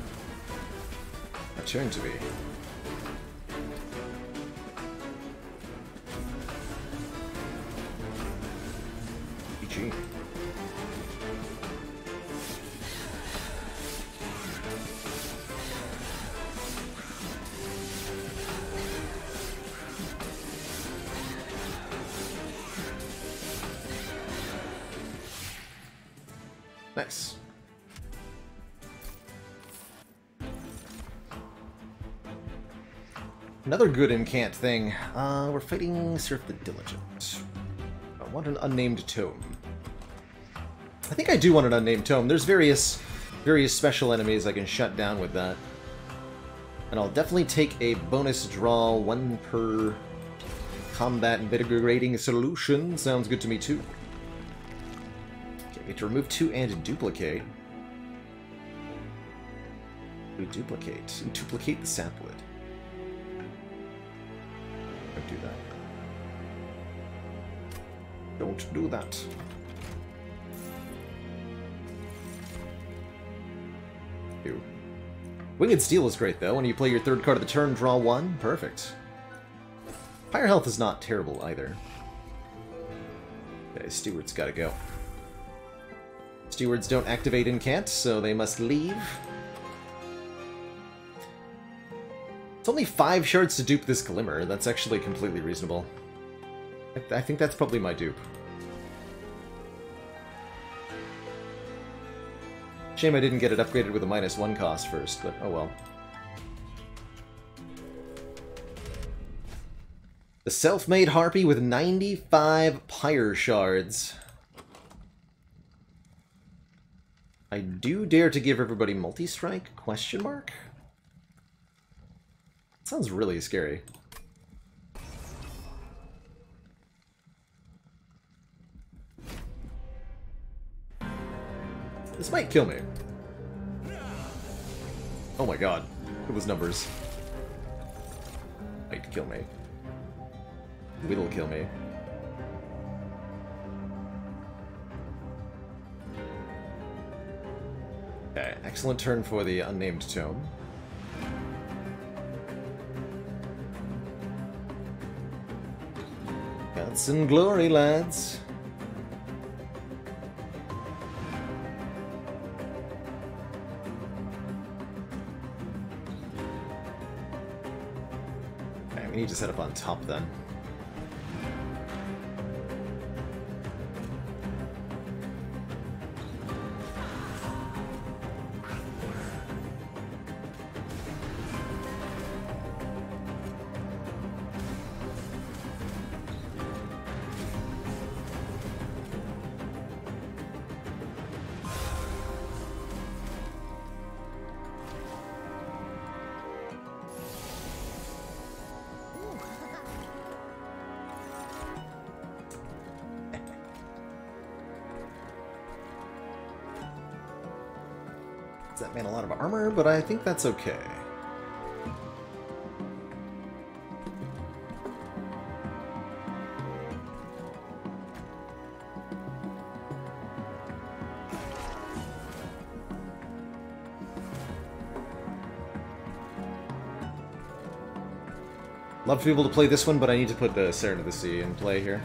A: A turn to be. GG. Nice. Another good incant thing. We're fighting Surf the Diligent. I want an unnamed tome. I think I do want an unnamed tome. There's various special enemies I can shut down with that. And I'll definitely take a bonus draw, 1 per combat invigorating solution. Sounds good to me too. Okay, we get to remove 2 and duplicate. We duplicate. And duplicate the sapwood. Don't do that. Don't do that. Ew. Winged Steel is great, though. When you play your 3rd card of the turn, draw 1. Perfect. Fire health is not terrible, either. Okay, Steward's gotta go. Stewards don't activate incant, so they must leave. It's only 5 shards to dupe this Glimmer. That's actually completely reasonable. I think that's probably my dupe. Shame I didn't get it upgraded with a -1 cost first, but oh well. The Self-Made Harpy with 95 Pyre Shards. I do dare to give everybody multi-strike? Question mark? Sounds really scary. This might kill me. Oh my god. It was numbers. Might kill me. Will kill me. Okay, excellent turn for the unnamed tome. Got some glory, lads. Okay, we need to set up on top then. That man a lot of armor, but I think that's okay. Love to be able to play this one, but I need to put the Siren of the Sea in play here.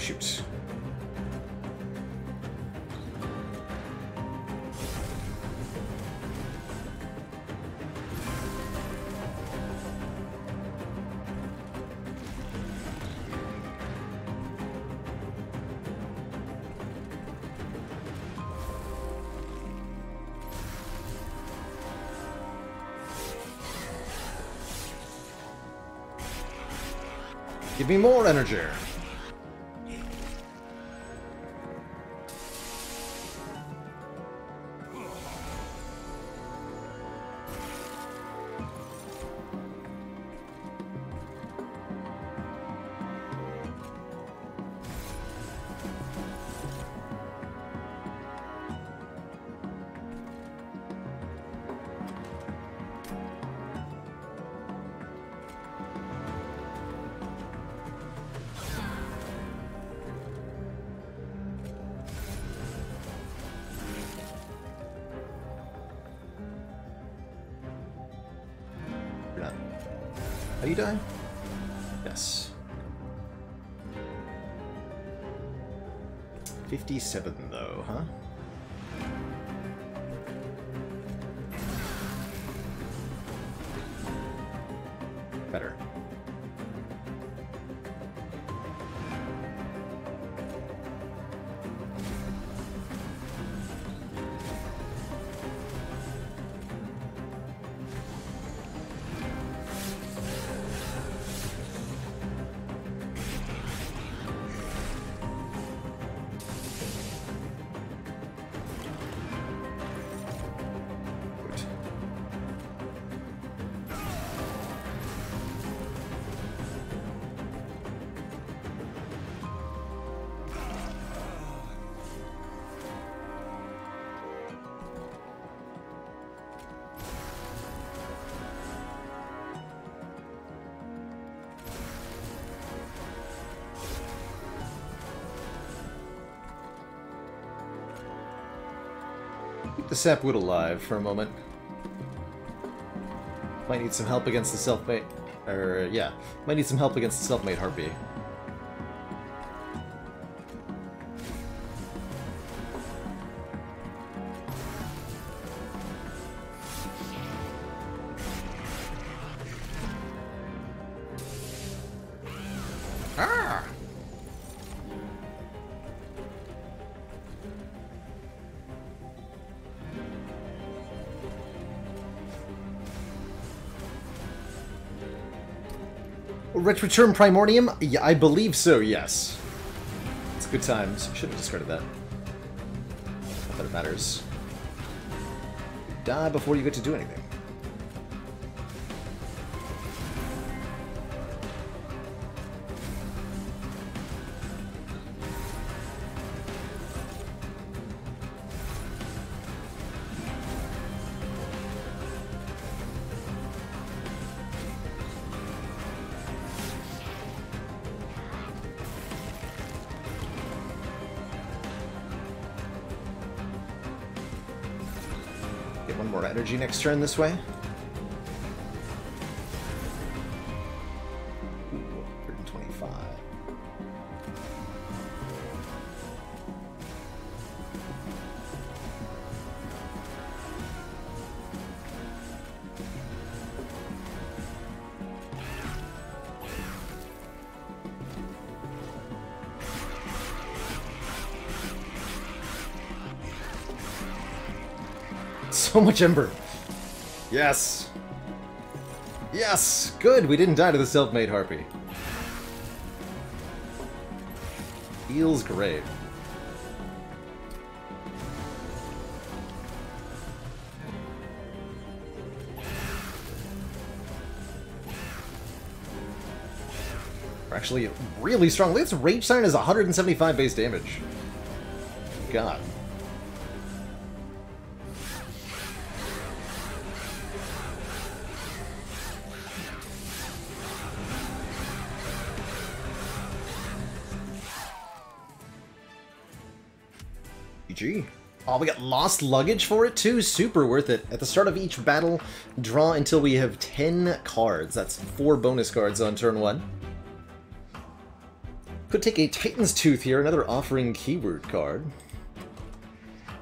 A: shoot. Give me more energy. How you die? Yes. 57 though, huh? Better. Keep the sapwood alive for a moment. Might need some help against the self-made... yeah. Might need some help against the self-made harpy. Ah! Return Primordium? Yeah, I believe so, yes. It's good times. Should have discarded that. Not that it matters. Die before you get to do anything. Get one more energy next turn this way. Ooh, 125. So much Ember. Yes. Yes. Good. We didn't die to the self-made harpy. Feels great. We're actually really strong. Its Rage Siren is 175 base damage. God. GG. Oh, we got Lost Luggage for it too? Super worth it. At the start of each battle, draw until we have 10 cards. That's 4 bonus cards on turn 1. Could take a Titan's Tooth here, another offering keyword card. I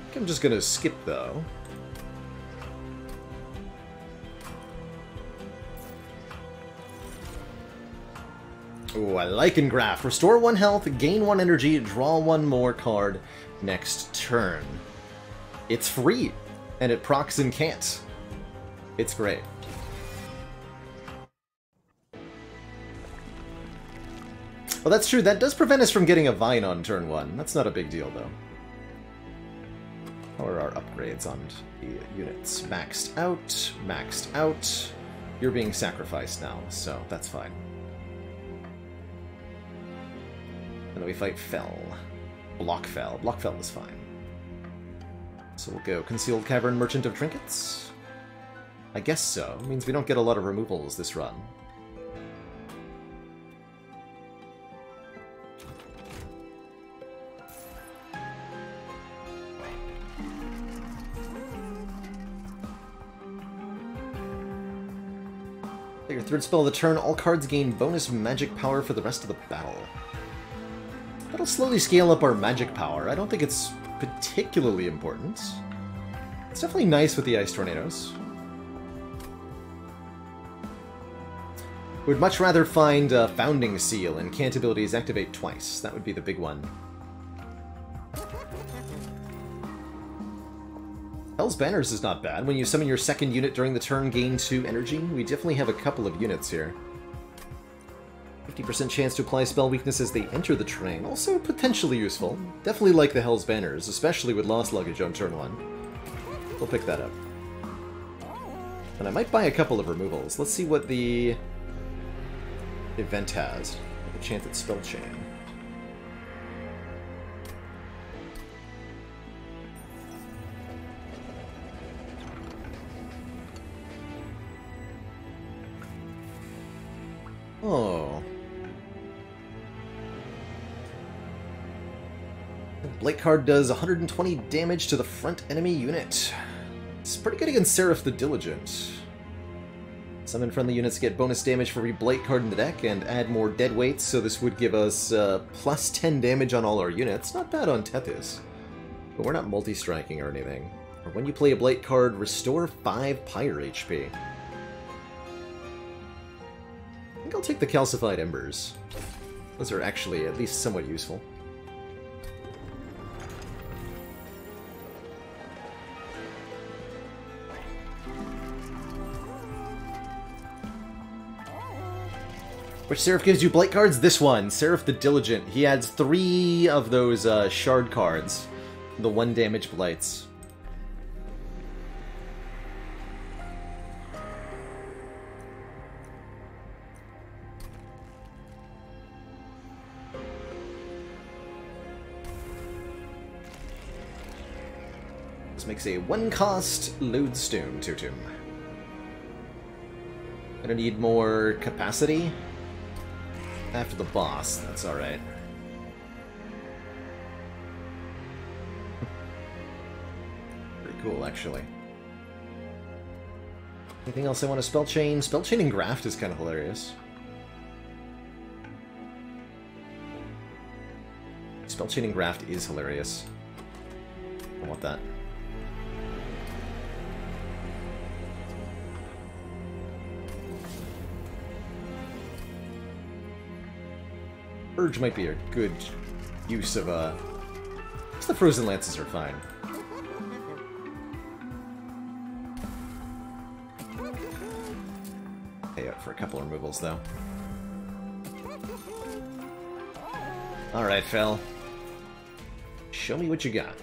A: think I'm just gonna skip, though. Ooh, I like Engraft. Restore 1 health, gain 1 energy, draw 1 more card next turn. It's free, and it procs and can't. It's great. Well, that's true. That does prevent us from getting a Vine on turn 1. That's not a big deal, though. How are our upgrades on the units? Maxed out, maxed out. You're being sacrificed now, so that's fine. And then we fight Fell. Blockfell. Blockfell is fine. So we'll go Concealed Cavern, Merchant of Trinkets? I guess so. It means we don't get a lot of removals this run. Your third spell of the turn, all cards gain bonus magic power for the rest of the battle. That'll slowly scale up our magic power. I don't think it's particularly important. It's definitely nice with the Ice Tornadoes. Would much rather find Founding Seal and can't abilities activate twice. That would be the big one. Hell's Banners is not bad. When you summon your second unit during the turn, gain 2 energy. We definitely have a couple of units here. 50% chance to apply spell weakness as they enter the terrain. Also potentially useful. Definitely like the Hell's Banners, especially with Lost Luggage on turn 1. We'll pick that up. And I might buy a couple of removals. Let's see what the event has. The Enchanted Spell Chain. Oh. The Blight card does 120 damage to the front enemy unit. It's pretty good against Seraph the Diligent. Summon friendly units get bonus damage for every Blight card in the deck and add more dead weights, so this would give us plus 10 damage on all our units. Not bad on Tethys. But we're not multi-striking or anything. Or when you play a Blight card, restore 5 Pyre HP. I think I'll take the Calcified Embers. Those are actually at least somewhat useful. Which Seraph gives you Blight cards? This one, Seraph the Diligent. He adds 3 of those Shard cards, the 1 damage Blights. This makes a 1-cost Lodestone Totem. Gonna need more capacity after the boss. That's alright. Pretty cool, actually. Anything else I want to spell chain? Spell chain and Graft is kind of hilarious. Spell chain and Graft is hilarious. I want that. Urge might be a good use of the Frozen Lances are fine. Pay out for a couple removals though. Alright, Fel. Show me what you got.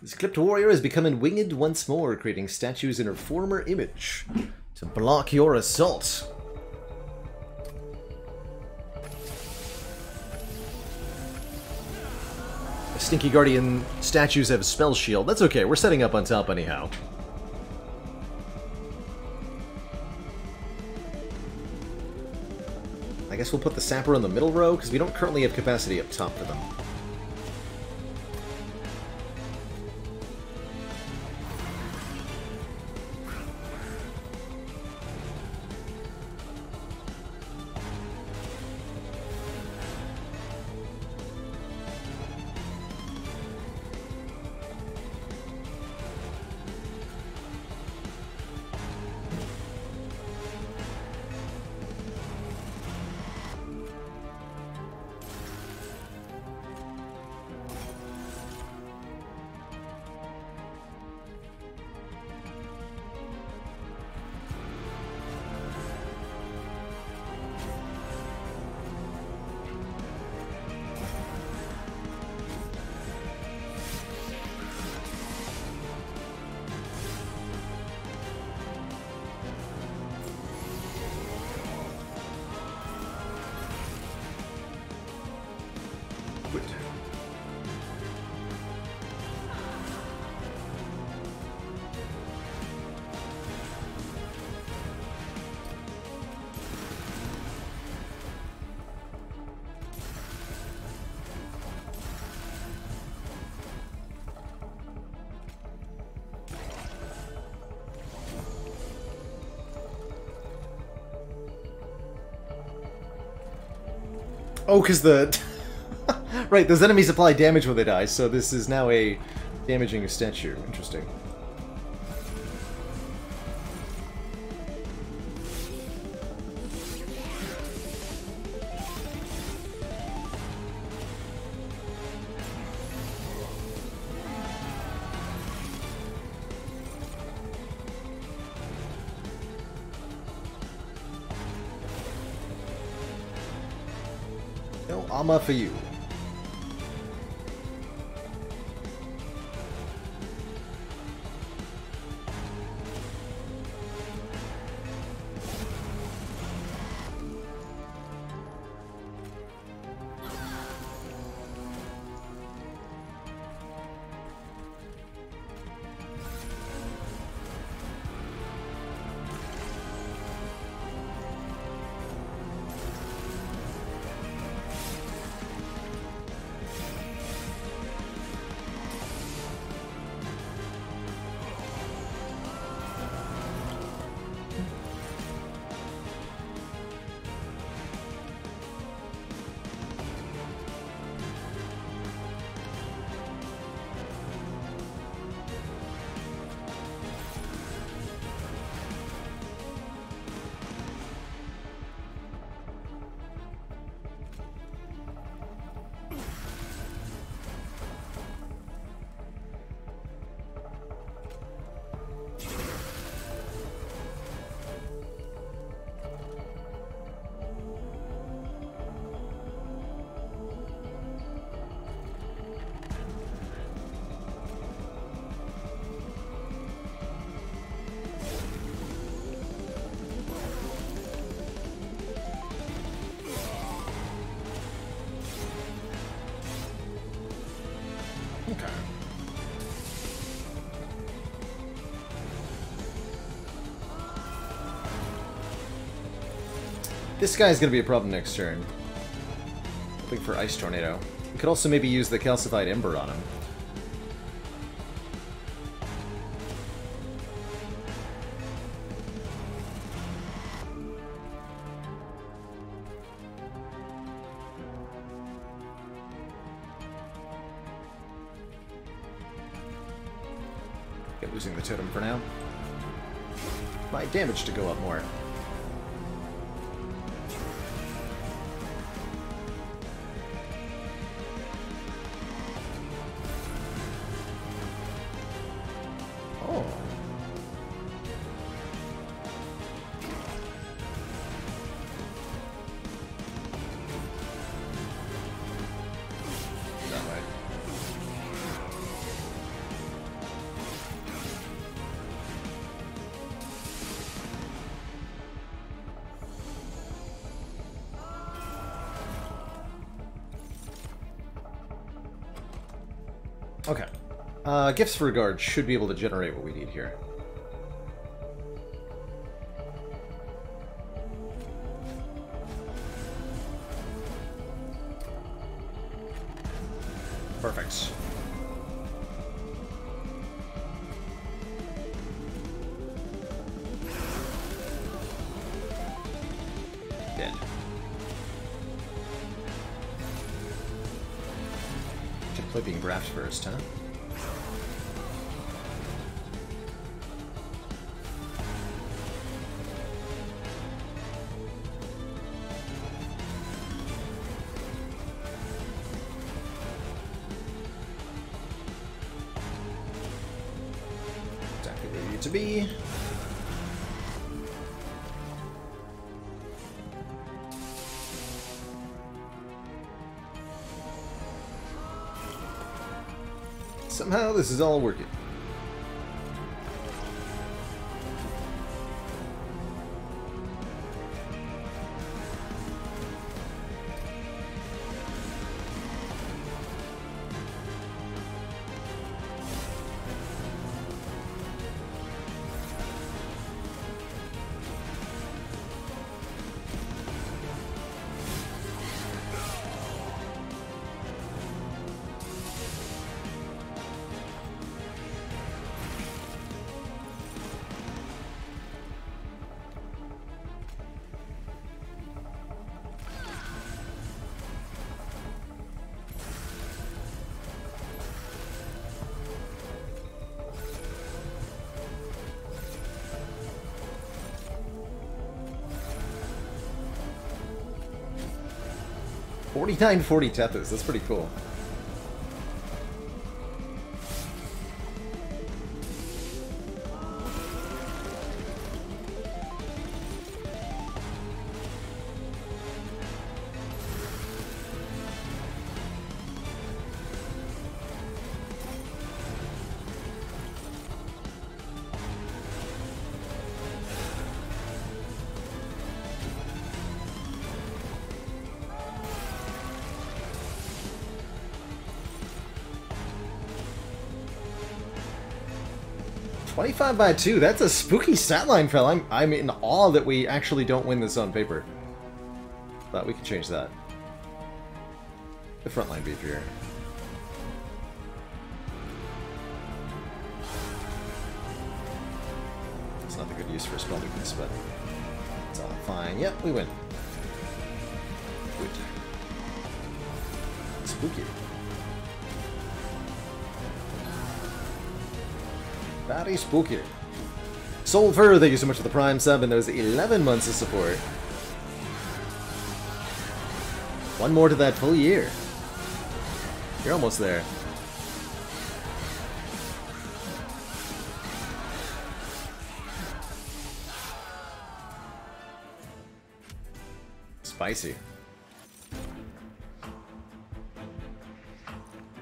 A: This Clipped Warrior has become winged once more, creating statues in her former image to block your assault. Stinky Guardian statues have Spell Shield. That's okay, we're setting up on top anyhow. I guess we'll put the Sapper on the middle row, because we don't currently have capacity up top for them. Oh, because the... right, those enemies apply damage when they die, so this is now a damaging statue. Interesting. No armor for you. Okay. This guy's gonna be a problem next turn. Looking for Ice Tornado. We could also maybe use the Calcified Ember on him. Losing the totem for now. My damage to go up more. Oh. That way. Okay. Gifts for Regard should be able to generate what we need here. Perfect. Dead. Should play being graft first, huh? Exactly where you need to be. Somehow this is all working. 4940 Tethys, that's pretty cool. $25/2, that's a spooky stat line, fella. I'm in awe that we actually don't win this on paper. But we can change that. The frontline beef here. It's not the good use for a spell weakness, but it's all fine. Yep, we win. Good. Spooky. Very spooky. Sulfur, thank you so much for the Prime sub and those 11 months of support. One more to that full year. You're almost there. Spicy.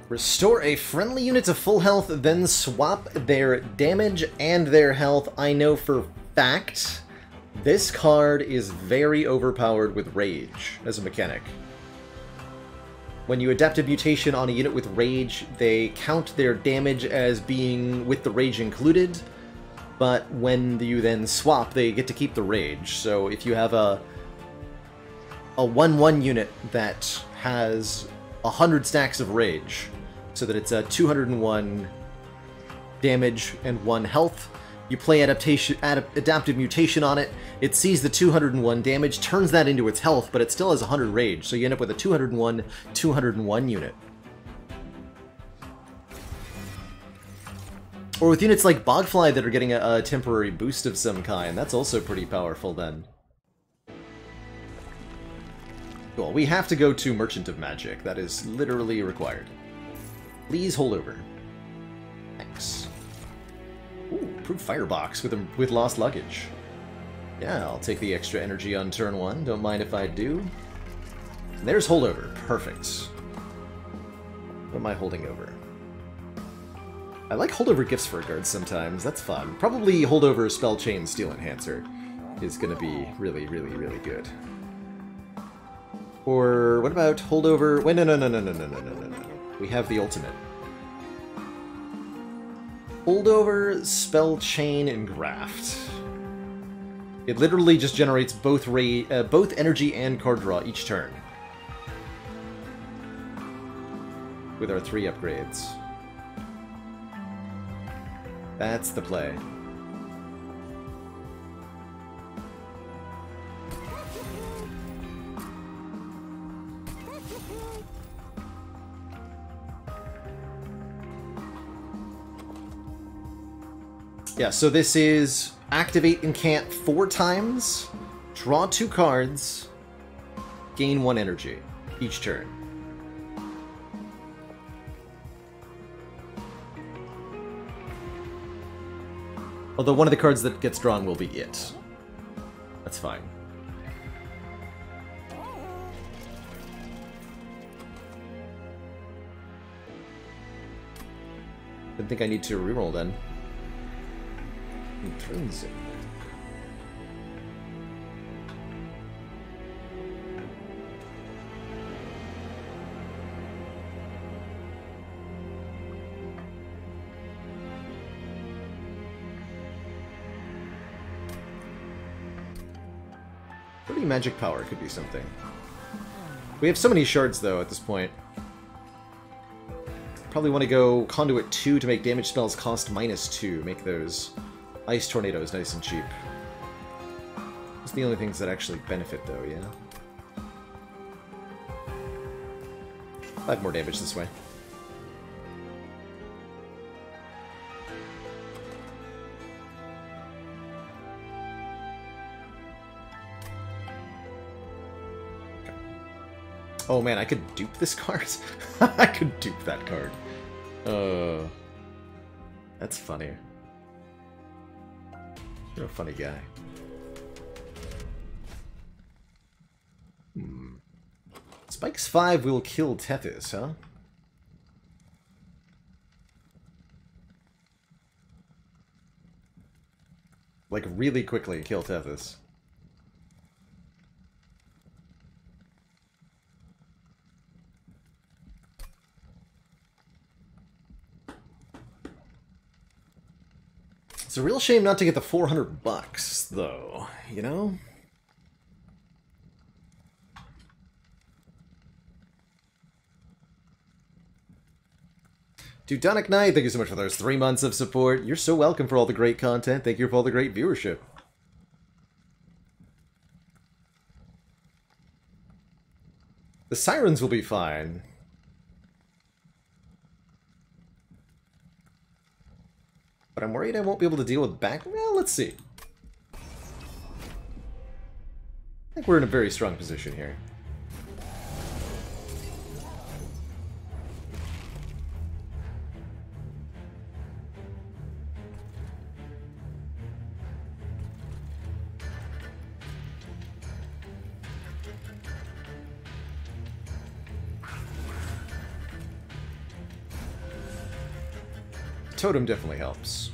A: Restore a friendly unit to full health, then swap their damage and their health. I know for fact this card is very overpowered with Rage as a mechanic. When you adapt a mutation on a unit with Rage, they count their damage as being with the Rage included, but when you then swap, they get to keep the Rage. So if you have a 1/1 unit that has 100 stacks of Rage, so that it's a 201 damage and 1 health. You play adaptive mutation on it, it sees the 201 damage, turns that into its health, but it still has 100 rage, so you end up with a 201 unit. Or with units like Bogfly that are getting a temporary boost of some kind, that's also pretty powerful then. Cool, we have to go to Merchant of Magic, that is literally required. Please hold over. Thanks. Ooh, improved firebox with lost luggage. Yeah, I'll take the extra energy on turn 1. Don't mind if I do. And there's holdover. Perfect. What am I holding over? I like holdover gifts for guards sometimes. That's fun. Probably holdover Spell Chain Steel Enhancer is going to be really, really, really good. Or what about holdover? Wait, no. We have the ultimate. Holdover, Spell Chain, and Graft. It literally just generates both energy and card draw each turn. With our 3 upgrades. That's the play. Yeah, so this is activate Incant 4 times, draw 2 cards, gain 1 energy each turn. Although one of the cards that gets drawn will be it. That's fine. Didn't think I need to reroll then. Intrinsic. Pretty magic power could be something. We have so many shards though at this point. Probably want to go Conduit 2 to make damage spells cost -2. Make those Ice Tornadoes nice and cheap. It's the only things that actually benefit though, yeah? 5 more damage this way. Oh man, I could dupe this card? I could dupe that card. That's funny. You're a funny guy. Spikes 5 will kill Tethys, huh? Like, really quickly kill Tethys. It's a real shame not to get the $400, though, you know? Teutonic Knight, thank you so much for those 3 months of support. You're so welcome for all the great content. Thank you for all the great viewership. The Sirens will be fine. But I'm worried I won't be able to deal with back... Well, let's see. I think we're in a very strong position here. Totem definitely helps.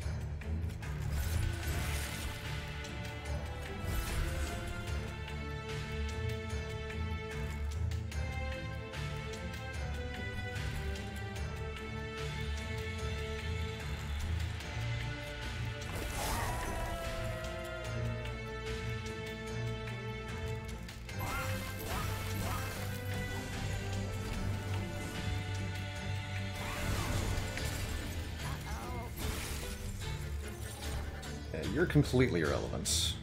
A: You're completely irrelevant.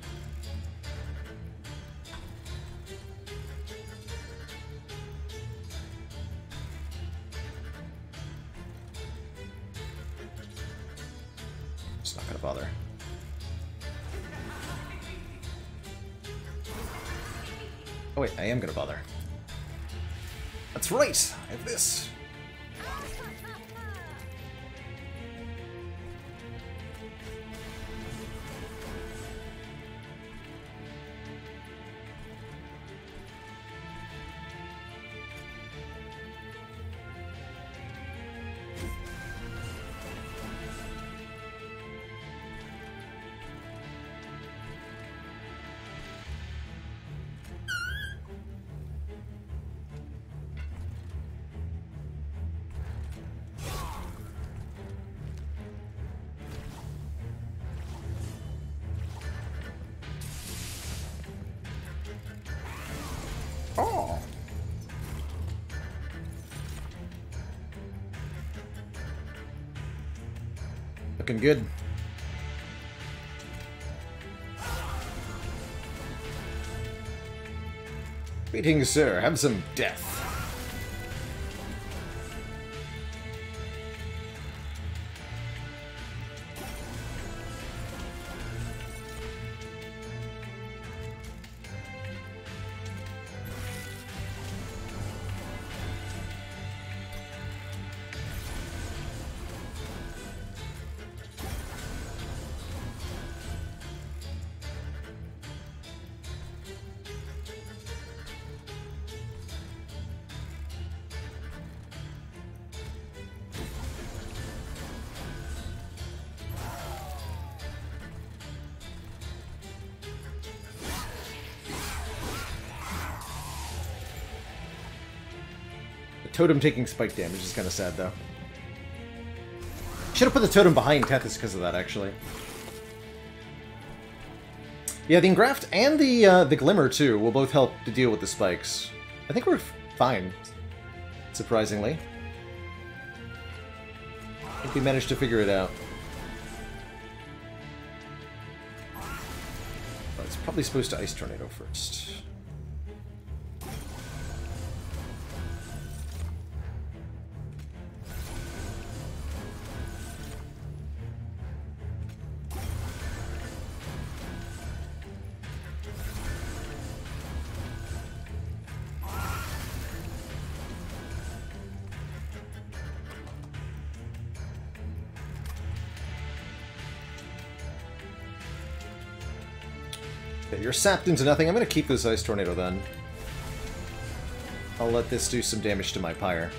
A: It's not gonna bother. Oh wait, I am gonna bother. That's right! I have this. Oh! Looking good. Greetings, sir. Have some death. Totem taking spike damage is kind of sad, though. Should have put the totem behind Tethys because of that, actually. Yeah, the Engraft and the Glimmer, too, will both help to deal with the spikes. I think we're fine, surprisingly. I think we managed to figure it out. Oh, it's probably supposed to Ice Tornado first. Okay, you're sapped into nothing. I'm going to keep this Ice Tornado then. I'll let this do some damage to my Pyre.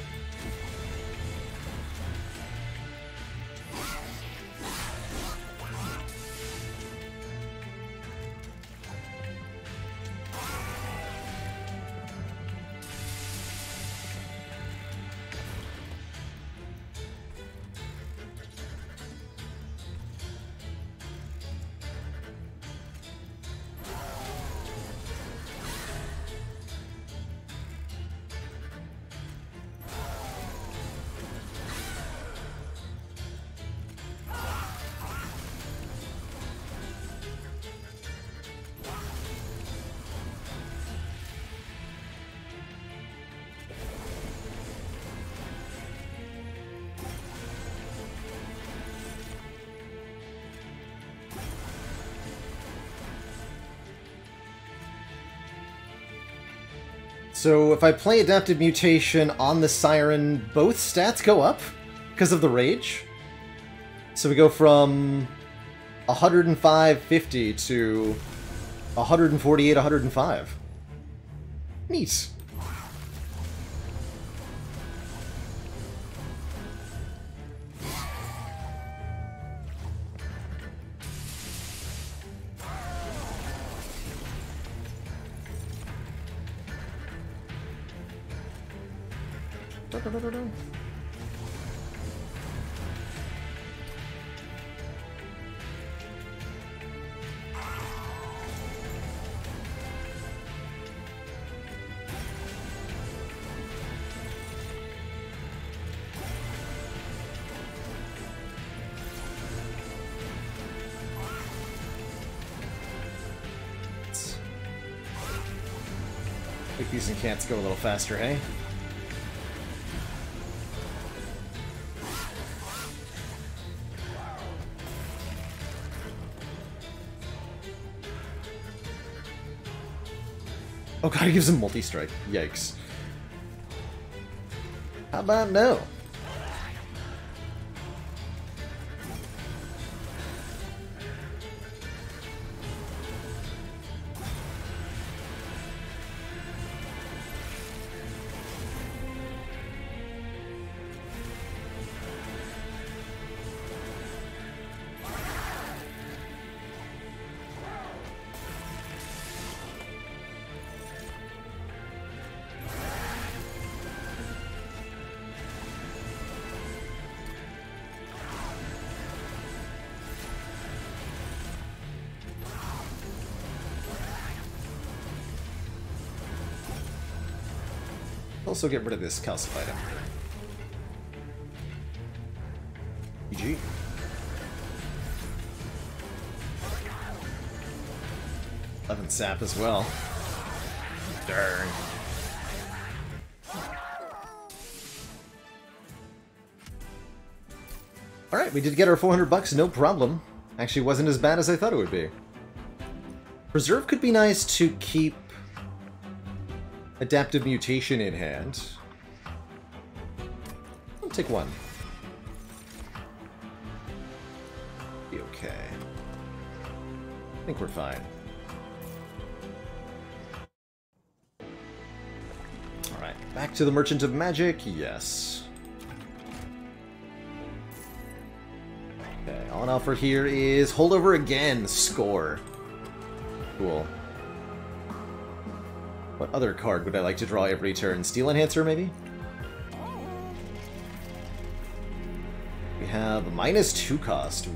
A: So if I play Adaptive Mutation on the Siren, both stats go up because of the Rage. So we go from 105.50 to 148, 105. Neat. Make these incants go a little faster, hey? Oh god, he gives him multi-strike. Yikes. How about no? Also get rid of this calcified item. GG. Eleven sap as well. Darn. Alright, we did get our 400 bucks, no problem. Actually wasn't as bad as I thought it would be. Preserve could be nice to keep Adaptive Mutation in hand. I'll take one. Be okay. I think we're fine. Alright, back to the Merchant of Magic, yes. Okay, all in offer here is Holdover again, score. Cool. What other card would I like to draw every turn? Steel Enhancer, maybe? We have a -2 cost.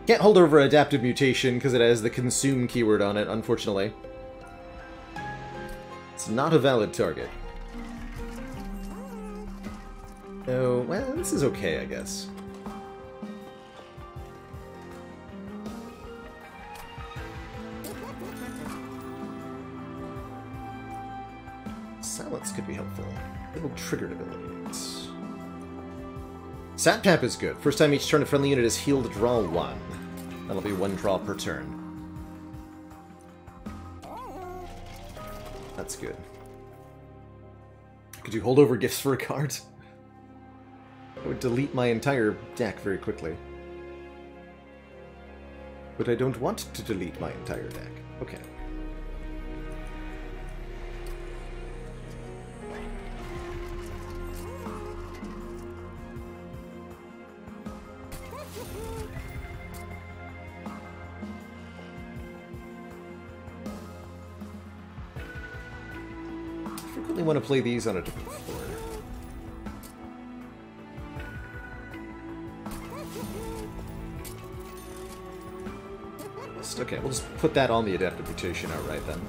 A: Can't hold over Adaptive Mutation because it has the Consume keyword on it, unfortunately. It's not a valid target. Oh, well, this is okay, I guess. Silence could be helpful. Little triggered abilities. Sap Tap is good. First time each turn a friendly unit is healed, draw 1. That'll be 1 draw per turn. That's good. Could you hold over gifts for a card? I would delete my entire deck very quickly. But I don't want to delete my entire deck. Okay. I frequently want to play these on a different floor. Okay, we'll just put that on the adaptive mutation outright then.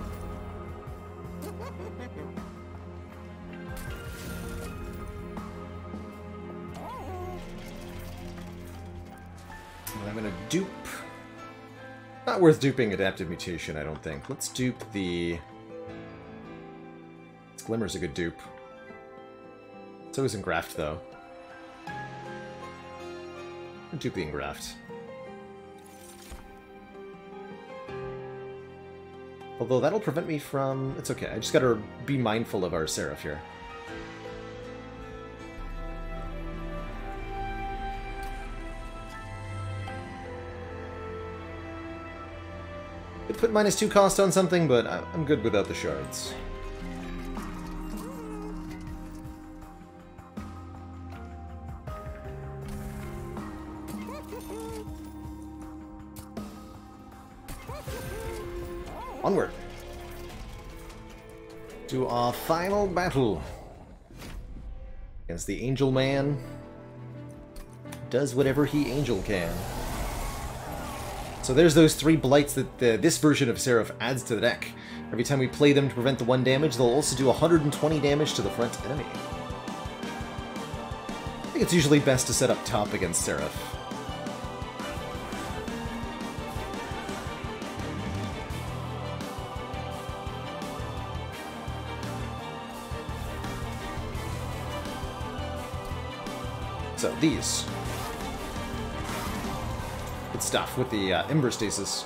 A: And I'm gonna dupe... Not worth duping adaptive mutation, I don't think. Let's dupe the... Glimmer's a good dupe. So is Engraft, though. Dupe the Engraft. Although that'll prevent me from... It's okay, I just gotta be mindful of our Seraph here. Could put -2 cost on something, but I'm good without the shards. Onward to our final battle against the Angel Man. Does whatever he angel can. So there's those 3 blights that this version of Seraph adds to the deck. Every time we play them to prevent the 1 damage, they'll also do 120 damage to the front enemy. I think it's usually best to set up top against Seraph. So, these. Good stuff with the Ember Stasis.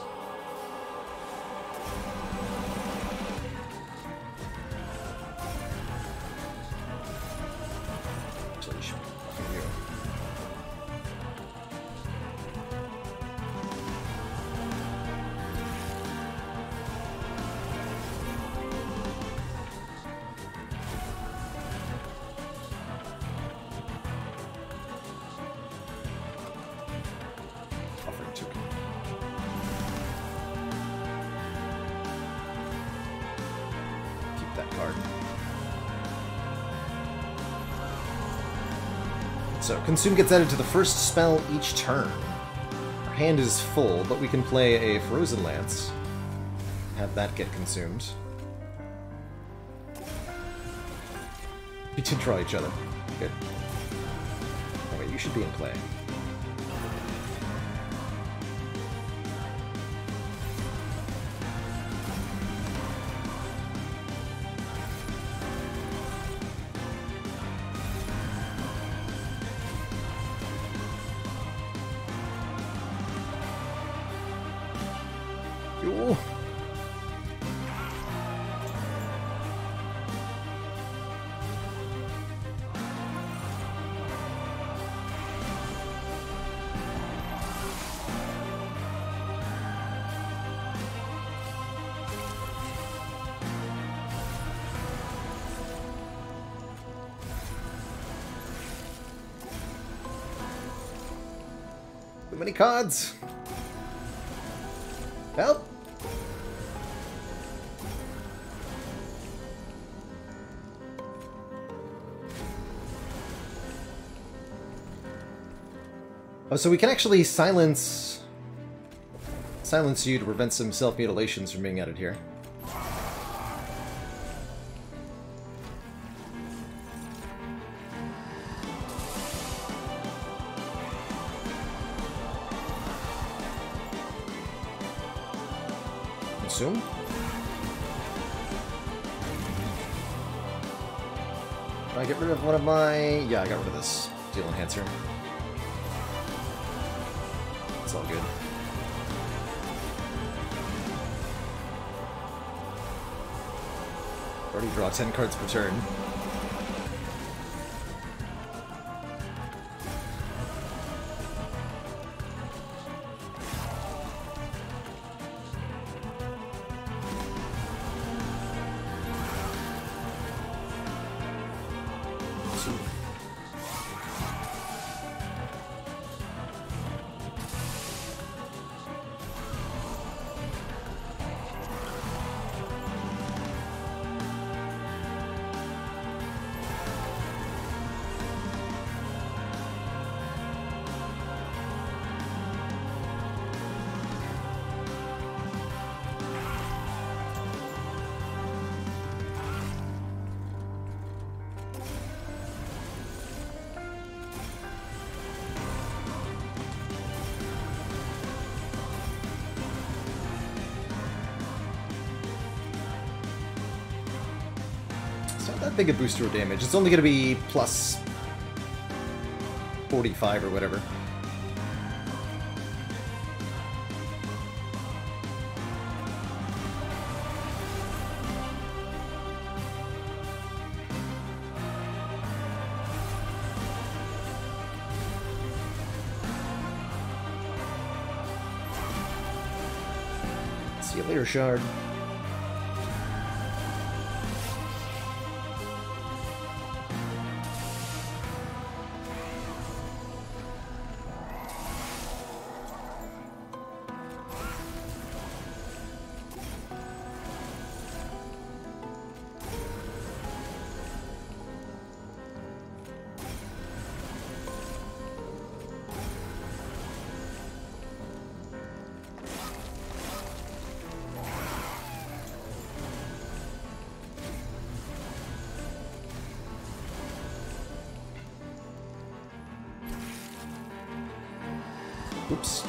A: So, Consume gets added to the first spell each turn. Our hand is full, but we can play a Frozen Lance. Have that get consumed. We did draw each other. Good. Oh wait, you should be in play. Too many cards. Help! Oh, so we can actually silence you to prevent some self-mutilations from being added here. Consume? Can I get rid of one of my... Yeah, I got rid of this Deal Enhancer. It's all good. Already draw 10 cards per turn. that big a boost to damage. It's only going to be plus 45 or whatever. See you later, Shard. Oops.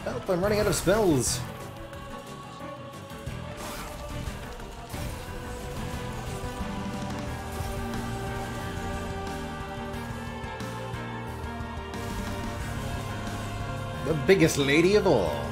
A: Help, I'm running out of spells. The biggest lady of all.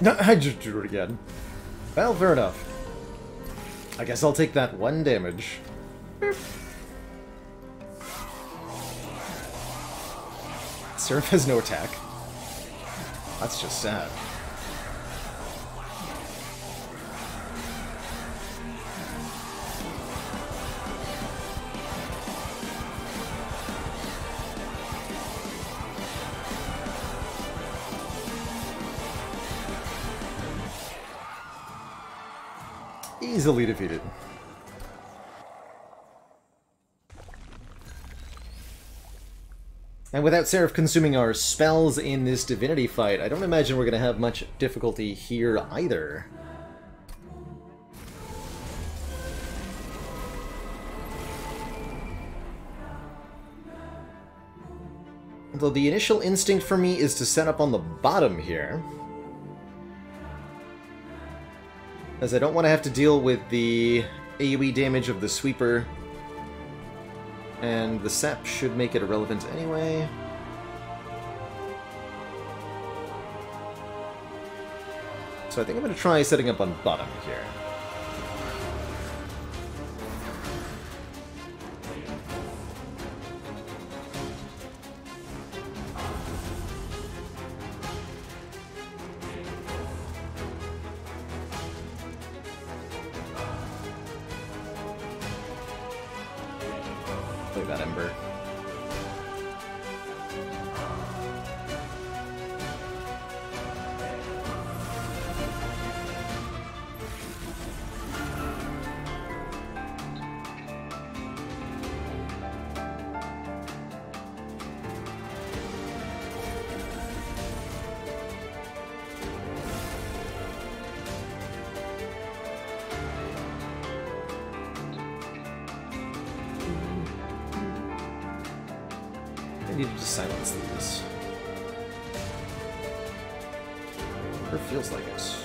A: No, I just drew it again. Well, fair enough. I guess I'll take that 1 damage. Seraph has no attack. That's just sad. Easily defeated. And without Seraph consuming our spells in this divinity fight, I don't imagine we're going to have much difficulty here either. Although the initial instinct for me is to set up on the bottom here, as I don't want to have to deal with the AoE damage of the sweeper, and the sap should make it irrelevant anyway. So I think I'm going to try setting up on bottom here. Play that Ember. I needed to silence these. Or feels like it.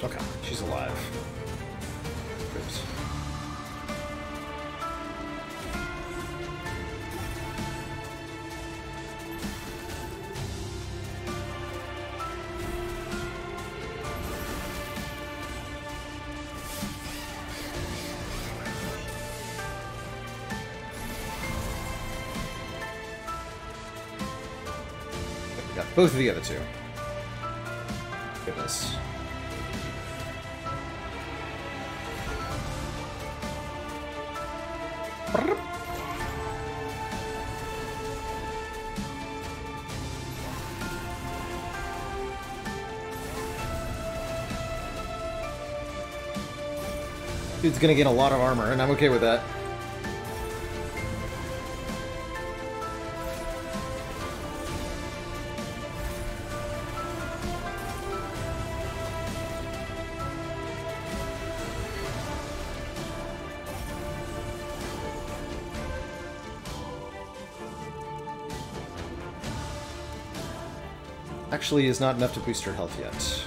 A: Okay, she's alive. Oops. We got both of the other two. Goodness. Dude's gonna get a lot of armor, and I'm okay with that. Actually is not enough to boost her health yet.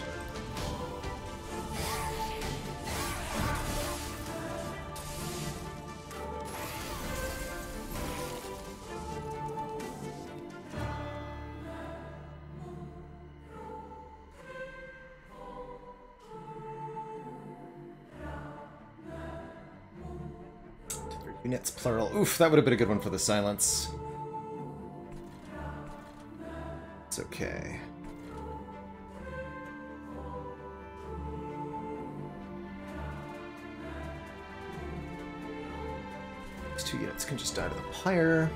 A: Units plural. Oof, that would have been a good one for the silence. It's okay. These 2 units can just die to the pyre.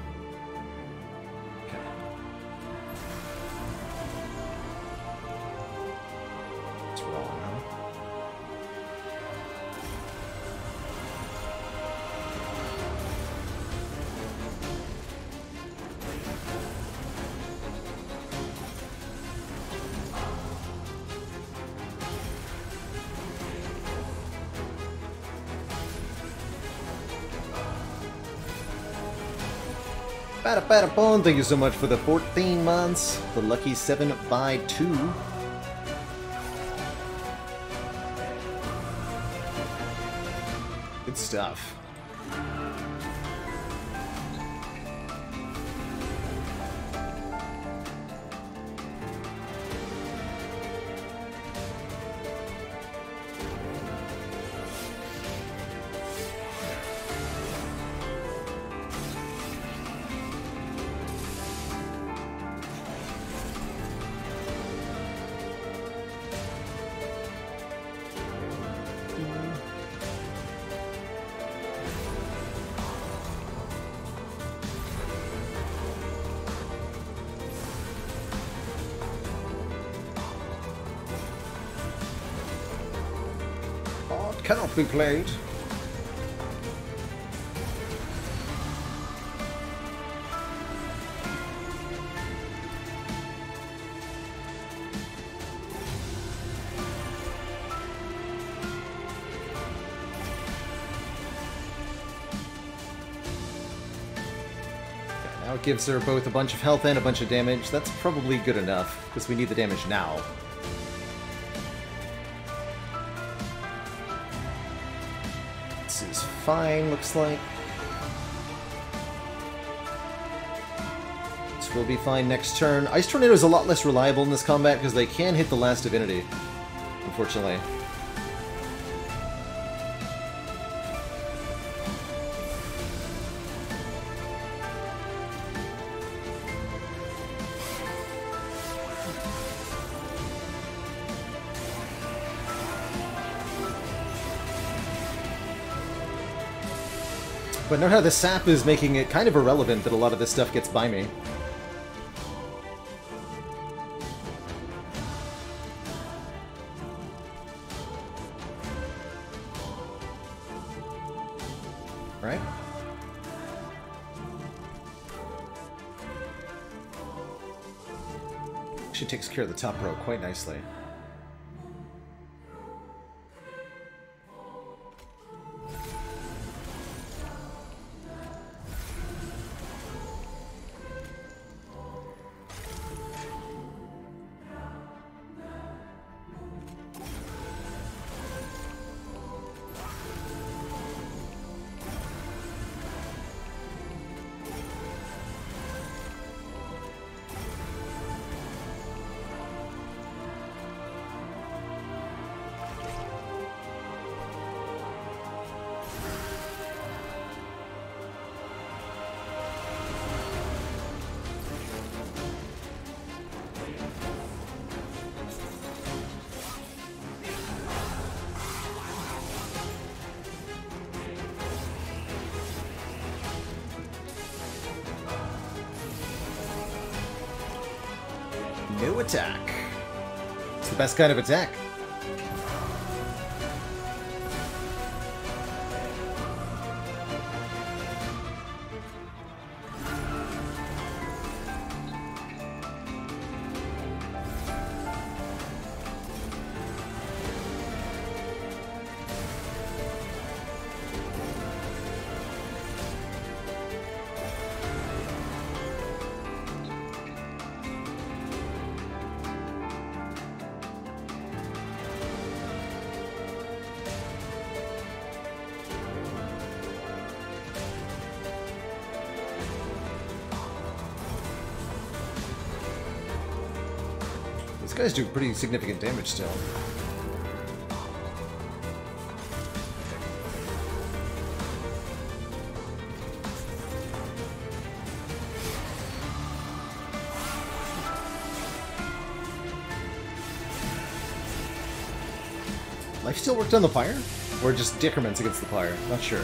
A: Okay. Let's roll now. Bada thank you so much for the 14 months. The lucky 7 by 2. Good stuff. Cannot be played. Now it gives her both a bunch of health and a bunch of damage. That's probably good enough, because we need the damage now. Fine, looks like. This will be fine next turn. Ice Tornado is a lot less reliable in this combat because they can hit the last divinity, unfortunately. But note how the sap is making it kind of irrelevant that a lot of this stuff gets by me. Right? Actually takes care of the top row quite nicely. No attack. It's the best kind of attack. These guys do pretty significant damage still. Life still worked on the pyre? Or just decrements against the pyre? Not sure.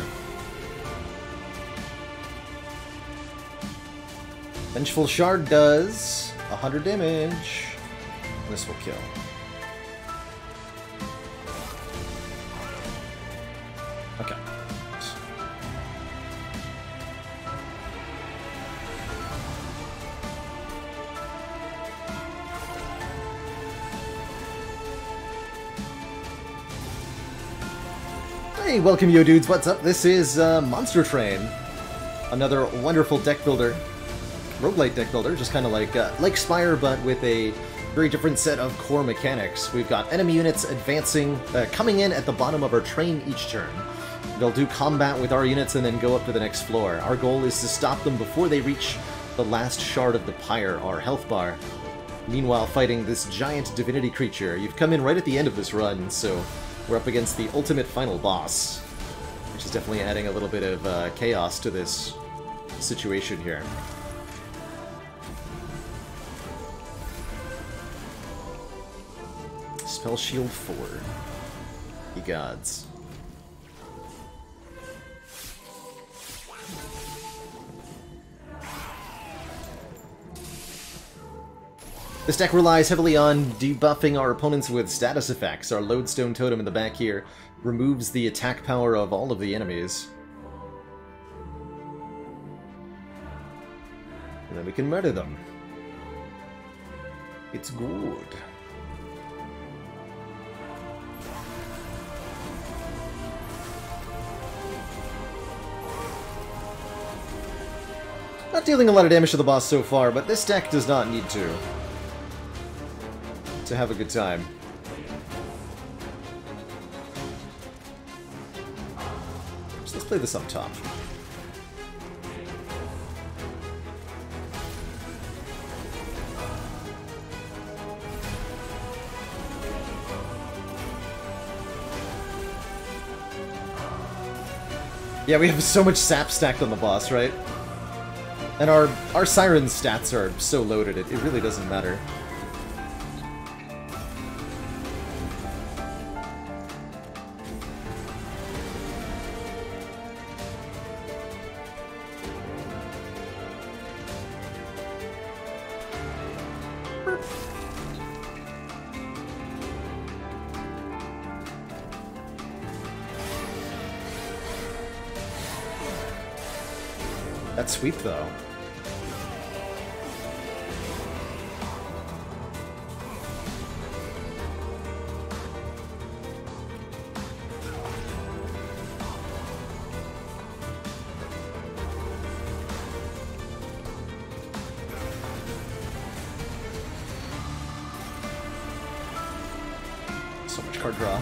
A: Vengeful Shard does 100 damage. This will kill. Okay. Hey, welcome yo dudes, what's up? This is Monster Train. Another wonderful deck builder. Roguelite deck builder, just kind of like Spire, but with a very different set of core mechanics. We've got enemy units advancing, coming in at the bottom of our train each turn. They'll do combat with our units and then go up to the next floor. Our goal is to stop them before they reach the last shard of the pyre, our health bar. Meanwhile, fighting this giant divinity creature. You've come in right at the end of this run, so we're up against the ultimate final boss, which is definitely adding a little bit of chaos to this situation here. Spell Shield 4. Ye gods. This deck relies heavily on debuffing our opponents with status effects. Our Lodestone Totem in the back here removes the attack power of all of the enemies. And then we can murder them. It's good. Not dealing a lot of damage to the boss so far, but this deck does not need to have a good time. So let's play this up top. Yeah, we have so much sap stacked on the boss, right? And our Siren stats are so loaded, it really doesn't matter. That sweep, though. much card draw.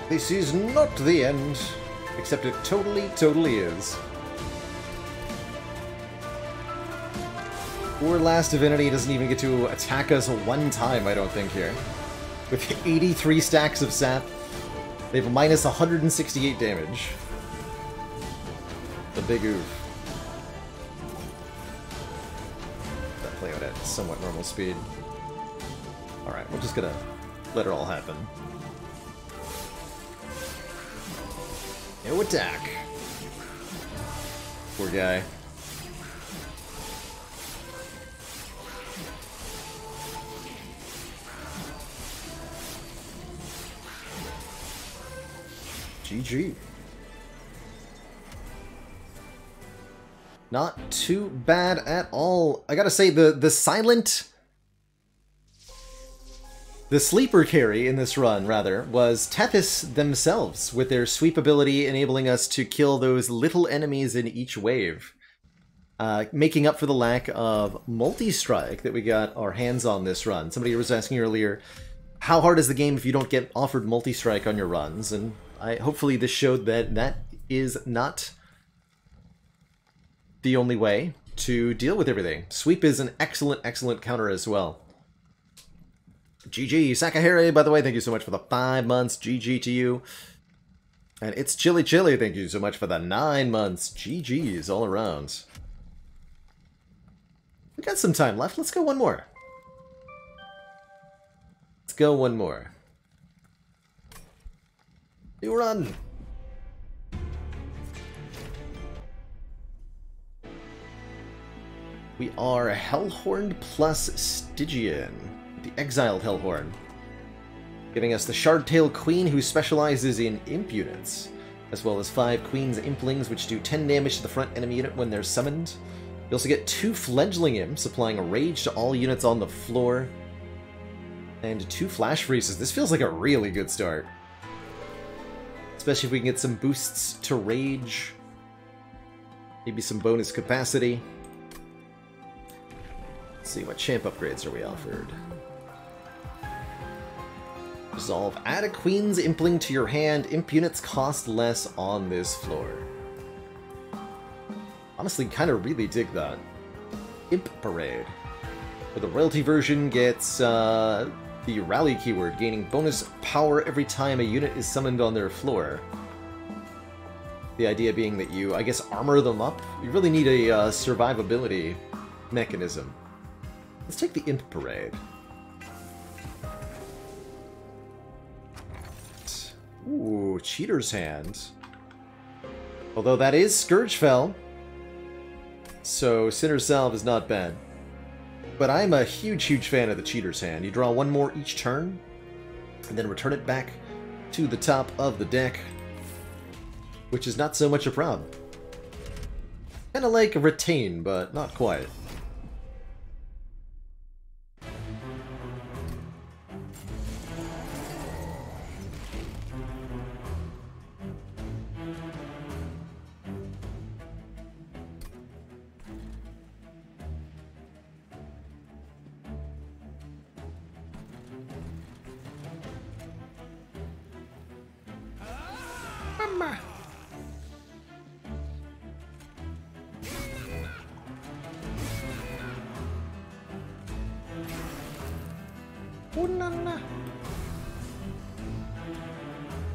A: This is not the end, except it totally is. Poor Last Divinity doesn't even get to attack us one time, I don't think, here. With 83 stacks of sap, they have a minus 168 damage. The big oof. That play out at somewhat normal speed. Alright, we're just gonna let it all happen. No attack. Poor guy. GG. Not too bad at all. I gotta say, the silent... The sleeper carry in this run, rather, was Tethys themselves, with their sweep ability enabling us to kill those little enemies in each wave. Making up for the lack of multi-strike that we got our hands on this run. Somebody was asking earlier, how hard is the game if you don't get offered multi-strike on your runs? And hopefully this showed that that is not the only way to deal with everything. Sweep is an excellent counter as well. GG. Sakahire, by the way, thank you so much for the 5 months. GG to you. And it's Chili, thank you so much for the 9 months. GG's all around. We got some time left. Let's go one more. Let's go one more. You run. We are Hellhorned plus Stygian. The Exiled Hellhorn, giving us the Shardtail Queen, who specializes in imp units, as well as 5 Queen's Implings, which do 10 damage to the front enemy unit when they're summoned. You also get 2 Fledgling Imps, applying a rage to all units on the floor, and 2 Flash Freezes. This feels like a really good start, especially if we can get some boosts to rage, maybe some bonus capacity. Let's see, what champ upgrades are we offered? Resolve. Add a Queen's Impling to your hand. Imp units cost less on this floor. Honestly, kind of really dig that. Imp Parade. Where the royalty version gets the rally keyword, gaining bonus power every time a unit is summoned on their floor. The idea being that you, I guess, armor them up. You really need a survivability mechanism. Let's take the Imp Parade. Ooh, Cheater's Hand. Although that is Scourgefell, so Sinner's Salve is not bad. But I'm a huge fan of the Cheater's Hand. You draw 1 more each turn, and then return it back to the top of the deck, which is not so much a problem. Kinda like a Retain, but not quite.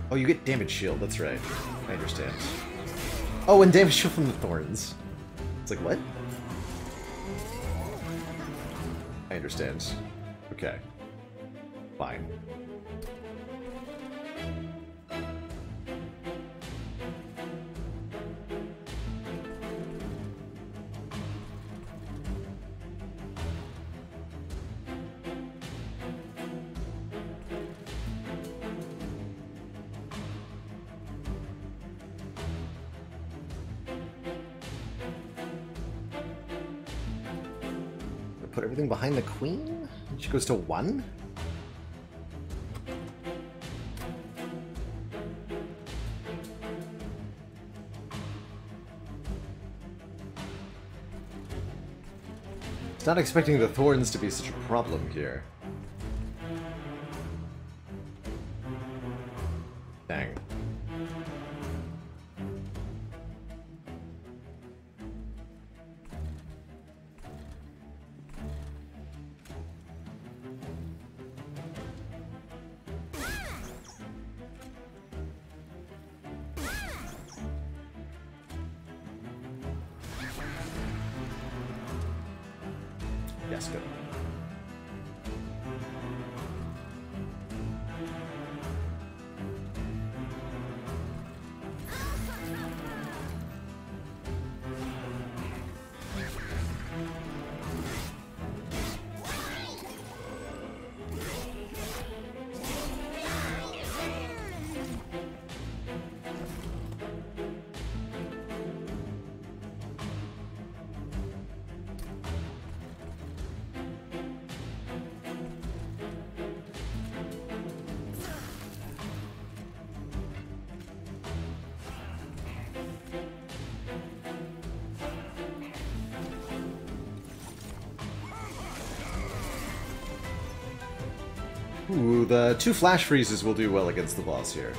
A: Oh, you get damage shield, that's right. I understand. Oh, and damage shield from the thorns. It's like, what? I understand. Okay. Fine. put everything behind the queen? She goes to 1? Not expecting the thorns to be such a problem here. Dang. Yes, good. Ooh, the 2 flash freezes will do well against the boss here.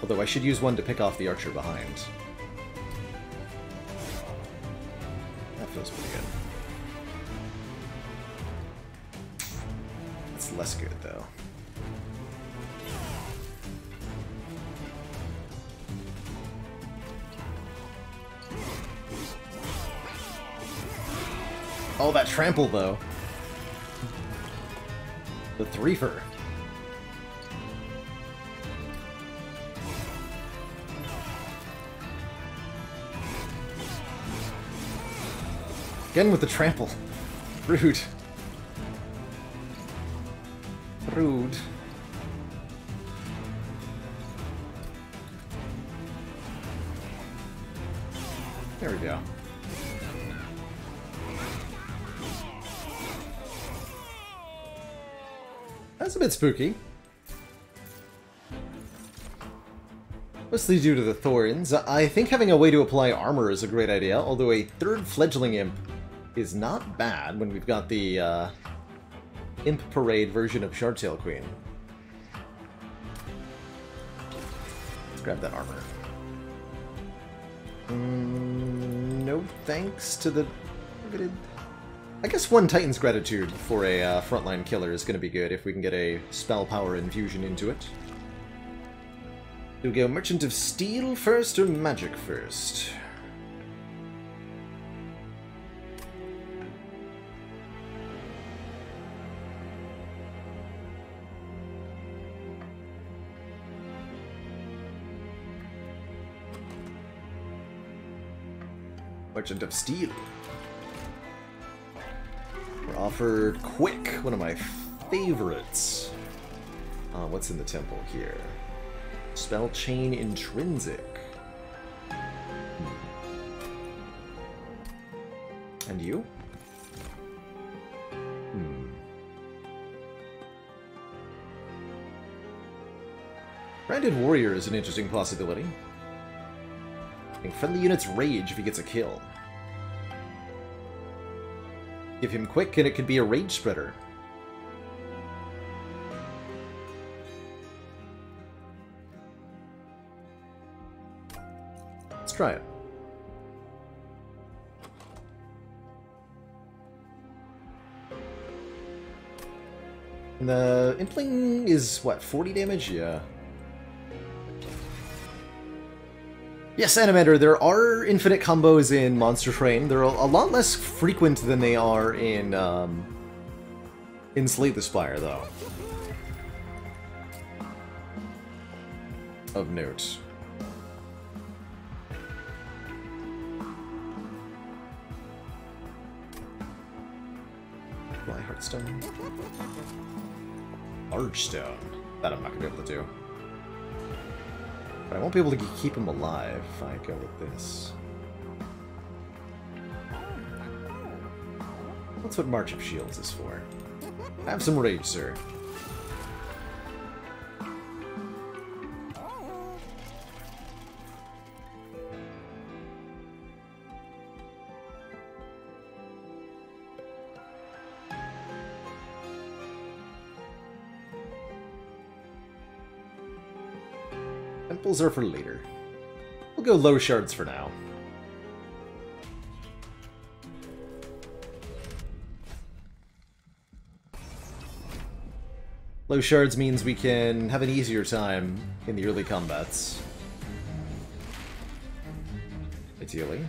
A: Although I should use one to pick off the archer behind. That feels pretty good. It's less good, though. Oh, that trample, though. The threefer. Again with the trample. Rude. Rude. There we go. That's a bit spooky. Mostly due to the thorns. I think having a way to apply armor is a great idea, although a 3rd fledgling imp is not bad when we've got the Imp Parade version of Shardtail Queen. Let's grab that armor. No thanks to the limited... I guess 1 Titan's Gratitude for a frontline killer is going to be good if we can get a spell power infusion into it. Do we go Merchant of Steel first or Magic first? Merchant of Steel. We're offered Quick, one of my favorites. What's in the temple here? Spell Chain Intrinsic. And you? Branded Warrior is an interesting possibility. Friendly units rage if he gets a kill. Give him Quick and it could be a rage spreader. Let's try it. And the Impling is, what, 40 damage? Yeah. Yes, Animator, there are infinite combos in Monster Train. They're a lot less frequent than they are in Slay the Spire, though. Of note. Fly Heartstone. Large Stone. That I'm not going to be able to do. But I won't be able to keep him alive if I go with this. That's what March of Shields is for. Have some rage, sir. Temples are for later. We'll go low shards for now. Low shards means we can have an easier time in the early combats. Ideally.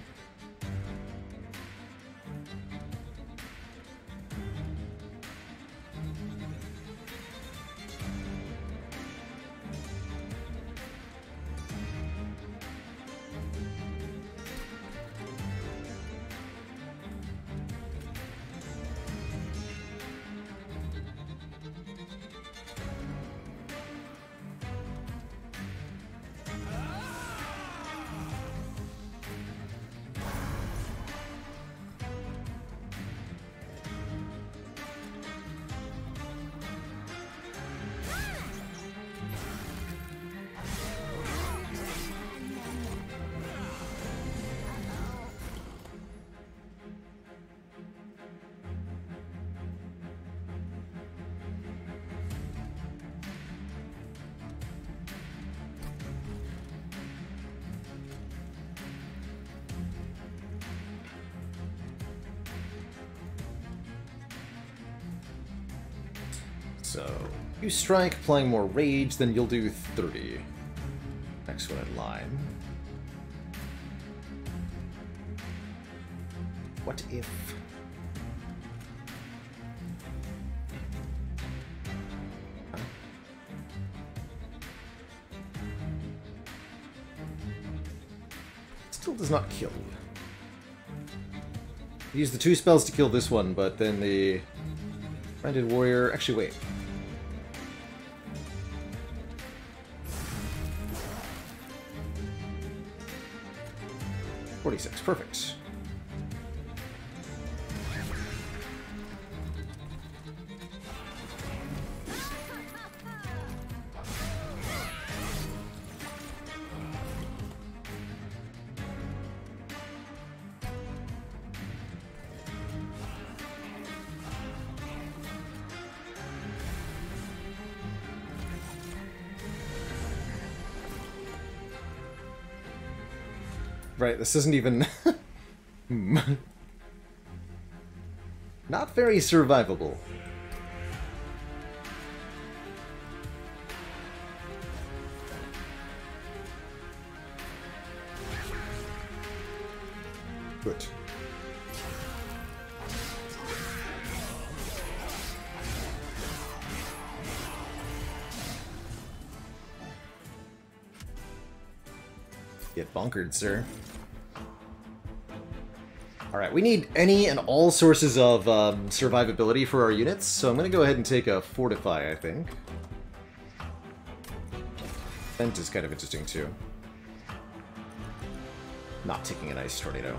A: So, you strike, applying more rage, then you'll do 30. Next one in line. What if... Huh? Still does not kill. Use the 2 spells to kill this one, but then the Branded Warrior... Actually, wait. 46, perfect. Right, this isn't even... Not very survivable. Good. Get bonkered, sir. Alright, we need any and all sources of survivability for our units, so I'm going to go ahead and take a Fortify, I think. Vent is kind of interesting, too. Not taking an Ice Tornado.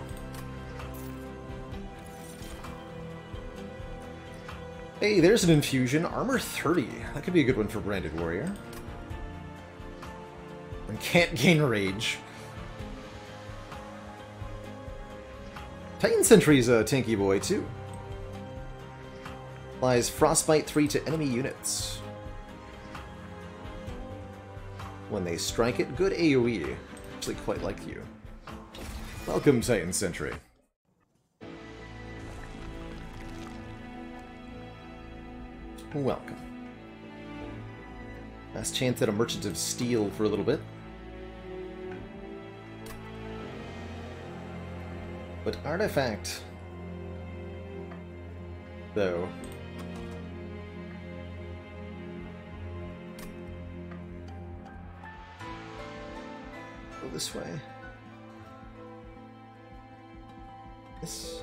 A: Hey, there's an Infusion. Armor 30. That could be a good one for Branded Warrior. And can't gain Rage. Titan Sentry's a tanky boy, too. Applies Frostbite 3 to enemy units. When they strike it, good AoE. Actually quite like you. Welcome, Titan Sentry. Welcome. Last chance at a Merchant of Steel for a little bit. But Artifact, though, go this way. This?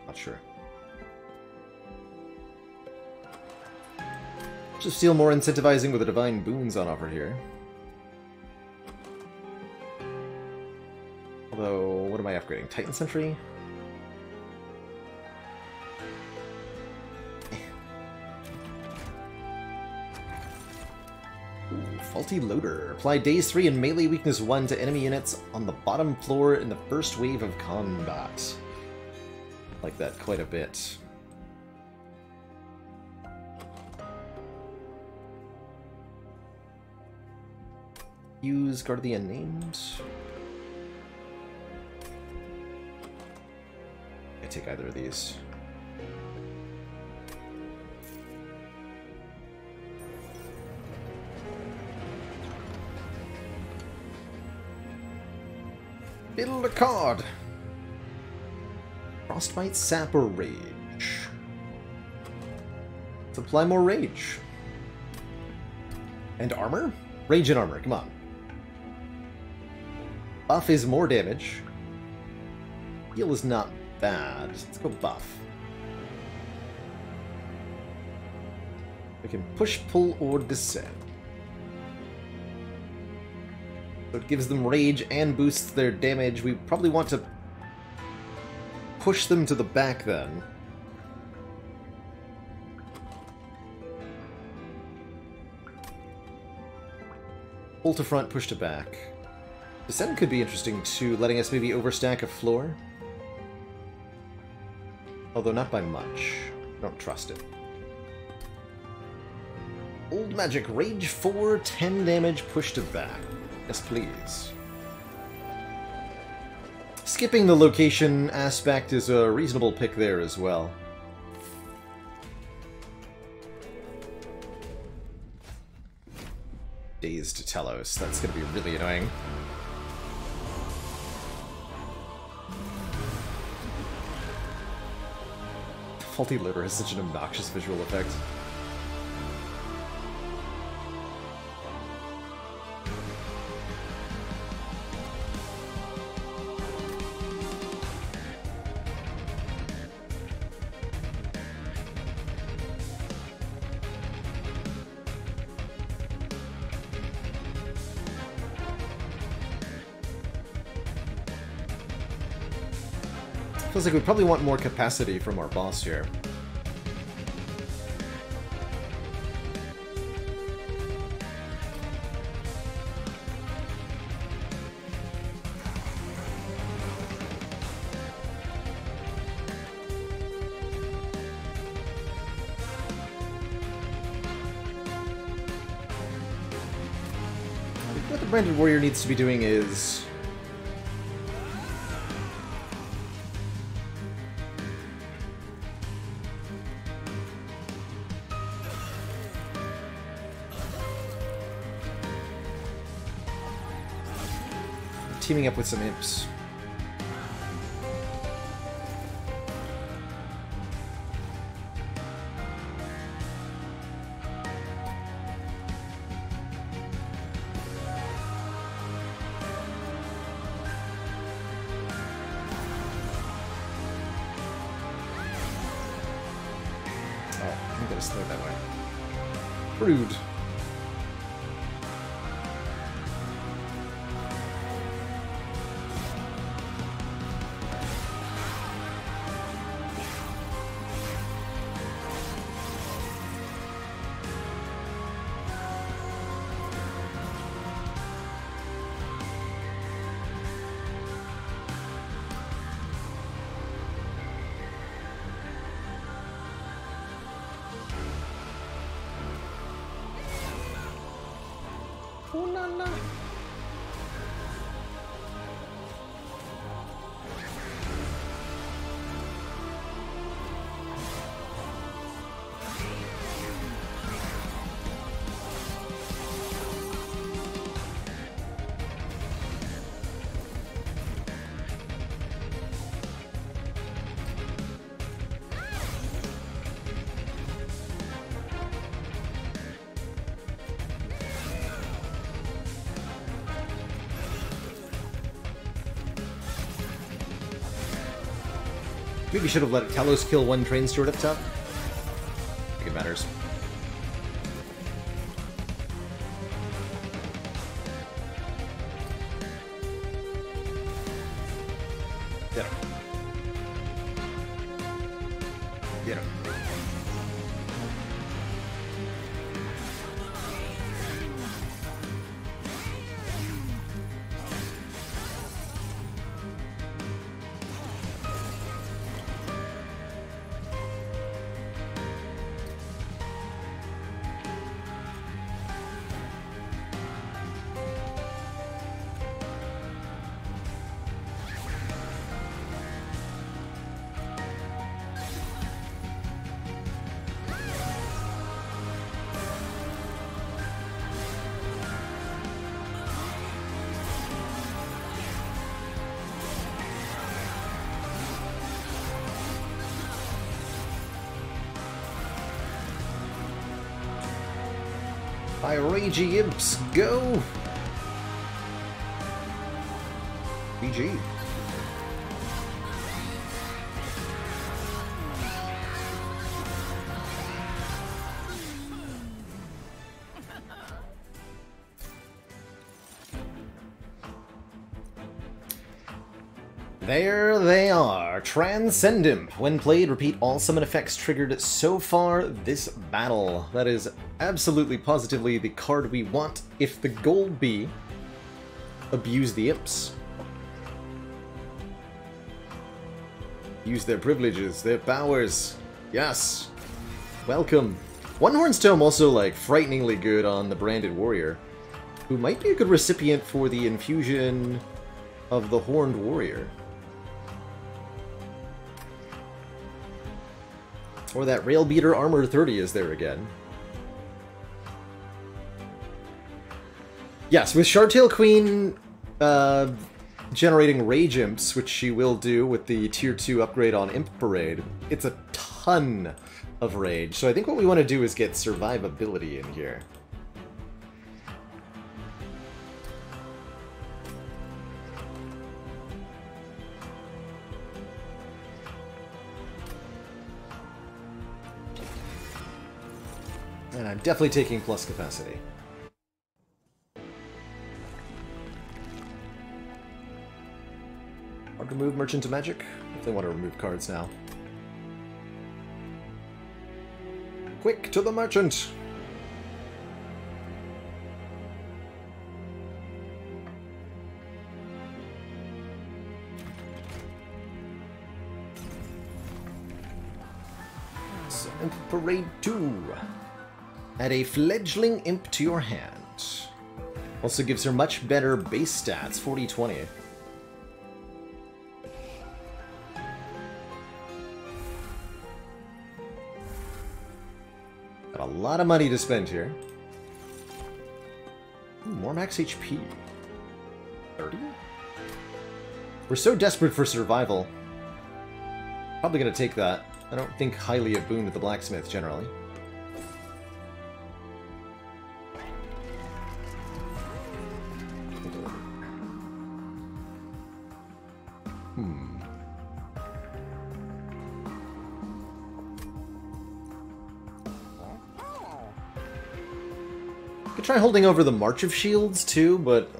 A: Not sure. Just feel more incentivizing with the Divine Boons on offer here. Although, what am I upgrading? Titan Sentry? Faulty Loader. Apply Daze 3 and Melee Weakness 1 to enemy units on the bottom floor in the first wave of combat. Like that quite a bit. Use Guard of the Unnamed. I take either of these. Build a card. Frostbite, Sap, or Rage. Let's apply more Rage. And Armor? Rage and Armor, come on. Buff is more damage. Heal is not bad. Let's go buff. We can push, pull, or descend. So it gives them rage and boosts their damage. We probably want to push them to the back then. Pull to front, push to back. Descend could be interesting too, letting us maybe overstack a floor. Although not by much. I don't trust it. Old Magic, Rage 4, 10 damage, push to back. Yes, please. Skipping the location aspect is a reasonable pick there as well. Daze to Telos. That's going to be really annoying. Faulty Loader has such an obnoxious visual effect. Feels like we probably want more capacity from our boss here. What the Branded Warrior needs to be doing is teaming up with some imps. Oh, I think that slowed that way. Rude. Oh la la. Maybe should have let Talos kill one train steward up top. I think it matters. Get him. Get him. My ragey imps, go! GG. There they are, Transcend Imp. When played, repeat all summon effects triggered so far this battle. That is absolutely positively the card we want if the goal be abuse the imps. Use their privileges, their powers. Yes. Welcome. One Horn's Tome also, like, frighteningly good on the Branded Warrior, who might be a good recipient for the infusion of the Horned Warrior. Or that Railbeater Armor 30 is there again. Yes, with Shardtail Queen generating Rage Imps, which she will do with the Tier 2 upgrade on Imp Parade, it's a ton of Rage. So I think what we want to do is get survivability in here. And I'm definitely taking plus capacity. Hard to move Merchant of Magic? If they want to remove cards now. Quick to the Merchant! So, Imp Parade 2. Add a fledgling imp to your hand. Also gives her much better base stats, 40-20. Got a lot of money to spend here. Ooh, more max HP. 30? We're so desperate for survival. Probably gonna take that. I don't think highly of boon to the blacksmith generally. Could try holding over the March of Shields too, but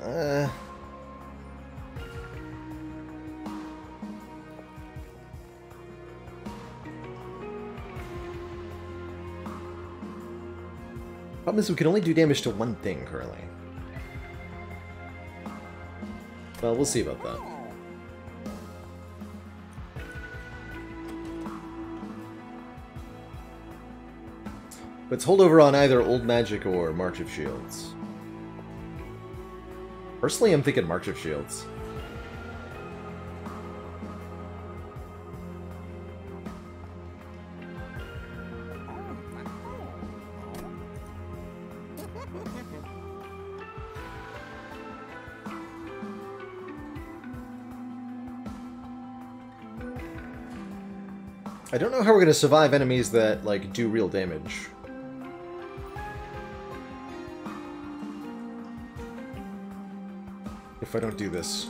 A: problem is we can only do damage to one thing currently. Well, we'll see about that. Let's hold over on either Old Magic or March of Shields. Personally, I'm thinking March of Shields. I don't know how we're going to survive enemies that, like, do real damage. If I don't do this.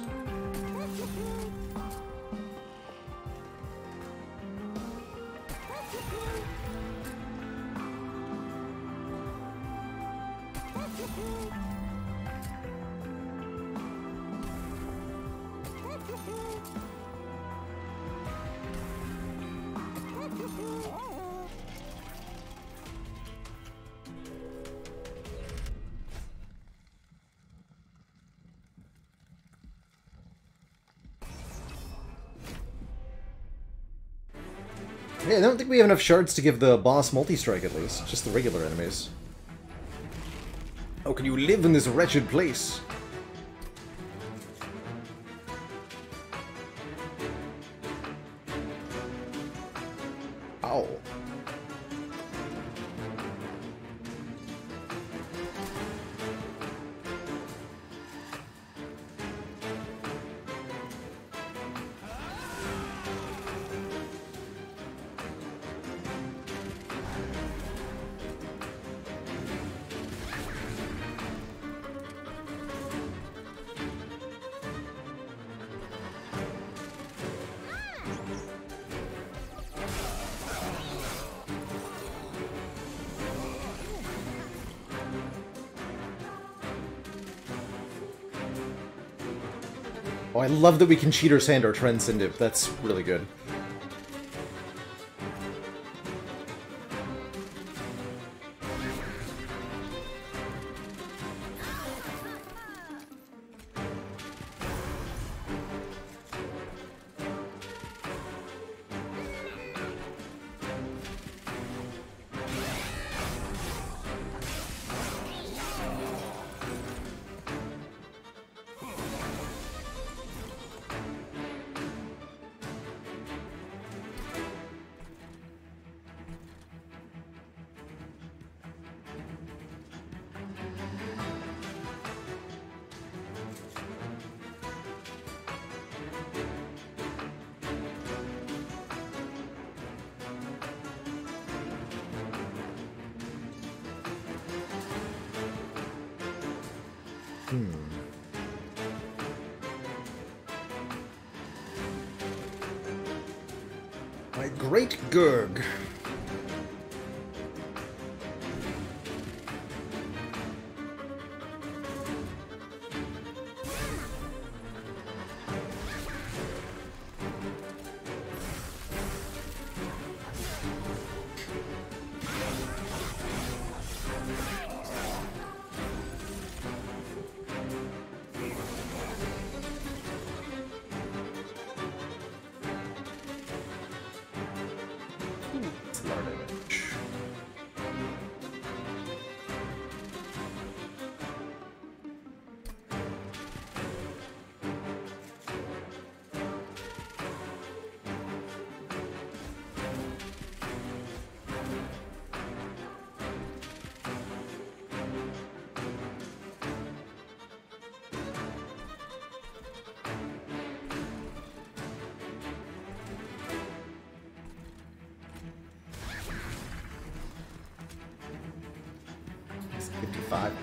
A: Yeah, I don't think we have enough shards to give the boss multi-strike at least, just the regular enemies. How can you live in this wretched place? Ow. Oh, I love that we can Cheater's Hand or Transcend it. That's really good. My great Gurg.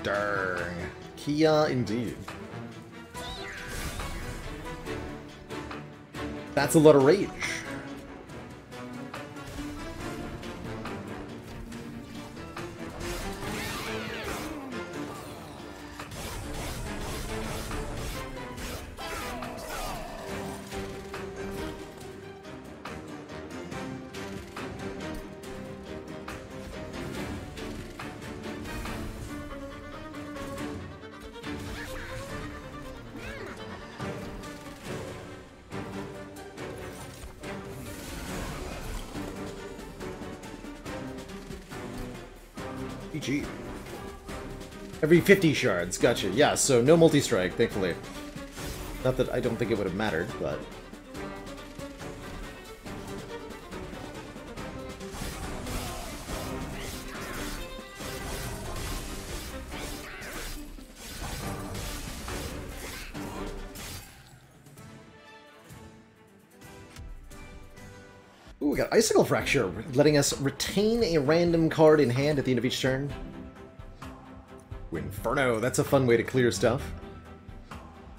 A: Darn. Kia indeed. That's a lot of rage. GG. Every 50 shards, gotcha. Yeah, so no multi-strike, thankfully. Not that I don't think it would have mattered, but... Ooh, we got Icicle Fracture, letting us retain a random card in hand at the end of each turn. Inferno, that's a fun way to clear stuff.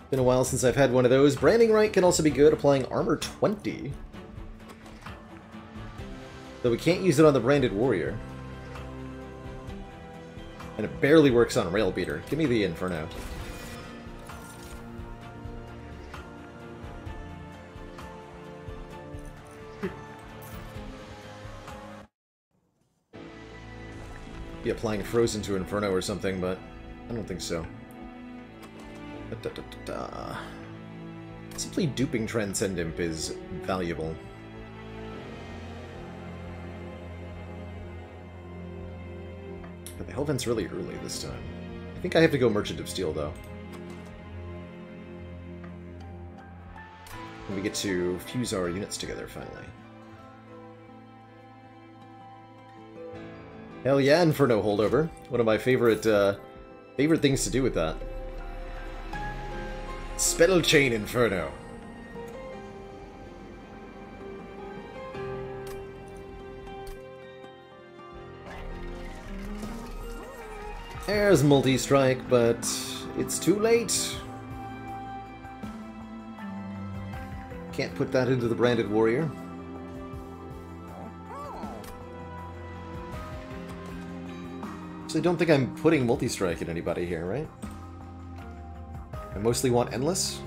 A: Been a while since I've had one of those. Branding Right can also be good, applying Armor 20. Though we can't use it on the Branded Warrior. And it barely works on Rail Beater. Give me the Inferno. Be applying Frozen to Inferno or something, but I don't think so. Simply duping Transcend Imp is valuable. But the Hellvent's really early this time. I think I have to go Merchant of Steel, though. And we get to fuse our units together, finally. Hell yeah, Inferno Holdover. One of my favorite things to do with that. Spell Chain Inferno. There's multi-strike, but it's too late. Can't put that into the Branded Warrior. So I don't think I'm putting multi-strike at anybody here, right? I mostly want Endless.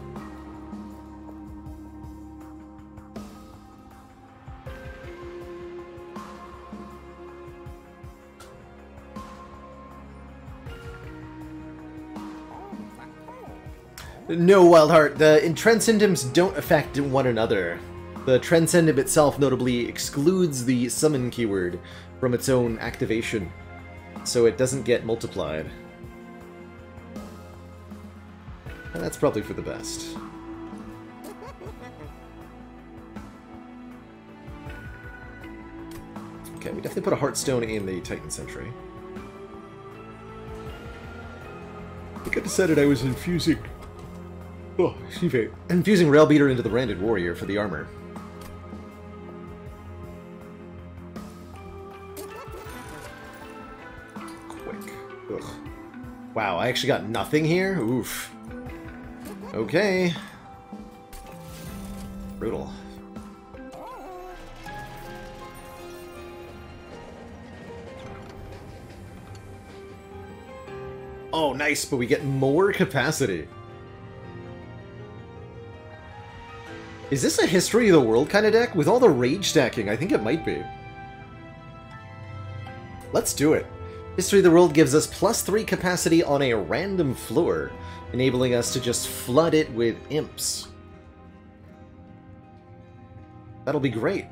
A: No, Wildheart, the Transcendents don't affect one another. The Transcendent itself notably excludes the summon keyword from its own activation, so it doesn't get multiplied. And that's probably for the best. Okay, we definitely put a Heartstone in the Titan Sentry. I think I decided I was infusing... Oh, excuse me. Infusing Railbeater into the Branded Warrior for the armor. Quick. Ugh. Wow, I actually got nothing here? Oof. Okay. Brutal. Oh, nice, but we get more capacity. Is this a History of the World kind of deck? With all the rage stacking, I think it might be. Let's do it. History of the World gives us +3 capacity on a random floor, enabling us to just flood it with imps. That'll be great.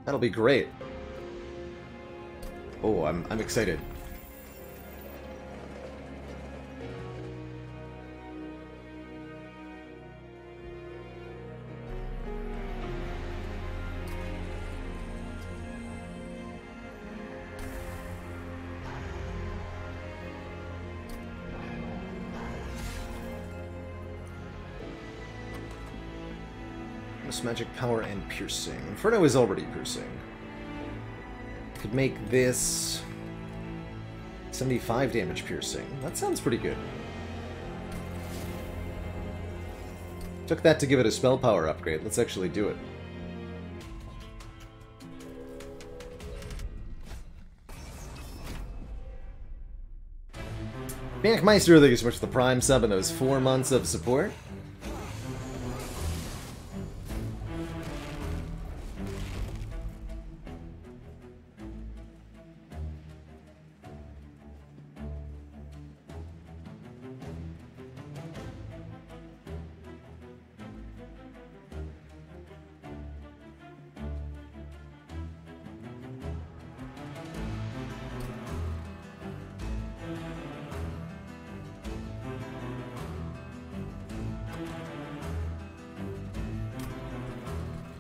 A: That'll be great. Oh, I'm excited. Magic power and piercing. Inferno is already piercing. Could make this 75 damage piercing. That sounds pretty good. Took that to give it a spell power upgrade. Let's actually do it. Maniac Meister, thank you so much for the Prime sub and those 4 months of support.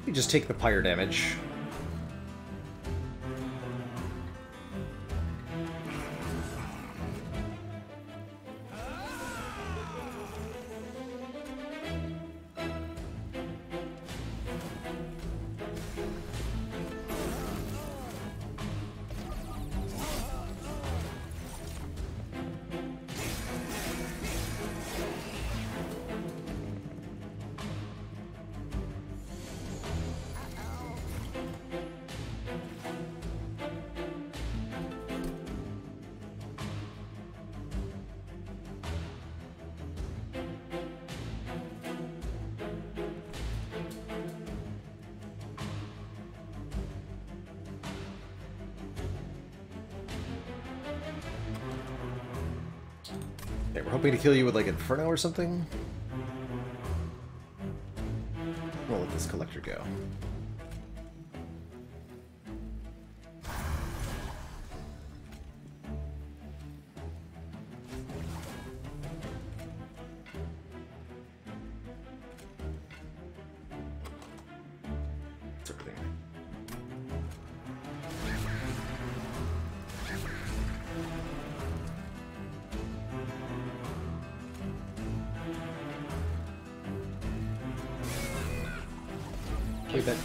A: You just take the pyre damage. Okay, we're hoping to kill you with, like, Inferno or something? We'll let this collector go. That's everything. Wait, that...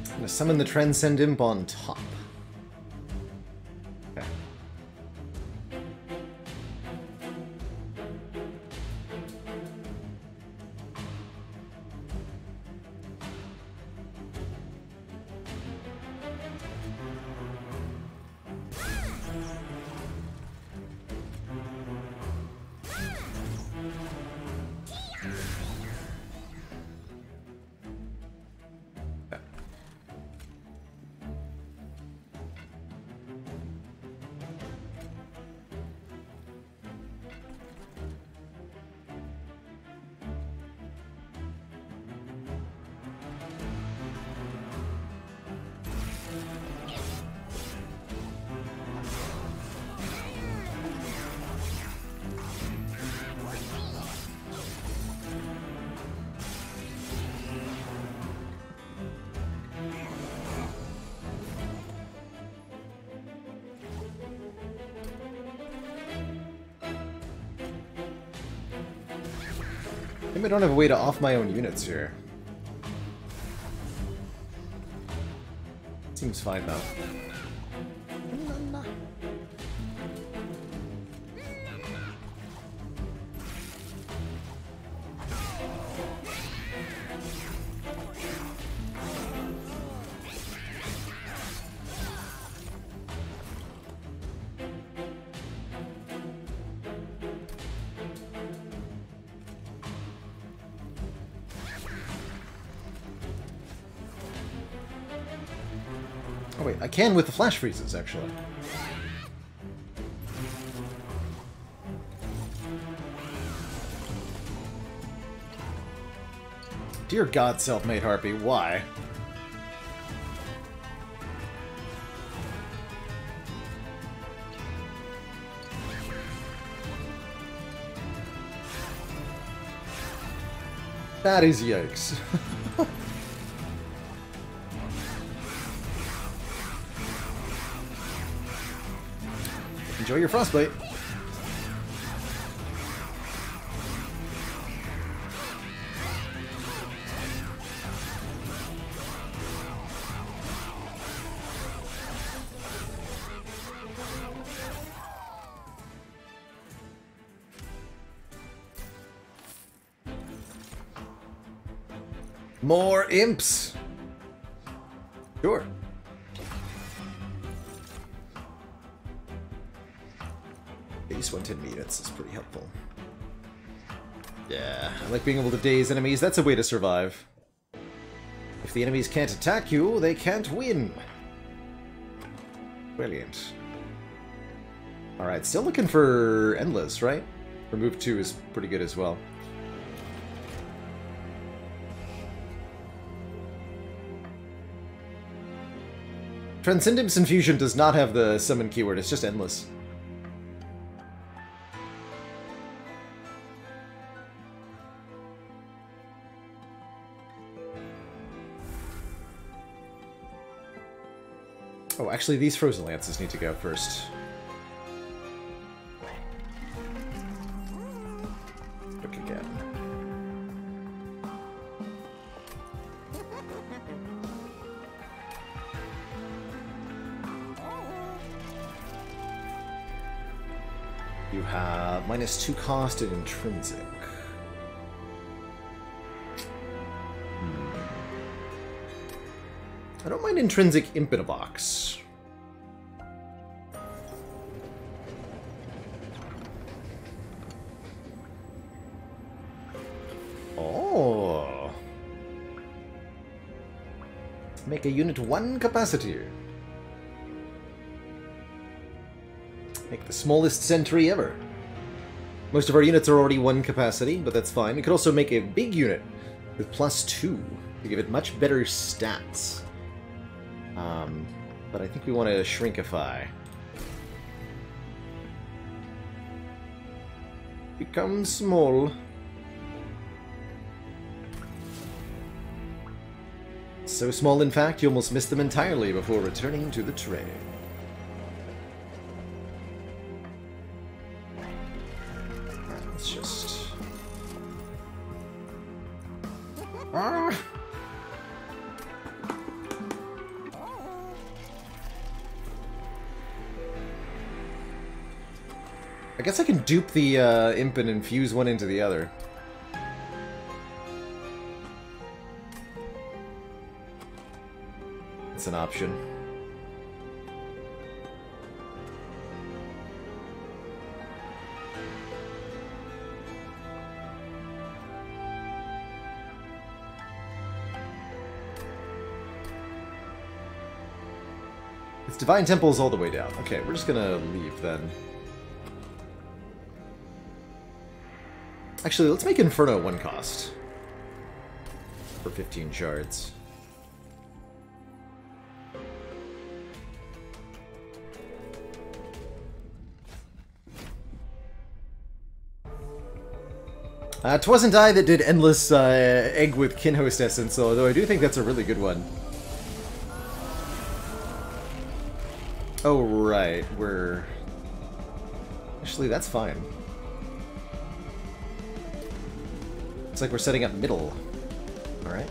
A: I'm gonna summon the Transcend Imp on top. Maybe I don't have a way to off my own units here. Seems fine though. Oh wait, I can with the flash freezes, actually. Dear God, self-made harpy, why? That is yikes. Enjoy your frostbite. More imps. Sure. Base 110 units is pretty helpful. Yeah, I like being able to daze enemies. That's a way to survive. If the enemies can't attack you, they can't win. Brilliant. Alright, still looking for Endless, right? Remove 2 is pretty good as well. Transcendence Infusion does not have the summon keyword, it's just Endless. Oh, actually, these Frozen Lances need to go first. Look again. You have -2 cost and intrinsic. I don't mind intrinsic imp in a box. Oh. Make a unit 1 capacity. Make the smallest sentry ever. Most of our units are already 1 capacity, but that's fine. We could also make a big unit with +2 to give it much better stats. But I think we want to shrinkify. Become small. So small, in fact, you almost miss them entirely before returning to the tray. Alright, let's just... Ah! I guess I can dupe the imp and infuse one into the other. It's an option. It's Divine Temples all the way down. Okay, we're just gonna leave then. Actually, let's make Inferno 1 cost. For 15 shards. It wasn't I that did Endless Egg with Kinhost Essence, although I do think that's a really good one. Oh, right, we're... Actually, that's fine. Looks like we're setting up middle. Alright.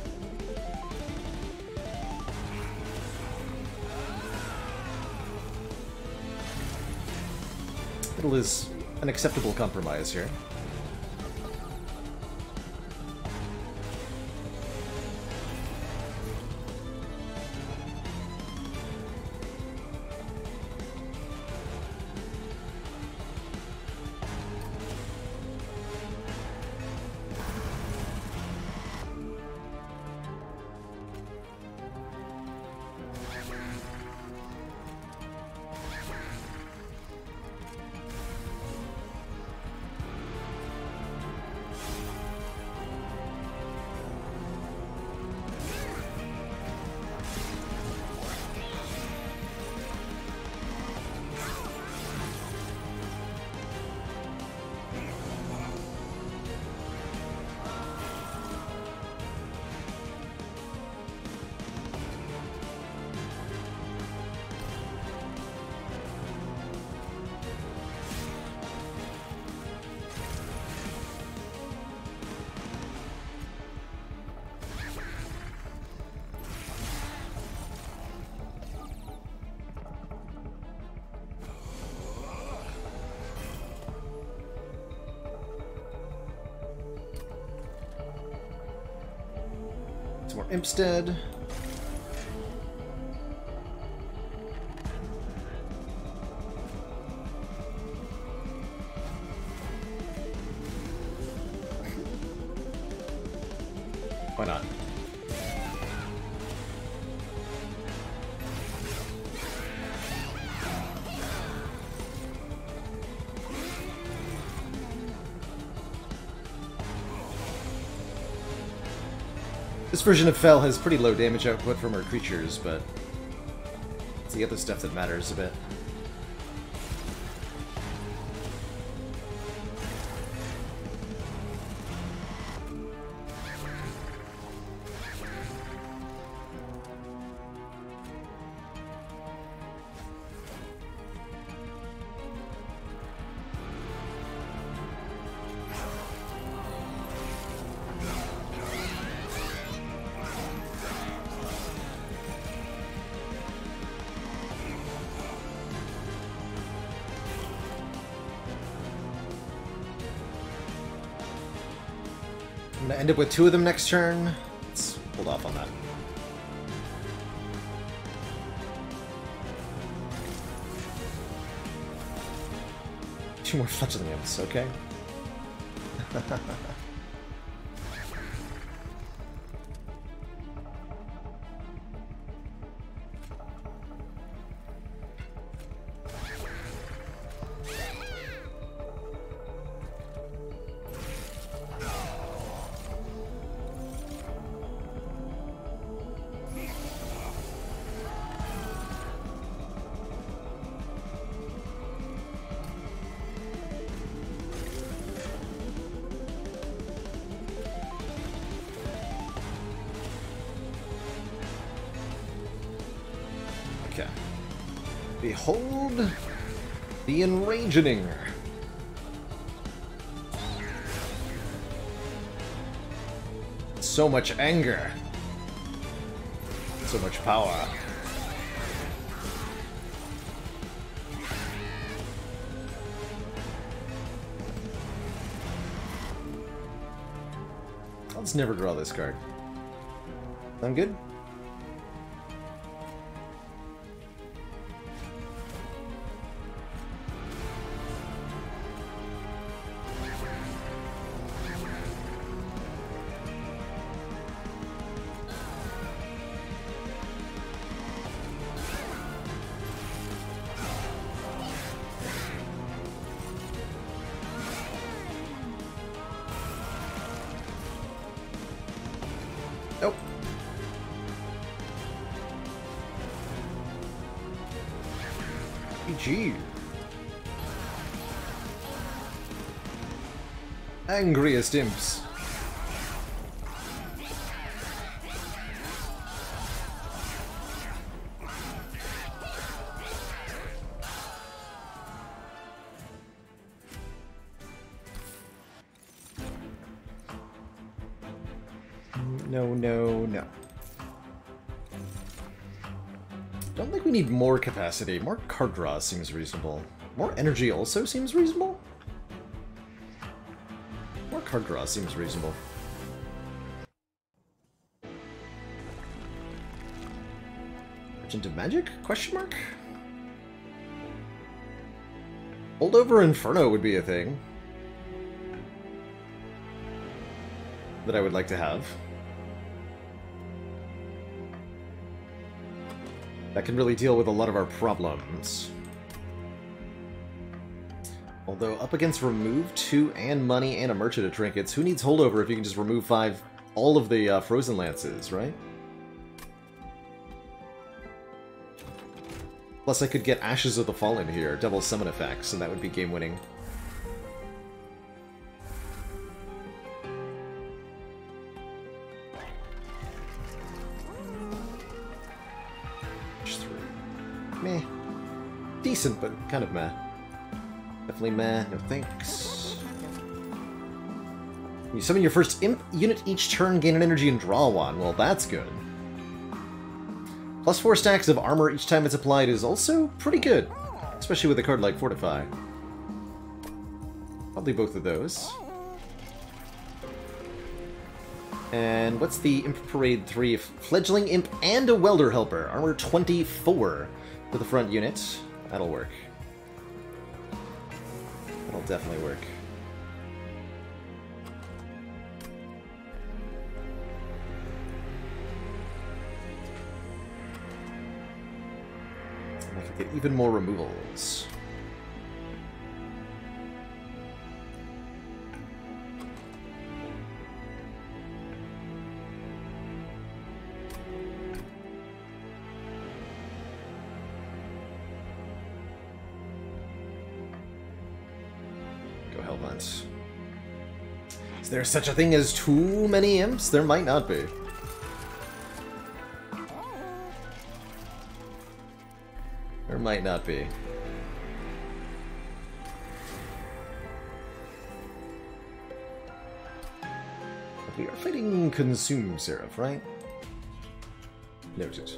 A: Middle is an acceptable compromise here. More Impstead. Why not? This version of Fel has pretty low damage output from her creatures, but it's the other stuff that matters a bit. I'm gonna end up with 2 of them next turn. Let's hold off on that. Two more fletchling imps, okay? Okay. Behold the Enragening. So much anger. So much power. I'll just never draw this card. I'm good? Nope. GG. Angriest imps. No, no, no. Don't think we need more capacity. More card draw seems reasonable. More energy also seems reasonable? More card draw seems reasonable. Agent of Magic? Question mark? Holdover Inferno would be a thing that I would like to have. That can really deal with a lot of our problems. Although, up against Remove 2 and Money and a Merchant of Trinkets, who needs Holdover if you can just remove 5, all of the Frozen Lances, right? Plus I could get Ashes of the Fallen here, double summon effects, and that would be game-winning. Meh. Decent, but kind of meh. Definitely meh, no thanks. You summon your first imp unit each turn, gain an energy, and draw one. Well, that's good. Plus 4 stacks of armor each time it's applied is also pretty good. Especially with a card like Fortify. Probably both of those. And what's the Imp Parade 3? Fledgling Imp and a Welder Helper. Armor 24. For the front unit. That'll work. That'll definitely work. And I can get even more removals. Is there such a thing as too many imps? There might not be. There might not be. We are fighting Consume Seraph, right? Noted.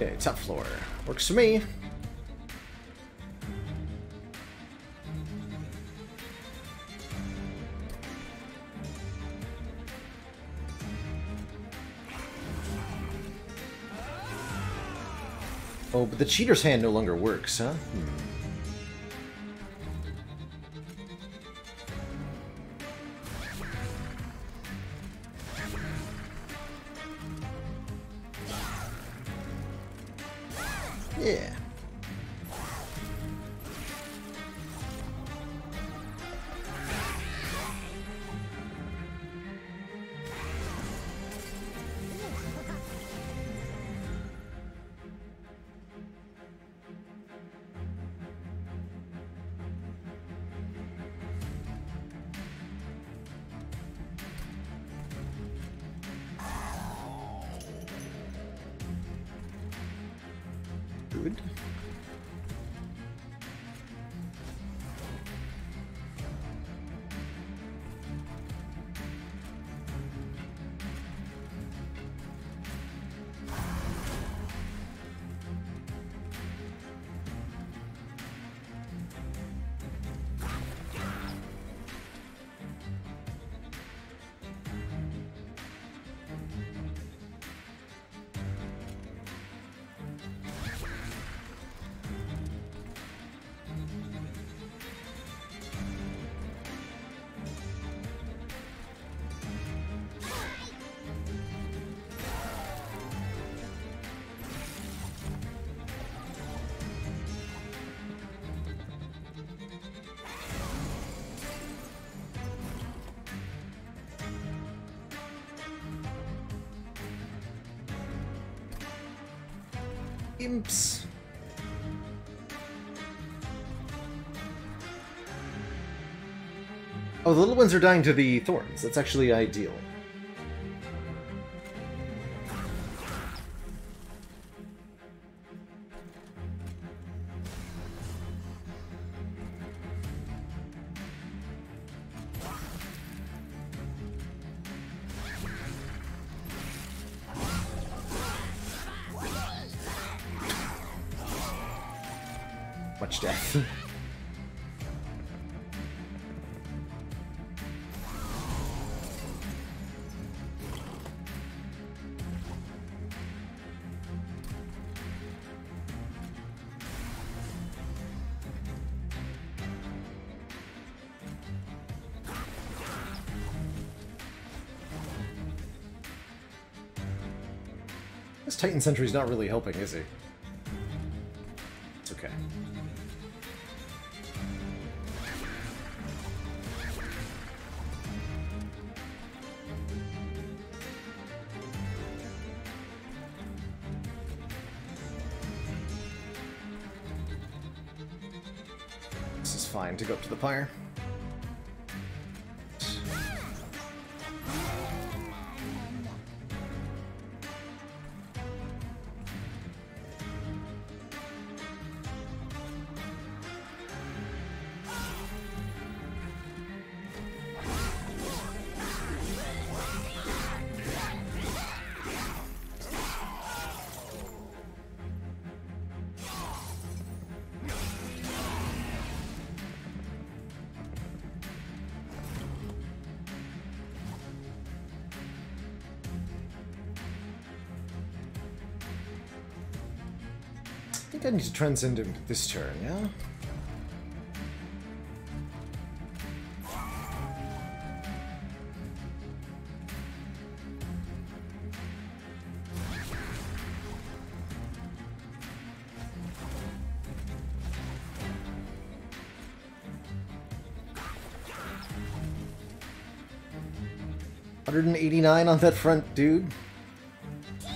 A: Okay, top floor. Works for me. Oh, but the cheater's hand no longer works, huh? Yeah. Good. Imps. Oh, the little ones are dying to the thorns. That's actually ideal. Much death. This Titan Sentry's not really helping, is he? It's okay. This is fine to go up to the pyre. I think I need to transcend him this turn, yeah? $189 on that front, dude.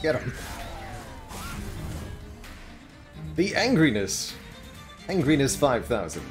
A: Get him. The Angriness. Angriness 5000.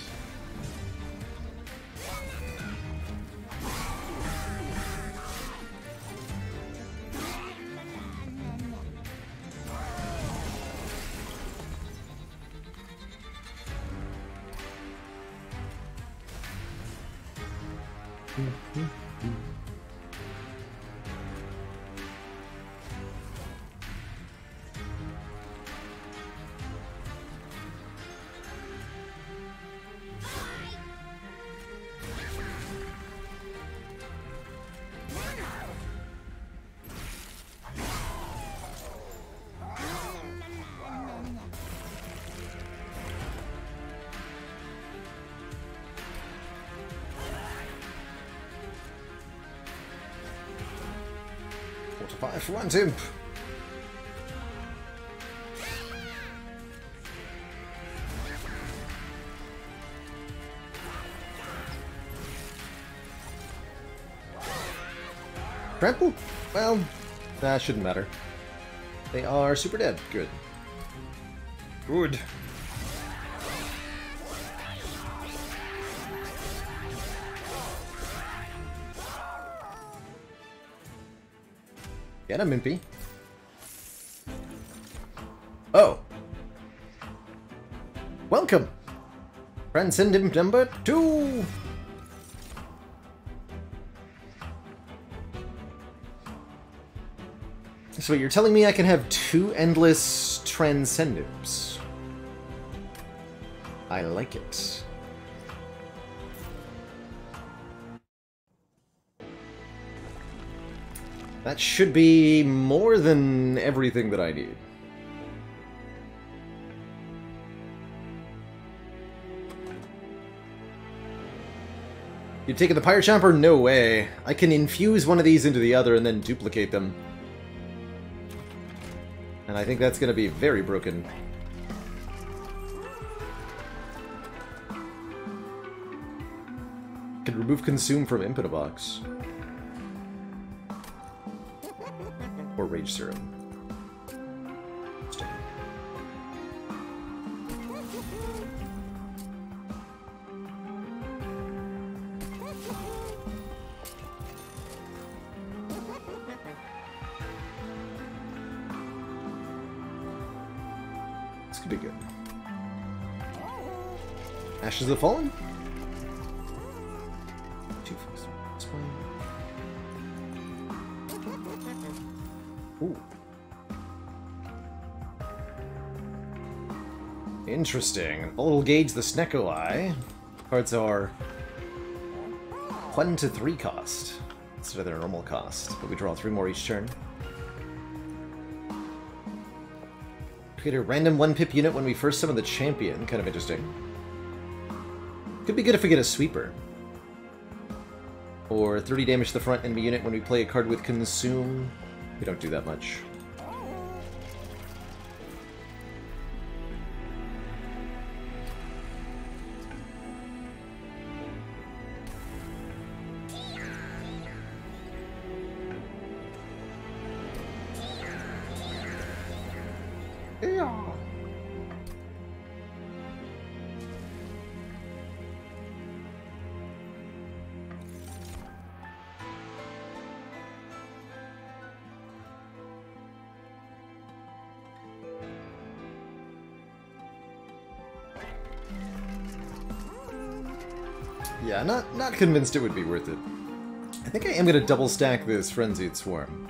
A: Fortify for one imp. Trample? Well, that shouldn't matter. They are super dead. Good. Good. Get him, Impy. Oh. Welcome. Transcend Imp number 2. So you're telling me I can have 2 endless Transcendimps. I like it. That should be more than everything that I need. You taking the Pirate Chomper? No way. I can infuse one of these into the other and then duplicate them. And I think that's going to be very broken. Can remove Consume from Imp in a box. Or Rage Serum. Stay. This could be good. Ashes of the Fallen? Ooh. Interesting. Volatile Gauge the Snecko Eye. Cards are 1 to 3 cost instead of their normal cost, but we draw 3 more each turn. Create a random 1-pip unit when we first summon the champion. Kind of interesting. Could be good if we get a sweeper. Or 30 damage to the front enemy unit when we play a card with Consume. We don't do that much. Yeah, not convinced it would be worth it. I think I am going to double stack this Frenzied Swarm.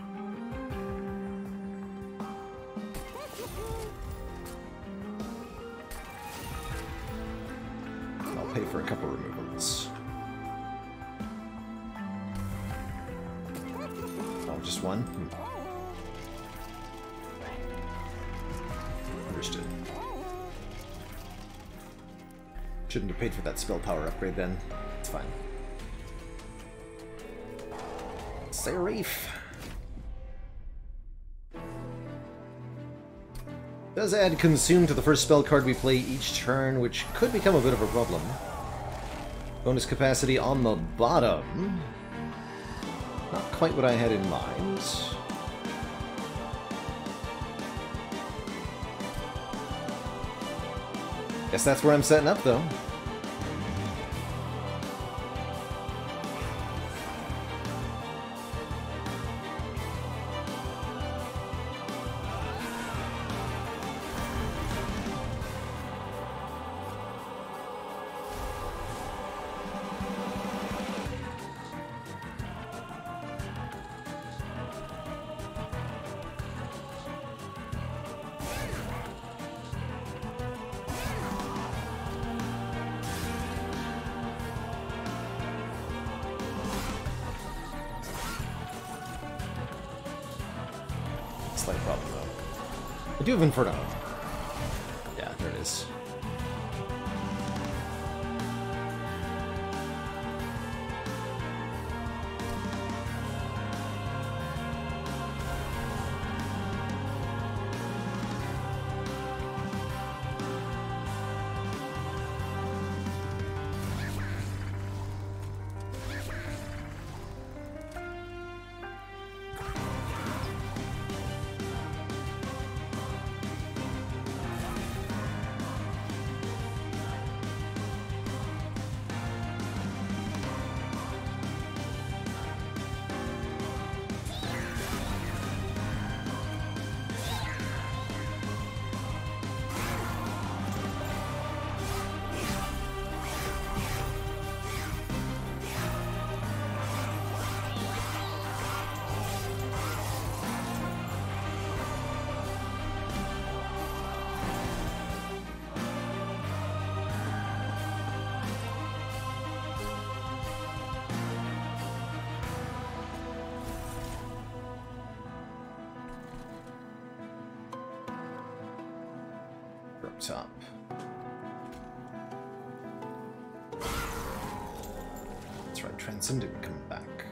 A: I'll pay for a couple removals. Oh, just one? Understood. Shouldn't have paid for that spell power upgrade then. It's fine. Seraph! Does add Consume to the first spell card we play each turn, which could become a bit of a problem. Bonus capacity on the bottom. Not quite what I had in mind. Guess that's where I'm setting up, though. Slight problem, though. I do have Inferno. Yeah, there it is. Top. That's right, Transcendent come back.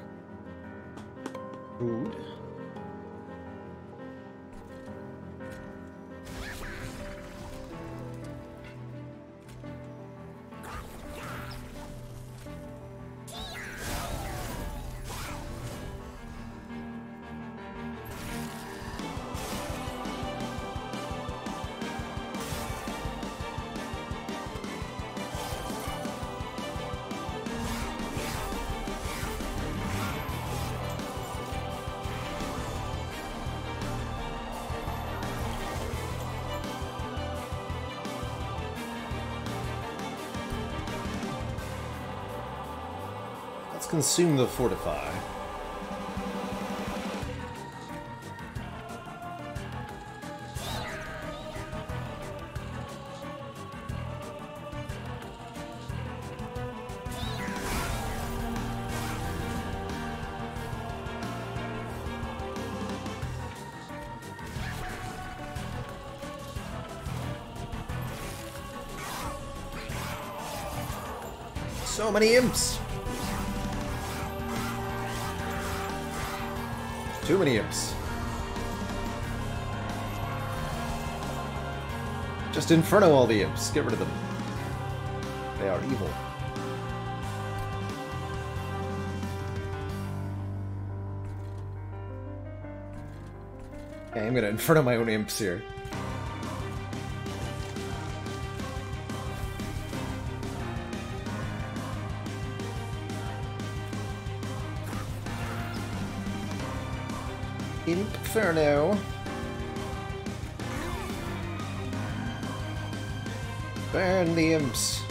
A: Food. Consume the Fortify. So many imps! Too many imps. Just inferno all the imps. Get rid of them. They are evil. Okay, I'm gonna inferno my own imps here. Inferno. Burn the imps.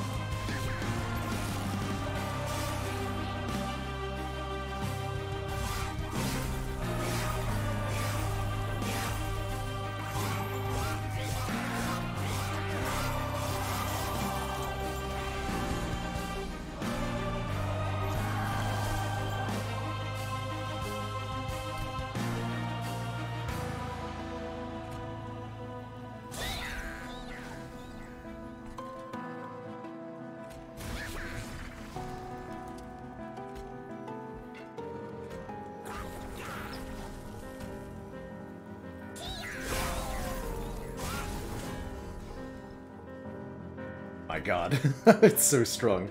A: My god, it's so strong.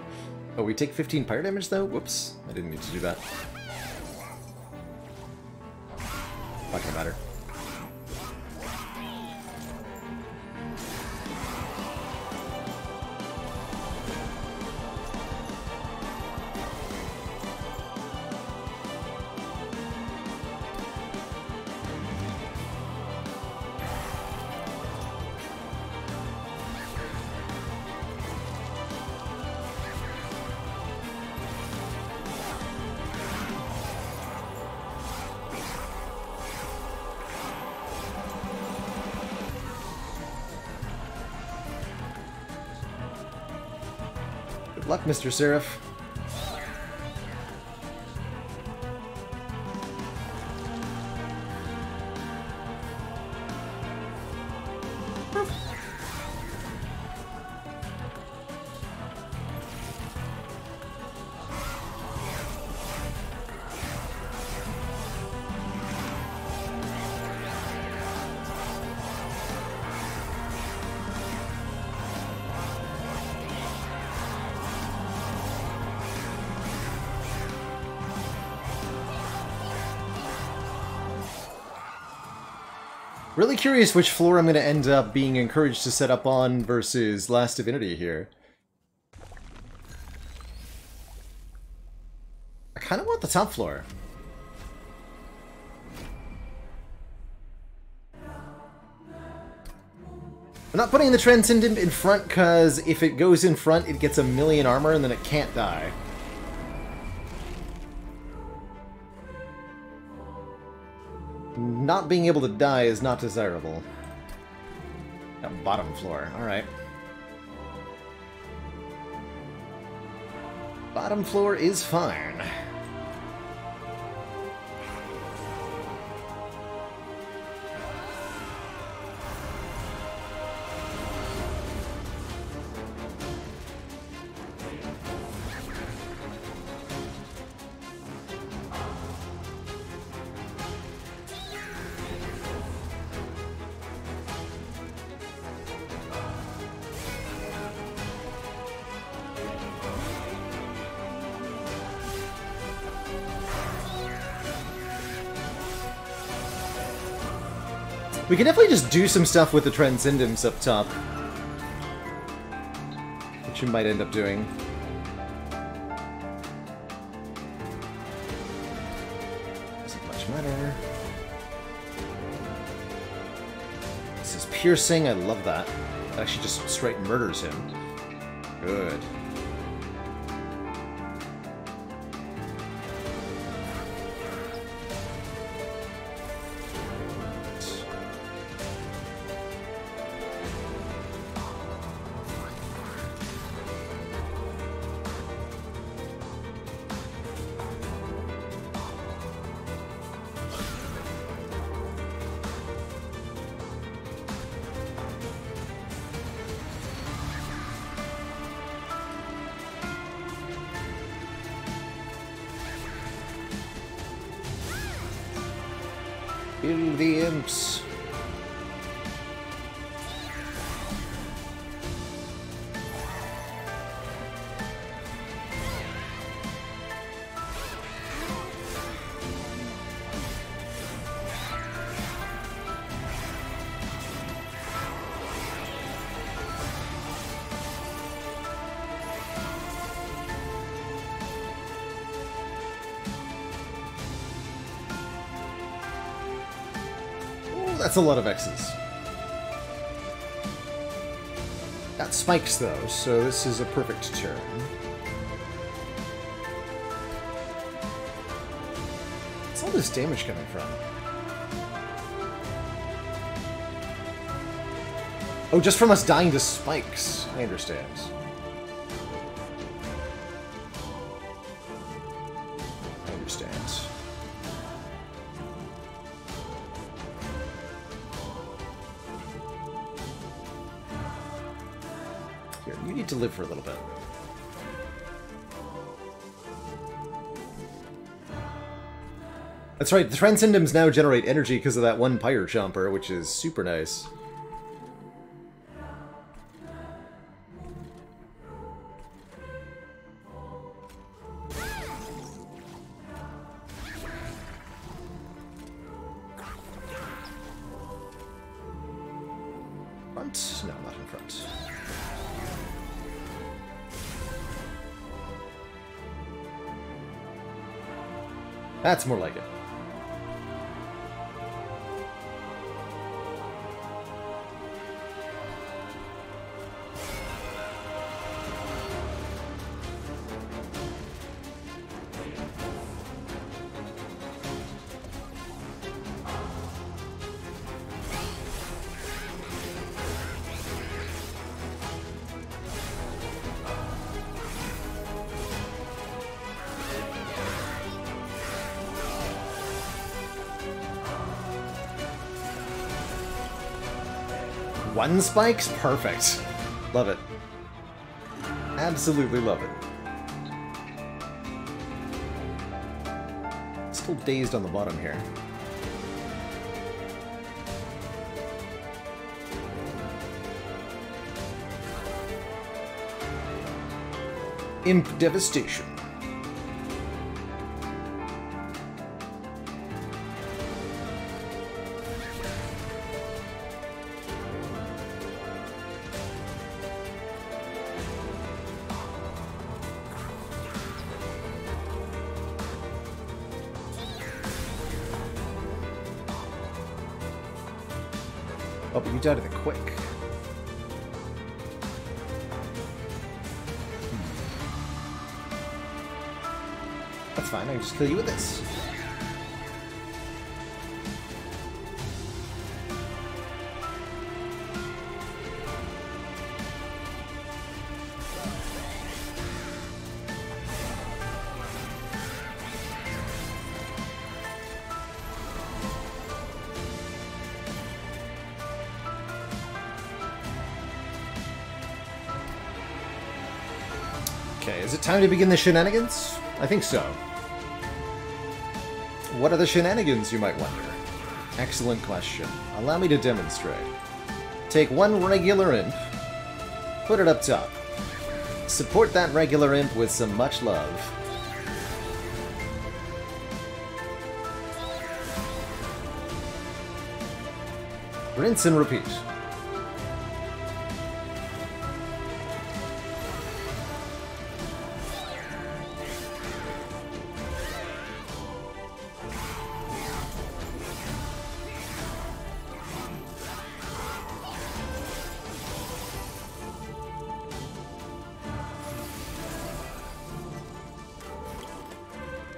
A: Oh, we take 15 fire damage though? Whoops, I didn't need to do that. Not gonna matter. Good luck, Mr. Seraph. Really curious which floor I'm going to end up being encouraged to set up on versus Last Divinity here. I kind of want the top floor. I'm not putting the Transcendent in front because if it goes in front, it gets 1,000,000 armor and then it can't die. Not being able to die is not desirable. That bottom floor, alright. Bottom floor is fine. We can definitely just do some stuff with the Transcendence up top. Which you might end up doing. Doesn't much matter. This is piercing, I love that. It actually just straight murders him. Good. Kill the imps. That's a lot of X's. Got spikes though, so this is a perfect turn. Where's all this damage coming from? Oh, just from us dying to spikes. I understand. I understand. Here, you need to live for a little bit. That's right, the Transcendums now generate energy because of that one Pyre Chomper, which is super nice. Front? No, not in front. That's more like it. One spikes? Perfect. Love it. Absolutely love it. Still dazed on the bottom here. Imp Devastation. Oh, but you died to the quick. That's fine, I can just kill you with this. Okay, is it time to begin the shenanigans? I think so. What are the shenanigans, you might wonder? Excellent question. Allow me to demonstrate. Take one regular imp, put it up top. Support that regular imp with some much love. Rinse and repeat.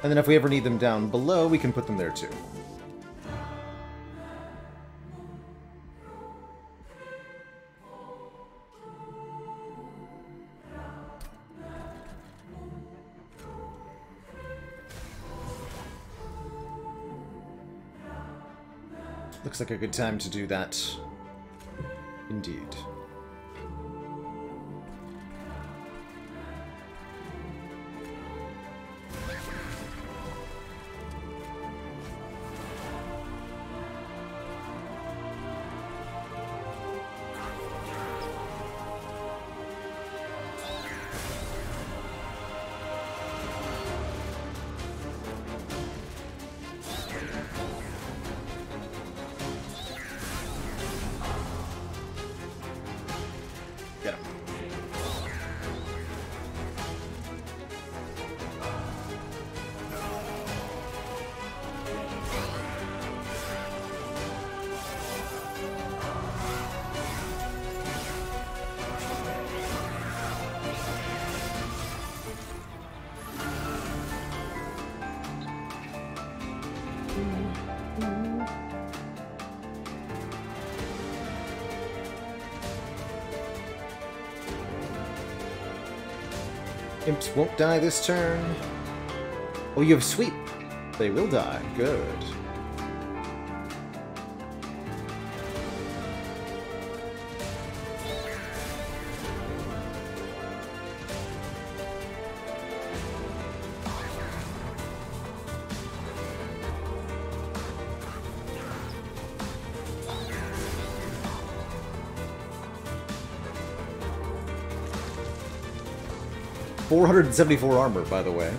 A: And then if we ever need them down below, we can put them there too. Looks like a good time to do that. Indeed. Imps won't die this turn. Oh, you have sweep. They will die. Good. .474 armor, by the way.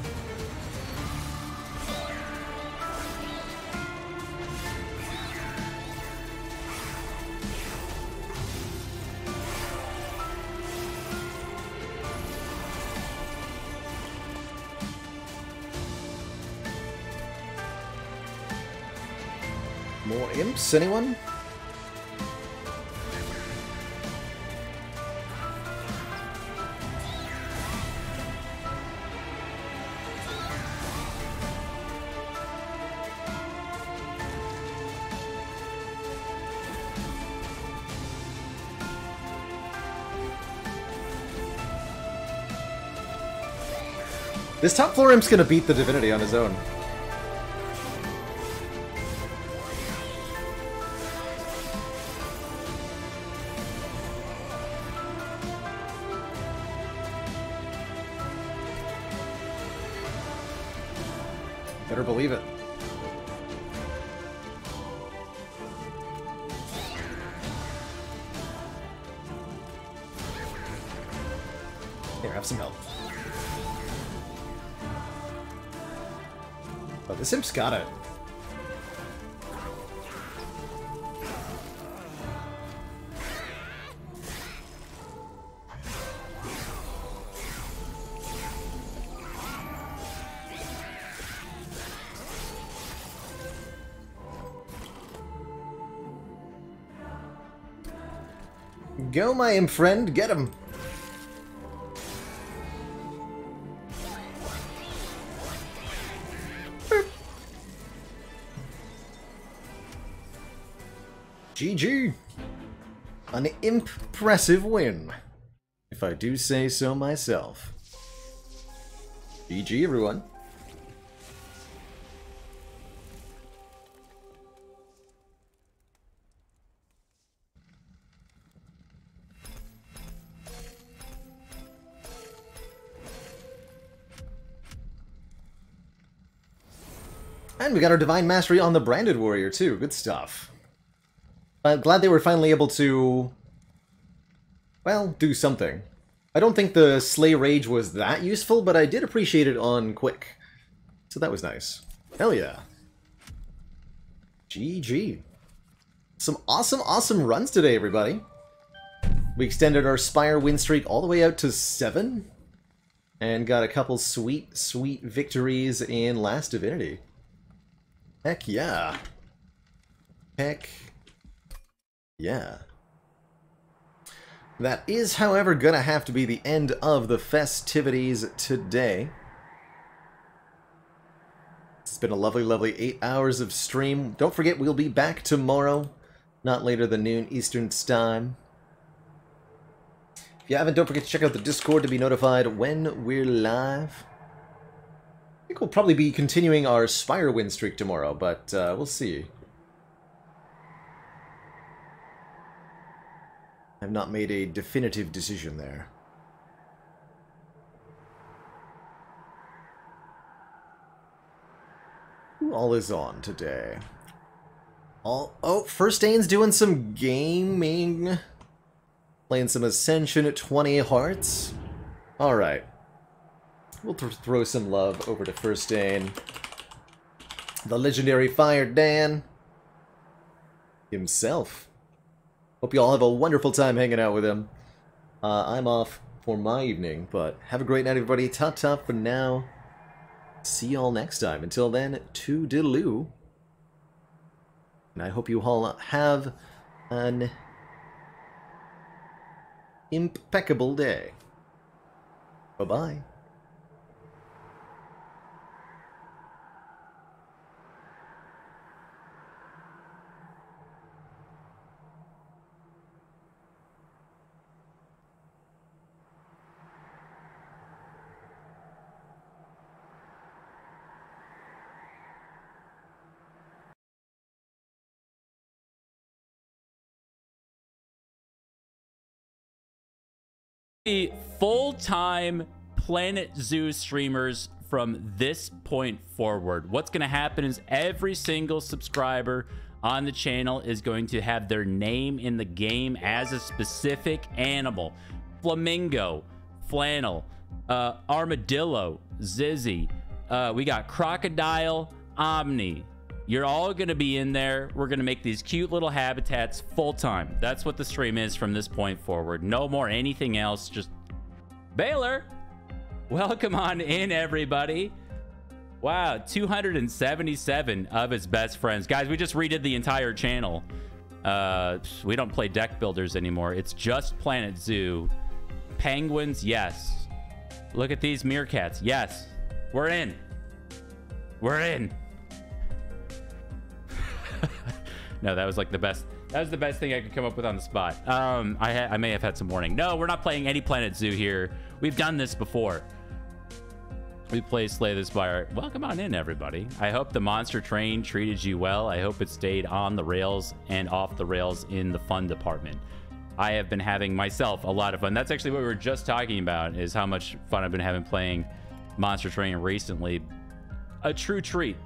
A: More imps, anyone? This top floor imp's gonna beat the divinity on his own. Better believe it. Here, have some help. Oh, this imp's got it. Go, my imp friend, get him! GG! An impressive win, if I do say so myself. GG, everyone. And we got our Divine Mastery on the Branded Warrior, too. Good stuff. I'm glad they were finally able to, well, do something. I don't think the Slay Rage was that useful, but I did appreciate it on Quick. So that was nice. Hell yeah. GG. Some awesome runs today, everybody. We extended our Spire win streak all the way out to 7. And got a couple sweet victories in Last Divinity. Heck yeah. Heck yeah. That is, however, gonna have to be the end of the festivities today. It's been a lovely 8 hours of stream. Don't forget, we'll be back tomorrow, not later than noon Eastern Time. If you haven't, don't forget to check out the Discord to be notified when we're live. I think we'll probably be continuing our Spire win streak tomorrow, but we'll see. I've not made a definitive decision there. Who all is on today? Oh, First Aid's doing some gaming. Playing some Ascension at 20 hearts. Alright. We'll throw some love over to First Aid. The legendary Fire Dan himself. Hope you all have a wonderful time hanging out with him. I'm off for my evening, but have a great night, everybody. Ta-ta for now. See y'all next time. Until then, toodaloo. And I hope you all have an impeccable day. Bye-bye.
B: be full-time Planet Zoo streamers from this point forward. What's going to happen is every single subscriber on the channel is going to have their name in the game as a specific animal. Flamingo, Flannel, Armadillo, Zizzy. We got Crocodile, Omni. You're all going to be in there. We're going to make these cute little habitats full-time. That's what the stream is from this point forward. No more anything else. Just Baylor. Welcome on in, everybody. Wow, 277 of his best friends. Guys, we just redid the entire channel. We don't play deck builders anymore. It's just Planet Zoo. Penguins, yes. Look at these meerkats. Yes. We're in. We're in. No, that was like the best. That was the best thing I could come up with on the spot. I may have had some warning. No, we're not playing any Planet Zoo here. We've done this before. We play Slay the Spire. Welcome on in, everybody. I hope the monster train treated you well. I hope it stayed on the rails and off the rails in the fun department. I have been having myself a lot of fun. That's actually what we were just talking about, is how much fun I've been having playing Monster Train recently. A true treat.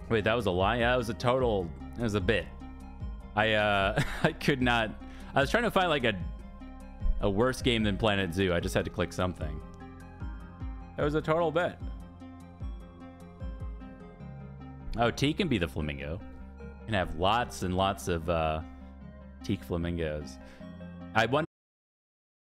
B: Wait, that was a lie? Yeah, that was a total... That was a bit. I could not... I was trying to find like a worse game than Planet Zoo. I just had to click something. It was a total bit. Oh, T can be the flamingo. You can have lots and lots of teak flamingos. I wonder